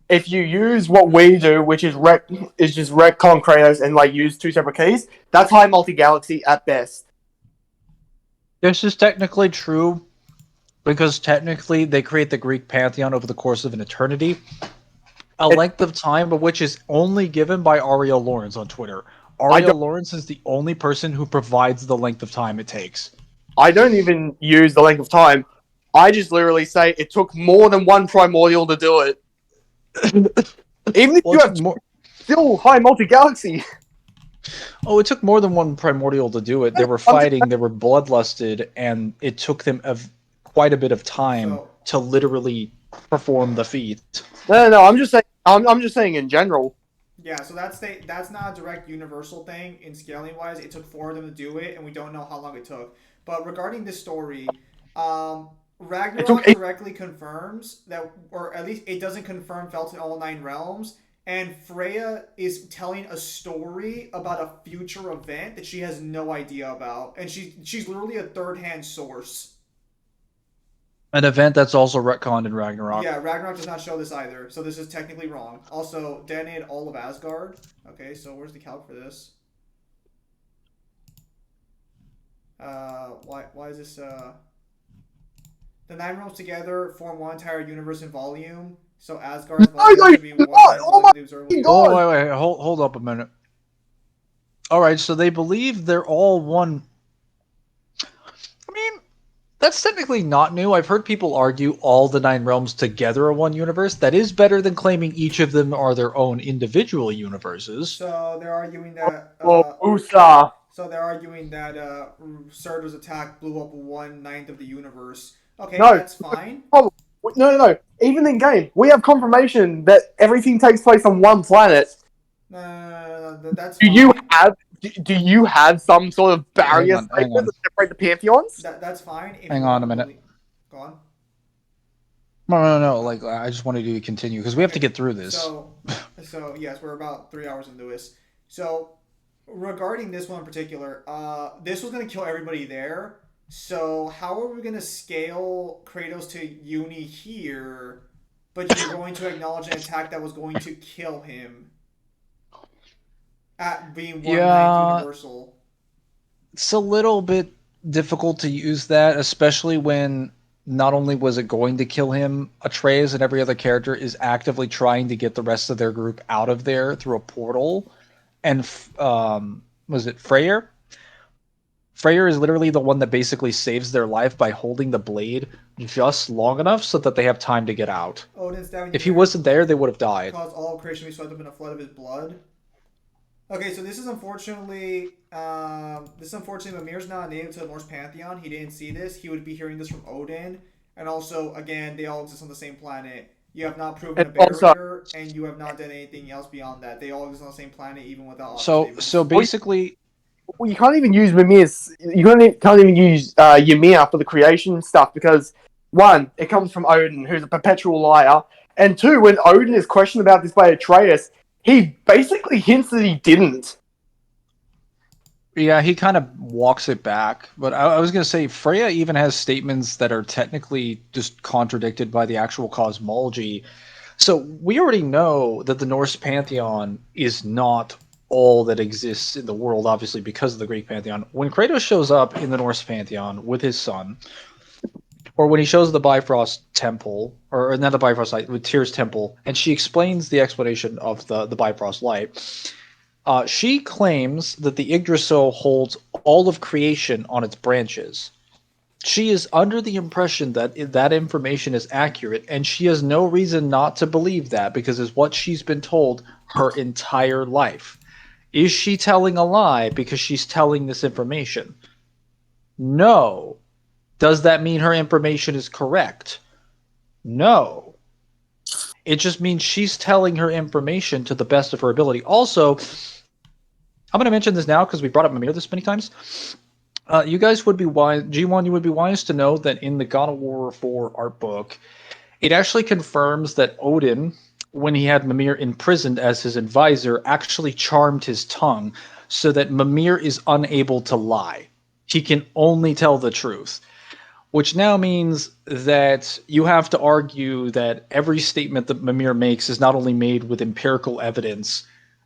if you use what we do, which is just retcon Kratos and like use two separate keys, that's high multi galaxy at best. This is technically true because technically they create the Greek pantheon over the course of an eternity, a length of time of which is only given by Ariel Lawrence on Twitter. Ariel Lawrence is the only person who provides the length of time it takes. I don't even use the length of time. I just literally say it took more than one primordial to do it. Even if Well, you it have took more. still high multi galaxy. Oh, it took more than one primordial to do it. They were fighting, they were bloodlusted, and it took them quite a bit of time to literally perform the feat. No. I'm just saying. I'm just saying in general. Yeah, so that's not a direct universal thing in scaling wise. It took 4 of them to do it, and we don't know how long it took. But regarding this story, Ragnarok correctly confirms that, or at least it doesn't confirm felt in all 9 realms. And Freya is telling a story about a future event that she has no idea about, and she's literally a third-hand source. An event that's also retconned in Ragnarok. Yeah, Ragnarok does not show this either, so this is technically wrong. Also, detonated all of Asgard. Okay, so where's the calc for this? Why is this, The 9 realms together form one entire universe in volume, so Asgard's volume should be one observable. Oh, wait, hold up a minute. Alright, so they believe they're all one. I mean, that's technically not new. I've heard people argue all the 9 realms together are one universe. That is better than claiming each of them are their own individual universes. So they're arguing that. USA. So they're arguing that Surtur's attack blew up 1/9 of the universe. Okay, No. that's fine. No. Even in game, we have confirmation that everything takes place on one planet. That's Do fine. do you have some sort of barrier Hang on. that separate the pantheons? That's fine. If Hang you on want a minute. to go on. No. Like, I just wanted you to continue because we have to get through this. So yes, we're about 3 hours into this. So regarding this one in particular, this was gonna kill everybody there. So how are we gonna scale Kratos to Uni here, but you're going to acknowledge an attack that was going to kill him at being 1/9 universal? It's a little bit difficult to use that, especially when not only was it going to kill him, Atreus and every other character is actively trying to get the rest of their group out of there through a portal. And was it Freyr? Freyr is literally the one that basically saves their life by holding the blade just long enough so that they have time to get out. If he wasn't there, they would have died. Caused all creation to be swept up in a flood of his blood. Okay, so this is unfortunately Mimir's not native to the Norse pantheon. He didn't see this. He would be hearing this from Odin. And also, again, they all exist on the same planet. You have not proven a barrier, and you have not done anything else beyond that. They all exist on the same planet, even without. So basically, well, you can't even use Mimir's. You can't even use Ymir for the creation stuff because 1, it comes from Odin, who's a perpetual liar, and 2, when Odin is questioned about this by Atreus, he basically hints that he didn't. Yeah, he kind of walks it back. But I was going to say, Freya even has statements that are technically just contradicted by the actual cosmology. So we already know that the Norse pantheon is not all that exists in the world, obviously because of the Greek pantheon. When Kratos shows up in the Norse pantheon with his son, or when he shows the Bifrost temple, or not the Bifrost light, with Tyr's temple, and she explains the explanation of the Bifrost light, she claims that the Yggdrasil holds all of creation on its branches. She is under the impression that that information is accurate, and she has no reason not to believe that because it's what she's been told her entire life. Is she telling a lie because she's telling this information? No. Does that mean her information is correct? No. It just means she's telling her information to the best of her ability. Also, I'm going to mention this now because we brought up Mimir this many times. You guys would be wise, G1, you would be wise to know that in the God of War 4 art book, it actually confirms that Odin, when he had Mimir imprisoned as his advisor, actually charmed his tongue so that Mimir is unable to lie. He can only tell the truth, which now means that you have to argue that every statement that Mimir makes is not only made with empirical evidence,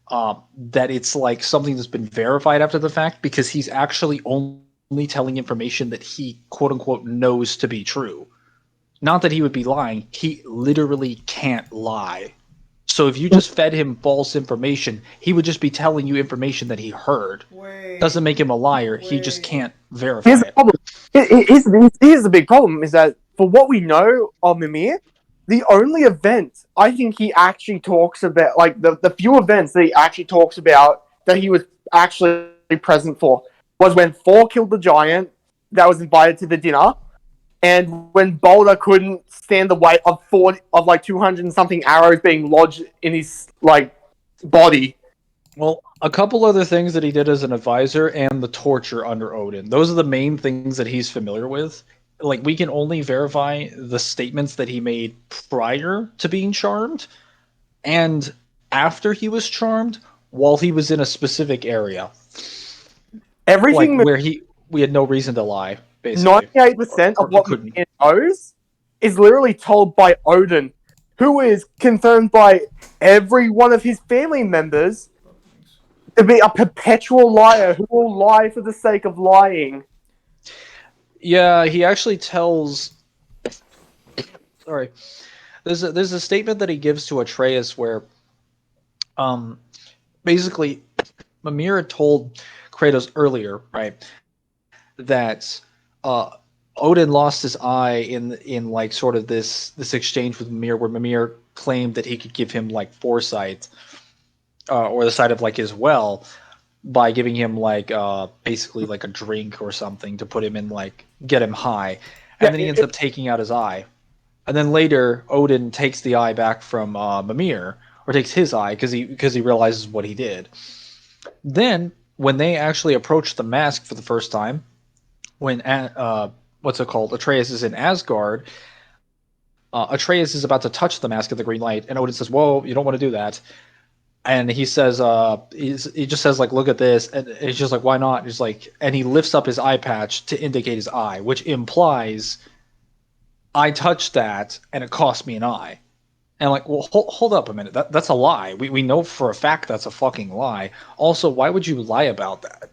that it's like something that's been verified after the fact, because he's actually only telling information that he quote unquote knows to be true. Not that he would be lying, he literally can't lie. So if you just fed him false information, he would just be telling you information that he heard. Wait. Doesn't make him a liar, he just can't verify Here's the it. problem. Here's the big problem: is that for what we know of Mimir, the only event I think he actually talks about, like the few events that he actually talks about that he was actually present for, was when Thor killed the giant that was invited to the dinner, and when Boulder couldn't stand the weight of 200 and something arrows being lodged in his like body. Well, a couple other things that he did as an advisor and the torture under Odin. Those are the main things that he's familiar with. Like, we can only verify the statements that he made prior to being charmed and after he was charmed while he was in a specific area. Everything Like, where we had no reason to lie, basically. 98% Or of what couldn't. Mimir knows is literally told by Odin, who is confirmed by every one of his family members to be a perpetual liar who will lie for the sake of lying. Yeah, he actually tells. Sorry, there's a statement that he gives to Atreus where, basically, Mimir had told Kratos earlier, right, that Odin lost his eye in like sort of this exchange with Mimir, where Mimir claimed that he could give him like foresight, or the sight of like his well, by giving him like basically like a drink or something to put him in, like get him high, and Yeah, then he ends up taking out his eye, and then later Odin takes the eye back from Mimir, or takes his eye because he realizes what he did. Then when they actually approach the mask for the first time, when what's it called, Atreus is in Asgard. Atreus is about to touch the mask of the green light, and Odin says, "Whoa, you don't want to do that." And he says, he just says, like, "Look at this," and he's just like, "Why not?" He's like, and he lifts up his eye patch to indicate his eye, which implies, "I touched that, and it cost me an eye." And I'm like, well, hold up a minute. That's a lie. We know for a fact that's a fucking lie. Also, why would you lie about that?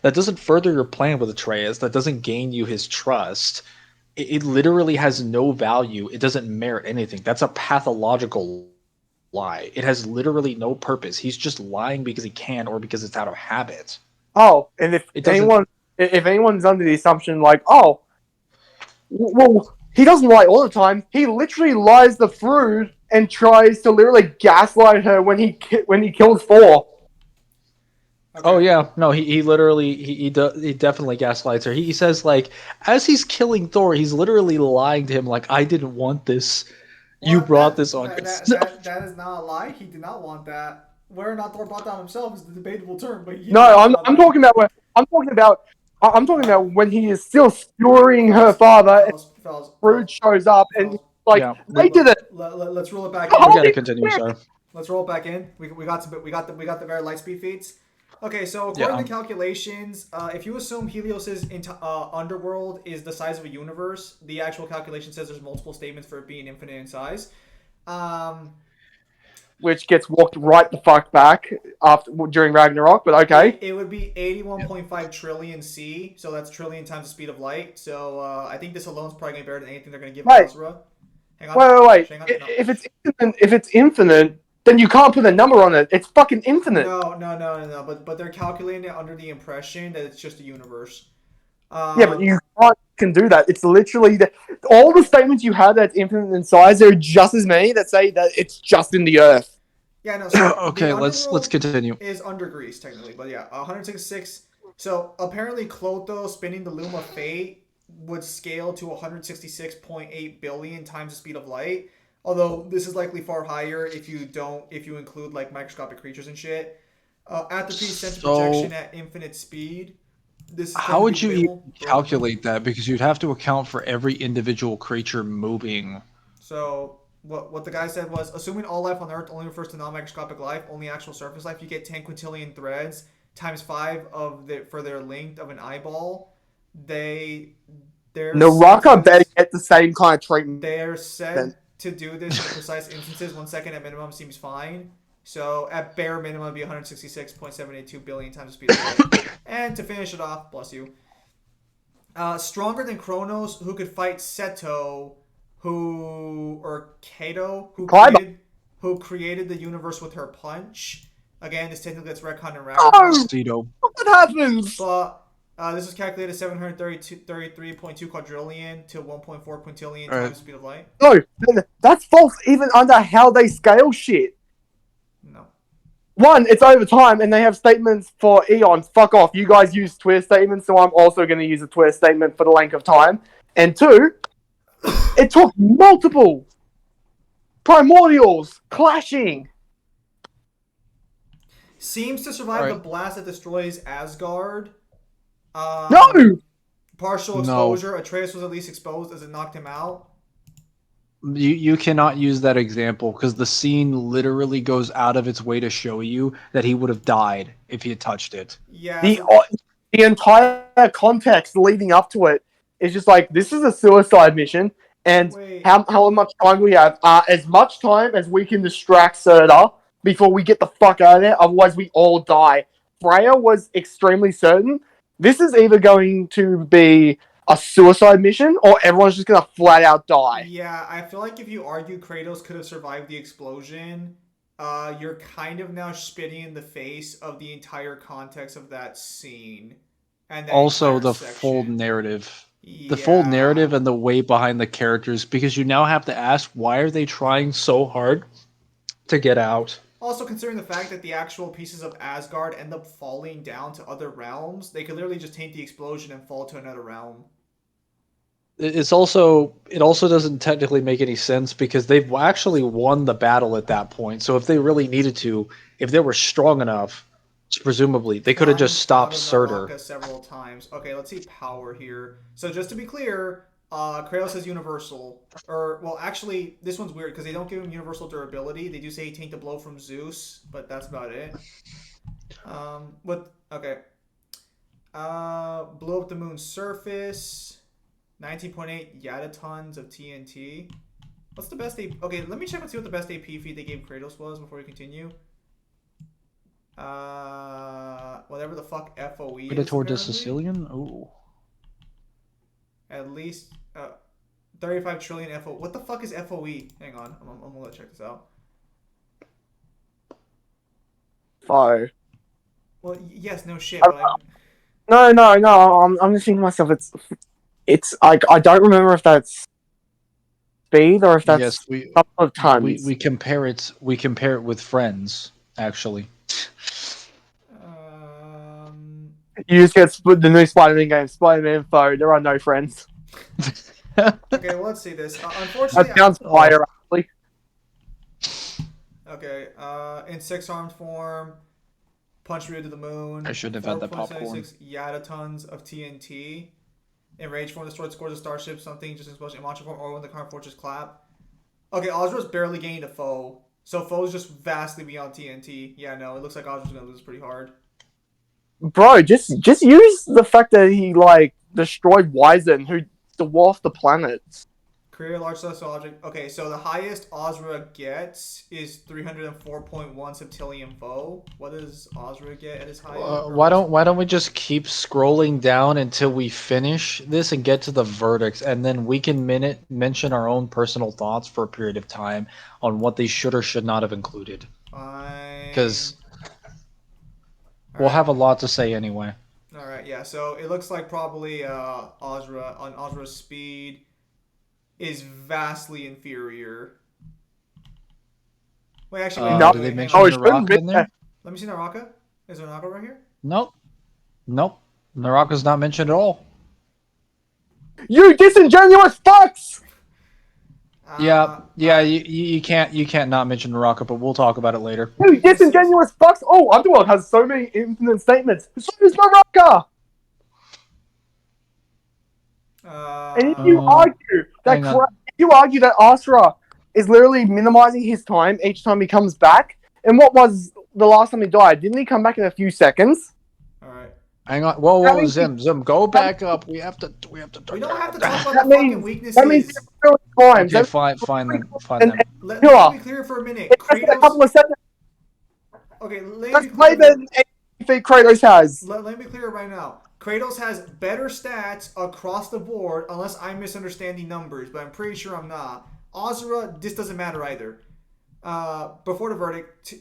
That doesn't further your plan with Atreus. That doesn't gain you his trust. It literally has no value. It doesn't merit anything. That's a pathological lie. It has literally no purpose. He's just lying because he can, or because it's out of habit. Oh, and if It doesn't. anyone's under the assumption like, oh, well, he doesn't lie all the time. He literally lies the Thrud and tries to literally gaslight her when he kills Thor. Okay. Oh yeah, no, he literally he definitely gaslights her. He says, like, as he's killing Thor, he's literally lying to him like, "I didn't want this. You Well, brought this on yourself." that is not a lie. He did not want that. Whether or not Thor brought that on himself is the debatable term. But he No, did not I'm want that. talking about when he is still skewering her father, and Thrud shows up and he's like, Yeah. they did it. Let's roll it back We in. gotta continue, sir. Let's roll it back in. We got the very light speed feeds. Okay, so according to calculations, if you assume Helios's underworld is the size of a universe, the actual calculation says there's multiple statements for it being infinite in size. which gets walked right the fuck back during Ragnarok. But okay. It would be 81.5 trillion C, so that's trillion times the speed of light. So I think this alone is probably gonna be better than anything they're gonna give Asura. Hang on. Wait. Hang on. No. If it's infinite, then you can't put a number on it. It's fucking infinite. No. But they're calculating it under the impression that it's just a universe. Yeah, but you can do that. It's literally all the statements you had that's infinite in size. There are just as many that say that it's just in the Earth. Yeah, no. So Okay, let's continue. Is under Greece technically, but yeah, 166. So apparently, Clotho spinning the loom of fate would scale to 166.8 billion times the speed of light. Although this is likely far higher if you include like microscopic creatures and shit. At the center projection at infinite speed. How would you even calculate that? Because you'd have to account for every individual creature moving. So what the guy said was, assuming all life on Earth only refers to non-microscopic life, only actual surface life, you get 10 quintillion threads times 5 for their length of an eyeball. Naraka better get the same kind of treatment. They're said to do this in precise instances. 1 second at minimum seems fine. So at bare minimum, it'd be 166.782 billion times the speed of light. And to finish it off, bless you, stronger than Kronos, who could fight Seto, Kato, who created the universe with her punch. Again, this technically gets retconned around. Oh, what happens? But this is calculated 733.2 quadrillion to 1.4 quintillion times the speed of light. No, that's false even under how they scale shit. No. One, it's over time, and they have statements for eons. Fuck off. You guys use Twitter statements, so I'm also going to use a Twitter statement for the length of time. And two, it took multiple primordials clashing. Seems to survive the blast that destroys Asgard. No! Partial exposure. Atreus was at least exposed as it knocked him out. You cannot use that example because the scene literally goes out of its way to show you that he would have died if he had touched it. Yeah. The entire context leading up to it is just like, this is a suicide mission, and how much time we have? As much time as we can distract Serta before we get the fuck out of there, otherwise we all die. Freya was extremely certain. This is either going to be a suicide mission, or everyone's just gonna flat out die. Yeah, I feel like if you argue Kratos could have survived the explosion, you're kind of now spitting in the face of the entire context of that scene. And also the full narrative. Yeah. The full narrative and the way behind the characters, because you now have to ask, why are they trying so hard to get out? Also, considering the fact that the actual pieces of Asgard end up falling down to other realms, they could literally just taint the explosion and fall to another realm. It also doesn't technically make any sense because they've actually won the battle at that point. So if they really needed to, if they were strong enough, presumably they could have just stopped Surtur several times. Okay, let's see power here. So just to be clear, Kratos has universal, actually this one's weird because they don't give him universal durability. They do say he tanked a blow from Zeus, but that's about it. Blew up the moon's surface. 19.8 yatatons of TNT. What's the best AP? Okay, let me check and see what the best AP feed they gave Kratos was before we continue. Whatever the fuck FOE is. Predator to Sicilian? Ooh. At least 35 trillion FOE. What the fuck is FOE? Hang on, I'm gonna check this out. Fire. Well, yes, no shit. No. I'm just thinking to myself. It's like, I don't remember if that's speed or if that's a couple of tons. We compare it with friends, actually. You just get the new Spider-Man game, Spider-Man Foe. There are no friends. Okay, well, let's see this. Unfortunately, that sounds fire, actually. Okay, in 6-armed form, punch Ryu to the moon. I shouldn't have had that popcorn. Yatatons of TNT. In rage form, destroyed scores of starships, something just explosion in monster form, or when the current fortress clap. Okay, Asura's barely gained a foe. So foe's just vastly beyond TNT. Yeah, no, it looks like Asura's gonna lose pretty hard. Bro, just use the fact that he, destroyed Wizen, who dwarfed the planets. Create a large celestial object. Okay, so the highest Asura gets is 304.1 septillion foe. What does Asura get at his highest? Why don't we just keep scrolling down until we finish this and get to the verdicts, and then we can mention our own personal thoughts for a period of time on what they should or should not have included. Fine. Because we'll have a lot to say anyway. All right, yeah. So it looks like probably Asura's speed is vastly inferior. Wait, actually, wait. No. Did they Hang mention on. Oh, it shouldn't Naraka be. in there? Let me see Naraka. Is there Naraka right here? Nope. Naraka's not mentioned at all. You disingenuous fucks! Yeah, you can't not mention Naraka, but we'll talk about it later. You disingenuous fucks! Oh, Underworld has so many infinite statements. So does Naraka! And if you argue that Asura is literally minimizing his time each time he comes back, and what was the last time he died? Didn't he come back in a few seconds? All right. Hang on. Whoa, Zim, go back up. We have to. We don't have to talk about That the fucking means weaknesses. that means times. Okay, fine then. Let me be clear for a minute. A couple of seconds. Okay, That's way better than anything Kratos has. Let me be clear right now. Kratos has better stats across the board, unless I'm misunderstanding numbers, but I'm pretty sure I'm not. Asura, this doesn't matter either. Before the verdict,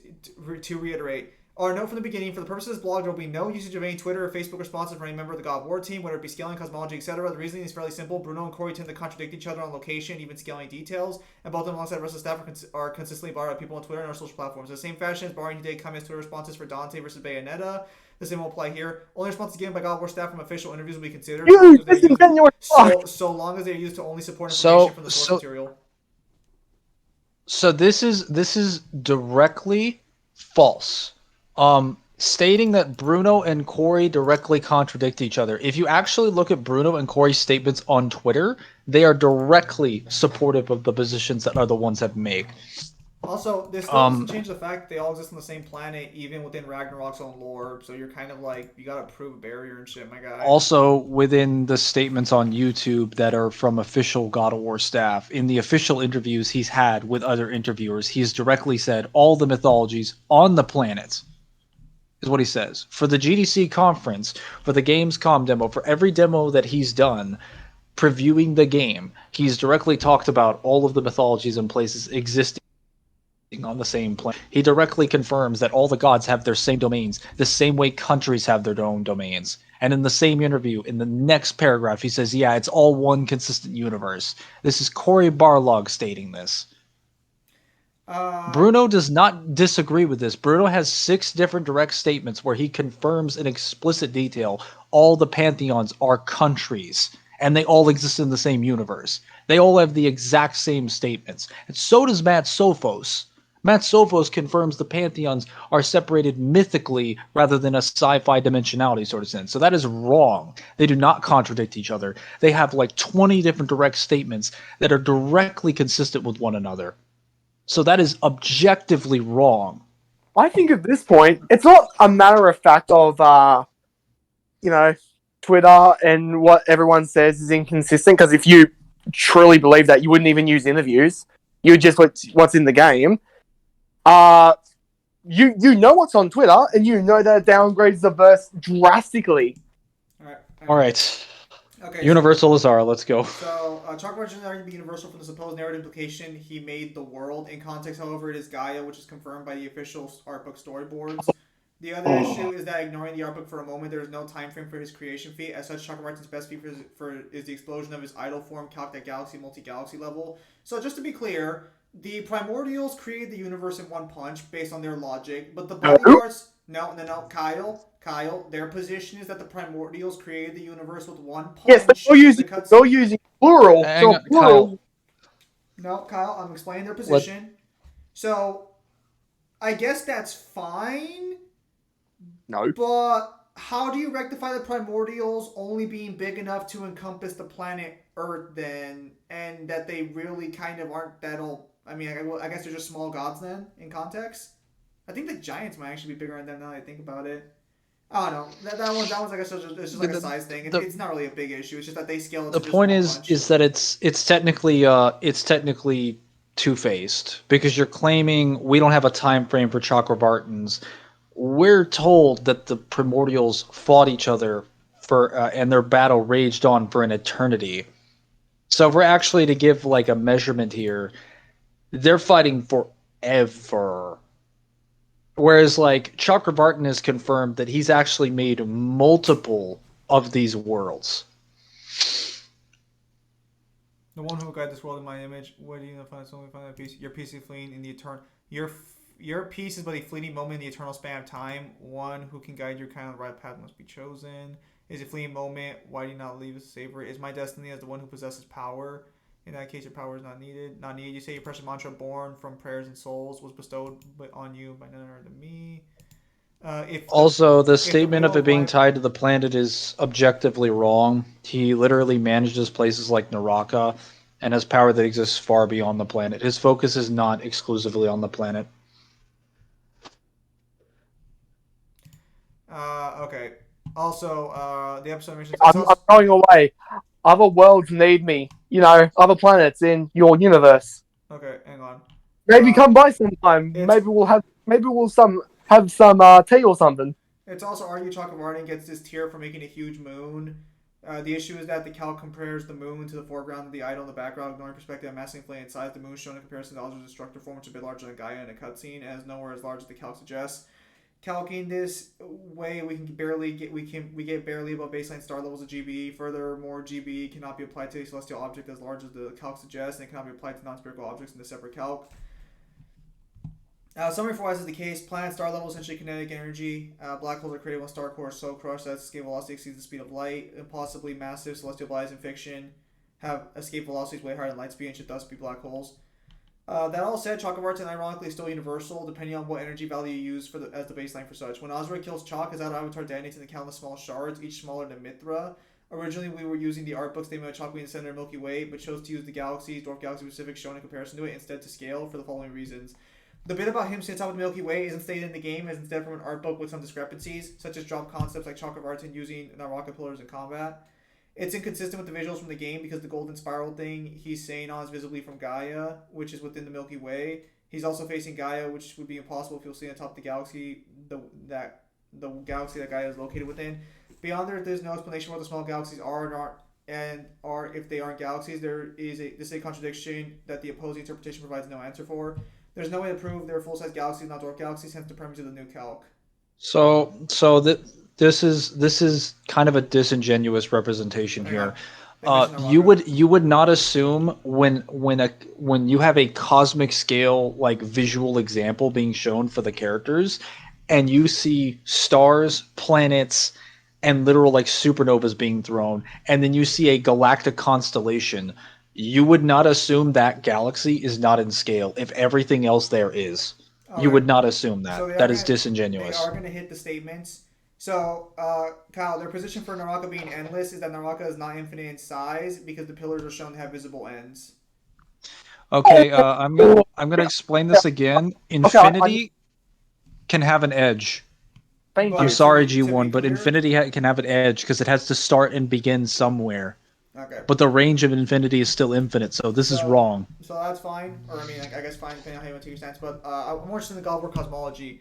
to reiterate, our note from the beginning, for the purposes of this blog, there will be no usage of any Twitter or Facebook responses from any member of the God of War team, whether it be scaling, cosmology, etc. The reasoning is fairly simple. Bruno and Corey tend to contradict each other on location, even scaling details, and both of them alongside the rest of the staff are consistently borrowed by people on Twitter and our social platforms. In the same fashion as borrowing today comments Twitter responses for Dante versus Bayonetta, the same will apply here. Only responses given by God of War staff from official interviews will be considered. So long as they're used to only support information from the source material. So this is directly false. Stating that Bruno and Corey directly contradict each other. If you actually look at Bruno and Corey's statements on Twitter, they are directly supportive of the positions that other ones have made. Also, this still doesn't change the fact that they all exist on the same planet, even within Ragnarok's own lore. So you're kind of like, you gotta prove a barrier and shit, my guy. Also, within the statements on YouTube that are from official God of War staff, in the official interviews he's had with other interviewers, he's directly said all the mythologies on the planet is what he says. For the GDC conference, for the Gamescom demo, for every demo that he's done previewing the game, he's directly talked about all of the mythologies and places existing on the same planet. He directly confirms that all the gods have their same domains, the same way countries have their own domains. And in the same interview, in the next paragraph, he says, yeah, it's all one consistent universe. This is Cory Barlog stating this. Bruno does not disagree with this. Bruno has 6 different direct statements where he confirms in explicit detail all the pantheons are countries, and they all exist in the same universe. They all have the exact same statements. And so does Matt Sophos. Matt Sophos confirms the pantheons are separated mythically rather than a sci-fi dimensionality sort of sense. So that is wrong. They do not contradict each other. They have like 20 different direct statements that are directly consistent with one another. So that is objectively wrong. I think at this point, it's not a matter of fact of, Twitter and what everyone says is inconsistent, because if you truly believe that, you wouldn't even use interviews. You would just what's in the game. You know what's on Twitter, and you know that it downgrades the verse drastically. All right. Okay, Universal Azara, let's go. So, Chalk March is argued to be universal from the supposed narrative implication he made the world. In context, however, it is Gaia, which is confirmed by the official art book storyboards. The other issue is that ignoring the art book for a moment, there is no time frame for his creation feat. As such, Chalk Martin's best feat is the explosion of his idol form, calc at galaxy, multi-galaxy level. So, just to be clear, the Primordials created the universe in one punch based on their logic, but the bodyguards... No, Kyle, their position is that the Primordials created the universe with one punch. Yes, but they're using plural. So plural. No, Kyle, I'm explaining their position. So, I guess that's fine. No. But how do you rectify the Primordials only being big enough to encompass the planet Earth then, and that they really kind of aren't that old? I mean, I guess they're just small gods then, in context? I think the giants might actually be bigger than them now that I think about it. I don't know. That one's like it's just like a size thing. the, It's not really a big issue. It's just that they scale it the to just point one is punch. is that it's technically two-faced because you're claiming we don't have a time frame for Chakravartins. We're told that the primordials fought each other for and their battle raged on for an eternity. So if we're actually to give like a measurement here, they're fighting forever. Whereas like Chakravartin has confirmed that he's actually made multiple of these worlds. The one who guide this world in my image. What do you find? Only find that piece. Your piece is fleeting in the eternal. Your piece is but a fleeting moment in the eternal span of time. One who can guide your kind of right path must be chosen. Is a fleeting moment. Why do you not leave us to savor it? Is my destiny as the one who possesses power? In that case, your power is not needed. Not needed. You say your precious mantra, born from prayers and souls, was bestowed on you by none other than me. Also, the If the statement of wheel it of being life, tied to the planet is objectively wrong. He literally manages places like Naraka and has power that exists far beyond the planet. His focus is not exclusively on the planet. okay. Also, the episode mentions it's I'm also, going away. Other worlds need me. Other planets in your universe. okay. Hang on. Maybe come by sometime. it's- Maybe we'll have some tea or something. It's also argued Chakravartin gets this tier for making a huge moon. The issue is that the calc compares the moon to the foreground of the idol in the background, ignoring perspective and massing flame in size. The moon shown in comparison to Aldra's destructor form, which is a bit larger than Gaia in a cutscene, and is nowhere as large as the calc suggests. Calcing this way, we get barely above baseline star levels of GBE. Furthermore, GBE cannot be applied to a celestial object as large as the calc suggests, and it cannot be applied to non-spherical objects in a separate calc. Summary for why this is the case: planet star level essentially kinetic energy. Black holes are created when star cores so crushed that escape velocity exceeds the speed of light. Impossibly massive celestial bodies in fiction have escape velocities way higher than light speed and should thus be black holes. That all said, Chakravartin ironically is still universal, depending on what energy value you use as the baseline for such. When Asura kills Chak, his outer avatar detonates into countless small shards, each smaller than Mithra. Originally, we were using the art book statement of Chak being the center of Milky Way, but chose to use the galaxies, dwarf galaxy specific, shown in comparison to it, instead to scale for the following reasons. The bit about him sitting on the Milky Way isn't stated in the game, as instead from an art book with some discrepancies, such as drop concepts like Chakravartin using Naraka pillars in combat. It's inconsistent with the visuals from the game because the golden spiral thing he's saying on is visibly from Gaia, which is within the Milky Way. He's also facing Gaia, which would be impossible if you'll see on top of the galaxy, the galaxy that Gaia is located within. Beyond there's no explanation what the small galaxies are if they aren't galaxies. This is a contradiction that the opposing interpretation provides no answer for. There's no way to prove they're full-size galaxies, not dwarf galaxies, hence the premise of the new calc. This is kind of a disingenuous representation here. Yeah. You would not assume when you have a cosmic scale like visual example being shown for the characters, and you see stars, planets, and literal like supernovas being thrown, and then you see a galactic constellation. You would not assume that galaxy is not in scale if everything else there is. You would not assume that. So That is disingenuous. They are going to hit the statements. So, Kyle, their position for Naraka being endless is that Naraka is not infinite in size because the pillars are shown to have visible ends. Okay, I'm gonna explain this again. Infinity can have an edge. Thank But I'm you. sorry, to be G1, but clear- Infinity can have an edge because it has to start and begin somewhere. Okay. But the range of Infinity is still infinite, so this is wrong. So that's fine, or I mean, I guess fine depending on how you want to take your stance. But I'm more interested in the God of War cosmology.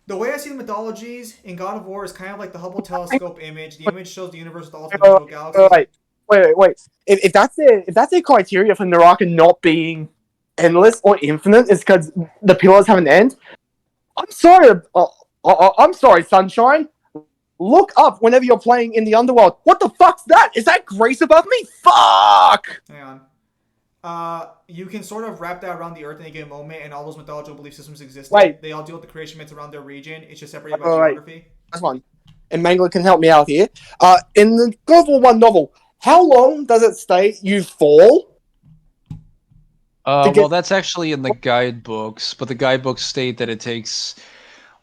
The way I see the mythologies in God of War is kind of like the Hubble telescope image. The image shows the universe with all its individual galaxies. Wait. If that's a criteria for Naraka not being endless or infinite, is because the pillars have an end. I'm sorry. I'm sorry, Sunshine. Look up whenever you're playing in the underworld. What the fuck's that? Is that grace above me? Fuck! Hang on. You can sort of wrap that around the Earth in a given moment, and all those mythological belief systems exist. Wait. They all deal with the creation myths around their region. It's just separated by Alright. geography. That's one. And Mangler can help me out here. In the God of War 1 novel, how long does it stay you fall? Well, that's actually in the guidebooks, but the guidebooks state that it takes.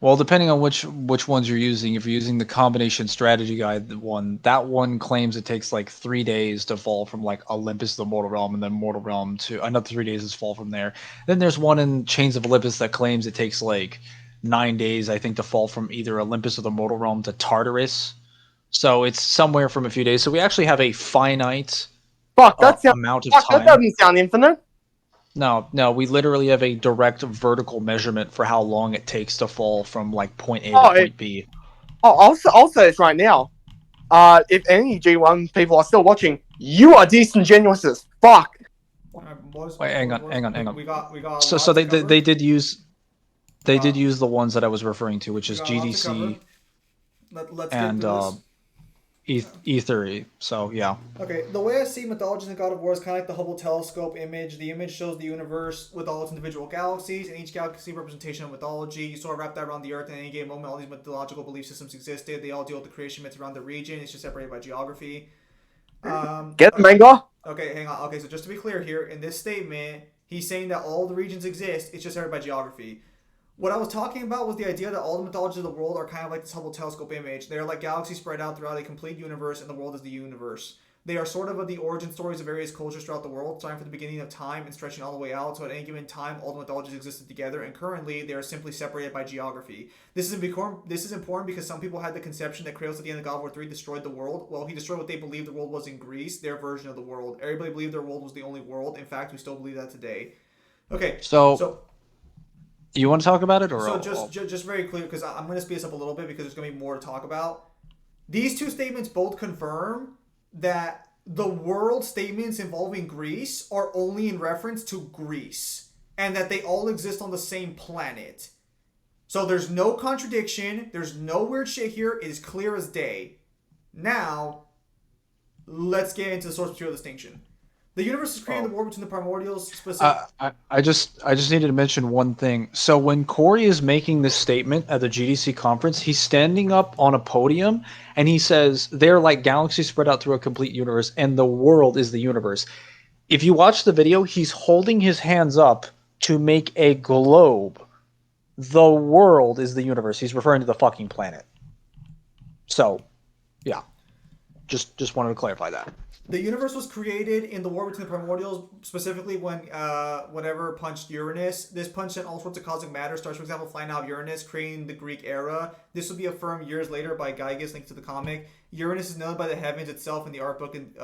Well, depending on which ones you're using, if you're using the combination strategy guide one, that one claims it takes like 3 days to fall from like Olympus to the mortal realm, and then mortal realm to another 3 days to fall from there. Then there's one in Chains of Olympus that claims it takes like 9 days, I think, to fall from either Olympus or the mortal realm to Tartarus. So it's somewhere from a few days. So we actually have a finite Fuck, that amount of that time. doesn't sound infinite. No, we literally have a direct vertical measurement for how long it takes to fall from like point A to point B. I'll say this right now. If any G1 people are still watching, you are disingenuous as fuck. Wait, hang on. We got. So they did use the ones that I was referring to, which is GDC Let's and get through this. E3. So yeah. Okay, the way I see mythologies in God of War is kind of like the Hubble telescope image. The image shows the universe with all its individual galaxies, and each galaxy representation of mythology. You sort of wrap that around the Earth, and in any given moment, all these mythological belief systems existed. They all deal with the creation myths around the region. It's just separated by geography. Get the manga? Okay, hang on. Okay, so just to be clear here, in this statement, he's saying that all the regions exist. It's just separated by geography. What I was talking about was the idea that all the mythologies of the world are kind of like this Hubble telescope image. They are like galaxies spread out throughout a complete universe, and the world is the universe. They are sort of the origin stories of various cultures throughout the world, starting from the beginning of time and stretching all the way out. So at any given time, all the mythologies existed together, and currently they are simply separated by geography. This is important because some people had the conception that Kratos at the end of God of War 3 destroyed the world. Well, he destroyed what they believed the world was in Greece, their version of the world. Everybody believed their world was the only world. In fact, we still believe that today. Okay, so you want to talk about it, or so just very clear, because I'm going to speed this up a little bit because there's going to be more to talk about. These two statements both confirm that the world statements involving Greece are only in reference to Greece, and that they all exist on the same planet. So there's no contradiction. There's no weird shit here. It is clear as day. Now, let's get into the source material distinction. The universe is created in the war between the primordials. I just needed to mention one thing. So when Corey is making this statement at the GDC conference, he's standing up on a podium and he says they're like galaxies spread out through a complete universe, and the world is the universe. If you watch the video, he's holding his hands up to make a globe. The world is the universe. He's referring to the fucking planet. So, yeah. Just wanted to clarify that. The universe was created in the war between the primordials, specifically when whatever punched Uranus. This punch sent all sorts of cosmic matter, stars, for example, flying out of Uranus, creating the Greek era. This would be affirmed years later by Gygas, linked to the comic. Uranus is known by the heavens itself in the art book, and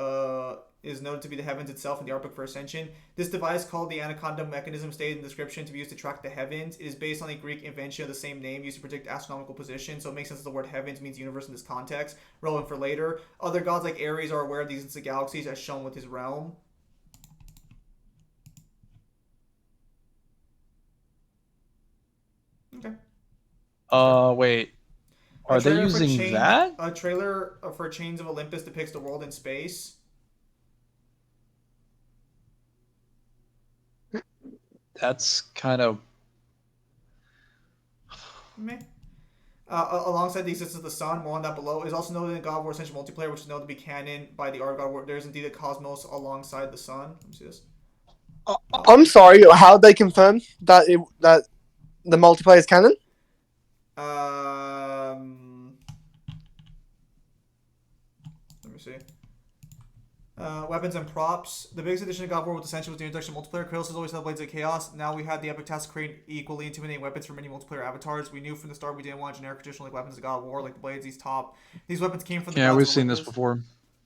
is known to be the heavens itself in the art book for Ascension. This device, called the anaconda mechanism, stated in the description to be used to track the heavens. It is based on a Greek invention of the same name used to predict astronomical position, so it makes sense that the word heavens means universe in this context, relevant for later. Other gods like Ares are aware of these instant galaxies, as shown with his realm. Okay. Wait. Are they using that? A trailer for Chains of Olympus depicts the world in space. That's kind of meh. Alongside the existence of the sun, more on that below, is also noted in God of War Ascension multiplayer, which is known to be canon by the art of God of War. There is indeed a cosmos alongside the sun. Let me see this. I'm sorry. How did they confirm that that the multiplayer is canon? Let me see. Weapons and props. The biggest addition to God of War with Ascension was the introduction of multiplayer. Kratos has always had Blades of Chaos. Now we had the epic task to create equally intimidating weapons for many multiplayer avatars. We knew from the start we didn't want generic traditional weapons of God of War, like the blades. These weapons came from the yeah. gods We've of seen this Olympus. before.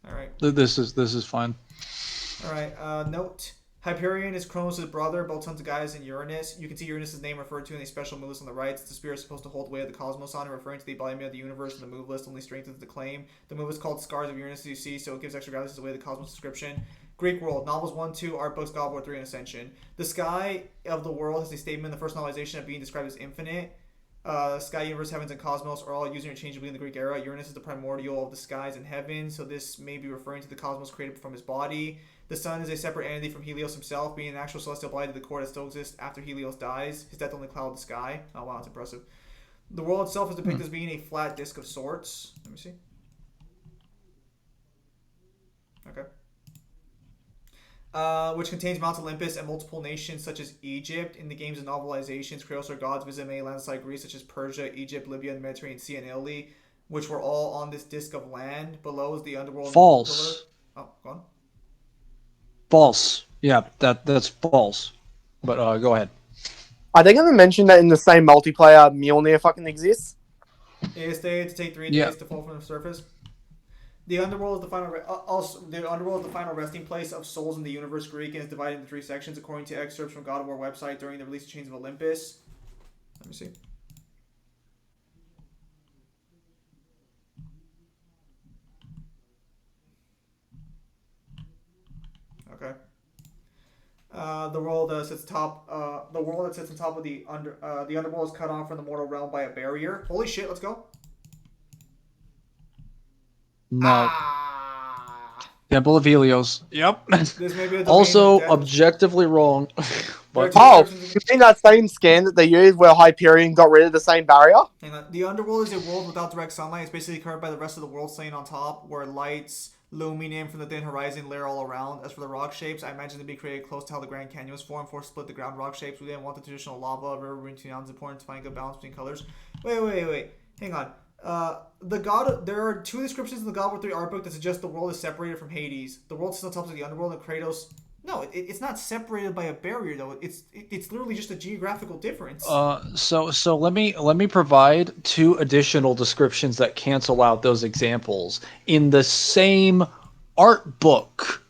All right. This is fine. All right. Note. Hyperion is Kronos' brother, both sons of Gaius and Uranus. You can see Uranus' name referred to in a special move list on the right. It's the spirit supposed to hold the weight of the cosmos on, and referring to the embodiment of the universe, and the move list only strengthens the claim. The move is called Scars of Uranus, as you see, so it gives extra value to the weight of the cosmos description. Greek world, novels 1, 2, art books, God of War 3, and Ascension. The sky of the world has a statement in the first novelization of being described as infinite. Sky, universe, heavens, and cosmos are all used interchangeably in the Greek era. Uranus is the primordial of the skies and heavens, so this may be referring to the cosmos created from his body. The sun is a separate entity from Helios himself, being an actual celestial body to the core that still exists after Helios dies. His death only clouded the sky. Oh wow, that's impressive. The world itself is depicted as being a flat disk of sorts. Let me see. Okay. Which contains Mount Olympus and multiple nations such as Egypt. In the games and novelizations, Kratos or gods visit many lands like Greece, such as Persia, Egypt, Libya, and the Mediterranean Sea, and Italy, which were all on this disk of land. Below is the underworld. False. Oh, go on. False. Yeah, that's false. But go ahead. Are they going to mention that in the same multiplayer Mjolnir fucking exists? It is stated to take 3 Yeah. days to fall from the surface. The underworld is the final. The underworld is the final resting place of souls in the universe. Greek and is divided into 3 sections according to excerpts from God of War website during the release of Chains of Olympus. Let me see. Okay. The world sits top. The world that sits on top of the underworld is cut off from the mortal realm by a barrier. Holy shit! Let's go. No. Ah. Temple of Helios. Yep. This may be a domain Also of death. objectively wrong. There are But two Oh, descriptions you mean that same scan that they used where Hyperion got rid of the same barrier? Hang on. The underworld is a world without direct sunlight. It's basically covered by the rest of the world staying on top, where lights looming in from the thin horizon layer all around. As for the rock shapes, I imagine to be created close to how the Grand Canyon was formed for split the ground rock shapes. We didn't want the traditional lava river between mountains. Important to find a good balance between colors. Wait. Hang on. There are 2 descriptions in the God of War 3 art book that suggest the world is separated from Hades. The world sits on top of the underworld, and Kratos. No, it's not separated by a barrier though. It's literally just a geographical difference. so let me provide 2 additional descriptions that cancel out those examples in the same art book.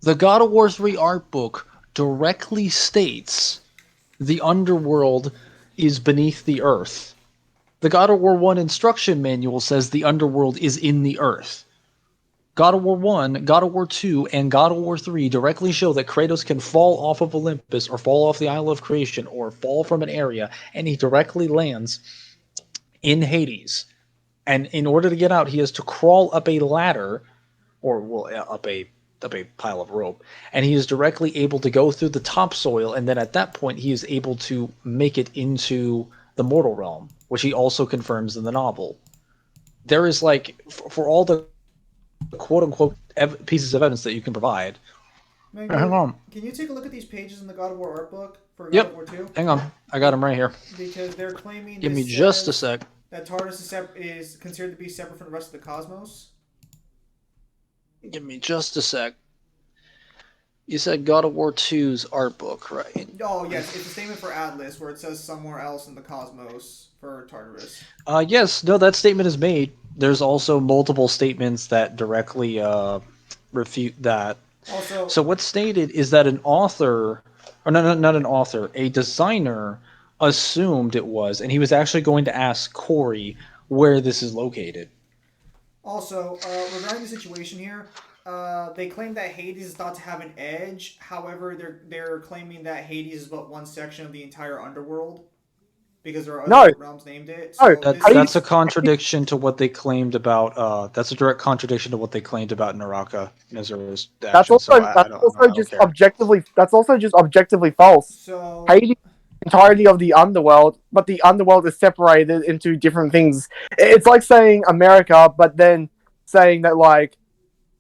The God of War 3 art book directly states the underworld is beneath the earth. The God of War 1 instruction manual says the underworld is in the earth. God of War 1, God of War 2, and God of War 3 directly show that Kratos can fall off of Olympus or fall off the Isle of Creation or fall from an area, and he directly lands in Hades. And in order to get out, he has to crawl up a ladder, or up a pile of rope, and he is directly able to go through the topsoil, and then at that point he is able to make it into the mortal realm, which he also confirms in the novel. There is like, for all the quote-unquote pieces of evidence that you can provide. Hang on. Can you take a look at these pages in the God of War art book for God Yep. of War 2? Hang on. I got them right here. Because they're claiming Give me this just a says sec. that Tartarus is considered to be separate from the rest of the cosmos. Give me just a sec. You said God of War 2's art book, right? Oh, yes. It's a statement for Atlas where it says somewhere else in the cosmos for Tartarus. Yes. No, that statement is made. There's also multiple statements that directly refute that. Also, So what's stated is that an author, or not an author, a designer assumed it was, and he was actually going to ask Corey where this is located. Regarding the situation here, they claim that Hades is thought to have an edge. However, they're claiming that Hades is but one section of the entire underworld because there are other realms named it. So That's a contradiction to what they claimed about. That's a direct contradiction to what they claimed about Naraka Miseru's action. That's also just objectively false. So Hades entirety of the underworld, but the underworld is separated into different things. It's like saying America, but then saying that like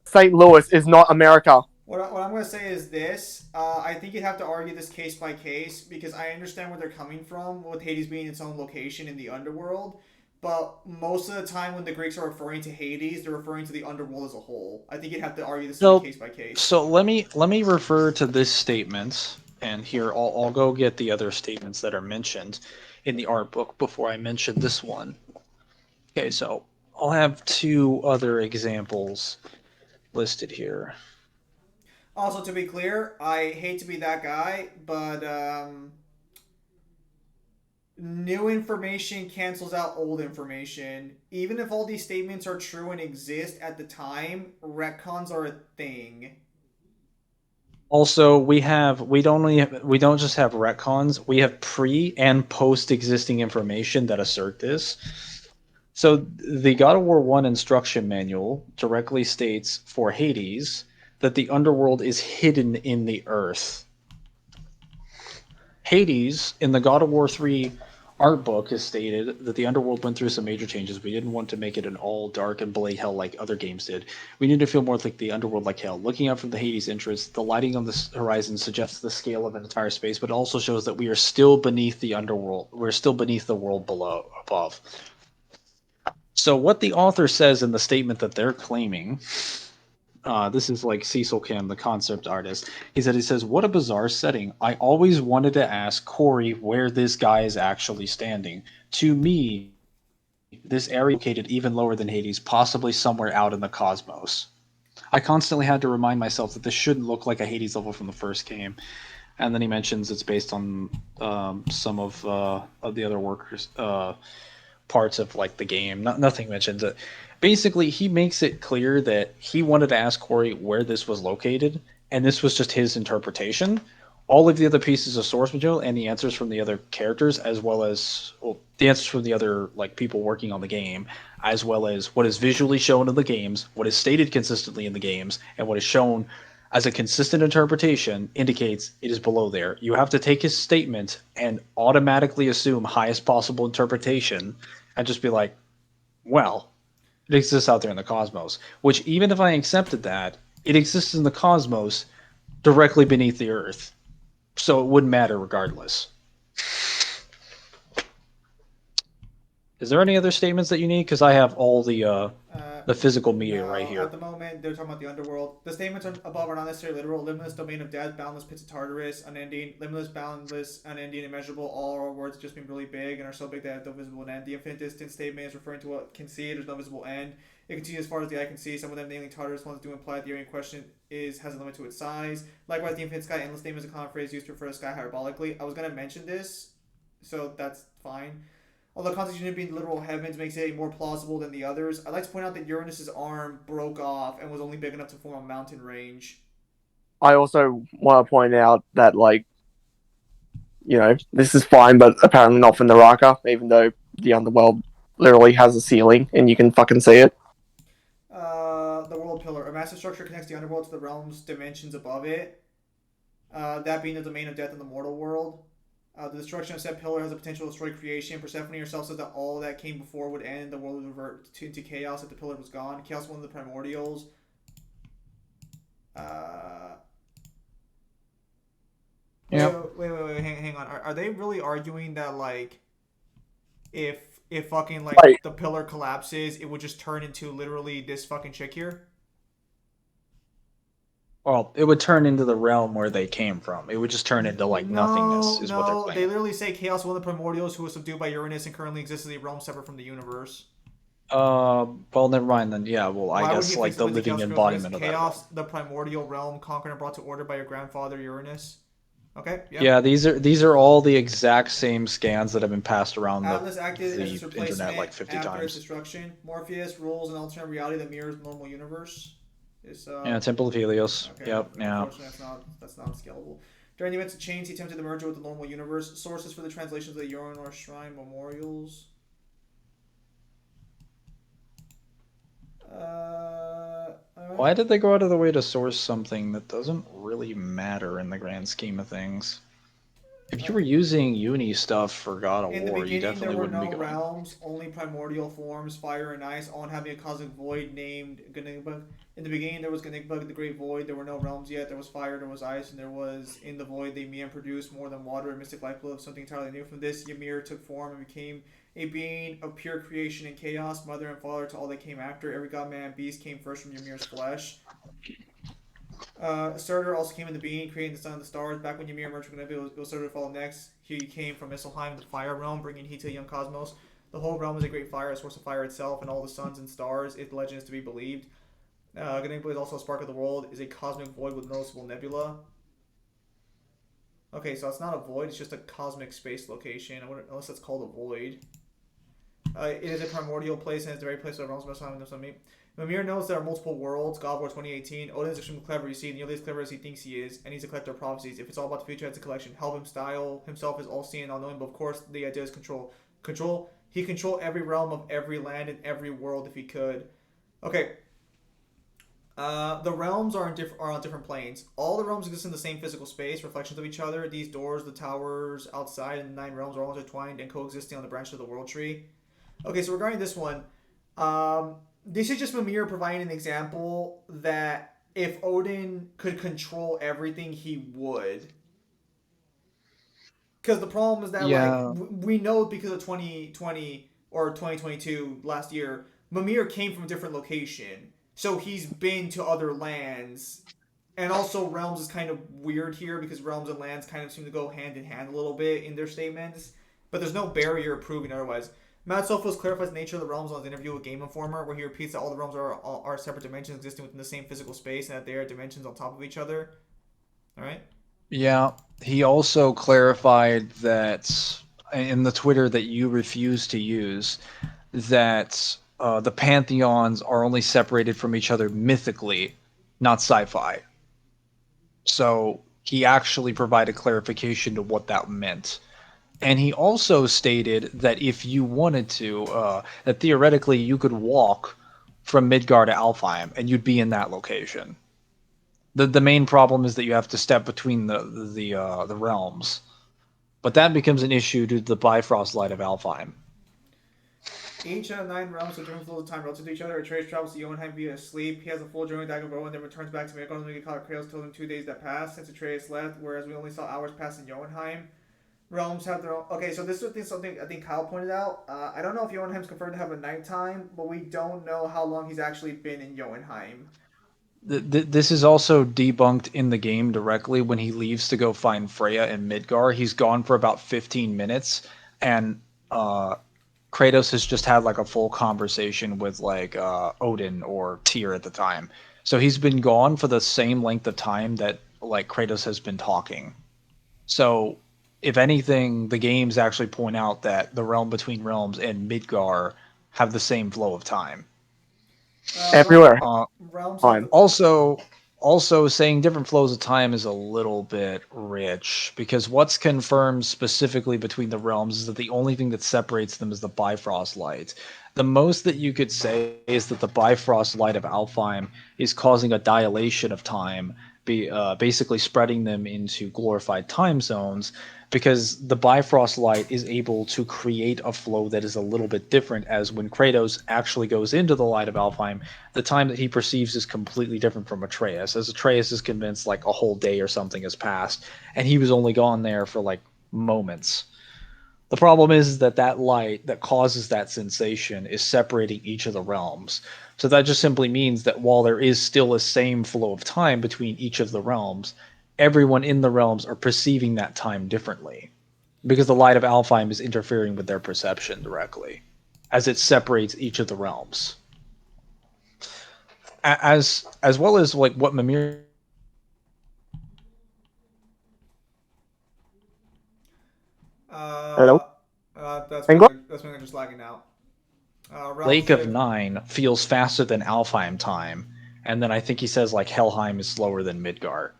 St. Louis is not America. What I'm going to say is this. I think you'd have to argue this case by case because I understand where they're coming from with Hades being its own location in the underworld. But most of the time when the Greeks are referring to Hades, they're referring to the underworld as a whole. I think you'd have to argue this case by case. So let me refer to this statement, and here I'll go get the other statements that are mentioned in the art book before I mention this one. Okay, so I'll have 2 other examples listed here. Also, to be clear, I hate to be that guy, but new information cancels out old information. Even if all these statements are true and exist at the time, retcons are a thing. Also, we don't just have retcons, we have pre and post existing information that assert this. So the God of War 1 instruction manual directly states for Hades that the underworld is hidden in the earth. Hades, in the God of War 3 art book, has stated that the underworld went through some major changes. We didn't want to make it an all dark and bloody hell like other games did. We need to feel more like the underworld like hell. Looking out from the Hades entrance, the lighting on the horizon suggests the scale of an entire space, but it also shows that we are still beneath the underworld. We're still beneath the world above. So what the author says in the statement that they're claiming This is like Cecil Kim, the concept artist. He says, "What a bizarre setting. I always wanted to ask Corey where this guy is actually standing. To me, this area is located even lower than Hades, possibly somewhere out in the cosmos. I constantly had to remind myself that this shouldn't look like a Hades level from the first game." And then he mentions it's based on some of the other workers parts of like the game. Nothing mentions it. Basically, he makes it clear that he wanted to ask Corey where this was located, and this was just his interpretation. All of the other pieces of source material and the answers from the other characters, as well as the answers from the other like people working on the game, as well as what is visually shown in the games, what is stated consistently in the games, and what is shown as a consistent interpretation, indicates it is below there. You have to take his statement and automatically assume highest possible interpretation and just be like, well, it exists out there in the cosmos. Which, even if I accepted that, it exists in the cosmos directly beneath the Earth. So it wouldn't matter regardless. Is there any other statements that you need? Because I have all the physical media right No, here. at the moment they're talking about the underworld. The statements above are not necessarily literal. Limitless domain of death, boundless pits of Tartarus, unending, limitless, boundless, unending, immeasurable. All our words just mean really big and are so big that have no visible end. The infinite distance statement is referring to what can see. There's no visible end. It can see as far as the eye can see. Some of them, namely Tartarus ones, do imply the area in question has a limit to its size. Likewise, the infinite sky endless statement is a common phrase used to refer to sky hyperbolically. I was gonna mention this, so that's fine. Although concept unit being literal heavens makes it more plausible than the others, I'd like to point out that Uranus's arm broke off and was only big enough to form a mountain range. I also want to point out that, like, this is fine, but apparently not for Naraka, even though the underworld literally has a ceiling and you can fucking see it. The world pillar. A massive structure connects the underworld to the realms dimensions above it. That being the domain of death in the mortal world. The destruction of said pillar has the potential to destroy creation. Persephone herself says that all that came before would end. The world would revert into chaos if the pillar was gone. Chaos, one of the primordials. Wait, hang on. Are they really arguing that, like, if fucking, like, Right. the pillar collapses, it would just turn into literally this fucking chick here? Well, it would turn into the realm where they came from. It would just turn into like nothingness, is what they're No. They claiming. literally say Chaos, one of the primordials who was subdued by Uranus and currently exists as a realm separate from the universe. Well, never mind then. Yeah, well, I Why would guess he like fix it the with the living Chaos embodiment of that realm. Chaos, the primordial realm, conquered and brought to order by your grandfather Uranus. Okay, Yeah, these are all the exact same scans that have been passed around Atlas acted as the its internet like replacement 50 after its times. destruction. Morpheus rules an alternate reality that mirrors the normal universe. Yeah, Temple of Helios. Okay. Yep. Yeah. Unfortunately, that's not scalable. During the events of change, he attempted to merge it with the normal universe. Sources for the translations of the Uranor Shrine memorials. Why did they go out of the way to source something that doesn't really matter in the grand scheme of things? If you were using Uni stuff for God of In the War, you beginning, there definitely were wouldn't be no going. realms, only primordial forms, fire and ice, all having a cosmic void named Ganigbug. In the beginning, there was Ganigbug, the Great Void. There were no realms yet. There was fire, there was ice, and there was in the void. The Ymir produced more than water and mystic life of something entirely new. From this, Ymir took form and became a being of pure creation and chaos, mother and father to all that came after. Every god, man, and beast came first from Ymir's flesh. Surtur also came into being, creating the sun and the stars. Back when Ymir emerged from Nebula, it was Surtur to follow next. He came from Misselheim, the fire realm, bringing heat to the young cosmos. The whole realm is a great fire, a source of fire itself, and all the suns and stars. Its legend is to be believed. Ganimbu is also a spark of the world, is a cosmic void with noticeable nebula. Okay, so it's not a void, it's just a cosmic space location, unless it's called a void. It is a primordial place and it's the very place where realms must have some meet. Mimir knows there are multiple worlds. God of War 2018. Odin is extremely clever, you see, nearly as clever as he thinks he is, and he's a collector of prophecies. If it's all about the future, it's a collection. Help him style himself is all seeing and all knowing, but of course the idea is control. Control. He control every realm of every land and every world if he could. Okay. The realms are on different planes. All the realms exist in the same physical space, reflections of each other. These doors, the towers outside, and the 9 realms are all intertwined and coexisting on the branch of the world tree. Okay, so regarding this one, this is just Mimir providing an example that if Odin could control everything, he would. Because the problem is that, Yeah. like, we know because of 2020 or 2022 last year, Mimir came from a different location. So he's been to other lands. And also, realms is kind of weird here because realms and lands kind of seem to go hand in hand a little bit in their statements. But there's no barrier proving otherwise. Matt Sophos clarifies the nature of the realms on his interview with Game Informer, where he repeats that all the realms are separate dimensions existing within the same physical space and that they are dimensions on top of each other. All right? Yeah, he also clarified that in the Twitter that you refuse to use, that the pantheons are only separated from each other mythically, not sci-fi. So he actually provided clarification to what that meant. And he also stated that if you wanted to, that theoretically you could walk from Midgar to Alfheim and you'd be in that location. The main problem is that you have to step between the realms, but that becomes an issue due to the Bifrost Light of Alfheim. Each of 9 realms have different flows of time relative to each other. Atreus travels to Jotunheim via sleep. He has a full journey to Dagobah and then returns back to Midgard. When we call it Kratos told him 2 days that passed since Atreus left, whereas we only saw hours pass in Jotunheim. Realms have their own. Okay, so this is something I think Kyle pointed out. I don't know if Jotunheim's confirmed to have a nighttime, but we don't know how long he's actually been in Jotunheim. This is also debunked in the game directly when he leaves to go find Freya in Midgar. He's gone for about 15 minutes, and Kratos has just had like a full conversation with like Odin or Tyr at the time. So he's been gone for the same length of time that like Kratos has been talking. So if anything, the games actually point out that the realm between realms and Midgar have the same flow of time. Everywhere. Realms have Fine. Also saying different flows of time is a little bit rich because what's confirmed specifically between the realms is that the only thing that separates them is the Bifrost light. The most that you could say is that the Bifrost light of Alfheim is causing a dilation of time, basically spreading them into glorified time zones, because the Bifrost light is able to create a flow that is a little bit different, as when Kratos actually goes into the light of Alfheim, the time that he perceives is completely different from Atreus, as Atreus is convinced like a whole day or something has passed, and he was only gone there for like moments. The problem is that that light that causes that sensation is separating each of the realms. So that just simply means that while there is still a same flow of time between each of the realms, everyone in the realms are perceiving that time differently, because the light of Alfheim is interfering with their perception directly, as it separates each of the realms. As well as like what Mimir. Hello? That's England? been just lagging out. Lake of Nine feels faster than Alfheim time, and then I think he says like Helheim is slower than Midgar.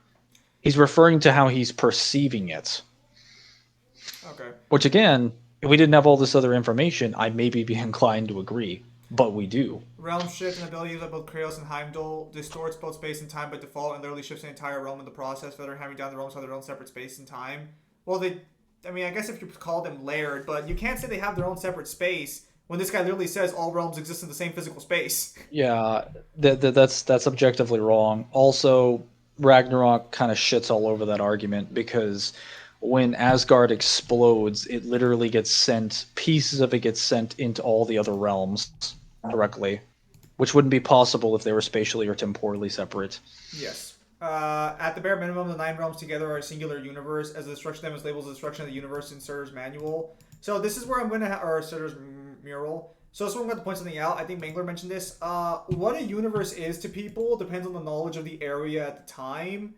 He's referring to how he's perceiving it. Okay. Which again, if we didn't have all this other information, I'd maybe be inclined to agree, but we do. Realm shift and ability used by both Kratos and Heimdall distorts both space and time by default and literally shifts the entire realm in the process. Further having down the realms have their own separate space and time. Well, I mean, I guess if you call them layered, but you can't say they have their own separate space when this guy literally says all realms exist in the same physical space. Yeah, that's objectively wrong. Also, Ragnarok kind of shits all over that argument because when Asgard explodes, it literally gets sent, pieces of it get sent into all the other realms directly, which wouldn't be possible if they were spatially or temporally separate. Yes. At the bare minimum, the 9 realms together are a singular universe, as the destruction of them is labeled as the destruction of the universe in Surtur's manual. So this is where I'm going to or Surtur's mural. So this is where I'm going to point something out. I think Mangler mentioned this. What a universe is to people depends on the knowledge of the area at the time.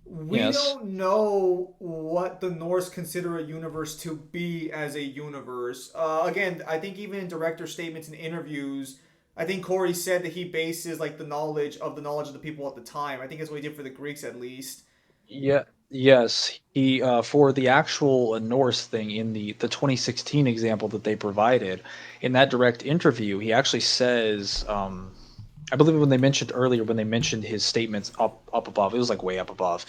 We don't know what the Norse consider a universe to be as a universe. Again, I think even in director statements and interviews, I think Corey said that he bases like the knowledge of the people at the time. I think that's what he did for the Greeks at least. Yeah, yes. He for the actual Norse thing in the 2016 example that they provided in that direct interview, he actually says, I believe when they mentioned earlier when they mentioned his statements up above, it was like way up above.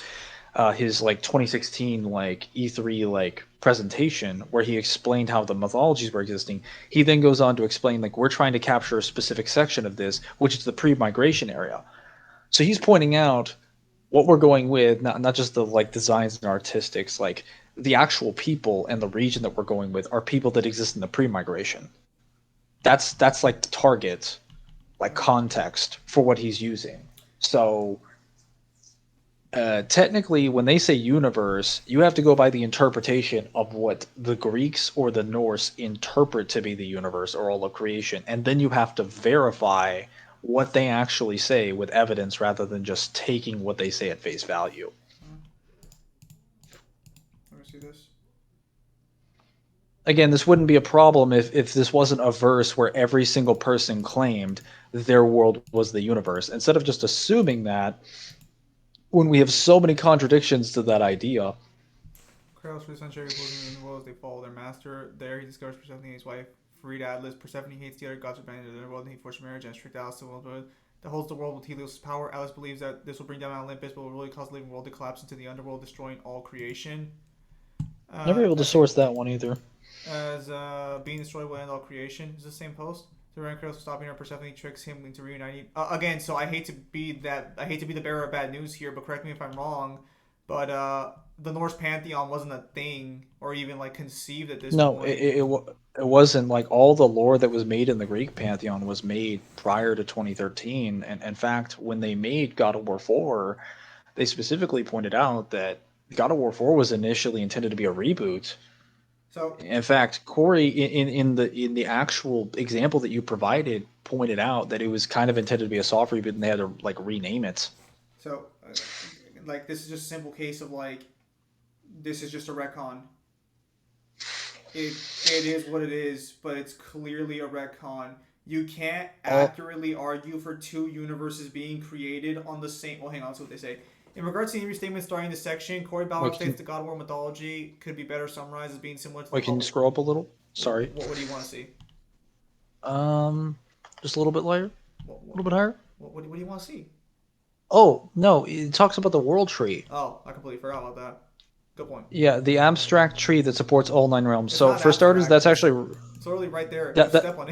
His like 2016 like E3 like presentation where he explained how the mythologies were existing. He then goes on to explain like we're trying to capture a specific section of this, which is the pre-migration area. So he's pointing out what we're going with, not just the like designs and artistics, like the actual people and the region that we're going with are people that exist in the pre-migration. That's like the target. like context for what he's using. So technically, when they say universe, you have to go by the interpretation of what the Greeks or the Norse interpret to be the universe or all of creation, and then you have to verify what they actually say with evidence rather than just taking what they say at face value. Let me see this. Again, this wouldn't be a problem if this wasn't a verse where every single person claimed their world was the universe. Instead of just assuming that, when we have so many contradictions to that idea. Kratos for the century opposing the world as they follow their master. There he discovers Persephone and his wife, freed Atlas. Persephone hates the other gods who abandoned the world and he forced marriage and strict Atlas to the world that holds the world with Helios' power. Atlas believes that this will bring down Mount Olympus, but will really cause the living world to collapse into the underworld, destroying all creation. Never able to source that one either. As being destroyed will end all creation. Is this the same post? The Kratos stopping her. Persephone tricks him into reuniting. Again, so I hate to be the bearer of bad news here, but correct me if I'm wrong. But the Norse pantheon wasn't a thing, or even like conceived at this point. No, it wasn't. Like, all the lore that was made in the Greek pantheon was made prior to 2013. And in fact, when they made God of War 4, they specifically pointed out that God of War 4 was initially intended to be a reboot. So, in fact, Corey, in the actual example that you provided, pointed out that it was kind of intended to be a soft reboot, and they had to like rename it. So, like, this is just a simple case of like, this is just a retcon. It is what it is, but it's clearly a retcon. You can't accurately argue for two universes being created on the same. Well, hang on. That's what they say. In regards to the restatement starting this section, Corey Bauer states the God of War mythology could be better summarized as being similar to. Wait, can you scroll up a little? Sorry. What do you want to see? Just a little bit higher. A little bit higher. What do you want to see? Oh no, it talks about the world tree. Oh, I completely forgot about that. Good point. Yeah, the abstract tree that supports all 9 realms. So for starters, that's actually. It's literally right there. Step on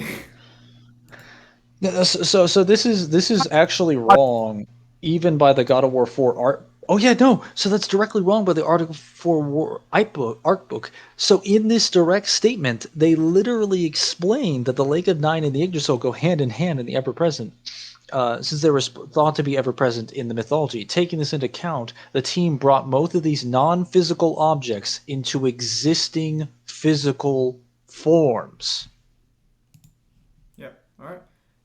it. So this is actually wrong, even by the God of War 4 art. Oh yeah, no. So that's directly wrong by the Article 4 War art book. So in this direct statement, they literally explain that the Lake of Nine and the Yggdrasil go hand in hand in the ever present. Since they were thought to be ever present in the mythology. Taking this into account, the team brought both of these non-physical objects into existing physical forms. Yeah. All right.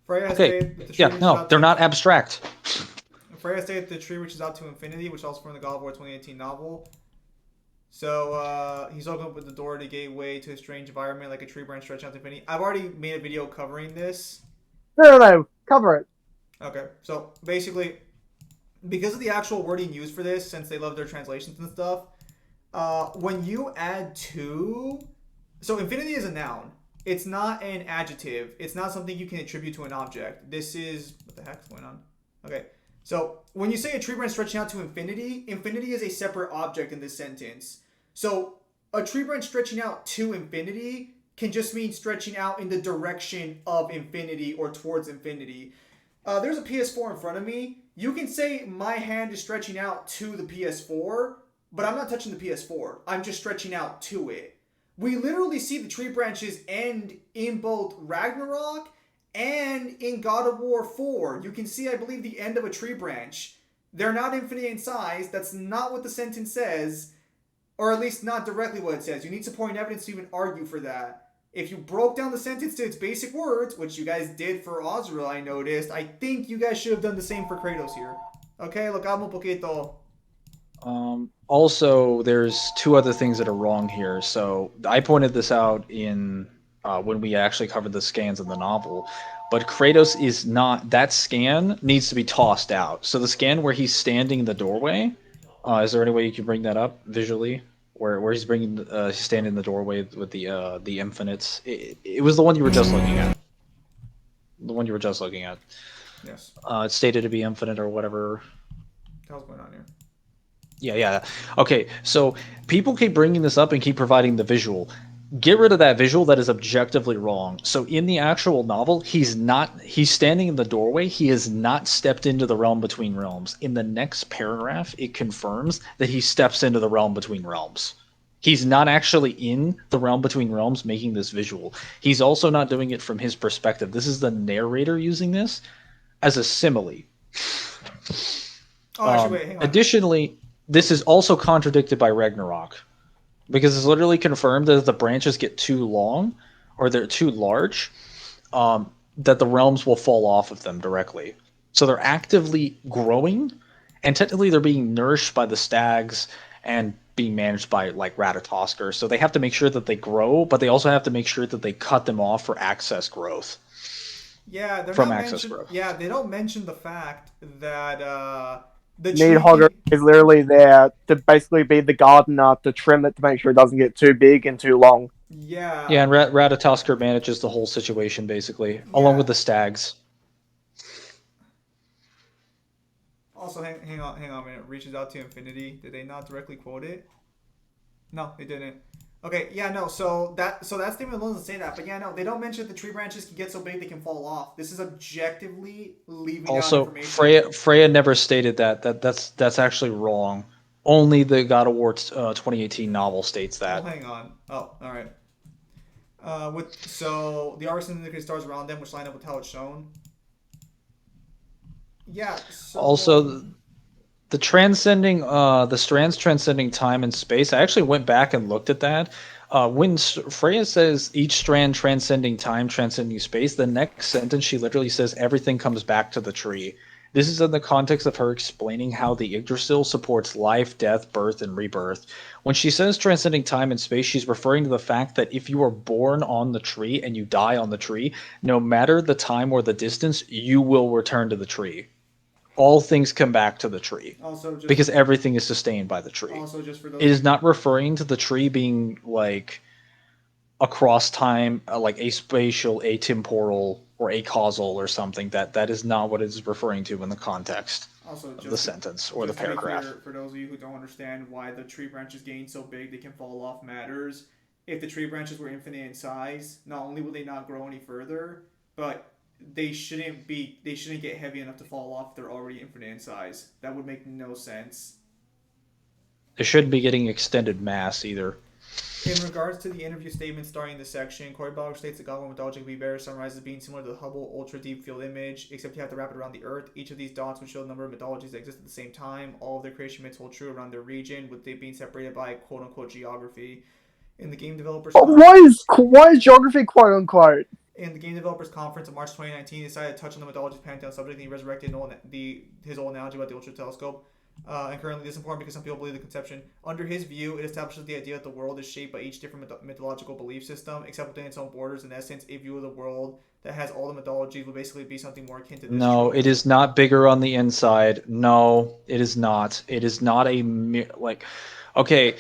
Freya okay. Yeah. No, they're not abstract. Freya stated the tree which is out to infinity, which is also from the God of War 2018 novel. So he's opened up with the door to gateway to a strange environment, like a tree branch stretching out to infinity. I've already made a video covering this. No, cover it. Okay, so basically, because of the actual wording used for this, since they love their translations and stuff, when you add two, so infinity is a noun. It's not an adjective. It's not something you can attribute to an object. This is, what the heck's going on? Okay, so when you say a tree branch stretching out to infinity, infinity is a separate object in this sentence. So a tree branch stretching out to infinity can just mean stretching out in the direction of infinity or towards infinity. There's a PS4 in front of me. You can say my hand is stretching out to the PS4, but I'm not touching the PS4. I'm just stretching out to it. We literally see the tree branches end in both Ragnarok and in God of War 4. You can see, I believe, the end of a tree branch. They're not infinite in size. That's not what the sentence says, or at least not directly what it says. You need supporting evidence to even argue for that. If you broke down the sentence to its basic words, which you guys did for Asura, I noticed, I think you guys should have done the same for Kratos here. Okay, lo calmo poquito. Also, there's two other things that are wrong here. So I pointed this out in when we actually covered the scans in the novel. But Kratos is not... That scan needs to be tossed out. So the scan where he's standing in the doorway, is there any way you can bring that up visually? Where he's he's standing in the doorway with the infinites. It was the one you were just looking at. The one you were just looking at. Yes. It's stated to be infinite or whatever. What the hell's going on here? Yeah. Okay, so people keep bringing this up and keep providing the visual. Get rid of that visual. That is objectively wrong. So in the actual novel, he's standing in the doorway. He has not stepped into the realm between realms. In the next paragraph, it confirms that he steps into the realm between realms. He's not actually in the realm between realms making this visual. He's also not doing it from his perspective. This is the narrator using this as a simile. Oh, actually, wait, hang on. Additionally, this is also contradicted by Ragnarok, because it's literally confirmed that if the branches get too long or they're too large, that the realms will fall off of them directly. So they're actively growing, and technically they're being nourished by the stags and being managed by like Ratatoskr. So they have to make sure that they grow, but they also have to make sure that they cut them off for access growth. Yeah, they're From not access mentioned. growth. Yeah, they don't mention the fact that the Need tree. Hogger is literally there to basically be the gardener to trim it to make sure it doesn't get too big and too long. Yeah. Yeah, and Ratatoskr manages the whole situation basically, along with the stags. Also, hang on a minute. Reaches out to infinity. Did they not directly quote it? No, they didn't. Okay, yeah, no. So that statement alone doesn't say that, but yeah, no, they don't mention that the tree branches can get so big they can fall off. This is objectively leaving out Also, information. Freya never stated that. That's actually wrong. Only the God of War 2018 novel states that. Well, hang on. Oh, all right. So the arcs and the stars around them, which line up with how it's shown. Yeah. So, Also, the strands transcending time and space. I actually went back and looked at that. When Freya says each strand transcending time, transcending space, the next sentence she literally says everything comes back to the tree. This is in the context of her explaining how the Yggdrasil supports life, death, birth, and rebirth. When she says transcending time and space, she's referring to the fact that if you are born on the tree and you die on the tree, no matter the time or the distance, you will return to the tree. All things come back to the tree. Also, just Because everything is sustained by the tree. Also, just for those. It is not referring to the tree being like across time, like aspatial, atemporal, or acausal or something. That is not what it is referring to in the context of the sentence or the paragraph. To be clear, for those of you who don't understand why the tree branches getting so big they can fall off matters, if the tree branches were infinite in size, not only would they not grow any further, but they shouldn't get heavy enough to fall off if they're already infinite in size. That would make no sense. They shouldn't be getting extended mass either. In regards to the interview statement starting this section, Cory Bauer states that God mythology can be better summarized as being similar to the Hubble Ultra Deep Field image, except you have to wrap it around the Earth. Each of these dots would show the number of mythologies that exist at the same time. All of their creation myths hold true around their region, with they being separated by quote unquote geography. In the game developers. Why is geography quote unquote? In the Game Developers Conference in March 2019, he decided to touch on the mythology's pantheon subject, and he resurrected his old analogy about the Ultra Telescope. And currently this is important because some people believe the conception. Under his view, it establishes the idea that the world is shaped by each different mythological belief system, except within its own borders. In essence, a view of the world that has all the mythologies would basically be something more akin to this. No, it is not bigger on the inside. No, it is not. It is not okay.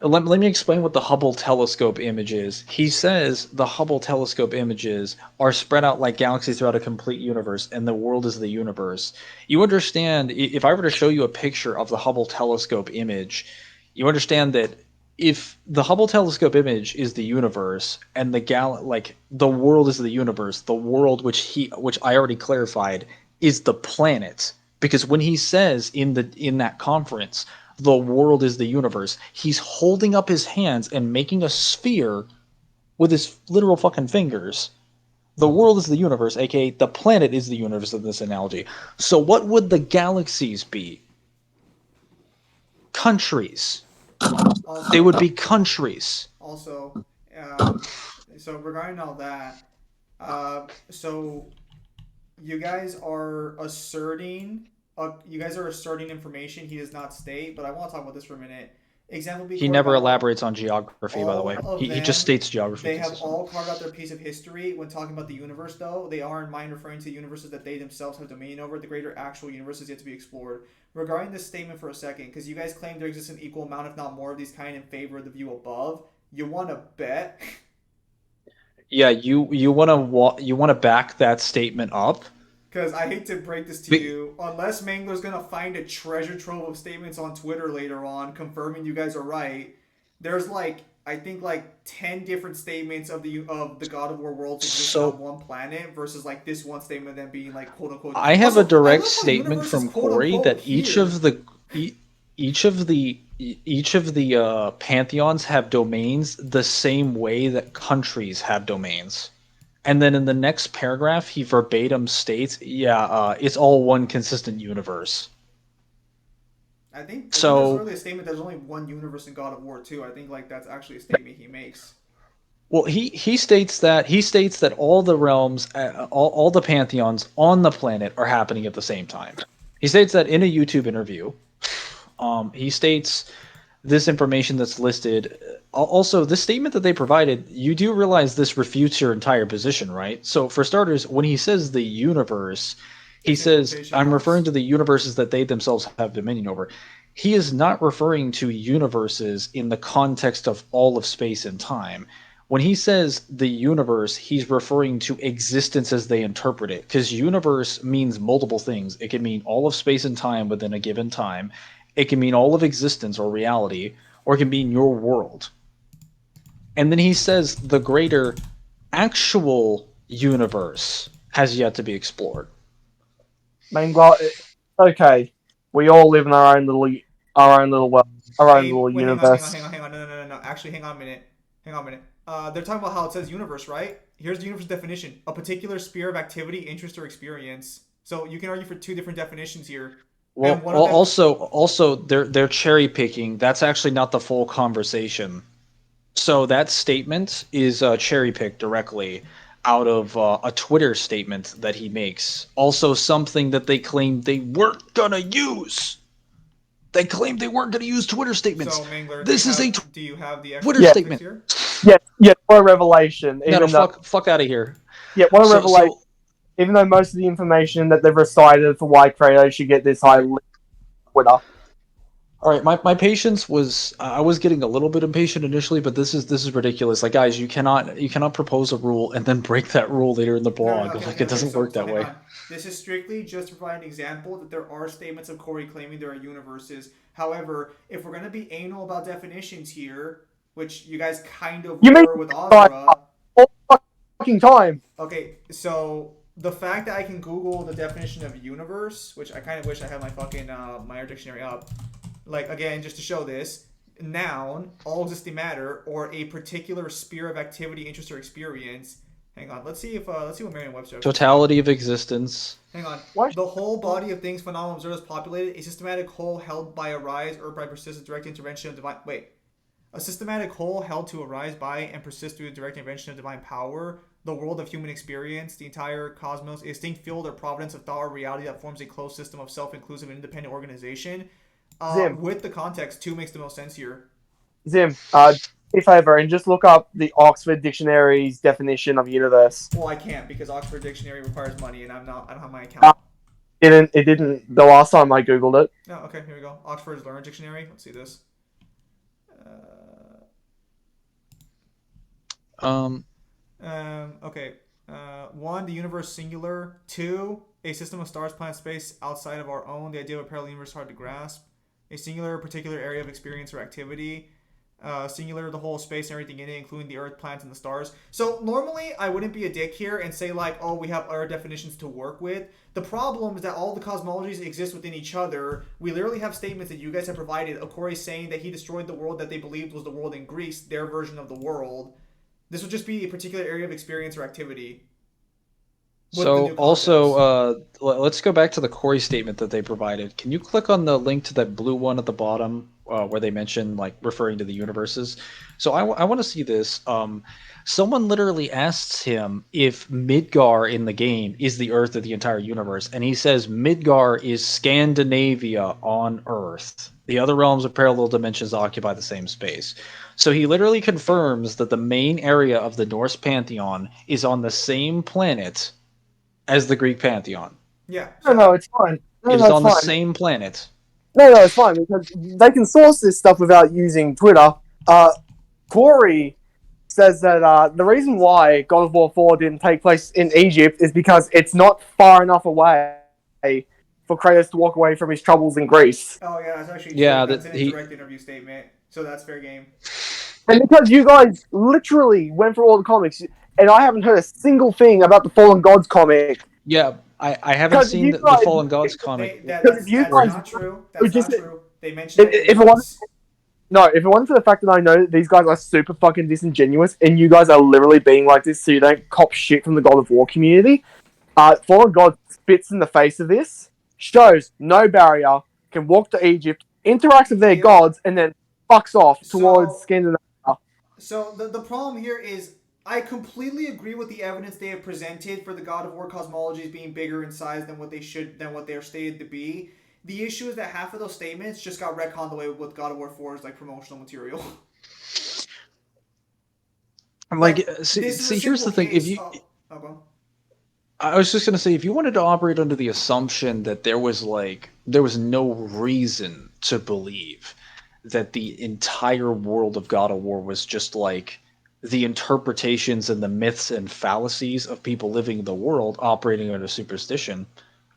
Let me explain what the Hubble telescope image is. He says the Hubble telescope images are spread out like galaxies throughout a complete universe, and the world is the universe. You understand, if I were to show you a picture of the Hubble telescope image, you understand that if the Hubble telescope image is the universe and the world is the universe, the world which I already clarified is the planet. Because when he says in that conference, the world is the universe, he's holding up his hands and making a sphere with his literal fucking fingers. The world is the universe, aka the planet is the universe in this analogy. So what would the galaxies be? Countries. Also, they would be countries. Also, so regarding all that, so you guys are asserting information he does not state, but I want to talk about this for a minute. Example: he never elaborates on geography, by the way. He just states geography. They have all carved out their piece of history. When talking about the universe, though, they are in mind referring to universes that they themselves have dominion over. The greater actual universe is yet to be explored. Regarding this statement for a second, because you guys claim there exists an equal amount, if not more, of these kind in favor of the view above. You want to bet? Yeah, you want to back that statement up. Because I hate to break this to you, unless Mangler's going to find a treasure trove of statements on Twitter later on confirming you guys are right, there's I think 10 different statements of the God of War worlds existing on one planet versus this one statement then being quote unquote. I have a direct statement from Cory that each of the each of the pantheons have domains the same way that countries have domains. And then in the next paragraph, he verbatim states, it's all one consistent universe. I think that's So, literally a statement. There's only one universe in God of War 2. I think like that's actually a statement he makes. well, he states that all the realms, all the pantheons on the planet are happening at the same time. He states that in a YouTube interview. He states this information that's listed. Also, this statement that they provided, you do realize this refutes your entire position, right? So, for starters, when he says the universe, he It's in says, quotation I'm marks. referring to the universes that they themselves have dominion over. He is not referring to universes in the context of all of space and time. When he says the universe, he's referring to existence as they interpret it, because universe means multiple things. It can mean all of space and time within a given time. It can mean all of existence or reality, or it can mean your world. And then he says the greater actual universe has yet to be explored. I mean, well, okay, we all live in our own little world, our own little Wait, universe. hang on. No. Actually, hang on a minute. They're talking about how it says universe, right? Here's the universe definition: a particular sphere of activity, interest, or experience. So you can argue for two different definitions here. Well, And one of them, also they're cherry picking. That's actually not the full conversation. So that statement is cherry picked directly out of a Twitter statement that he makes. Also, something that they claimed they weren't gonna use. They claimed they weren't gonna use Twitter statements. so Mangler, This is a do you have the Twitter actual statement. here? Yeah, what a revelation. No, fuck out of here. Yeah, what a So- revelation. Even though most of the information that they've recited for why Kratos should get this high Twitter. All right, my patience was I was getting a little bit impatient initially, but this is ridiculous. Like, guys, you cannot propose a rule and then break that rule later in the blog. It doesn't work that way. This is strictly just to provide an example that there are statements of Corey claiming there are universes. However, if we're gonna be anal about definitions here, which you guys kind of were with Asura, all fucking time. Okay, so the fact that I can Google the definition of universe, which I kind of wish I had my fucking my dictionary up. Like, again, just to show this, noun, all existing matter, or a particular sphere of activity, interest, or experience. Hang on, let's see what Merriam-Webster. Totality of existence. Hang on. What? The whole body of things phenomenal observed is populated, a systematic whole held by a rise or by persistent direct intervention of divine. Wait. A systematic whole held to arise by and persist through the direct intervention of divine power, the world of human experience, the entire cosmos, a distinct field or providence of thought or reality that forms a closed system of self-inclusive and independent organization. With the context, 2 makes the most sense here. Zim, do me a favor and just look up the Oxford Dictionary's definition of universe. Well, I can't because Oxford Dictionary requires money, and I don't have my account. It didn't the last time I googled it. Oh, okay, here we go. Oxford's Learner Dictionary. Let's see this. Okay. 1, the universe singular. 2, a system of stars, planets, space outside of our own. The idea of a parallel universe hard to grasp. A singular, particular area of experience or activity. Singular, the whole space and everything in it, including the Earth, planets, and the stars. So normally I wouldn't be a dick here and say like, oh, we have other definitions to work with. The problem is that all the cosmologies exist within each other. We literally have statements that you guys have provided. Okori saying that he destroyed the world that they believed was the world in Greece, their version of the world. This would just be a particular area of experience or activity. So also, let's go back to the Corey statement that they provided. Can you click on the link to that blue one at the bottom where they mention like referring to the universes? So I want to see this. Someone literally asks him if Midgar in the game is the Earth of the entire universe, and he says Midgar is Scandinavia on Earth. The other realms of parallel dimensions occupy the same space. So he literally confirms that the main area of the Norse pantheon is on the same planet as the Greek pantheon. Yeah. No, it's fine. It is on the same planet. No, it's fine because they can source this stuff without using Twitter. Corey says that the reason why God of War 4 didn't take place in Egypt is because it's not far enough away for Kratos to walk away from his troubles in Greece. Oh yeah, that's actually true. That's an indirect interview statement. So that's fair game. And because you guys literally went through all the comics, and I haven't heard a single thing about the Fallen Gods comic. Yeah, I haven't seen the Fallen Gods comic. That's not true. That's not true. They mentioned it. If it was, No, if it wasn't for the fact that I know that these guys are super fucking disingenuous, and you guys are literally being like this so you don't cop shit from the God of War community, Fallen God spits in the face of this, shows no barrier, can walk to Egypt, interacts with their Yep. gods, and then fucks off towards So Scandinavia. So the problem here is I completely agree with the evidence they have presented for the God of War cosmologies being bigger in size than what they are stated to be. The issue is that half of those statements just got retconned away with God of War 4's like promotional material. Like, This is a here's simple the thing. If case. you, Go on. I was just gonna say, if you wanted to operate under the assumption that there was no reason to believe that the entire world of God of War was just like the interpretations and the myths and fallacies of people living in the world operating under superstition,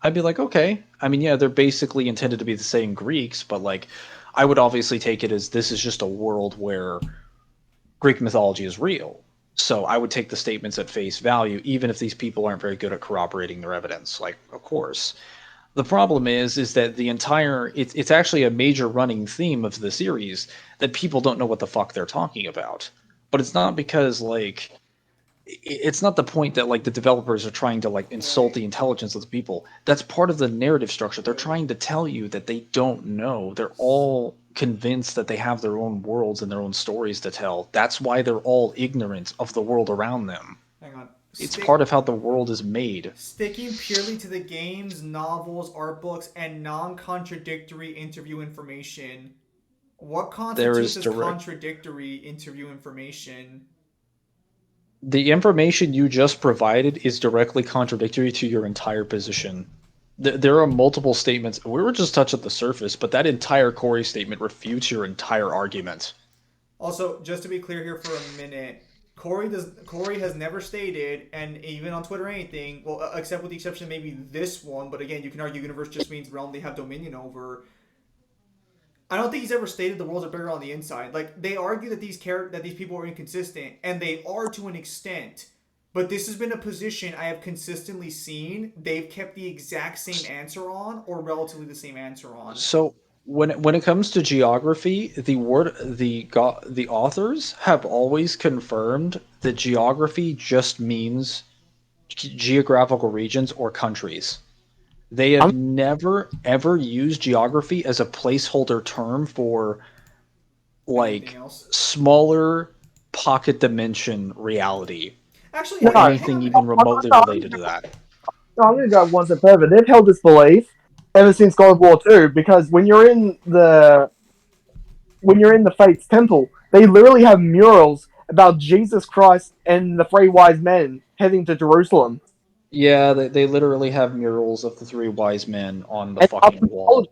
I'd be like, okay. I mean, yeah, they're basically intended to be the same Greeks, but like, I would obviously take it as this is just a world where Greek mythology is real. So I would take the statements at face value, even if these people aren't very good at corroborating their evidence. Like, of course. The problem is that the entire it's actually a major running theme of the series that people don't know what the fuck they're talking about. But it's not because like it's not the point that like the developers are trying to like insult the intelligence of the people. That's part of the narrative structure. They're trying to tell you that they don't know. They're all convinced that they have their own worlds and their own stories to tell. That's why they're all ignorant of the world around them. Hang on. It's part of how the world is made. Sticking purely to the games, novels, art books, and non-contradictory interview information. What There constitutes is as direct contradictory interview information? The information you just provided is directly contradictory to your entire position. There are multiple statements. We were just touched at the surface, but that entire Corey statement refutes your entire argument. Also, just to be clear here for a minute, Corey has never stated, and even on Twitter or anything, well, except with the exception of maybe this one, but again, you can argue universe just means realm they have dominion over. I don't think he's ever stated the worlds are bigger on the inside. Like they argue that these people are inconsistent, and they are to an extent. But this has been a position I have consistently seen they've kept the exact same answer on, or relatively the same answer on. So when it comes to geography, the authors have always confirmed that geography just means geographical regions or countries. They have I'm never ever used geography as a placeholder term for Anything like else? smaller pocket dimension reality Actually, no, or hang anything on. even remotely related to that. I'm going to go one step further. They've held this belief ever since God of War 2, because when you're in the Fates Temple, they literally have murals about Jesus Christ and the three wise men heading to Jerusalem. Yeah, they literally have murals of the three wise men on the And fucking wall.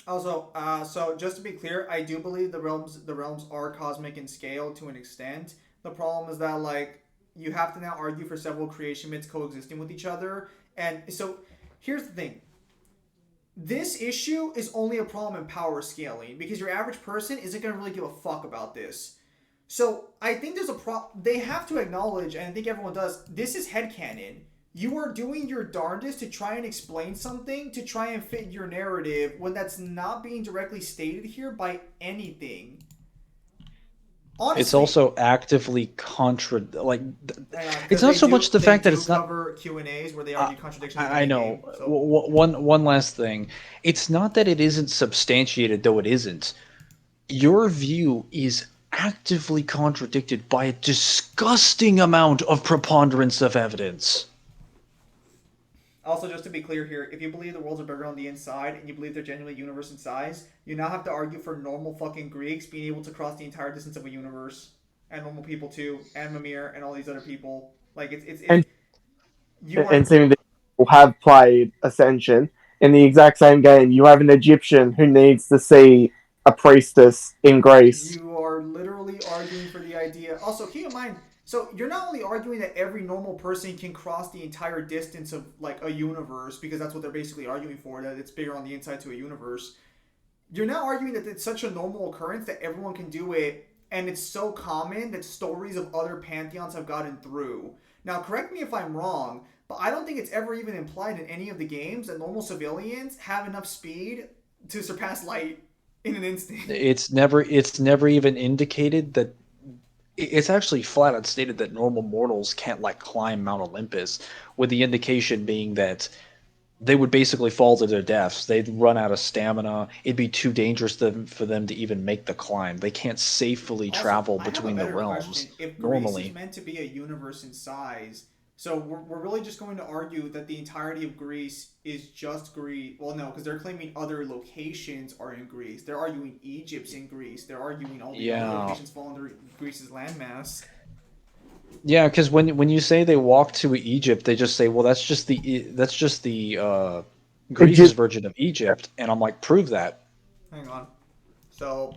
Also, so just to be clear, I do believe the realms are cosmic in scale to an extent. The problem is that like you have to now argue for several creation myths coexisting with each other, and so here's the thing. This issue is only a problem in power scaling because your average person isn't going to really give a fuck about this. So I think there's a they have to acknowledge, and I think everyone does, this is headcanon. You are doing your darndest to try and explain something to try and fit your narrative when that's not being directly stated here by anything. Honestly, It's also actively it's because not so much the fact that it's not. cover Q&As where they Uh, argue contradictions I within the know. game. So One last thing. It's not that it isn't substantiated, though it isn't. Your view is actively contradicted by a disgusting amount of preponderance of evidence. also, just to be clear here, if you believe the worlds are bigger on the inside and you believe they're genuinely universe in size, you now have to argue for normal fucking Greeks being able to cross the entire distance of a universe, and normal people too, and Mimir and all these other people. Like and you are and seeming that people have played Ascension in the exact same game. You have an Egyptian who needs to see a priestess in Greece. you are literally arguing for the idea. Also, keep in mind, so you're not only arguing that every normal person can cross the entire distance of like a universe because that's what they're basically arguing for, that it's bigger on the inside to a universe. You're now arguing that it's such a normal occurrence that everyone can do it, and it's so common that stories of other pantheons have gotten through. Now, correct me if I'm wrong, but I don't think it's ever even implied in any of the games that normal civilians have enough speed to surpass light. in an instant. It's never even indicated that. It's actually flat out stated that normal mortals can't like climb Mount Olympus, with the indication being that they would basically fall to their deaths. They'd run out of stamina. It'd be too dangerous for them to even make the climb. They can't safely Also, travel I have a between the better realms question. If Greece is normally. meant to be a universe in size, so we're really just going to argue that the entirety of Greece is just Greece. Well, no, because they're claiming other locations are in Greece. They're arguing Egypt's in Greece. They're arguing all the other Yeah, locations fall under Greece's landmass. yeah. Because when you say they walk to Egypt, they just say, "Well, that's just the Greece's Egypt. version of Egypt," and I'm like, "Prove that." Hang on. So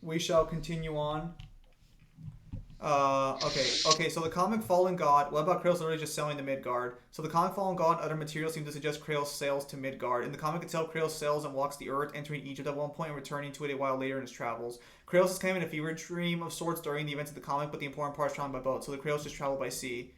we shall continue on. Okay. So the comic Fallen God. What about Kratos literally just selling to Midgard? So the comic Fallen God and other materials seem to suggest Kratos sails to Midgard. In the comic itself, Kratos sails and walks the earth, entering Egypt at one point and returning to it a while later in his travels. Kratos is kind of in a fever dream of sorts during the events of the comic, but the important part is traveling by boat. So the Kratos just traveled by sea.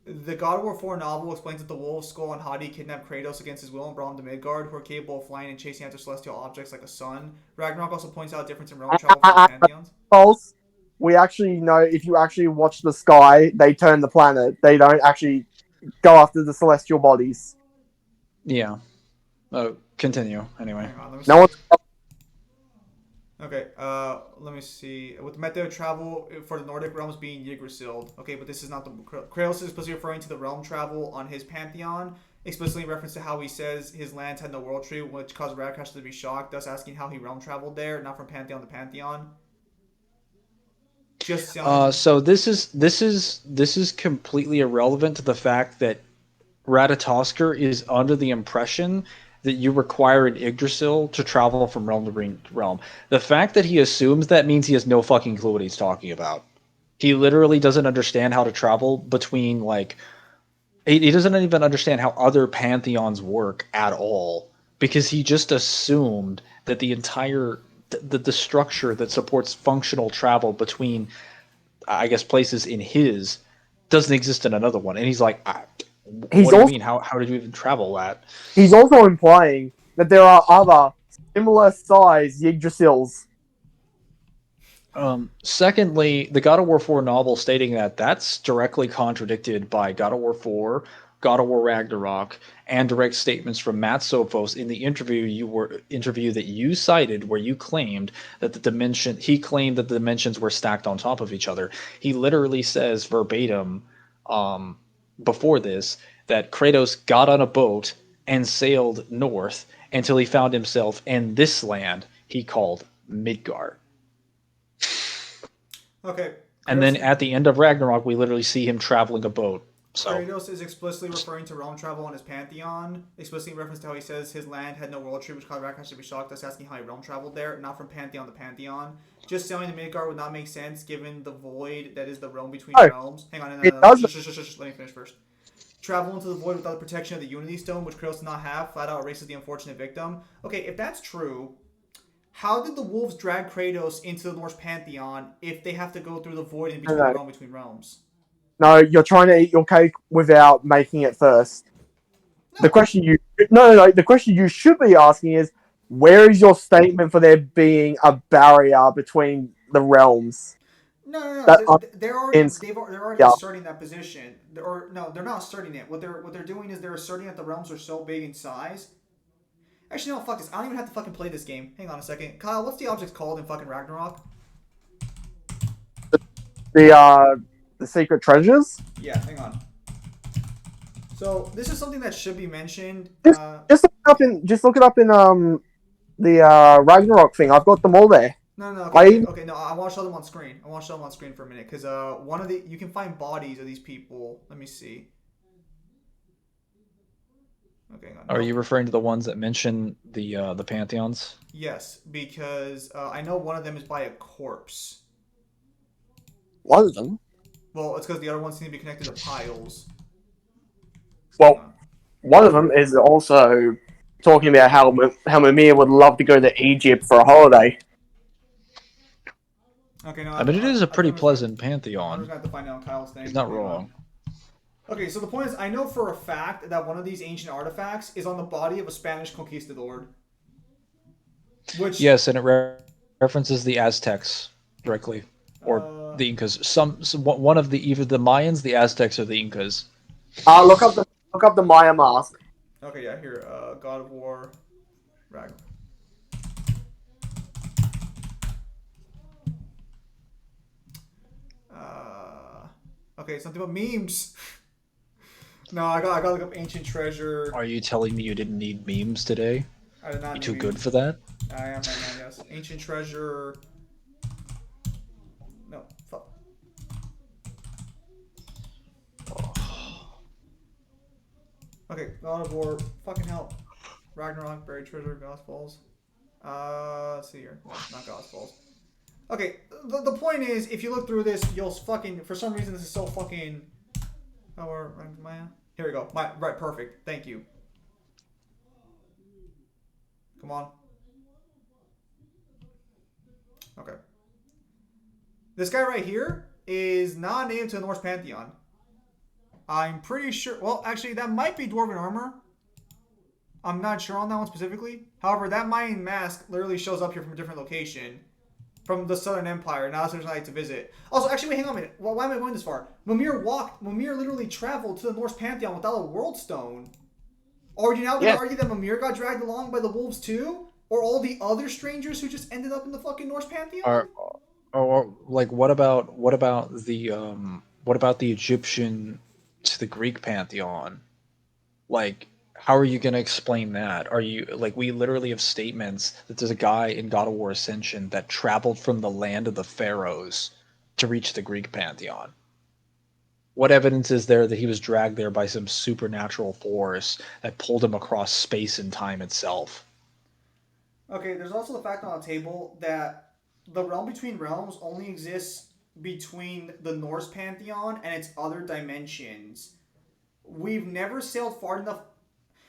The God of War 4 novel explains that the wolves Skull and Hati kidnapped Kratos against his will and brought him to Midgard, who are capable of flying and chasing after celestial objects like a sun. Ragnarok also points out a difference in realm travel from the pantheons. False. We actually know if you actually watch the sky, they turn the planet. They don't actually go after the celestial bodies. Yeah. Continue anyway. Hang on, let me No see. one. Okay, let me see. With the method of travel for the Nordic realms being Yggdrasil. Okay, but this is not the... Kratos is explicitly referring to the realm travel on his pantheon, explicitly in reference to how he says his lands had no world tree, which caused Radakash to be shocked, thus asking how he realm traveled there, not from pantheon to pantheon. Just sounding... So this is completely irrelevant to the fact that Ratatoskr is under the impression that you require an Yggdrasil to travel from realm to realm. The fact that he assumes that means he has no fucking clue what he's talking about. He literally doesn't understand how to travel between like he doesn't even understand how other pantheons work at all because he just assumed that the entire the structure that supports functional travel between I guess places in his doesn't exist in another one. And he's like, He's what do you also mean? How did you even travel that? he's also implying that there are other similar size Yggdrasils. Secondly, the God of War 4 novel stating that that's directly contradicted by God of War 4, God of War Ragnarok, and direct statements from Matt Sophos in the interview that you cited, where you claimed that he claimed that the dimensions were stacked on top of each other. He literally says verbatim, before this, that Kratos got on a boat and sailed north until he found himself in this land he called Midgard. Okay. And then at the end of Ragnarok, we literally see him traveling a boat. So Kratos is explicitly referring to realm travel on his pantheon, explicitly in reference to how he says his land had no world tree, which caused Radakash to be shocked, thus asking how he realm traveled there, not from pantheon to pantheon. Just sailing to Midgard would not make sense given the void that is the realm between realms. Hang on, It does. Shh. Let me finish first. Travel into the void without the protection of the Unity Stone, which Kratos does not have, flat out erases the unfortunate victim. Okay, if that's true, how did the wolves drag Kratos into the Norse pantheon if they have to go through the void in between the realm between realms? No, you're trying to eat your cake without making it first. The question you The question you should be asking is, where is your statement for there being a barrier between the realms? No. That They're in already yeah. asserting that position. Or no, they're not asserting it. What they're doing is they're asserting that the realms are so big in size. Actually, no, fuck this. I don't even have to fucking play this game. Hang on a second, Kyle. What's the object called in fucking Ragnarok? The secret treasures. Yeah, hang on. So this is something that should be mentioned. Just look it up in the Ragnarok thing. I've got them all there. No. Okay. No, I want to show them on screen. I want to show them on screen for a minute because one of the you can find bodies of these people. Let me see. Okay. Hang on. are you referring to the ones that mention the pantheons? Yes, because I know one of them is by a corpse. One of them. Well, it's because the other ones seem to be connected to piles. Well, one of them is also talking about how Mimir would love to go to Egypt for a holiday. Okay, no. I mean, it is a pretty pleasant I'm just pantheon. gonna have to find out on Kyle's thing. He's not Hang on. wrong. Okay, so the point is, I know for a fact that one of these ancient artifacts is on the body of a Spanish conquistador. Which Yes, and it references the Aztecs directly, or the Incas. One of the either the Mayans, the Aztecs, or the Incas. Look up the Maya mask. Okay, yeah, here, God of War, Ragnarok. Okay, something about memes. No, I gotta look up ancient treasure. Are you telling me you didn't need memes today? I did not You need too good memes. for that? I am right now, yes. Ancient treasure. No, fuck. Okay, God of War, fucking hell. Ragnarok, buried treasure, God's Falls. Let's see here. Well, not God's Falls. Okay, the point is, if you look through this, you'll fucking, for some reason, this is so fucking. Oh, Maya. Here we go. Right, perfect. Thank you. Come on. Okay. This guy right here is not native to the Norse pantheon. I'm pretty sure. Well, actually, that might be dwarven armor. I'm not sure on that one specifically. However, that Mayan mask literally shows up here from a different location. From the Southern Empire. Now there's like to visit. Also, actually, wait, hang on a minute. Why am I going this far? Mimir literally traveled to the Norse pantheon without a world stone. Are you now going to argue that Mimir got dragged along by the wolves too? Or all the other strangers who just ended up in the fucking Norse pantheon? Or like what about the Egyptian to the Greek pantheon? Like, how are you going to explain that? Are you like, we literally have statements that there's a guy in God of War Ascension that traveled from the land of the pharaohs to reach the Greek pantheon. What evidence is there that he was dragged there by some supernatural force that pulled him across space and time itself? Okay, there's also the fact on the table that the realm between realms only exists between the Norse pantheon and its other dimensions. We've never sailed far enough.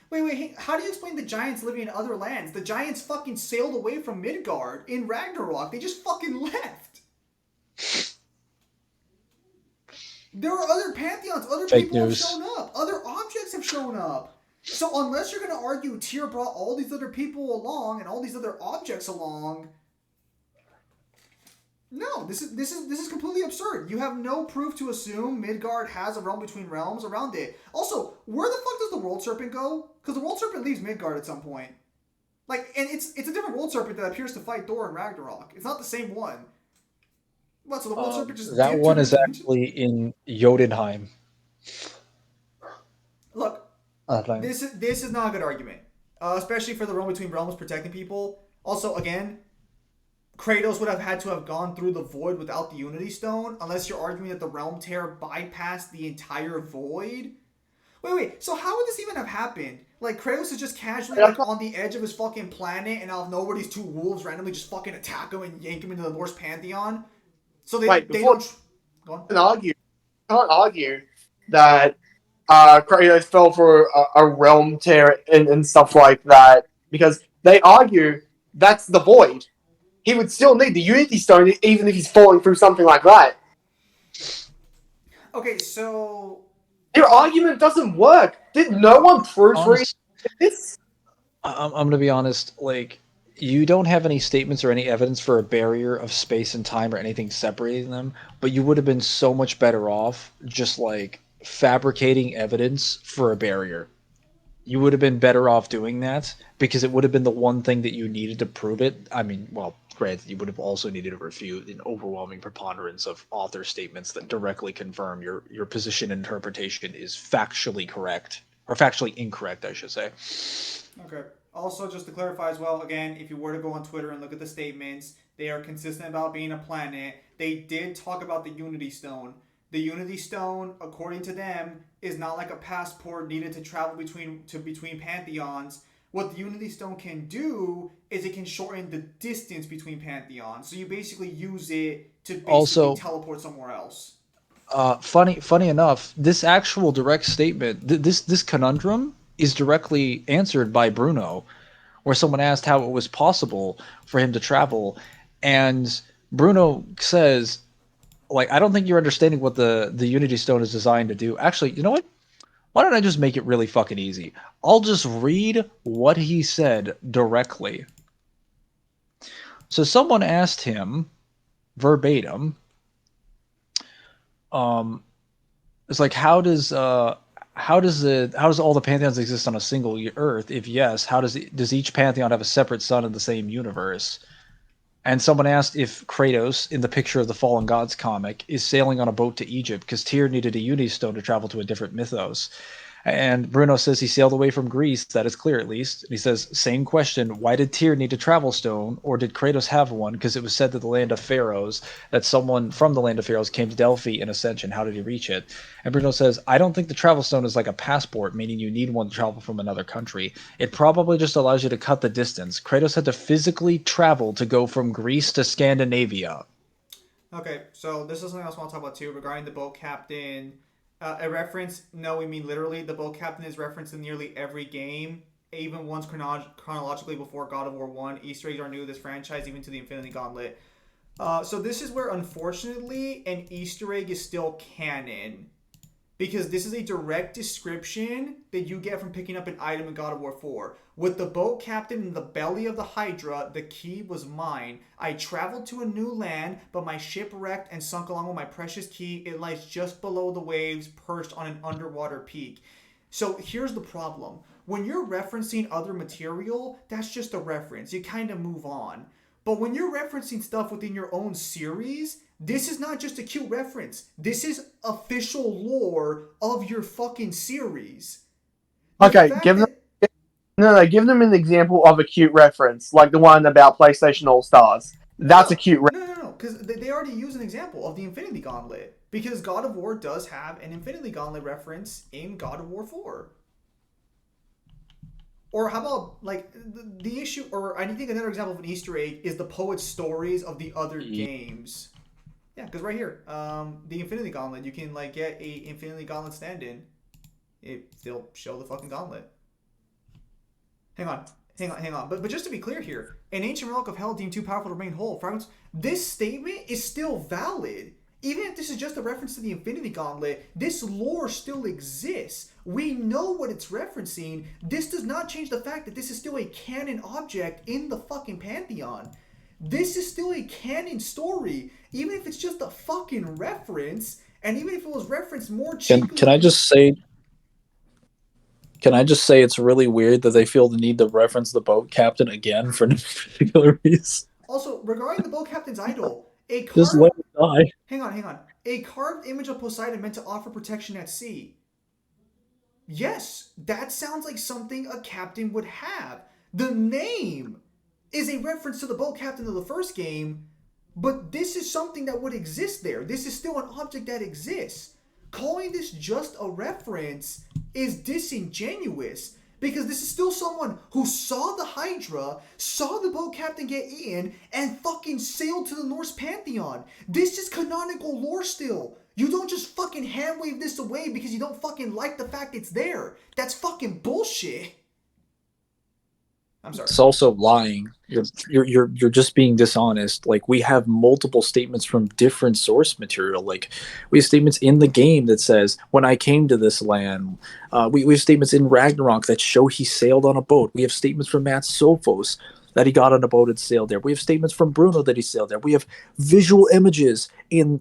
Wait, how do you explain the giants living in other lands? The giants fucking sailed away from Midgard in Ragnarok. They just fucking left. There are other pantheons. Other Fake people news. have shown up. Other objects have shown up. So unless you're going to argue Tyr brought all these other people along and all these other objects along, no, this is completely absurd. You have no proof to assume Midgard has a realm between realms around it. Also, where the fuck does the World Serpent go? Because the World Serpent leaves Midgard at some point. Like, and it's a different World Serpent that appears to fight Thor in Ragnarok. It's not the same one. What? So the World Serpent just That dipped one to is dimension? actually in Jotunheim. Look, this is not a good argument, especially for the realm between realms protecting people. Also, again, Kratos would have had to have gone through the void without the Unity Stone, unless you're arguing that the Realm Tear bypassed the entire void. Wait. So how would this even have happened? Like, Kratos is just casually like on the edge of his fucking planet, and out of nowhere, these two wolves randomly just fucking attack him and yank him into the Norse pantheon. So they don't. Go on. Can't argue that Kratos fell for a realm tear and stuff like that, because they argue that's the void. He would still need the Unity Stone even if he's falling through something like that. Okay, so your argument doesn't work. Did no one proofread this? I'm going to be honest. Like, you don't have any statements or any evidence for a barrier of space and time or anything separating them, but you would have been so much better off just like fabricating evidence for a barrier. You would have been better off doing that because it would have been the one thing that you needed to prove it. I mean, well, granted, you would have also needed to refute an overwhelming preponderance of author statements that directly confirm your position and interpretation is factually correct, or factually incorrect, I should say. Okay. Also, just to clarify as well, again, if you were to go on Twitter and look at the statements, they are consistent about being a planet. They did talk about the Unity Stone. The Unity Stone, according to them, is not like a passport needed to travel between pantheons. What the Unity Stone can do is it can shorten the distance between pantheons. So you basically use it to basically teleport somewhere else. Funny enough, this actual direct statement, this conundrum is directly answered by Bruno, where someone asked how it was possible for him to travel, and Bruno says like I don't think you're understanding what the Unity Stone is designed to do. Actually, you know what? Why don't I just make it really fucking easy? I'll just read what he said directly. So someone asked him verbatim, it's like how does how does all the pantheons exist on a single Earth? If yes, how does each pantheon have a separate sun in the same universe? And someone asked if Kratos, in the Picture of the Fallen Gods comic, is sailing on a boat to Egypt because Tyr needed a Unity Stone to travel to a different mythos. And Bruno says he sailed away from Greece. That is clear, at least. And he says, same question. Why did Tyr need a travel stone? Or did Kratos have one? Because it was said that the land of pharaohs, that someone from the land of pharaohs came to Delphi in Ascension. How did he reach it? And Bruno says, I don't think the travel stone is like a passport, meaning you need one to travel from another country. It probably just allows you to cut the distance. Kratos had to physically travel to go from Greece to Scandinavia. Okay, so this is something else I want to talk about too regarding the boat captain. A reference? No, we mean literally. The boat captain is referenced in nearly every game, even ones chronologically before God of War 1. Easter eggs are new to this franchise, even to the Infinity Gauntlet. So this is where, unfortunately, an Easter egg is still canon. Because this is a direct description that you get from picking up an item in God of War 4. With the boat captain in the belly of the Hydra, the key was mine. I traveled to a new land, but my ship wrecked and sunk along with my precious key. It lies just below the waves, perched on an underwater peak. So here's the problem. When you're referencing other material, that's just a reference. You kind of move on. But when you're referencing stuff within your own series, this is not just a cute reference. This is official lore of your fucking series. Okay, give them an example of a cute reference, like the one about PlayStation All Stars. That's a cute reference. No, because they already use an example of the Infinity Gauntlet. Because God of War does have an Infinity Gauntlet reference in God of War 4. Or how about, like, the issue, or I think another example of an Easter egg is the poet's stories of the other games. Yeah, because right here, the Infinity Gauntlet, you can, like, get a Infinity Gauntlet stand-in. They'll show the fucking gauntlet. Hang on. But just to be clear here, an ancient relic of hell deemed too powerful to remain whole. Fragments. This statement is still valid. Even if this is just a reference to the Infinity Gauntlet, this lore still exists. We know what it's referencing. This does not change the fact that this is still a canon object in the fucking Pantheon. This is still a canon story, even if it's just a fucking reference, and even if it was referenced more cheaply. Can I just say? Can I just say it's really weird that they feel the need to reference the boat captain again for no particular reason? Also, regarding the boat captain's idol, Just let it die. Hang on. A carved image of Poseidon meant to offer protection at sea. Yes, that sounds like something a captain would have. The name is a reference to the boat captain of the first game, but this is something that would exist there. This is still an object that exists. Calling this just a reference is disingenuous, because this is still someone who saw the Hydra, saw the boat captain get eaten, and fucking sailed to the Norse Pantheon. This is canonical lore still. You don't just fucking hand wave this away because you don't fucking like the fact it's there. That's fucking bullshit. I'm sorry. It's also lying. You're just being dishonest. Like, we have multiple statements from different source material. Like, we have statements in the game that says, when I came to this land. We have statements in Ragnarok that show he sailed on a boat. We have statements from Matt Sophos that he got on a boat and sailed there. We have statements from Bruno that he sailed there. We have visual images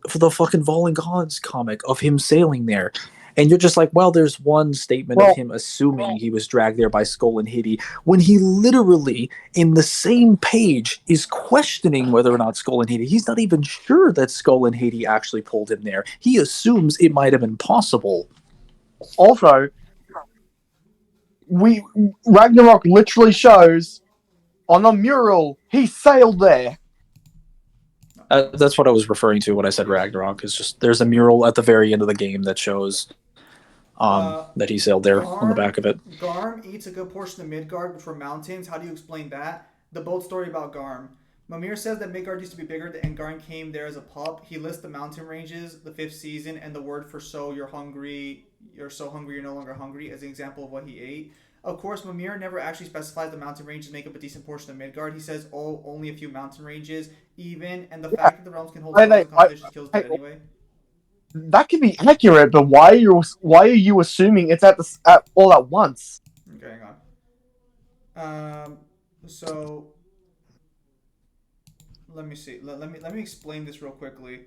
for the fucking Fallen Gods comic of him sailing there. And you're just like, well, there's one statement of him assuming he was dragged there by Skull and Hedy, when he literally, in the same page, is questioning whether or not Skull and Hedy. He's not even sure that Skull and Hedy actually pulled him there. He assumes it might have been possible. Also, Ragnarok literally shows on a mural he sailed there. That's what I was referring to when I said Ragnarok. Is just there's a mural at the very end of the game that shows that he sailed there on the back of it. Garm eats a good portion of Midgard, which were mountains. How do you explain that? The boat story about Garm. Mimir says that Midgard used to be bigger and Garm came there as a pup. He lists the mountain ranges, the 5th season, and the word for you're hungry, you're so hungry you're no longer hungry as an example of what he ate. Of course, Mimir never actually specifies the mountain ranges make up a decent portion of Midgard. He says, oh, only a few mountain ranges, even, and the Yeah. fact that the realms can hold Wait, spells and constellations kills hey, dead anyway. that could be accurate, but why are you assuming it's at all at once? Okay, hang on. So let me see. Let me explain this real quickly.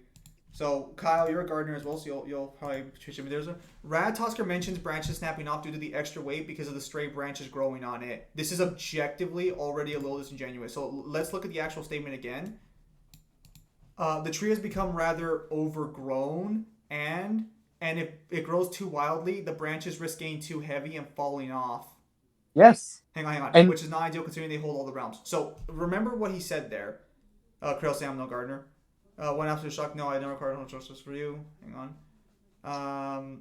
So Kyle, you're a gardener as well, so you'll probably teach me. There's a Ratatosker mentions branches snapping off due to the extra weight because of the stray branches growing on it. This is objectively already a little disingenuous. So let's look at the actual statement again. The tree has become rather overgrown, and if it grows too wildly, the branches risk getting too heavy and falling off. Yes. Hang on. And which is not ideal considering they hold all the realms. So remember what he said there. Krill Sam, no gardener. One absolute shock. No, I never card no justice for you. Hang on.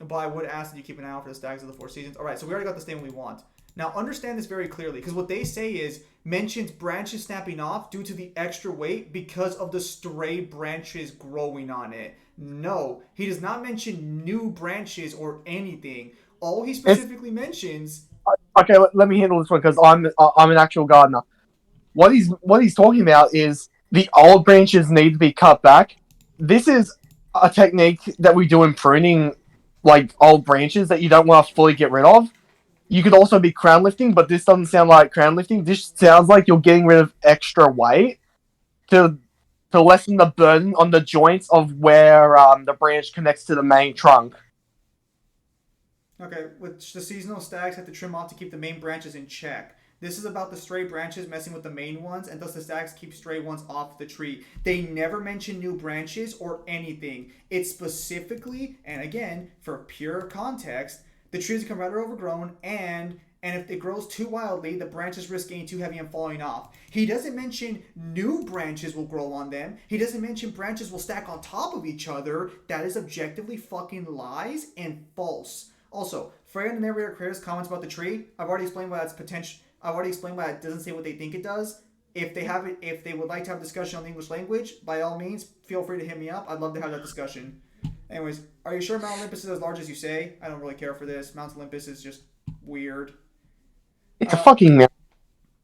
But I would ask that you keep an eye out for the stags of the 4 seasons. All right, so we already got the statement we want. Now understand this very clearly, because what they say is mentions branches snapping off due to the extra weight because of the stray branches growing on it. No, he does not mention new branches or anything. All he specifically mentions. Okay, let me handle this one because I'm an actual gardener. What he's talking about is the old branches need to be cut back. This is a technique that we do in pruning, like old branches that you don't want to fully get rid of. You could also be crown lifting, but this doesn't sound like crown lifting. This sounds like you're getting rid of extra weight to lessen the burden on the joints of where the branch connects to the main trunk. Okay, which the seasonal stags have to trim off to keep the main branches in check. This is about the stray branches messing with the main ones, and thus the stags keep stray ones off the tree. They never mention new branches or anything. It's specifically, and again, for pure context, the trees become rather overgrown, and if it grows too wildly, the branches risk getting too heavy and falling off. He doesn't mention new branches will grow on them. He doesn't mention branches will stack on top of each other. That is objectively fucking lies and false. Also, Freya and the narrator Kratos comments about the tree. I've already explained why that's potential. I've already explained why it doesn't say what they think it does. If they would like to have a discussion on the English language, by all means, feel free to hit me up. I'd love to have that discussion. Anyways, are you sure Mount Olympus is as large as you say? I don't really care for this. Mount Olympus is just weird. It's a fucking mountain.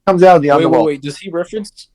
Comes out of the underworld. Wait. Did they reference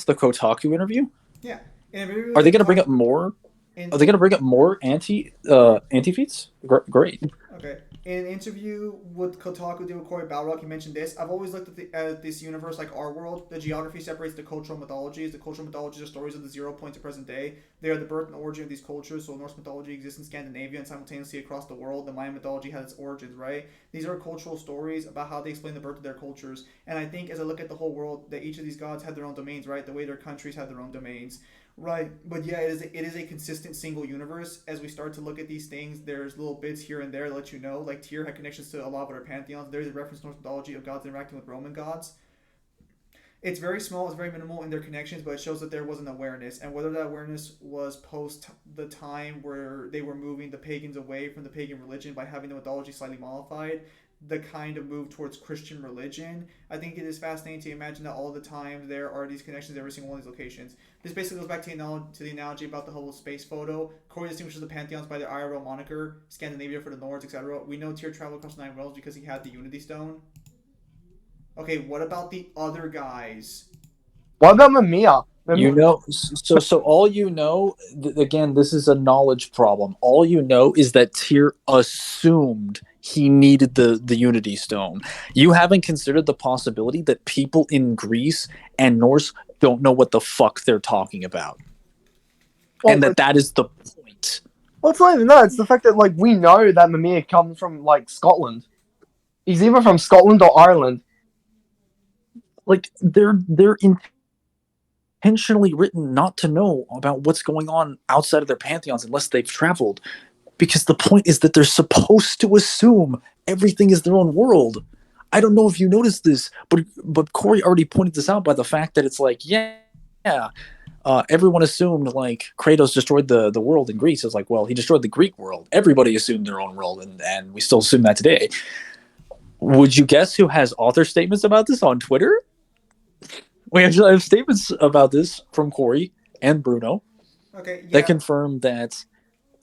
the Kotaku interview? Yeah. Are they going to bring up more? Are they going to bring up more anti-feats? Great. Okay. In an interview with Kotaku did with Corey Balrog, he mentioned this. I've always looked at this universe like our world. The geography separates the cultural mythologies. The cultural mythologies are stories of the 0 point to present day. They are the birth and origin of these cultures. So Norse mythology exists in Scandinavia and simultaneously across the world. The Mayan mythology has its origins, right? These are cultural stories about how they explain the birth of their cultures. And I think as I look at the whole world, that each of these gods had their own domains, right? The way their countries had their own domains. Right, but yeah, it is a consistent single universe. As we start to look at these things, there's little bits here and there that let you know. Like Tyr had connections to a lot of other pantheons. There's a reference to Norse mythology of gods interacting with Roman gods. It's very small, it's very minimal in their connections, but it shows that there was an awareness. And whether that awareness was post the time where they were moving the pagans away from the pagan religion by having the mythology slightly modified, the kind of move towards Christian religion, I think it is fascinating to imagine that all the time there are these connections at every single one of these locations. This basically goes back to the analogy about the Hubble space photo. Corey distinguishes the pantheons by their IRL moniker, Scandinavia for the Nords, etc. We know Tyr traveled across 9 realms because he had the Unity Stone. Okay, what about the other guys? What about Mimir? You know, so all you know, again, this is a knowledge problem. All you know is that Tyr assumed he needed the Unity Stone. You haven't considered the possibility that people in Greece and Norse don't know what the fuck they're talking about. Well, and that is the point. Well, it's not even that. It's the fact that, like, we know that Mimir comes from, like, Scotland. He's either from Scotland or Ireland. Like, they're intentionally written not to know about what's going on outside of their pantheons unless they've traveled. Because the point is that they're supposed to assume everything is their own world. I don't know if you noticed this, but Corey already pointed this out by the fact that it's like, everyone assumed, like, Kratos destroyed the world in Greece. It's like, well, he destroyed the Greek world. Everybody assumed their own world, and we still assume that today. Would you guess who has author statements about this on Twitter? We actually have statements about this from Corey and Bruno that confirm that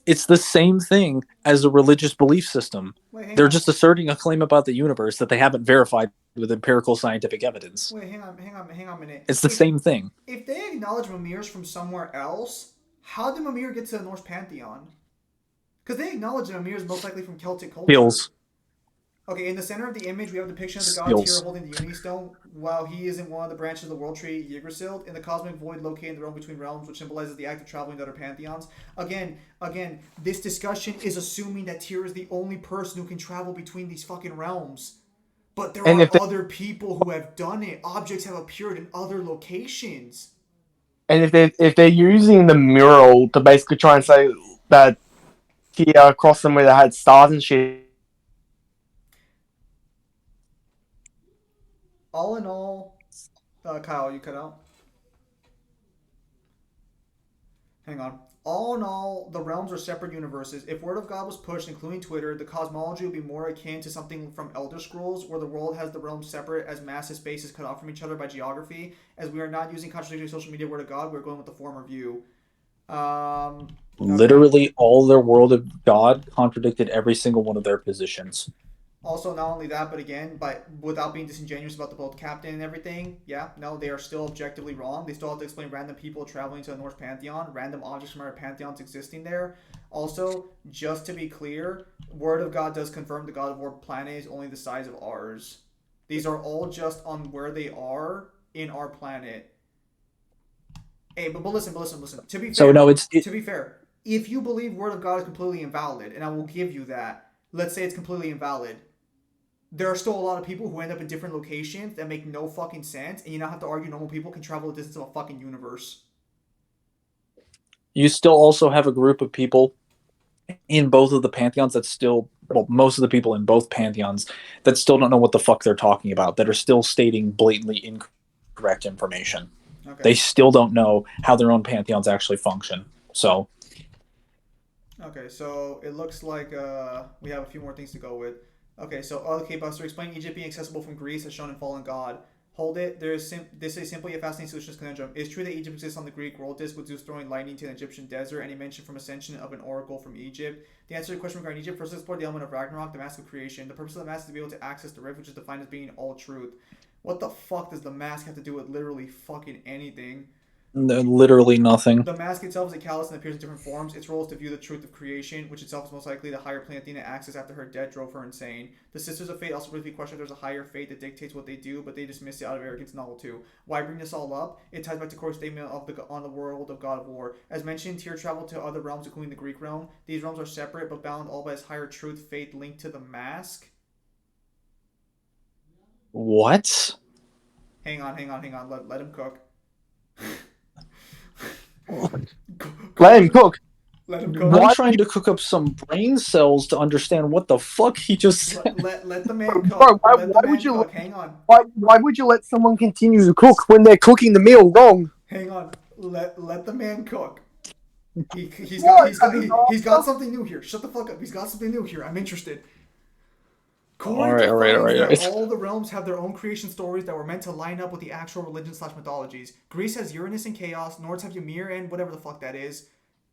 It's the same thing as a religious belief system. Wait, hang They're on. just asserting a claim about the universe that they haven't verified with empirical scientific evidence. Wait, hang on a minute. It's the same thing. If they acknowledge Mimir's from somewhere else, how did Mimir get to the Norse pantheon? Because they acknowledge that Mimir is most likely from Celtic culture. Skills. Okay, in the center of the image, we have a depiction of the god Skills. Tyr holding the Unity Stone, while he is in one of the branches of the world tree, Yggdrasil, in the cosmic void located in the realm between realms, which symbolizes the act of traveling to other pantheons. Again, this discussion is assuming that Tyr is the only person who can travel between these fucking realms. But there are other people who have done it. Objects have appeared in other locations. And if they're using the mural to basically try and say that Tyr crossed somewhere that had stars and shit. All in all, Kyle, you cut out. Hang on. All in all, the realms are separate universes. If Word of God was pushed, including Twitter, the cosmology would be more akin to something from Elder Scrolls, where the world has the realms separate as massive spaces cut off from each other by geography. As we are not using contradictory social media Word of God, we're going with the former view. Okay. Literally, all their World of God contradicted every single one of their positions. Also, not only that, but again, but without being disingenuous about the boat captain and everything, yeah, no, they are still objectively wrong. They still have to explain random people traveling to the Norse pantheon, random objects from other pantheons existing there. Also, just to be clear, Word of God does confirm the God of War planet is only the size of ours. These are all just on where they are in our planet. Hey, but listen. To be fair, So no, to be fair, if you believe Word of God is completely invalid, and I will give you that, let's say it's completely invalid, there are still a lot of people who end up in different locations that make no fucking sense, and you now have to argue normal people can travel a distance of a fucking universe. You still also have a group of people in both of the pantheons that still, well, most of the people in both pantheons that still don't know what the fuck they're talking about, that are still stating blatantly incorrect information. Okay. They still don't know how their own pantheons actually function. So. Okay, so it looks like we have a few more things to go with. Okay, so okay, Buster, explain Egypt being accessible from Greece as shown in Fallen God. Hold it. This is simply a fascinating solution to this conundrum. It's true that Egypt exists on the Greek world disk, with Zeus throwing lightning to an Egyptian desert, and he mentioned from ascension of an oracle from Egypt. The answer to the question regarding Egypt: first, explore the element of Ragnarok, the mask of creation. The purpose of the mask is to be able to access the rift, which is defined as being all truth. What the fuck does the mask have to do with literally fucking anything? Literally nothing. The mask itself is a callus and appears in different forms. Its role is to view the truth of creation, which itself is most likely the higher plane Athena access after her death drove her insane. The Sisters of Fate also briefly question if there's a higher fate that dictates what they do, but they dismiss it out of arrogance and novel too. Why bring this all up? It ties back to Kor's statement on the world of God of War. As mentioned, Tyr traveled to other realms, including the Greek realm. These realms are separate, but bound all by his higher truth fate linked to the mask. What? Hang on. Let him cook. Let him cook. Let him cook. I'm trying to cook up some brain cells to understand what the fuck he just said. Let the man cook. Bro, why would you Hang on. Why would you let someone continue to cook when they're cooking the meal wrong? Hang on. Let the man cook. He's got something new here. Shut the fuck up. He's got something new here. I'm interested. All right. All the realms have their own creation stories that were meant to line up with the actual religion/mythologies. Greece has Uranus and chaos. Nords have Ymir and whatever the fuck that is.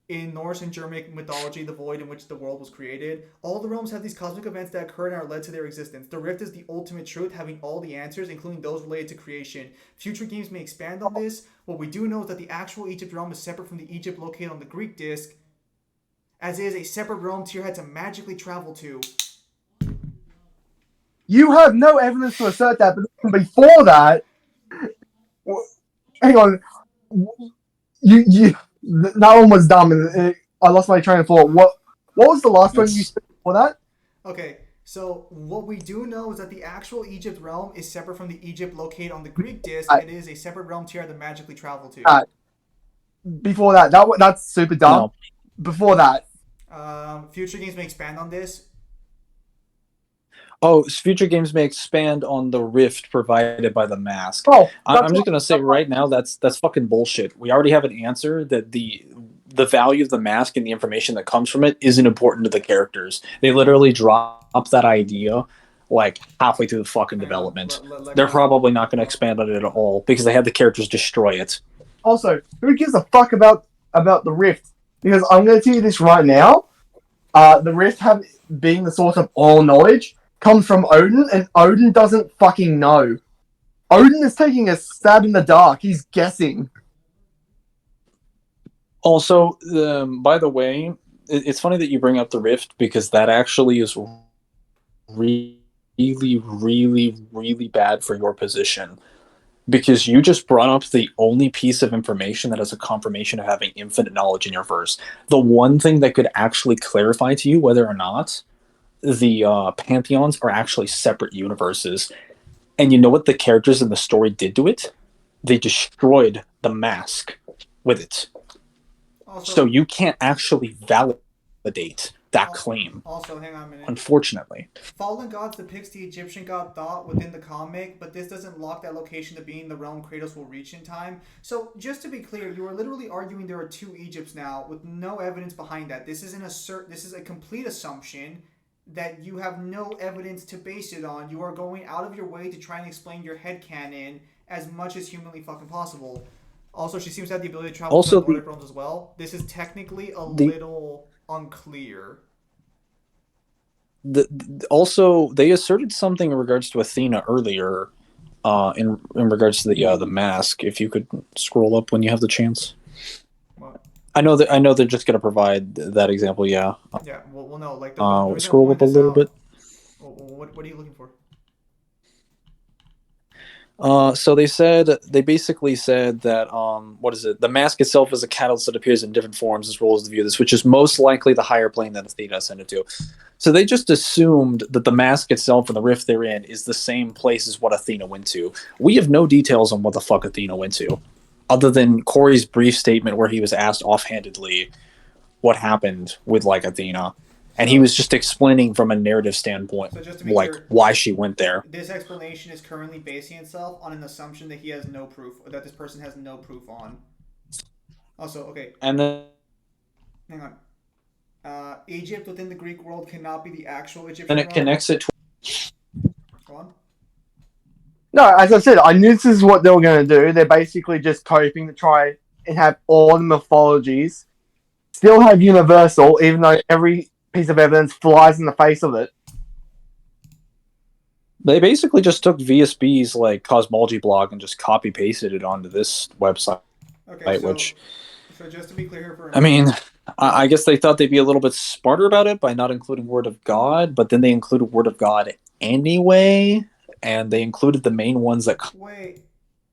In Norse and Germanic mythology, the void in which the world was created. All the realms have these cosmic events that occurred and are led to their existence. The rift is the ultimate truth, having all the answers, including those related to creation. Future games may expand on this. What we do know is that the actual Egypt realm is separate from the Egypt located on the Greek disk, as it is a separate realm Tyr had to magically travel to. You have no evidence to assert that, but before that, hang on, that one was dumb, and I lost my train of thought. What was the last one you said before that? Okay, so what we do know is that the actual Egypt realm is separate from the Egypt located on the Greek disk. It is a separate realm Tyr had to magically travel to. Before that's super dumb. No. Before that, future games may expand on this. Oh, future games may expand on the rift provided by the mask. Oh, I'm just gonna say right now that's fucking bullshit. We already have an answer that the value of the mask and the information that comes from it isn't important to the characters. They literally drop that idea like halfway through the fucking development. They're probably not going to expand on it at all because they had the characters destroy it. Also, who gives a fuck about the rift? Because I'm going to tell you this right now. The rift being the source of all knowledge comes from Odin, and Odin doesn't fucking know. Odin is taking a stab in the dark. He's guessing. Also, by the way, it's funny that you bring up the rift because that actually is really, really, really bad for your position. Because you just brought up the only piece of information that is a confirmation of having infinite knowledge in your verse. The one thing that could actually clarify to you whether or not the pantheons are actually separate universes. And you know what the characters in the story did to it? They destroyed the mask with it. Also, So you can't actually validate that claim. Also, hang on a minute. Unfortunately. Fallen Gods depicts the Egyptian god Thoth within the comic, but this doesn't lock that location to being the realm Kratos will reach in time. So, just to be clear, you are literally arguing there are two Egypts now with no evidence behind that. This is a complete assumption that you have no evidence to base it on. You are going out of your way to try and explain your headcanon as much as humanly fucking possible. Also, she seems to have the ability to travel to the Nordic realms as well. This is technically a little unclear. Also, they asserted something in regards to Athena earlier, in regards to the mask. If you could scroll up when you have the chance. What? I know they're just gonna provide that example. Yeah. Yeah. Well, no. Like the scroll up a little bit. What are you looking for? So they basically said that the mask itself is a catalyst that appears in different forms as well as the view of this, which is most likely the higher plane that Athena ascended to. So they just assumed that the mask itself and the rift they're in is the same place as what Athena went to. We have no details on what the fuck Athena went to, other than Corey's brief statement where he was asked offhandedly what happened with Athena. And he was just explaining from a narrative standpoint, so just to be clear, why she went there. This explanation is currently basing itself on an assumption that he has no proof, or that this person has no proof on. Also, okay. And then, hang on. Egypt within the Greek world cannot be the actual Egyptian. And it connects it to. Go on. No, as I said, I knew this is what they were going to do. They're basically just coping to try and have all the mythologies still have universal, even though every piece of evidence flies in the face of it. They basically just took VSB's Cosmology blog and just copy pasted it onto this website. Okay, so just to be clear here for a minute, I guess they thought they'd be a little bit smarter about it by not including Word of God, but then they included Word of God anyway, and they included the main ones that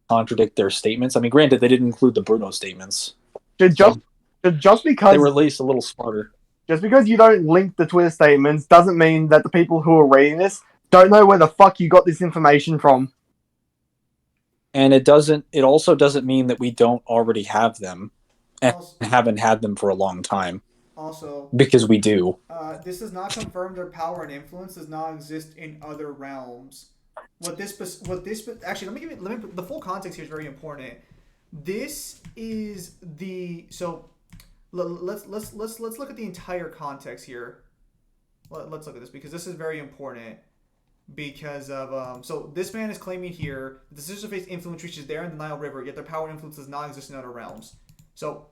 contradict their statements. I mean, granted, they didn't include the Bruno statements. Just because they were at least a little smarter. Just because you don't link the Twitter statements doesn't mean that the people who are reading this don't know where the fuck you got this information from. And it also doesn't mean that we don't already have them and haven't had them for a long time. Also, because we do. This does not confirm their power and influence does not exist in other realms. Actually, let me the full context here is very important. This is let's look at the entire context here. Let's look at this because this is very important. Because of so this man is claiming here that the Sisters of Fate's influence reaches there in the Nile River, yet their power and influence does not exist in other realms. So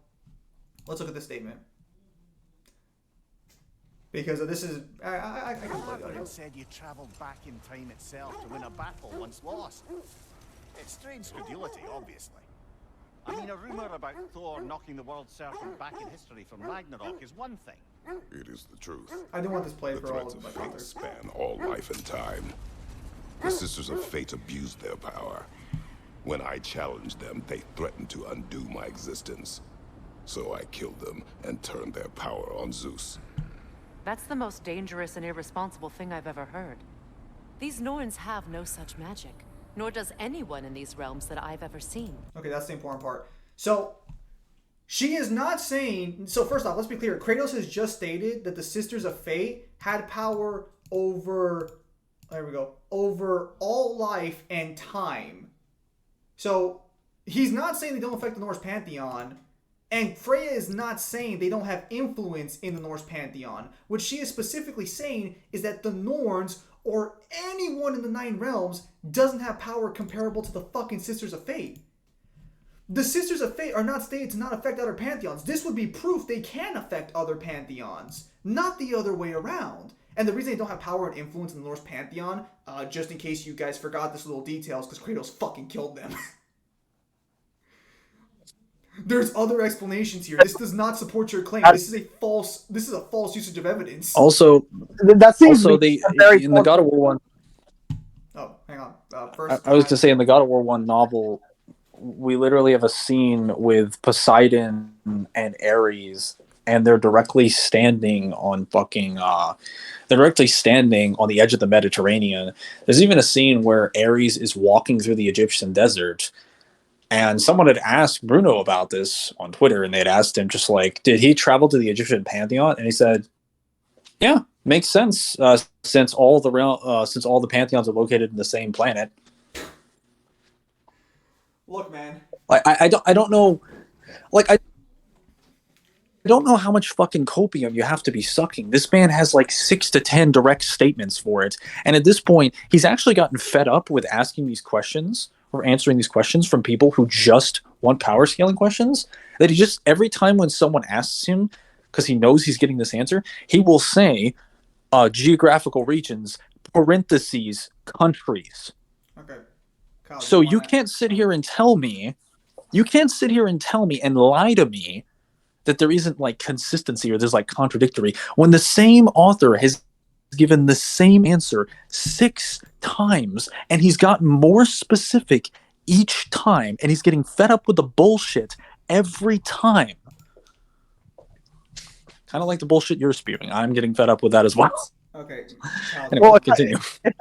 let's look at this statement. Because this is I can play that. Said you travelled back in time itself to win a battle once lost. It's strange credulity, obviously. I mean, a rumour about Thor knocking the world serpent back in history from Ragnarok is one thing. It is the truth. I do want this played the for all threads of of my fate span all life and time. The Sisters of Fate abused their power. When I challenged them, they threatened to undo my existence. So I killed them and turned their power on Zeus. That's the most dangerous and irresponsible thing I've ever heard. These Norns have no such magic, nor does anyone in these realms that I've ever seen. Okay, that's the important part. So, she is not saying... So, first off, let's be clear. Kratos has just stated that the Sisters of Fate had power over... There we go. Over all life and time. So, he's not saying they don't affect the Norse pantheon. And Freya is not saying they don't have influence in the Norse pantheon. What she is specifically saying is that the Norns, or anyone in the Nine Realms, doesn't have power comparable to the fucking Sisters of Fate. The Sisters of Fate are not stated to not affect other pantheons. This would be proof they can affect other pantheons, not the other way around. And the reason they don't have power and influence in the Norse pantheon, just in case you guys forgot this little details, because Kratos fucking killed them. There's other explanations here. This does not support your claim. This is a false usage of evidence. Also, That seems also to be a very in the God of War 1, Oh, hang on. First, I was going to say in the God of War 1 novel, we literally have a scene with Poseidon and Ares, and they're directly standing on they're directly standing on the edge of the Mediterranean. There's even a scene where Ares is walking through the Egyptian desert, and someone had asked Bruno about this on Twitter, and they had asked him just like, did he travel to the Egyptian pantheon? And he said, yeah, makes sense, since all the pantheons are located in the same planet. look, man. I don't know, like I don't know how much fucking copium you have to be sucking. This man has like 6 to 10 direct statements for it, and at this point, he's actually gotten fed up with asking these questions or answering these questions from people who just want power scaling questions. That he just every time when someone asks him, because he knows he's getting this answer, he will say, geographical regions, parentheses, countries. Okay. Kyle, So you can't sit here and tell me and lie to me that there isn't like consistency or there's like contradictory when the same author has given the same answer 6 times and he's gotten more specific each time and he's getting fed up with the bullshit every time. Kind of like the bullshit you're spewing. I'm getting fed up with that as well. Okay. Kyle, Anyway, Well, continue.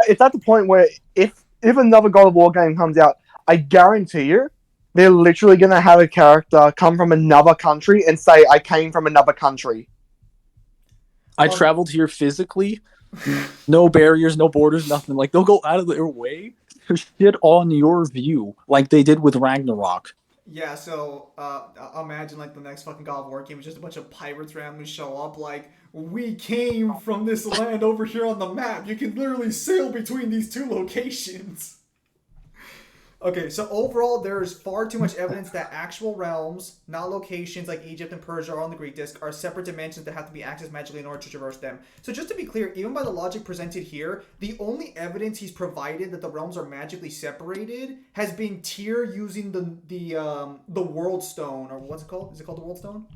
it's at the point where if another God of War game comes out, I guarantee you they're literally going to have a character come from another country and say, I came from another country. I traveled here physically. No barriers, no borders, nothing. Like, they'll go out of their way to shit on your view, like they did with Ragnarok. Yeah, so imagine like the next fucking God of War game is just a bunch of pirates randomly show up like, we came from this land over here on the map. You can literally sail between these 2 locations. Okay, so overall, there's far too much evidence that actual realms, not locations like Egypt and Persia are on the Greek disc, are separate dimensions that have to be accessed magically in order to traverse them. So just to be clear, even by the logic presented here, the only evidence he's provided that the realms are magically separated has been Tyr using the World Stone, or what's it called? Is it called the World Stone?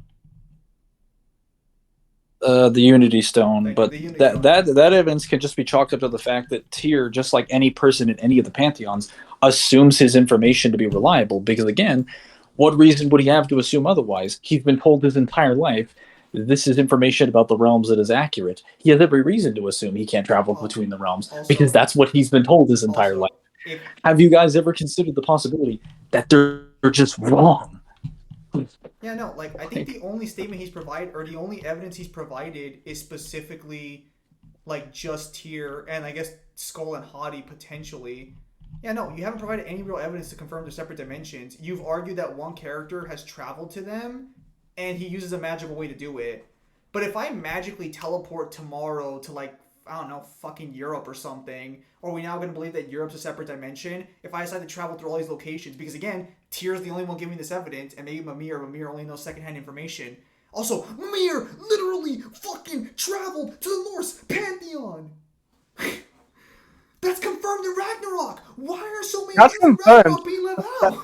The Unity Stone, Thank but you, the Unity that Stone. that evidence can just be chalked up to the fact that Tyr, just like any person in any of the pantheons, assumes his information to be reliable. Because again, what reason would he have to assume otherwise? He's been told his entire life this is information about the realms that is accurate. He has every reason to assume he can't travel between the realms because that's what he's been told his entire life. Have you guys ever considered the possibility that they're just wrong? Yeah, no, like, I think the only statement he's provided, or the only evidence he's provided is specifically, like, just Tyr, and I guess Skull and Hadi, potentially. Yeah, no, you haven't provided any real evidence to confirm they're separate dimensions. You've argued that one character has traveled to them, and he uses a magical way to do it. But if I magically teleport tomorrow to, like, I don't know, fucking Europe or something, are we now going to believe that Europe's a separate dimension? If I decide to travel through all these locations, because again, Tyr's the only one giving this evidence, and maybe Mimir only knows secondhand information. Also, Mimir literally fucking traveled to the Norse pantheon! That's confirmed in Ragnarok! Why are so many That's things in confirmed. Ragnarok being left out?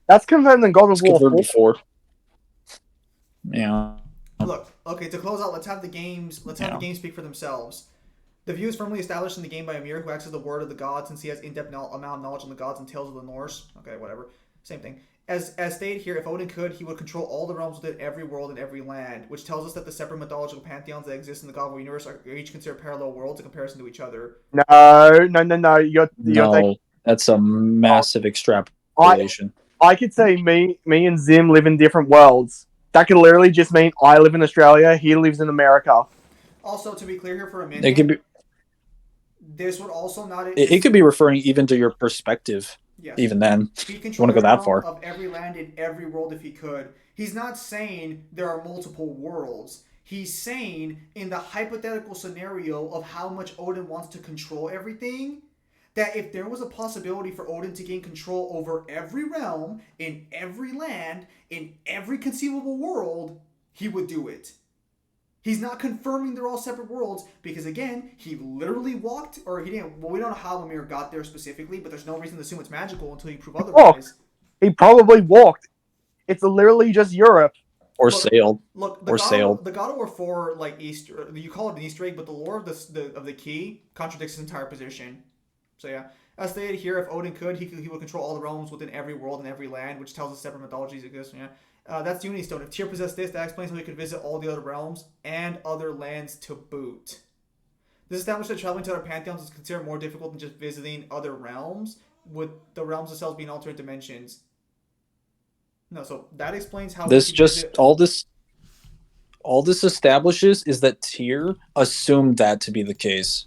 That's confirmed in God of It's War confirmed 4. before. Yeah. Look, okay, to close out, let's have the games speak for themselves. The view is firmly established in the game by Ymir, who acts as the word of the gods since he has in-depth amount of knowledge on the gods and tales of the Norse. Okay, whatever. Same thing. As stated here, if Odin could, he would control all the realms within every world and every land, which tells us that the separate mythological pantheons that exist in the God of War universe are each considered parallel worlds in comparison to each other. No. You're No, that's a massive extrapolation. I could say me and Zim live in different worlds. That could literally just mean I live in Australia, he lives in America. Also, to be clear here for a minute, It could be. this would also not. It could be referring even to your perspective. Yes. Even then, He you want to go that far. Of every land in every world if he could. He's not saying there are multiple worlds. He's saying in the hypothetical scenario of how much Odin wants to control everything, that if there was a possibility for Odin to gain control over every realm, in every land, in every conceivable world, he would do it. He's not confirming they're all separate worlds because, again, he literally walked, or he didn't. Well, we don't know how Mimir got there specifically, but there's no reason to assume it's magical until you prove otherwise. He probably walked. It's literally just Europe. Or Look, sailed. Look, Or sailed. The God of War 4, like Easter, you call it an Easter egg, but the lore of the key contradicts his entire position. So yeah, as stated here, if Odin could, he would control all the realms within every world and every land, which tells us separate mythologies exist. Yeah, that's the Unity Stone. If Tyr possessed this, that explains how he could visit all the other realms and other lands to boot. This established that traveling to other pantheons is considered more difficult than just visiting other realms, with the realms themselves being alternate dimensions. No, so that explains how This just all this establishes is that Tyr assumed that to be the case.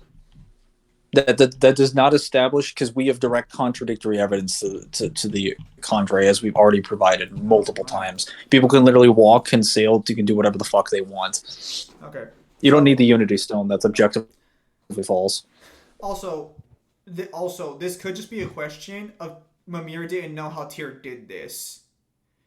That does not establish, because we have direct contradictory evidence to the contrary, as we've already provided multiple times. People can literally walk and sail. You can do whatever the fuck they want. Okay. You don't need the Unity Stone. That's objectively false. Also, this could just be a question of Mimir didn't know how Tyr did this.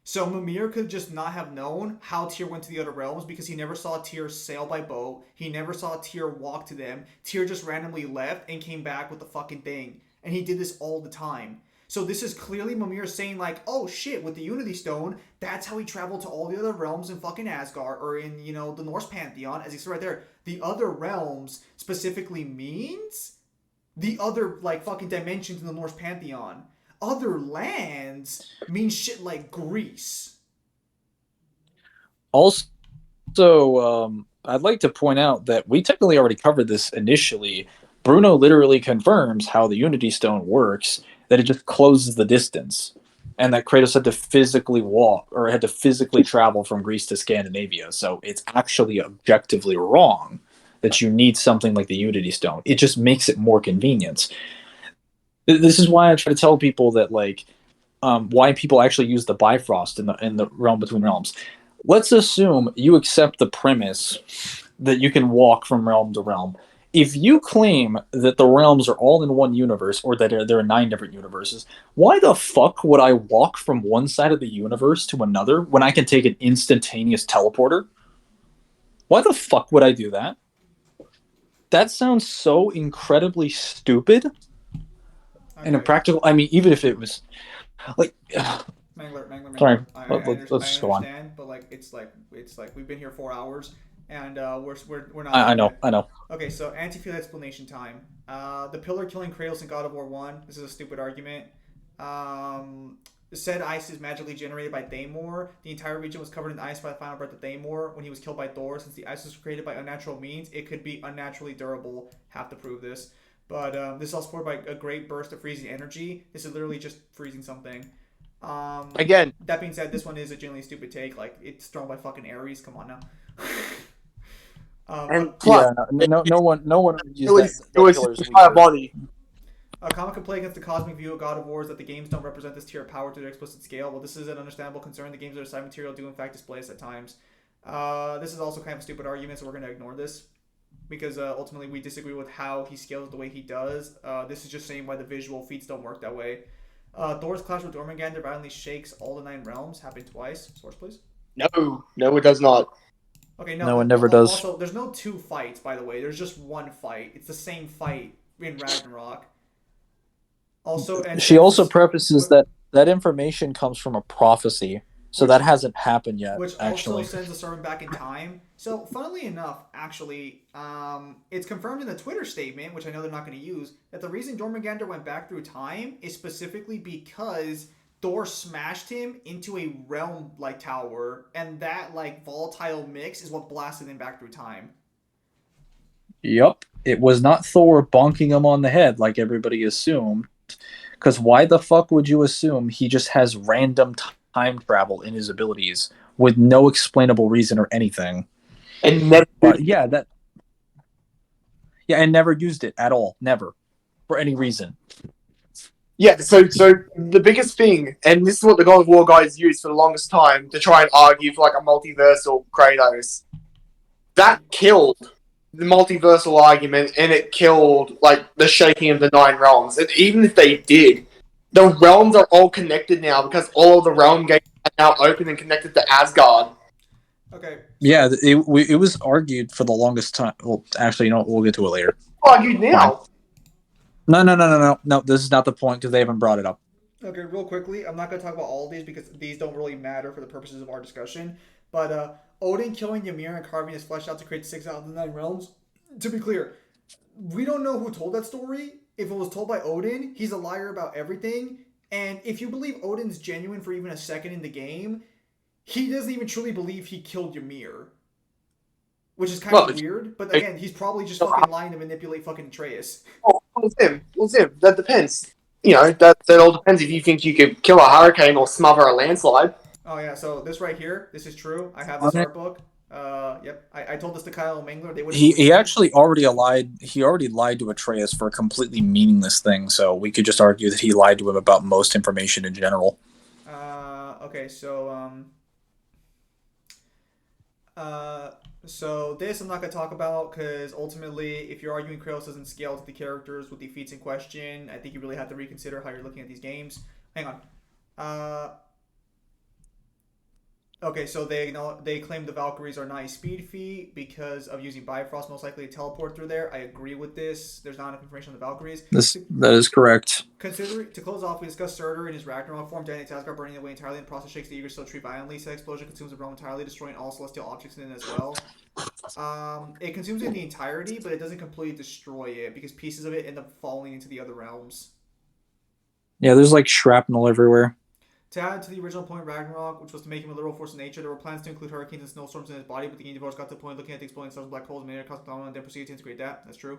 So Mimir could just not have known how Tyr went to the other realms because he never saw Tyr sail by boat. He never saw Tyr walk to them. Tyr just randomly left and came back with the fucking thing. And he did this all the time. So this is clearly Mimir saying like, oh shit, with the Unity Stone, that's how he traveled to all the other realms in fucking Asgard or in, the Norse pantheon. As he said right there, the other realms specifically means the other like fucking dimensions in the Norse pantheon. Other lands mean shit like Greece. Also, I'd like to point out that we technically already covered this initially. Bruno literally confirms how the Unity Stone works, that it just closes the distance, and that Kratos had to physically walk, or had to physically travel from Greece to Scandinavia. So it's actually objectively wrong that you need something like the Unity Stone. It just makes it more convenient. This is why I try to tell people that, like, why people actually use the Bifrost in the realm between realms. Let's assume you accept the premise that you can walk from realm to realm. If you claim that the realms are all in one universe, or that there are 9 different universes, why the fuck would I walk from one side of the universe to another when I can take an instantaneous teleporter? Why the fuck would I do that? That sounds so incredibly stupid. Okay. And impractical. I mean, even if it was like, Mangler. Sorry, I let's go on. understand, but like it's like we've been here 4 hours and we're not. I know. Okay, so anti-field explanation time. The pillar killing Kratos in God of War 1. This is a stupid argument. Said ice is magically generated by Thamor. The entire region was covered in ice by the final breath of Thamor when he was killed by Thor. Since the ice was created by unnatural means, it could be unnaturally durable. Have to prove this. But this is all supported by a great burst of freezing energy. This is literally just freezing something. Again. That being said, this one is a genuinely stupid take. Like, it's thrown by fucking Ares. Come on now. And plus, no one it was his entire body. A common complaint against the cosmic view of God of War is that the games don't represent this tier of power to their explicit scale. Well, this is an understandable concern. The games that are side material do in fact display this at times. This is also kind of a stupid argument, so we're going to ignore this. Because ultimately we disagree with how he scales the way he does. This is just saying why the visual feats don't work that way. Thor's clash with Jormungandr violently shakes all the 9 realms. Happened twice. Source, please. No, it does not. Okay, no, it never does. Also, there's no 2 fights, by the way. There's just 1 fight. It's the same fight in Ragnarok. Also, and she also prefaces that information comes from a prophecy. So that hasn't happened yet, which actually. also sends the servant back in time. So, funnily enough, actually, it's confirmed in the Twitter statement, which I know they're not going to use, that the reason Jormungandr went back through time is specifically because Thor smashed him into a realm tower, and that volatile mix is what blasted him back through time. Yep, it was not Thor bonking him on the head like everybody assumed. Because why the fuck would you assume he just has random time travel in his abilities with no explainable reason or anything? And never, and never used it at all, never, for any reason. Yeah, so the biggest thing, and this is what the God of War guys used for the longest time to try and argue for a multiversal Kratos, that killed the multiversal argument and it killed like the shaking of the 9 realms. And even if they did, the realms are all connected now because all of the realm gates are now open and connected to Asgard. Okay. So, Yeah, it was argued for the longest time. Well, actually, you know what? We'll get to it later. Argued now. No. This is not the point because they haven't brought it up. okay, real quickly, I'm not going to talk about all of these because these don't really matter for the purposes of our discussion. But Odin killing Ymir and carving his flesh out to create 6 out of the 9 realms. To be clear, we don't know who told that story. If it was told by Odin, he's a liar about everything. And if you believe Odin's genuine for even a second in the game, he doesn't even truly believe he killed Ymir. Which is kind of weird. But again, he's probably just fucking lying to manipulate fucking Atreus. Oh, it was him. That depends. You know, that all depends if you think you could kill a hurricane or smother a landslide. Oh yeah, so this right here, this is true. I have this art book. Yep. I told this to Kyle and Mangler. They would. He actually already lied. He already lied to Atreus for a completely meaningless thing. So we could just argue that he lied to him about most information in general. Okay, so so this I'm not gonna talk about because ultimately, if you're arguing Kratos doesn't scale to the characters with the feats in question, I think you really have to reconsider how you're looking at these games. Hang on. Okay, so they claim the Valkyries are not a speed feat because of using Bifrost most likely to teleport through there. I agree with this. There's not enough information on the Valkyries. That is correct. To close off, we discussed Surtur in his Ragnarok form, detonates Asgard, burning away entirely, and the process shakes the eager still tree violently. Said explosion consumes the realm entirely, destroying all celestial objects in it as well. It consumes it in the entirety, but it doesn't completely destroy it because pieces of it end up falling into the other realms. Yeah, there's like shrapnel everywhere. To add to the original point of Ragnarok, which was to make him a literal force of nature, there were plans to include hurricanes and snowstorms in his body, but the game developers got to the point of looking at the exploding stars and black holes, made it a cosmic phenomenon, and then proceeded to integrate that. That's true.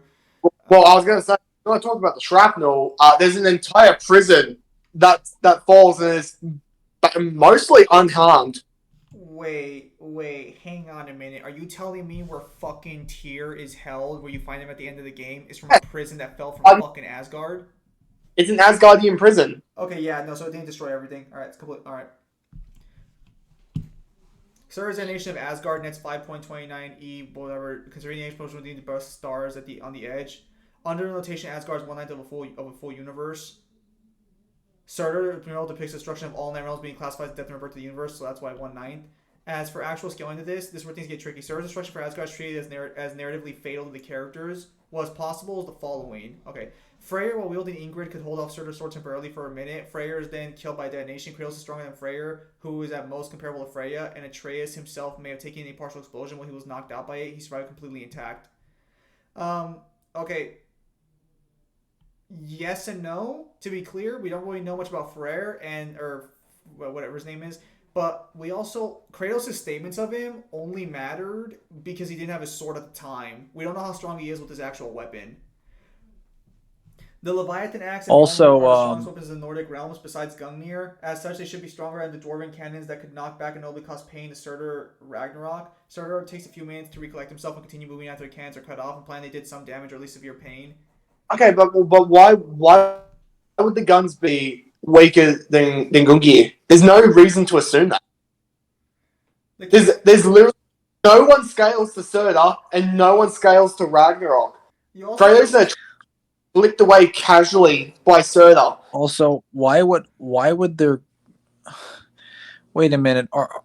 Well, I was going to say, when I talk about the shrapnel, there's an entire prison that falls and is mostly unharmed. Wait, hang on a minute. Are you telling me where fucking Tyr is held, where you find him at the end of the game, is from a prison that fell from fucking Asgard? It's an Asgardian prison. Okay, yeah, no, so it didn't destroy everything. Alright, it's complete. Alright. Surtur's animation of Asgard nets 5.29 whatever, considering the explosion within the burst stars on the edge. Under the notation, Asgard is 1/9 of a full universe. Surtur depicts the destruction of all 9 realms being classified as death and rebirth to the universe, so that's why 1/9. As for actual scaling to this is where things get tricky. Surtur's destruction for Asgard is treated as narratively fatal to the characters. What's possible is the following. Okay. Freyr, while wielding Ingrid, could hold off Surtur's sword temporarily for a minute. Freyr is then killed by detonation. Kratos is stronger than Freyr, who is at most comparable to Freya, and Atreus himself may have taken a partial explosion when he was knocked out by it. He survived completely intact. Okay. Yes and no. To be clear, we don't really know much about Freyr or whatever his name is. But we also, Kratos' statements of him only mattered because he didn't have his sword at the time. We don't know how strong he is with his actual weapon. The Leviathan axe and also are the strongest weapons in the Nordic realms besides Gungnir. As such, they should be stronger than the dwarven cannons that could knock back and nobly cause pain to Surtur Ragnarok. Surtur takes a few minutes to recollect himself and continue moving after the cannons are cut off, implying they did some damage or at least severe pain. Okay, but why would the guns be weaker than Gungnir? There's no reason to assume that. There's literally no one scales to Surtur and no one scales to Ragnarok. Kratos are flicked away casually by Surtur. Also, why would there? Wait a minute. Okay,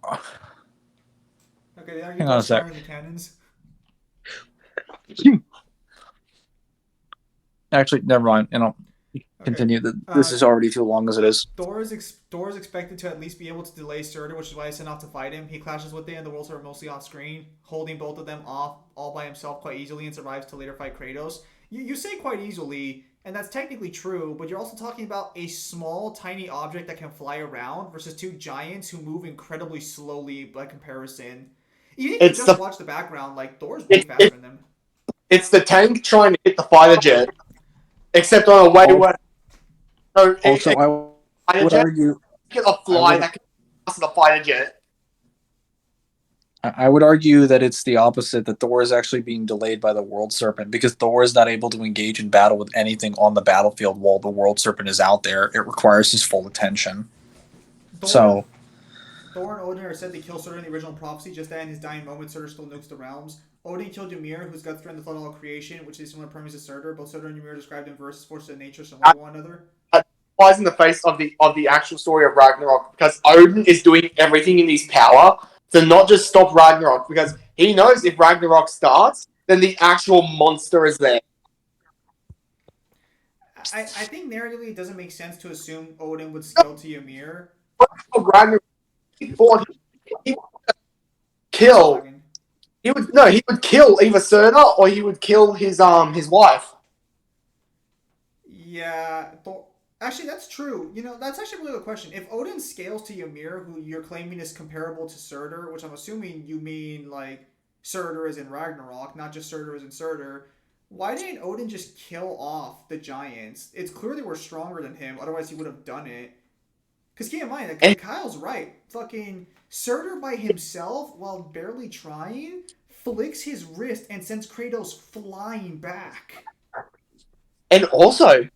hang on a sec. The cannons. Actually, never mind. And I'll continue. This is already too long as it is. Thor is expected to at least be able to delay Surtur, which is why I sent off to fight him. He clashes with it, and the worlds are mostly off screen, holding both of them off all by himself quite easily, and survives to later fight Kratos. You say quite easily, and that's technically true, but you're also talking about a small, tiny object that can fly around versus 2 giants who move incredibly slowly by comparison. Even if you just watch the background, like, Thor's way faster than them. It's the tank trying to hit the fighter jet, except on a way where... Also, I would argue... Get a fly that can pass the fighter jet. I would argue that it's the opposite, that Thor is actually being delayed by the World Serpent, because Thor is not able to engage in battle with anything on the battlefield while the World Serpent is out there. It requires his full attention. Thor Thor and Odin are said to kill Surtur in the original prophecy, just that in his dying moment, Surtur still nukes the realms. Odin killed Ymir, whose guts threatened to flood all creation, which is similar premise to Surtur. Both Surtur and Ymir are described in verses forces of nature similar to one another. Flies in the face of the actual story of Ragnarok, because Odin is doing everything in his power to not just stop Ragnarok, because he knows if Ragnarok starts, then the actual monster is there. I think narratively it doesn't make sense to assume Odin would scale to Ymir. Ragnarok, he would kill. He would kill either Surtur or he would kill his wife. Yeah, actually that's true. You know, that's actually a really good question. If Odin scales to Ymir, who you're claiming is comparable to Surtur, which I'm assuming you mean like Surtur is in Ragnarok, not just Surtur is in Surtur, why didn't Odin just kill off the giants? It's clear they were stronger than him, otherwise he would have done it. Because keep in mind, that Kyle's right. Fucking Surtur by himself, while barely trying, flicks his wrist and sends Kratos flying back. And also,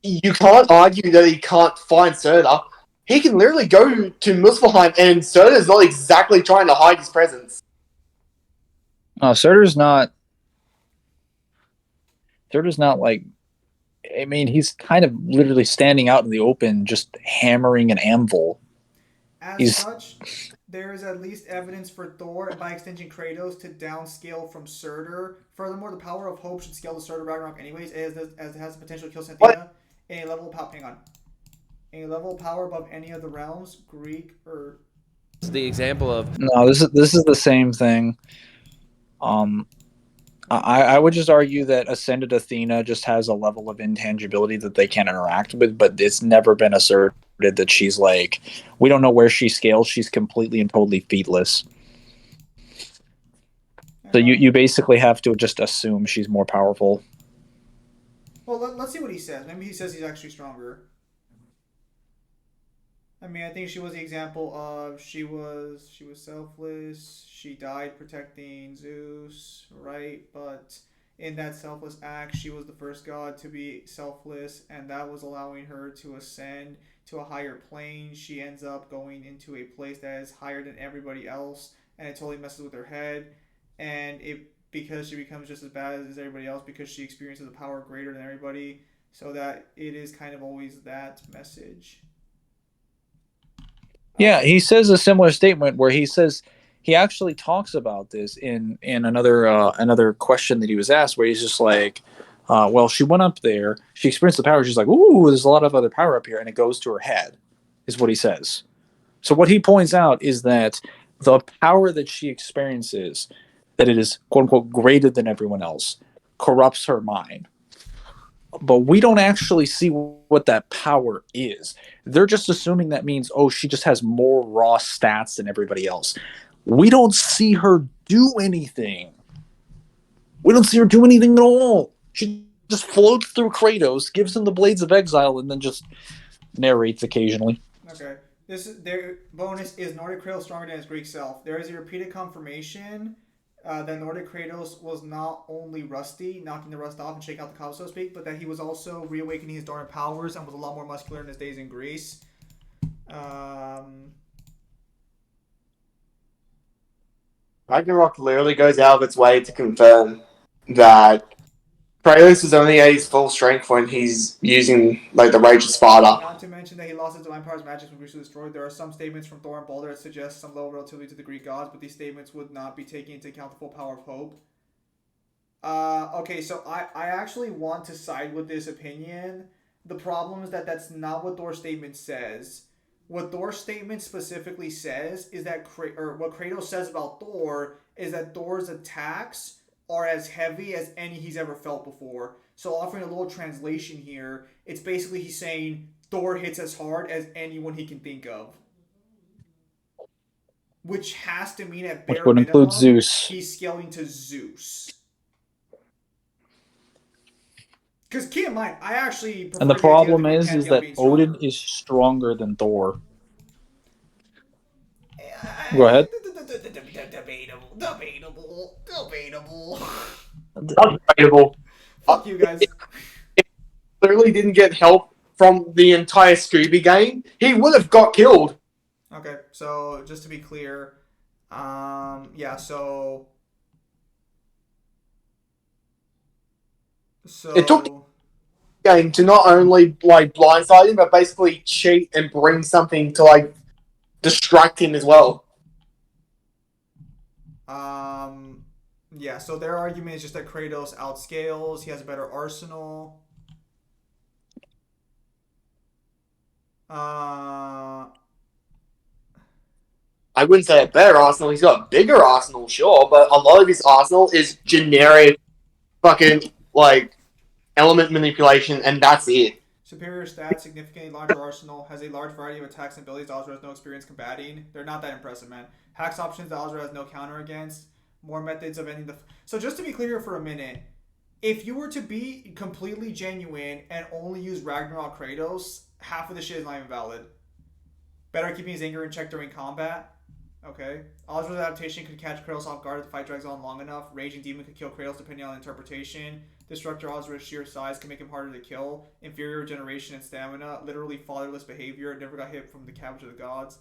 you can't argue that he can't find Surtur. He can literally go to Muspelheim, and Surtur's not exactly trying to hide his presence. Surtur's not like. I mean, he's kind of literally standing out in the open, just hammering an anvil. As such, there is at least evidence for Thor, and by extension Kratos, to downscale from Surtur. Furthermore, the power of hope should scale to Surtur Ragnarok anyways, as it has the potential to kill Athena in a level of power. Hang on. In a level of power above any of the realms, Greek or. It's the example of. No, this is the same thing. I would just argue that Ascended Athena just has a level of intangibility that they can't interact with, but it's never been asserted that she's like, we don't know where she scales. She's completely and totally feetless. So you basically have to just assume she's more powerful. Well, let's see what he says. Maybe he says he's actually stronger. I mean, I think she was the example of she was selfless. She died protecting Zeus, right? But in that selfless act, she was the first god to be selfless, and that was allowing her to ascend to a higher plane. She ends up going into a place that is higher than everybody else, and it totally messes with her head. And because she becomes just as bad as everybody else, because she experiences a power greater than everybody, so that it is kind of always that message. Yeah, he says a similar statement where he says he actually talks about this in another question that he was asked, where he's just like, well, she went up there, she experienced the power, she's like, ooh, there's a lot of other power up here, and it goes to her head, is what he says. So what he points out is that the power that she experiences, that it is quote unquote greater than everyone else, corrupts her mind. But we don't actually see what that power is. They're just assuming that means, oh, she just has more raw stats than everybody else. We don't see her do anything. We don't see her do anything at all. She just floats through Kratos, gives him the Blades of Exile, and then just narrates occasionally. Okay. Their bonus is Nordic Kratos stronger than his Greek self. There is a repeated confirmation that Nordic Kratos was not only rusty, knocking the rust off and shaking out the cobwebs, so to speak, but that he was also reawakening his dormant powers and was a lot more muscular in his days in Greece. Ragnarok literally goes out of its way to confirm that Kratos is only at his full strength when he's using like the Rage of Sparta. Not to mention that he lost his divine powers magic when Greece was destroyed. There are some statements from Thor and Balder that suggest some level of relativity to the Greek gods, but these statements would not be taking into account the full power of hope. Okay, so I actually want to side with this opinion. The problem is that that's not what Thor's statement says. What Thor's statement specifically says is that, what Kratos says about Thor is that Thor's attacks are as heavy as any he's ever felt before. So offering a little translation here, it's basically he's saying Thor hits as hard as anyone he can think of. Which has to mean at bare minimum, include Zeus. He's scaling to Zeus. Because keep in mind, I actually prefer. And the problem is that Odin is stronger than Thor. Go ahead. Debatable. Fuck you guys. Clearly didn't get help from the entire Scooby game. He would have got killed. Okay, so just to be clear, yeah, so It took the game to not only like blindside him, but basically cheat and bring something to like distract him as well. yeah, so their argument is just that Kratos outscales, he has a better arsenal. I wouldn't say a better arsenal. He's got a bigger arsenal, sure, but a lot of his arsenal is generic, fucking like element manipulation, and that's it. Superior stats, significantly larger arsenal, has a large variety of attacks and abilities Azura has no experience combating. They're not that impressive, man. Hacks options that Azura has no counter against. More methods of ending the... So just to be clear for a minute, if you were to be completely genuine and only use Ragnarok Kratos, half of the shit is not even valid. Better keeping his anger in check during combat. Okay. Azura's adaptation could catch Kratos off guard if the fight drags on long enough. Raging Demon could kill Kratos depending on interpretation. Destructor Azura's sheer size can make him harder to kill. Inferior regeneration and stamina. Literally fatherless behavior. Never got hit from the cabbage of the gods.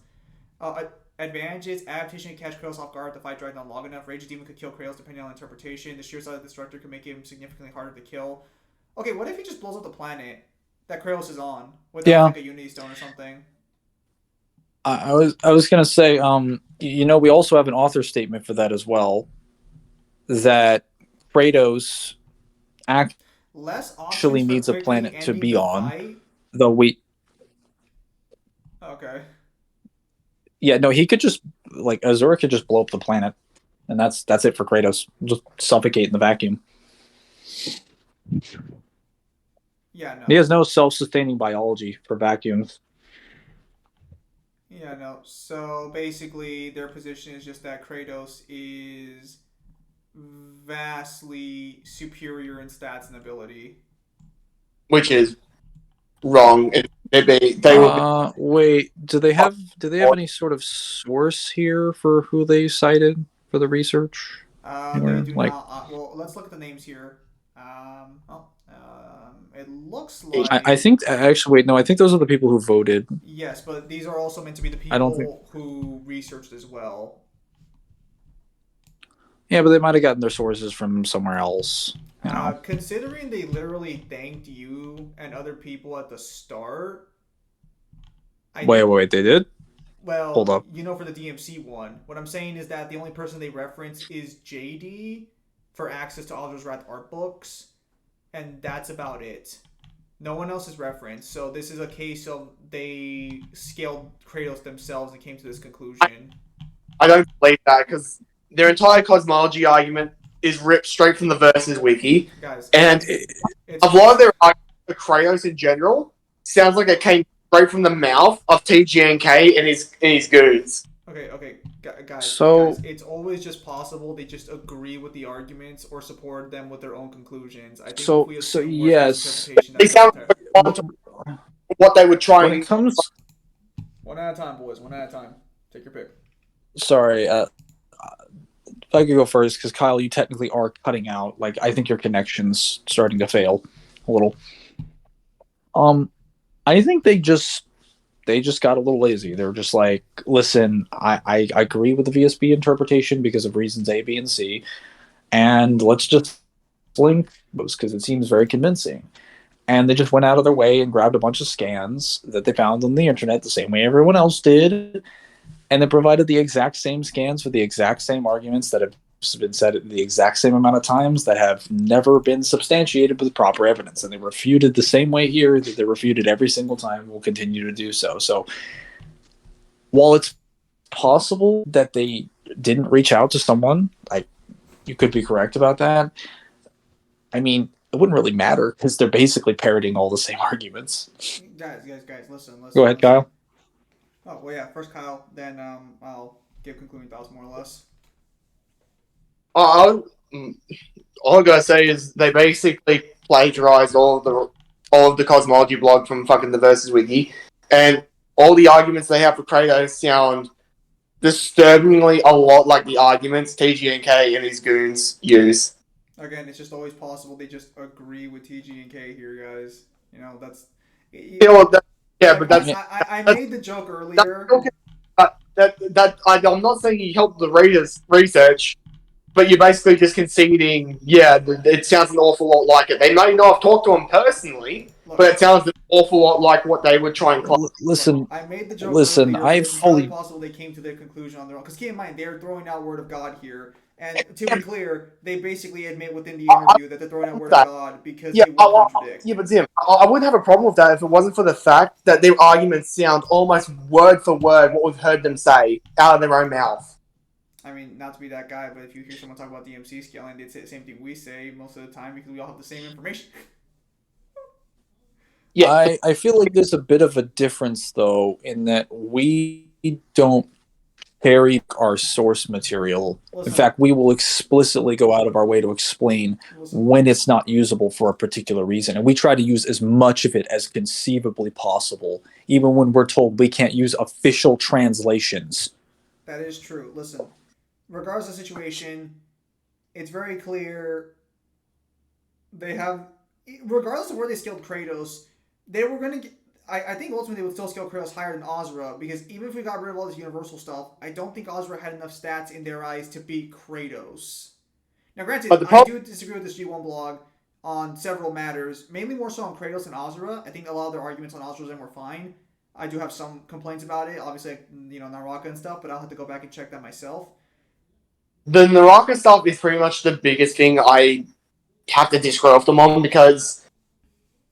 Advantages. Adaptation can catch Kratos off guard if the fight dragged on long enough. Raging Demon could kill Kratos depending on interpretation. The sheer size of the Destructor can make him significantly harder to kill. Okay, what if he just blows up the planet that Kratos is on without like a Unity Stone or something? I was gonna say, we also have an author statement for that as well. That Kratos actually needs a planet to be on. Though we. Okay. Yeah, no, he could just Asura could just blow up the planet, and that's it for Kratos. Just suffocate in the vacuum. Yeah, no. He has no self-sustaining biology for vacuums. Yeah, no. So basically, their position is just that Kratos is vastly superior in stats and ability. Which is wrong. Wait, do they have any sort of source here for who they cited for the research? They do not. Well, let's look at the names here. It looks like I think actually wait, no, I think those are the people who voted. Yes, but these are also meant to be the people who researched as well. Yeah, but they might have gotten their sources from somewhere else. Considering they literally thanked you and other people at the start. Wait, they did? Well, hold up. For the DMC one, what I'm saying is that the only person they reference is JD for access to Aldous Wrath art books, and that's about it. No one else is referenced, so this is a case of they scaled Kratos themselves and came to this conclusion. I don't believe that, because their entire cosmology argument is ripped straight from the Versus wiki. Guys, and a lot of their argument for Kratos in general sounds like it came straight from the mouth of TGNK and his goons. Okay, guys, it's always just possible they just agree with the arguments or support them with their own conclusions. I think yes, they sound what they would try and comes. One at a time, boys. One at a time. Take your pick. Sorry, if I could go first, because Kyle, you technically are cutting out. Like, I think your connection's starting to fail a little. I think they just got a little lazy. They were just like, listen, I agree with the VSB interpretation because of reasons A, B, and C, and let's just link those because it seems very convincing. And they just went out of their way and grabbed a bunch of scans that they found on the internet the same way everyone else did, and they provided the exact same scans for the exact same arguments that have been said the exact same amount of times that have never been substantiated with proper evidence. And they refuted the same way here that they refuted every single time and will continue to do so. So while it's possible that they didn't reach out to someone, you could be correct about that. I mean, it wouldn't really matter because they're basically parroting all the same arguments. Guys, listen. Go ahead, Kyle. Oh, well, yeah, first Kyle, then I'll give concluding thoughts more or less. All I gotta say is they basically plagiarized all of the cosmology blog from fucking the Versus wiki, and all the arguments they have for Kratos sound disturbingly a lot like the arguments TGNK and his goons use. Again, it's just always possible they just agree with TGNK here, guys. That's. Yeah, but that's. I made the joke earlier. I'm not saying he helped the readers research, but you're basically just conceding. Yeah, it sounds an awful lot like it. They may not have talked to him personally, Look, but it sounds an awful lot like what they would try and. Listen, I made the joke listen. earlier, I but it's entirely fully possible they came to their conclusion on their own. Because keep in mind, they're throwing out Word of God here. And to be clear, they basically admit within the interview that they're throwing out Word of God because they won't contradict. Yeah, but Zim, I wouldn't have a problem with that if it wasn't for the fact that their arguments sound almost word for word what we've heard them say out of their own mouth. I mean, not to be that guy, but if you hear someone talk about the MC scaling, they'd say the same thing we say most of the time because we all have the same information. Yeah, I feel like there's a bit of a difference though in that we don't carry our source material. Listen, in fact, we will explicitly go out of our way to explain when it's not usable for a particular reason. And we try to use as much of it as conceivably possible, even when we're told we can't use official translations. that is true. Listen, regardless of the situation, it's very clear they have, regardless of where they scaled Kratos, they were going to get, I think ultimately they would still scale Kratos higher than Asura, because even if we got rid of all this universal stuff, I don't think Asura had enough stats in their eyes to beat Kratos. Now granted, I do disagree with this G1 blog on several matters, mainly more so on Kratos and Asura. I think a lot of their arguments on Asura's end were fine. I do have some complaints about it, obviously, Naraka and stuff, but I'll have to go back and check that myself. the Naraka stuff is pretty much the biggest thing I have to disagree with them on, because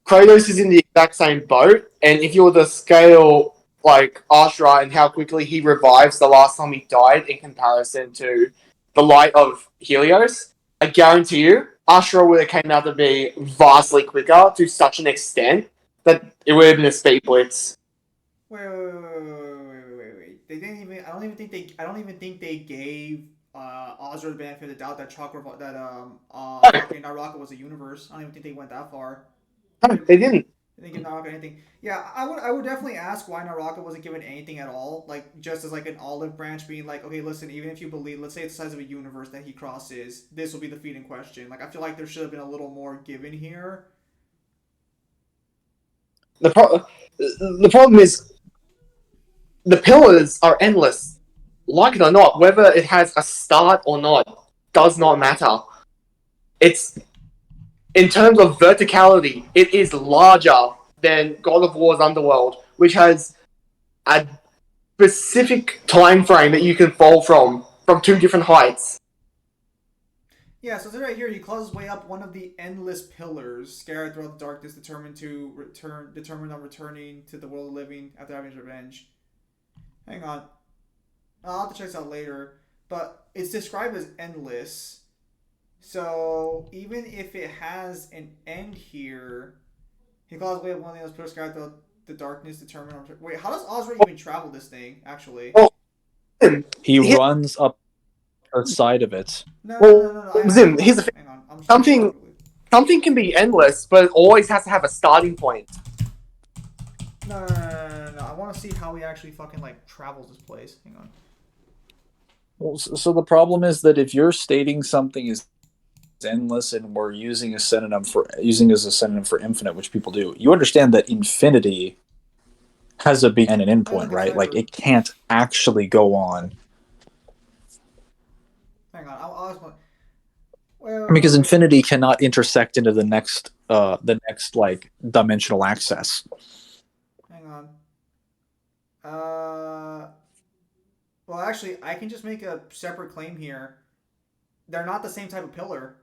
Kratos is in the exact same boat, and if you were to scale like Asura and how quickly he revives the last time he died in comparison to the light of Helios, I guarantee you, Asura would have came out to be vastly quicker to such an extent that it would have been a speed blitz. Wait. They didn't even. I don't even think they gave Asura the benefit of the doubt that Naraka was a universe. I don't even think they went that far. No, they didn't. They didn't give Naraka anything. Yeah, I would definitely ask why Naraka wasn't given anything at all. Like just as like an olive branch, being like, okay, listen, even if you believe, let's say it's the size of a universe that he crosses, this will be the feat in question. Like I feel like there should have been a little more given here. The problem is the pillars are endless. Like it or not, whether it has a start or not does not matter. It's in terms of verticality, it is larger than God of War's Underworld, which has a specific time frame that you can fall from two different heights. Yeah, so right here, he claws his way up one of the endless pillars, scattered throughout the darkness, determined on returning to the world of living after having his revenge. Hang on. I'll have to check this out later. But it's described as endless. So even if it has an end here, he claws his way up one of those pillars, scattered throughout the darkness, determined on... Wait, how does Asura even travel this thing, actually? He runs up the side of it. No. Zim, here's the thing. Hang on. Something can be endless, but it always has to have a starting point. No. I want to see how he actually fucking, like, travels this place. Hang on. Well, so the problem is that if you're stating something is endless and we're using as a synonym for infinite, which people do, you understand that infinity has a beginning and an end point, right? Like it can't actually go on. Hang on, I'll ask one. Because infinity cannot intersect into the next like dimensional access. Hang on. Well, actually, I can just make a separate claim here. They're not the same type of pillar.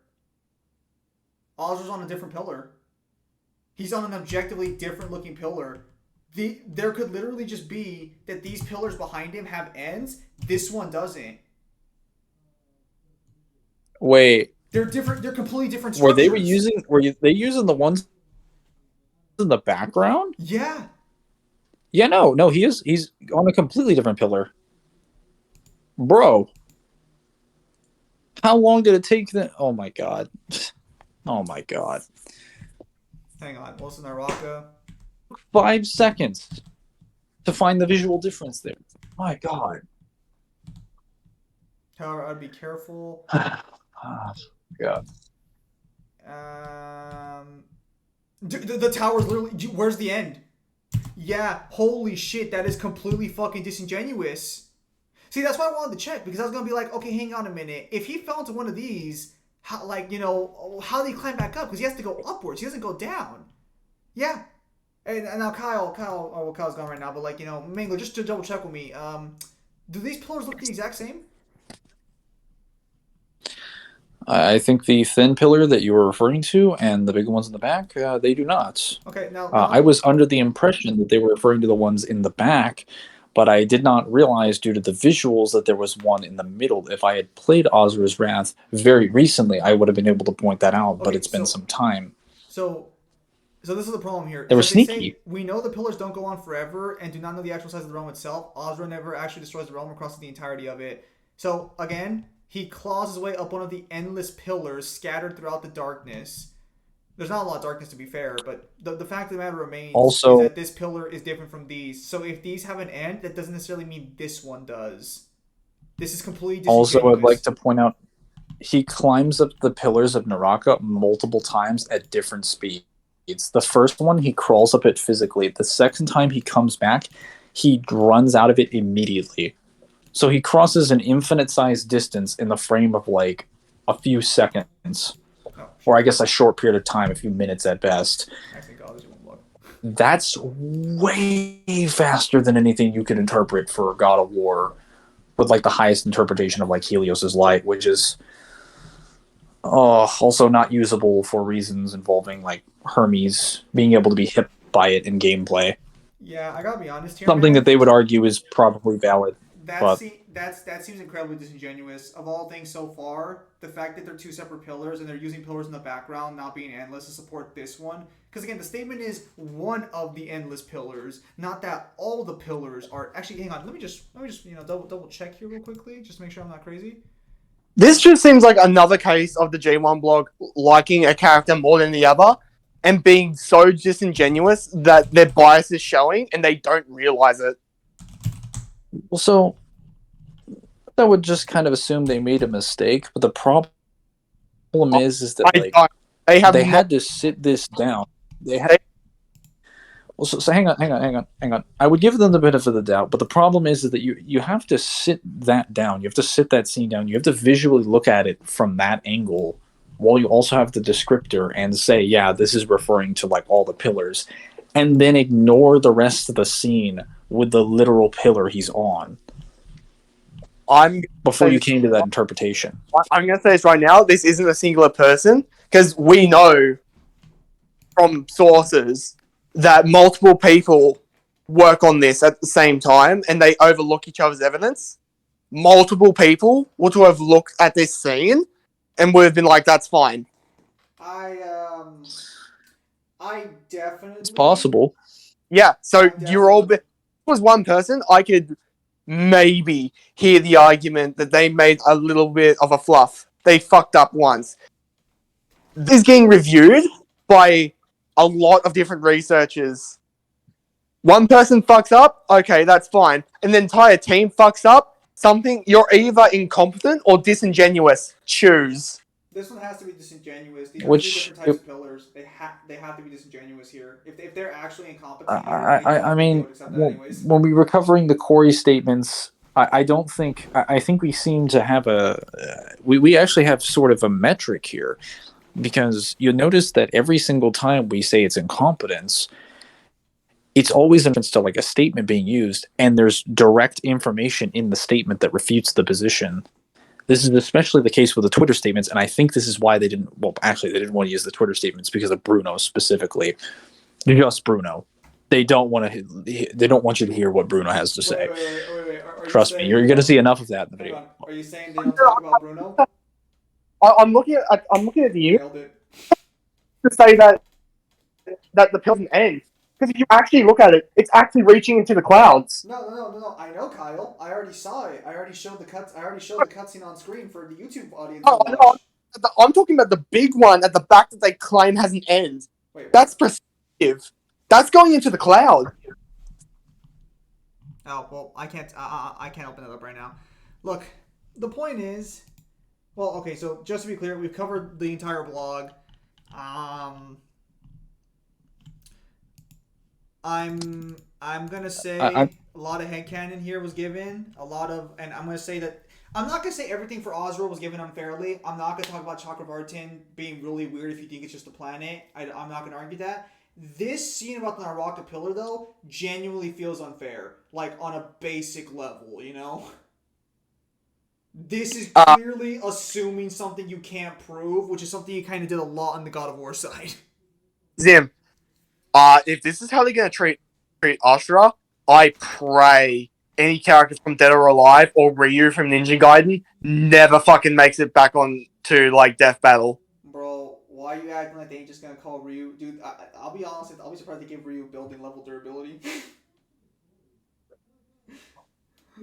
Ozra's on a different pillar. He's on an objectively different looking pillar. There could literally just be that these pillars behind him have ends. This one doesn't. Wait. They're different. They're completely different structures. Were they using the ones in the background? Yeah. Yeah, no, he's on a completely different pillar. Bro. How long did it take them? Oh my god. Oh my god. Hang on. Wilson Naraka. 5 seconds to find the visual difference there. My god. However, I'd be careful. God. The tower's literally... Where's the end? Yeah, holy shit, that is completely fucking disingenuous. See, that's why I wanted to check, because I was gonna be like, okay, hang on a minute. If he fell into one of these, how, like, you know, how did he climb back up? Because he has to go upwards. He doesn't go down. Yeah. And now Kyle's gone right now, but like, you know, Mango, just to double check with me, do these pillars look the exact same? I think the thin pillar that you were referring to and the big ones in the back, they do not. Okay, now I was under the impression that they were referring to the ones in the back, but I did not realize due to the visuals that there was one in the middle. If I had played Asura's Wrath very recently, I would have been able to point that out, but Okay, it's been so- some time. So this is the problem here. They were Is that sneaky. say, we know the pillars don't go on forever and do not know the actual size of the realm itself. Asura never actually destroys the realm across the entirety of it. So, again, he claws his way up one of the endless pillars scattered throughout the darkness. There's not a lot of darkness, to be fair, but the fact of the matter remains Also- is that this pillar is different from these. So if these have an end, that doesn't necessarily mean this one does. This is completely disingenuous. Also, I'd like to point out, he climbs up the pillars of Naraka multiple times at different speeds. The first one, he crawls up it physically. The second time he comes back, he runs out of it immediately. So he crosses an infinite-sized distance in the frame of, like, a few seconds. Or I guess a short period of time, a few minutes at best. Actually, God, this won't look. That's way faster than anything you could interpret for God of War, with like the highest interpretation of like Helios's light, which is also not usable for reasons involving like Hermes being able to be hit by it in gameplay. Yeah, I gotta be honest here. Something man. that they would argue is probably valid. That seems incredibly disingenuous. Of all things so far, the fact that they're two separate pillars and they're using pillars in the background not being endless to support this one. Because again, the statement is one of the endless pillars, not that all the pillars are. Actually, hang on. Let me just double check here real quickly, just to make sure I'm not crazy. This just seems like another case of the G1 blog liking a character more than the other and being so disingenuous that their bias is showing and they don't realize it. Well, so that would just kind of assume they made a mistake, but the problem is that like they had to sit this down. So hang on. I would give them the benefit of the doubt, but the problem is that you have to sit that down. You have to sit that scene down. You have to visually look at it from that angle, while you also have the descriptor and say, yeah, this is referring to like all the pillars, and then ignore the rest of the scene with the literal pillar he's on. Before you came to that interpretation. I'm going to say this right now. This isn't a singular person because we know from sources that multiple people work on this at the same time and they overlook each other's evidence. Multiple people would have looked at this scene and would have been like, that's fine. I definitely... It's possible. Yeah, so you're all... If it was one person, I could maybe hear the argument that they made a little bit of a fluff. They fucked up once. This is getting reviewed by a lot of different researchers. One person fucks up, okay, that's fine. And the entire team fucks up, something, you're either incompetent or disingenuous. Choose. This one has to be disingenuous. These are Which, two different types of pillars. They have to be disingenuous here. If they're actually incompetent, I mean, would accept that anyways. when we were covering the Corey statements, I don't think... I think we seem to have we actually have sort of a metric here. Because you'll notice that every single time we say it's incompetence, it's always in reference to like a statement being used, and there's direct information in the statement that refutes the position. This is especially the case with the Twitter statements, and I think this is why they didn't... Well, actually, they didn't want to use the Twitter statements because of Bruno specifically. Just Bruno. They don't want you to hear what Bruno has to say. Wait. Trust me, you're going to see enough of that in the video. Are you saying they don't talk about Bruno? I'm looking at you to say that the pill doesn't end. Because if you actually look at it, it's actually reaching into the clouds. No. I know, Kyle. I already saw it. I already showed the cutscene on screen for the YouTube audience. No, I'm talking about the big one at the back that they claim has an end. Wait. That's perspective. That's going into the cloud. Oh well, I can't open it up right now. Look, the point is. Well, okay, so just to be clear, we've covered the entire blog. I'm gonna say a lot of headcanon here was given. A lot of, and I'm gonna say that I'm not gonna say everything for Asura was given unfairly. I'm not gonna talk about Chakravartin being really weird if you think it's just a planet. I'm not gonna argue that. This scene about the Naraka Pillar though genuinely feels unfair, like on a basic level, you know. This is clearly assuming something you can't prove, which is something you kind of did a lot on the God of War side. Zim, if this is how they're gonna treat Asura, I pray any characters from Dead or Alive or Ryu from Ninja Gaiden never fucking makes it back on to like Death Battle. Bro, why are you acting like they ain't just gonna call Ryu? Dude, I'll be honest, I'll be surprised they give Ryu building level durability.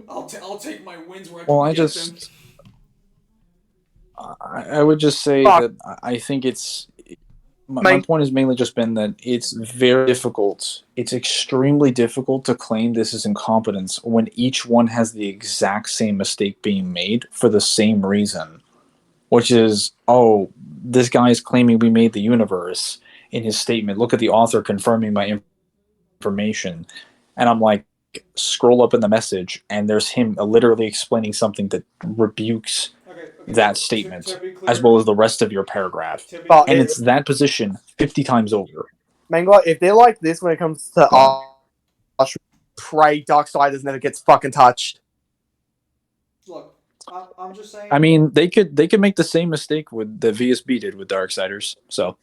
I'll take my wins where I can Well, get them. I would just say that I think it's my point has mainly just been that it's very difficult. It's extremely difficult to claim this is incompetence when each one has the exact same mistake being made for the same reason, which is, oh, this guy is claiming we made the universe in his statement. Look at the author confirming my information. And I'm like, scroll up in the message, and there's him literally explaining something that rebukes that statement, to clear, as well as the rest of your paragraph. And it's that position 50 times over. Mangler, if they're like this when it comes to pray Darksiders never gets fucking touched. Look, I'm just saying. I mean, they could make the same mistake with the VSB did with Darksiders. So,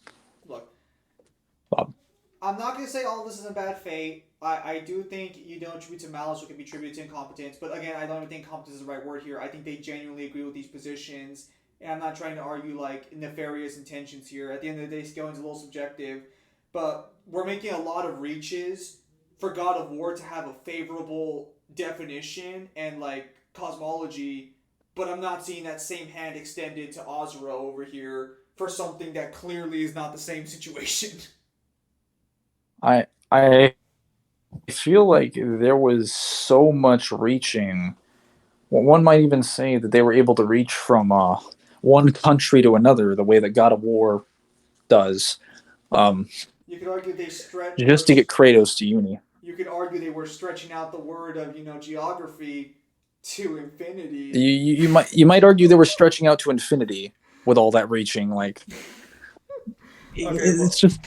look, Bob. I'm not gonna say all this is a bad fate. I do think you don't attribute to malice, or can be attributed to incompetence. But again, I don't even think incompetence is the right word here. I think they genuinely agree with these positions, and I'm not trying to argue like nefarious intentions here. At the end of the day, scaling's a little subjective, but we're making a lot of reaches for God of War to have a favorable definition and like cosmology, but I'm not seeing that same hand extended to Asura over here for something that clearly is not the same situation. I feel like there was so much reaching. One might even say that they were able to reach from one country to another the way that God of War does. You could argue they stretched just to get Kratos to uni. You could argue they were stretching out the word of geography to infinity. You might argue they were stretching out to infinity with all that reaching. Like, it's just.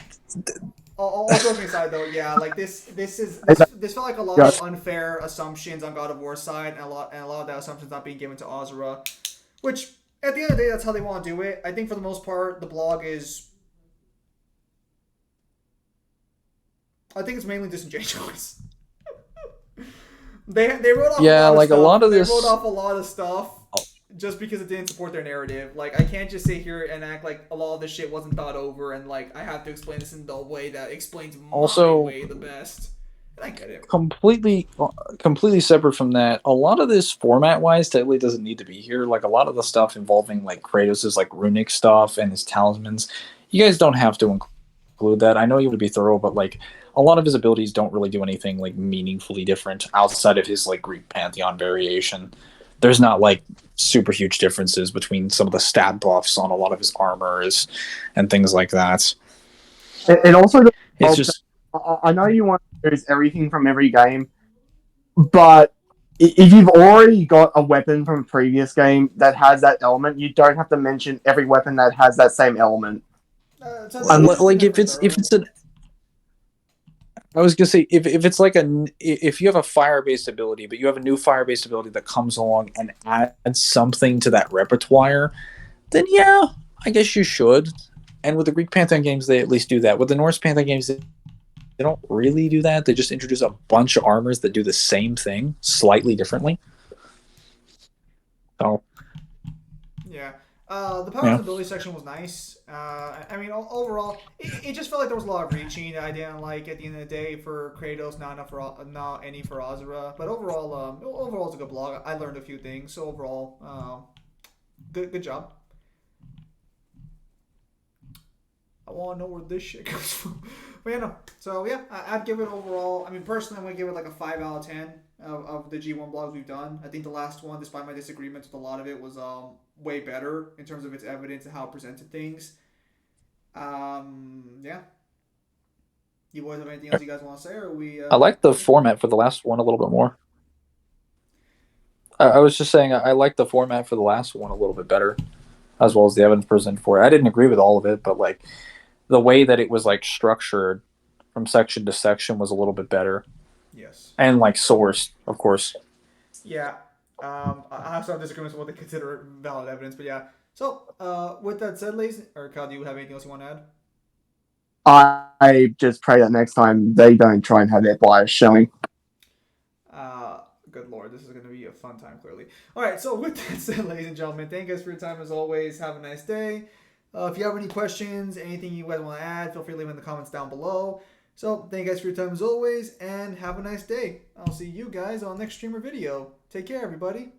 All joking aside, though, yeah, like this felt like a lot of unfair assumptions on God of War's side, and a lot of that assumptions not being given to Asura, which at the end of the day, that's how they want to do it. I think for the most part, the blog is. I think it's mainly disingenuous. they wrote off a lot of this. They wrote off a lot of stuff. Just because it didn't support their narrative. Like, I can't just sit here and act like a lot of this shit wasn't thought over and, like, I have to explain this in the way that explains my way the best. And I get it. Completely separate from that, a lot of this format-wise totally doesn't need to be here. Like, a lot of the stuff involving, like, Kratos' like, runic stuff and his talismans, you guys don't have to include that. I know you would be thorough, but, like, a lot of his abilities don't really do anything, like, meaningfully different outside of his, like, Greek pantheon variation. There's not like super huge differences between some of the stat buffs on a lot of his armors and things like that. And also, it's just. I know you want to use everything from every game, but if you've already got a weapon from a previous game that has that element, you don't have to mention every weapon that has that same element. Like if it's an. I was gonna say if it's like if you have a fire-based ability, but you have a new fire-based ability that comes along and adds something to that repertoire, then yeah, I guess you should. And with the Greek Pantheon games, they at least do that. With the Norse Pantheon games, they don't really do that. They just introduce a bunch of armors that do the same thing slightly differently. So yeah. The power and ability section was nice. I mean, overall, it just felt like there was a lot of reaching that I didn't like at the end of the day for Kratos, not any for Asura. But overall, it's a good blog. I learned a few things. So overall, good job. I want to know where this shit comes from. But yeah, no. So yeah, I'd give it overall. I mean, personally, I'm gonna give it like a 5 out of 10 of the G1 blogs we've done. I think the last one, despite my disagreements with a lot of it, was way better in terms of its evidence and how it presented things. Yeah. You boys have anything else you guys want to say, or we? I like the format for the last one a little bit more. I was just saying I like the format for the last one a little bit better, as well as the evidence presented for it. I didn't agree with all of it, but like the way that it was like structured from section to section was a little bit better. Yes. And like sourced, of course. Yeah. I have some disagreements with what they consider valid evidence, but yeah. So, with that said, ladies, or Kyle, do you have anything else you want to add? I just pray that next time they don't try and have their bias showing. Good lord, this is going to be a fun time, clearly. All right, so with that said, ladies and gentlemen, thank you guys for your time as always. Have a nice day. If you have any questions, anything you guys want to add, feel free to leave in the comments down below. So, thank you guys for your time as always, and have a nice day. I'll see you guys on the next stream or video. Take care, everybody.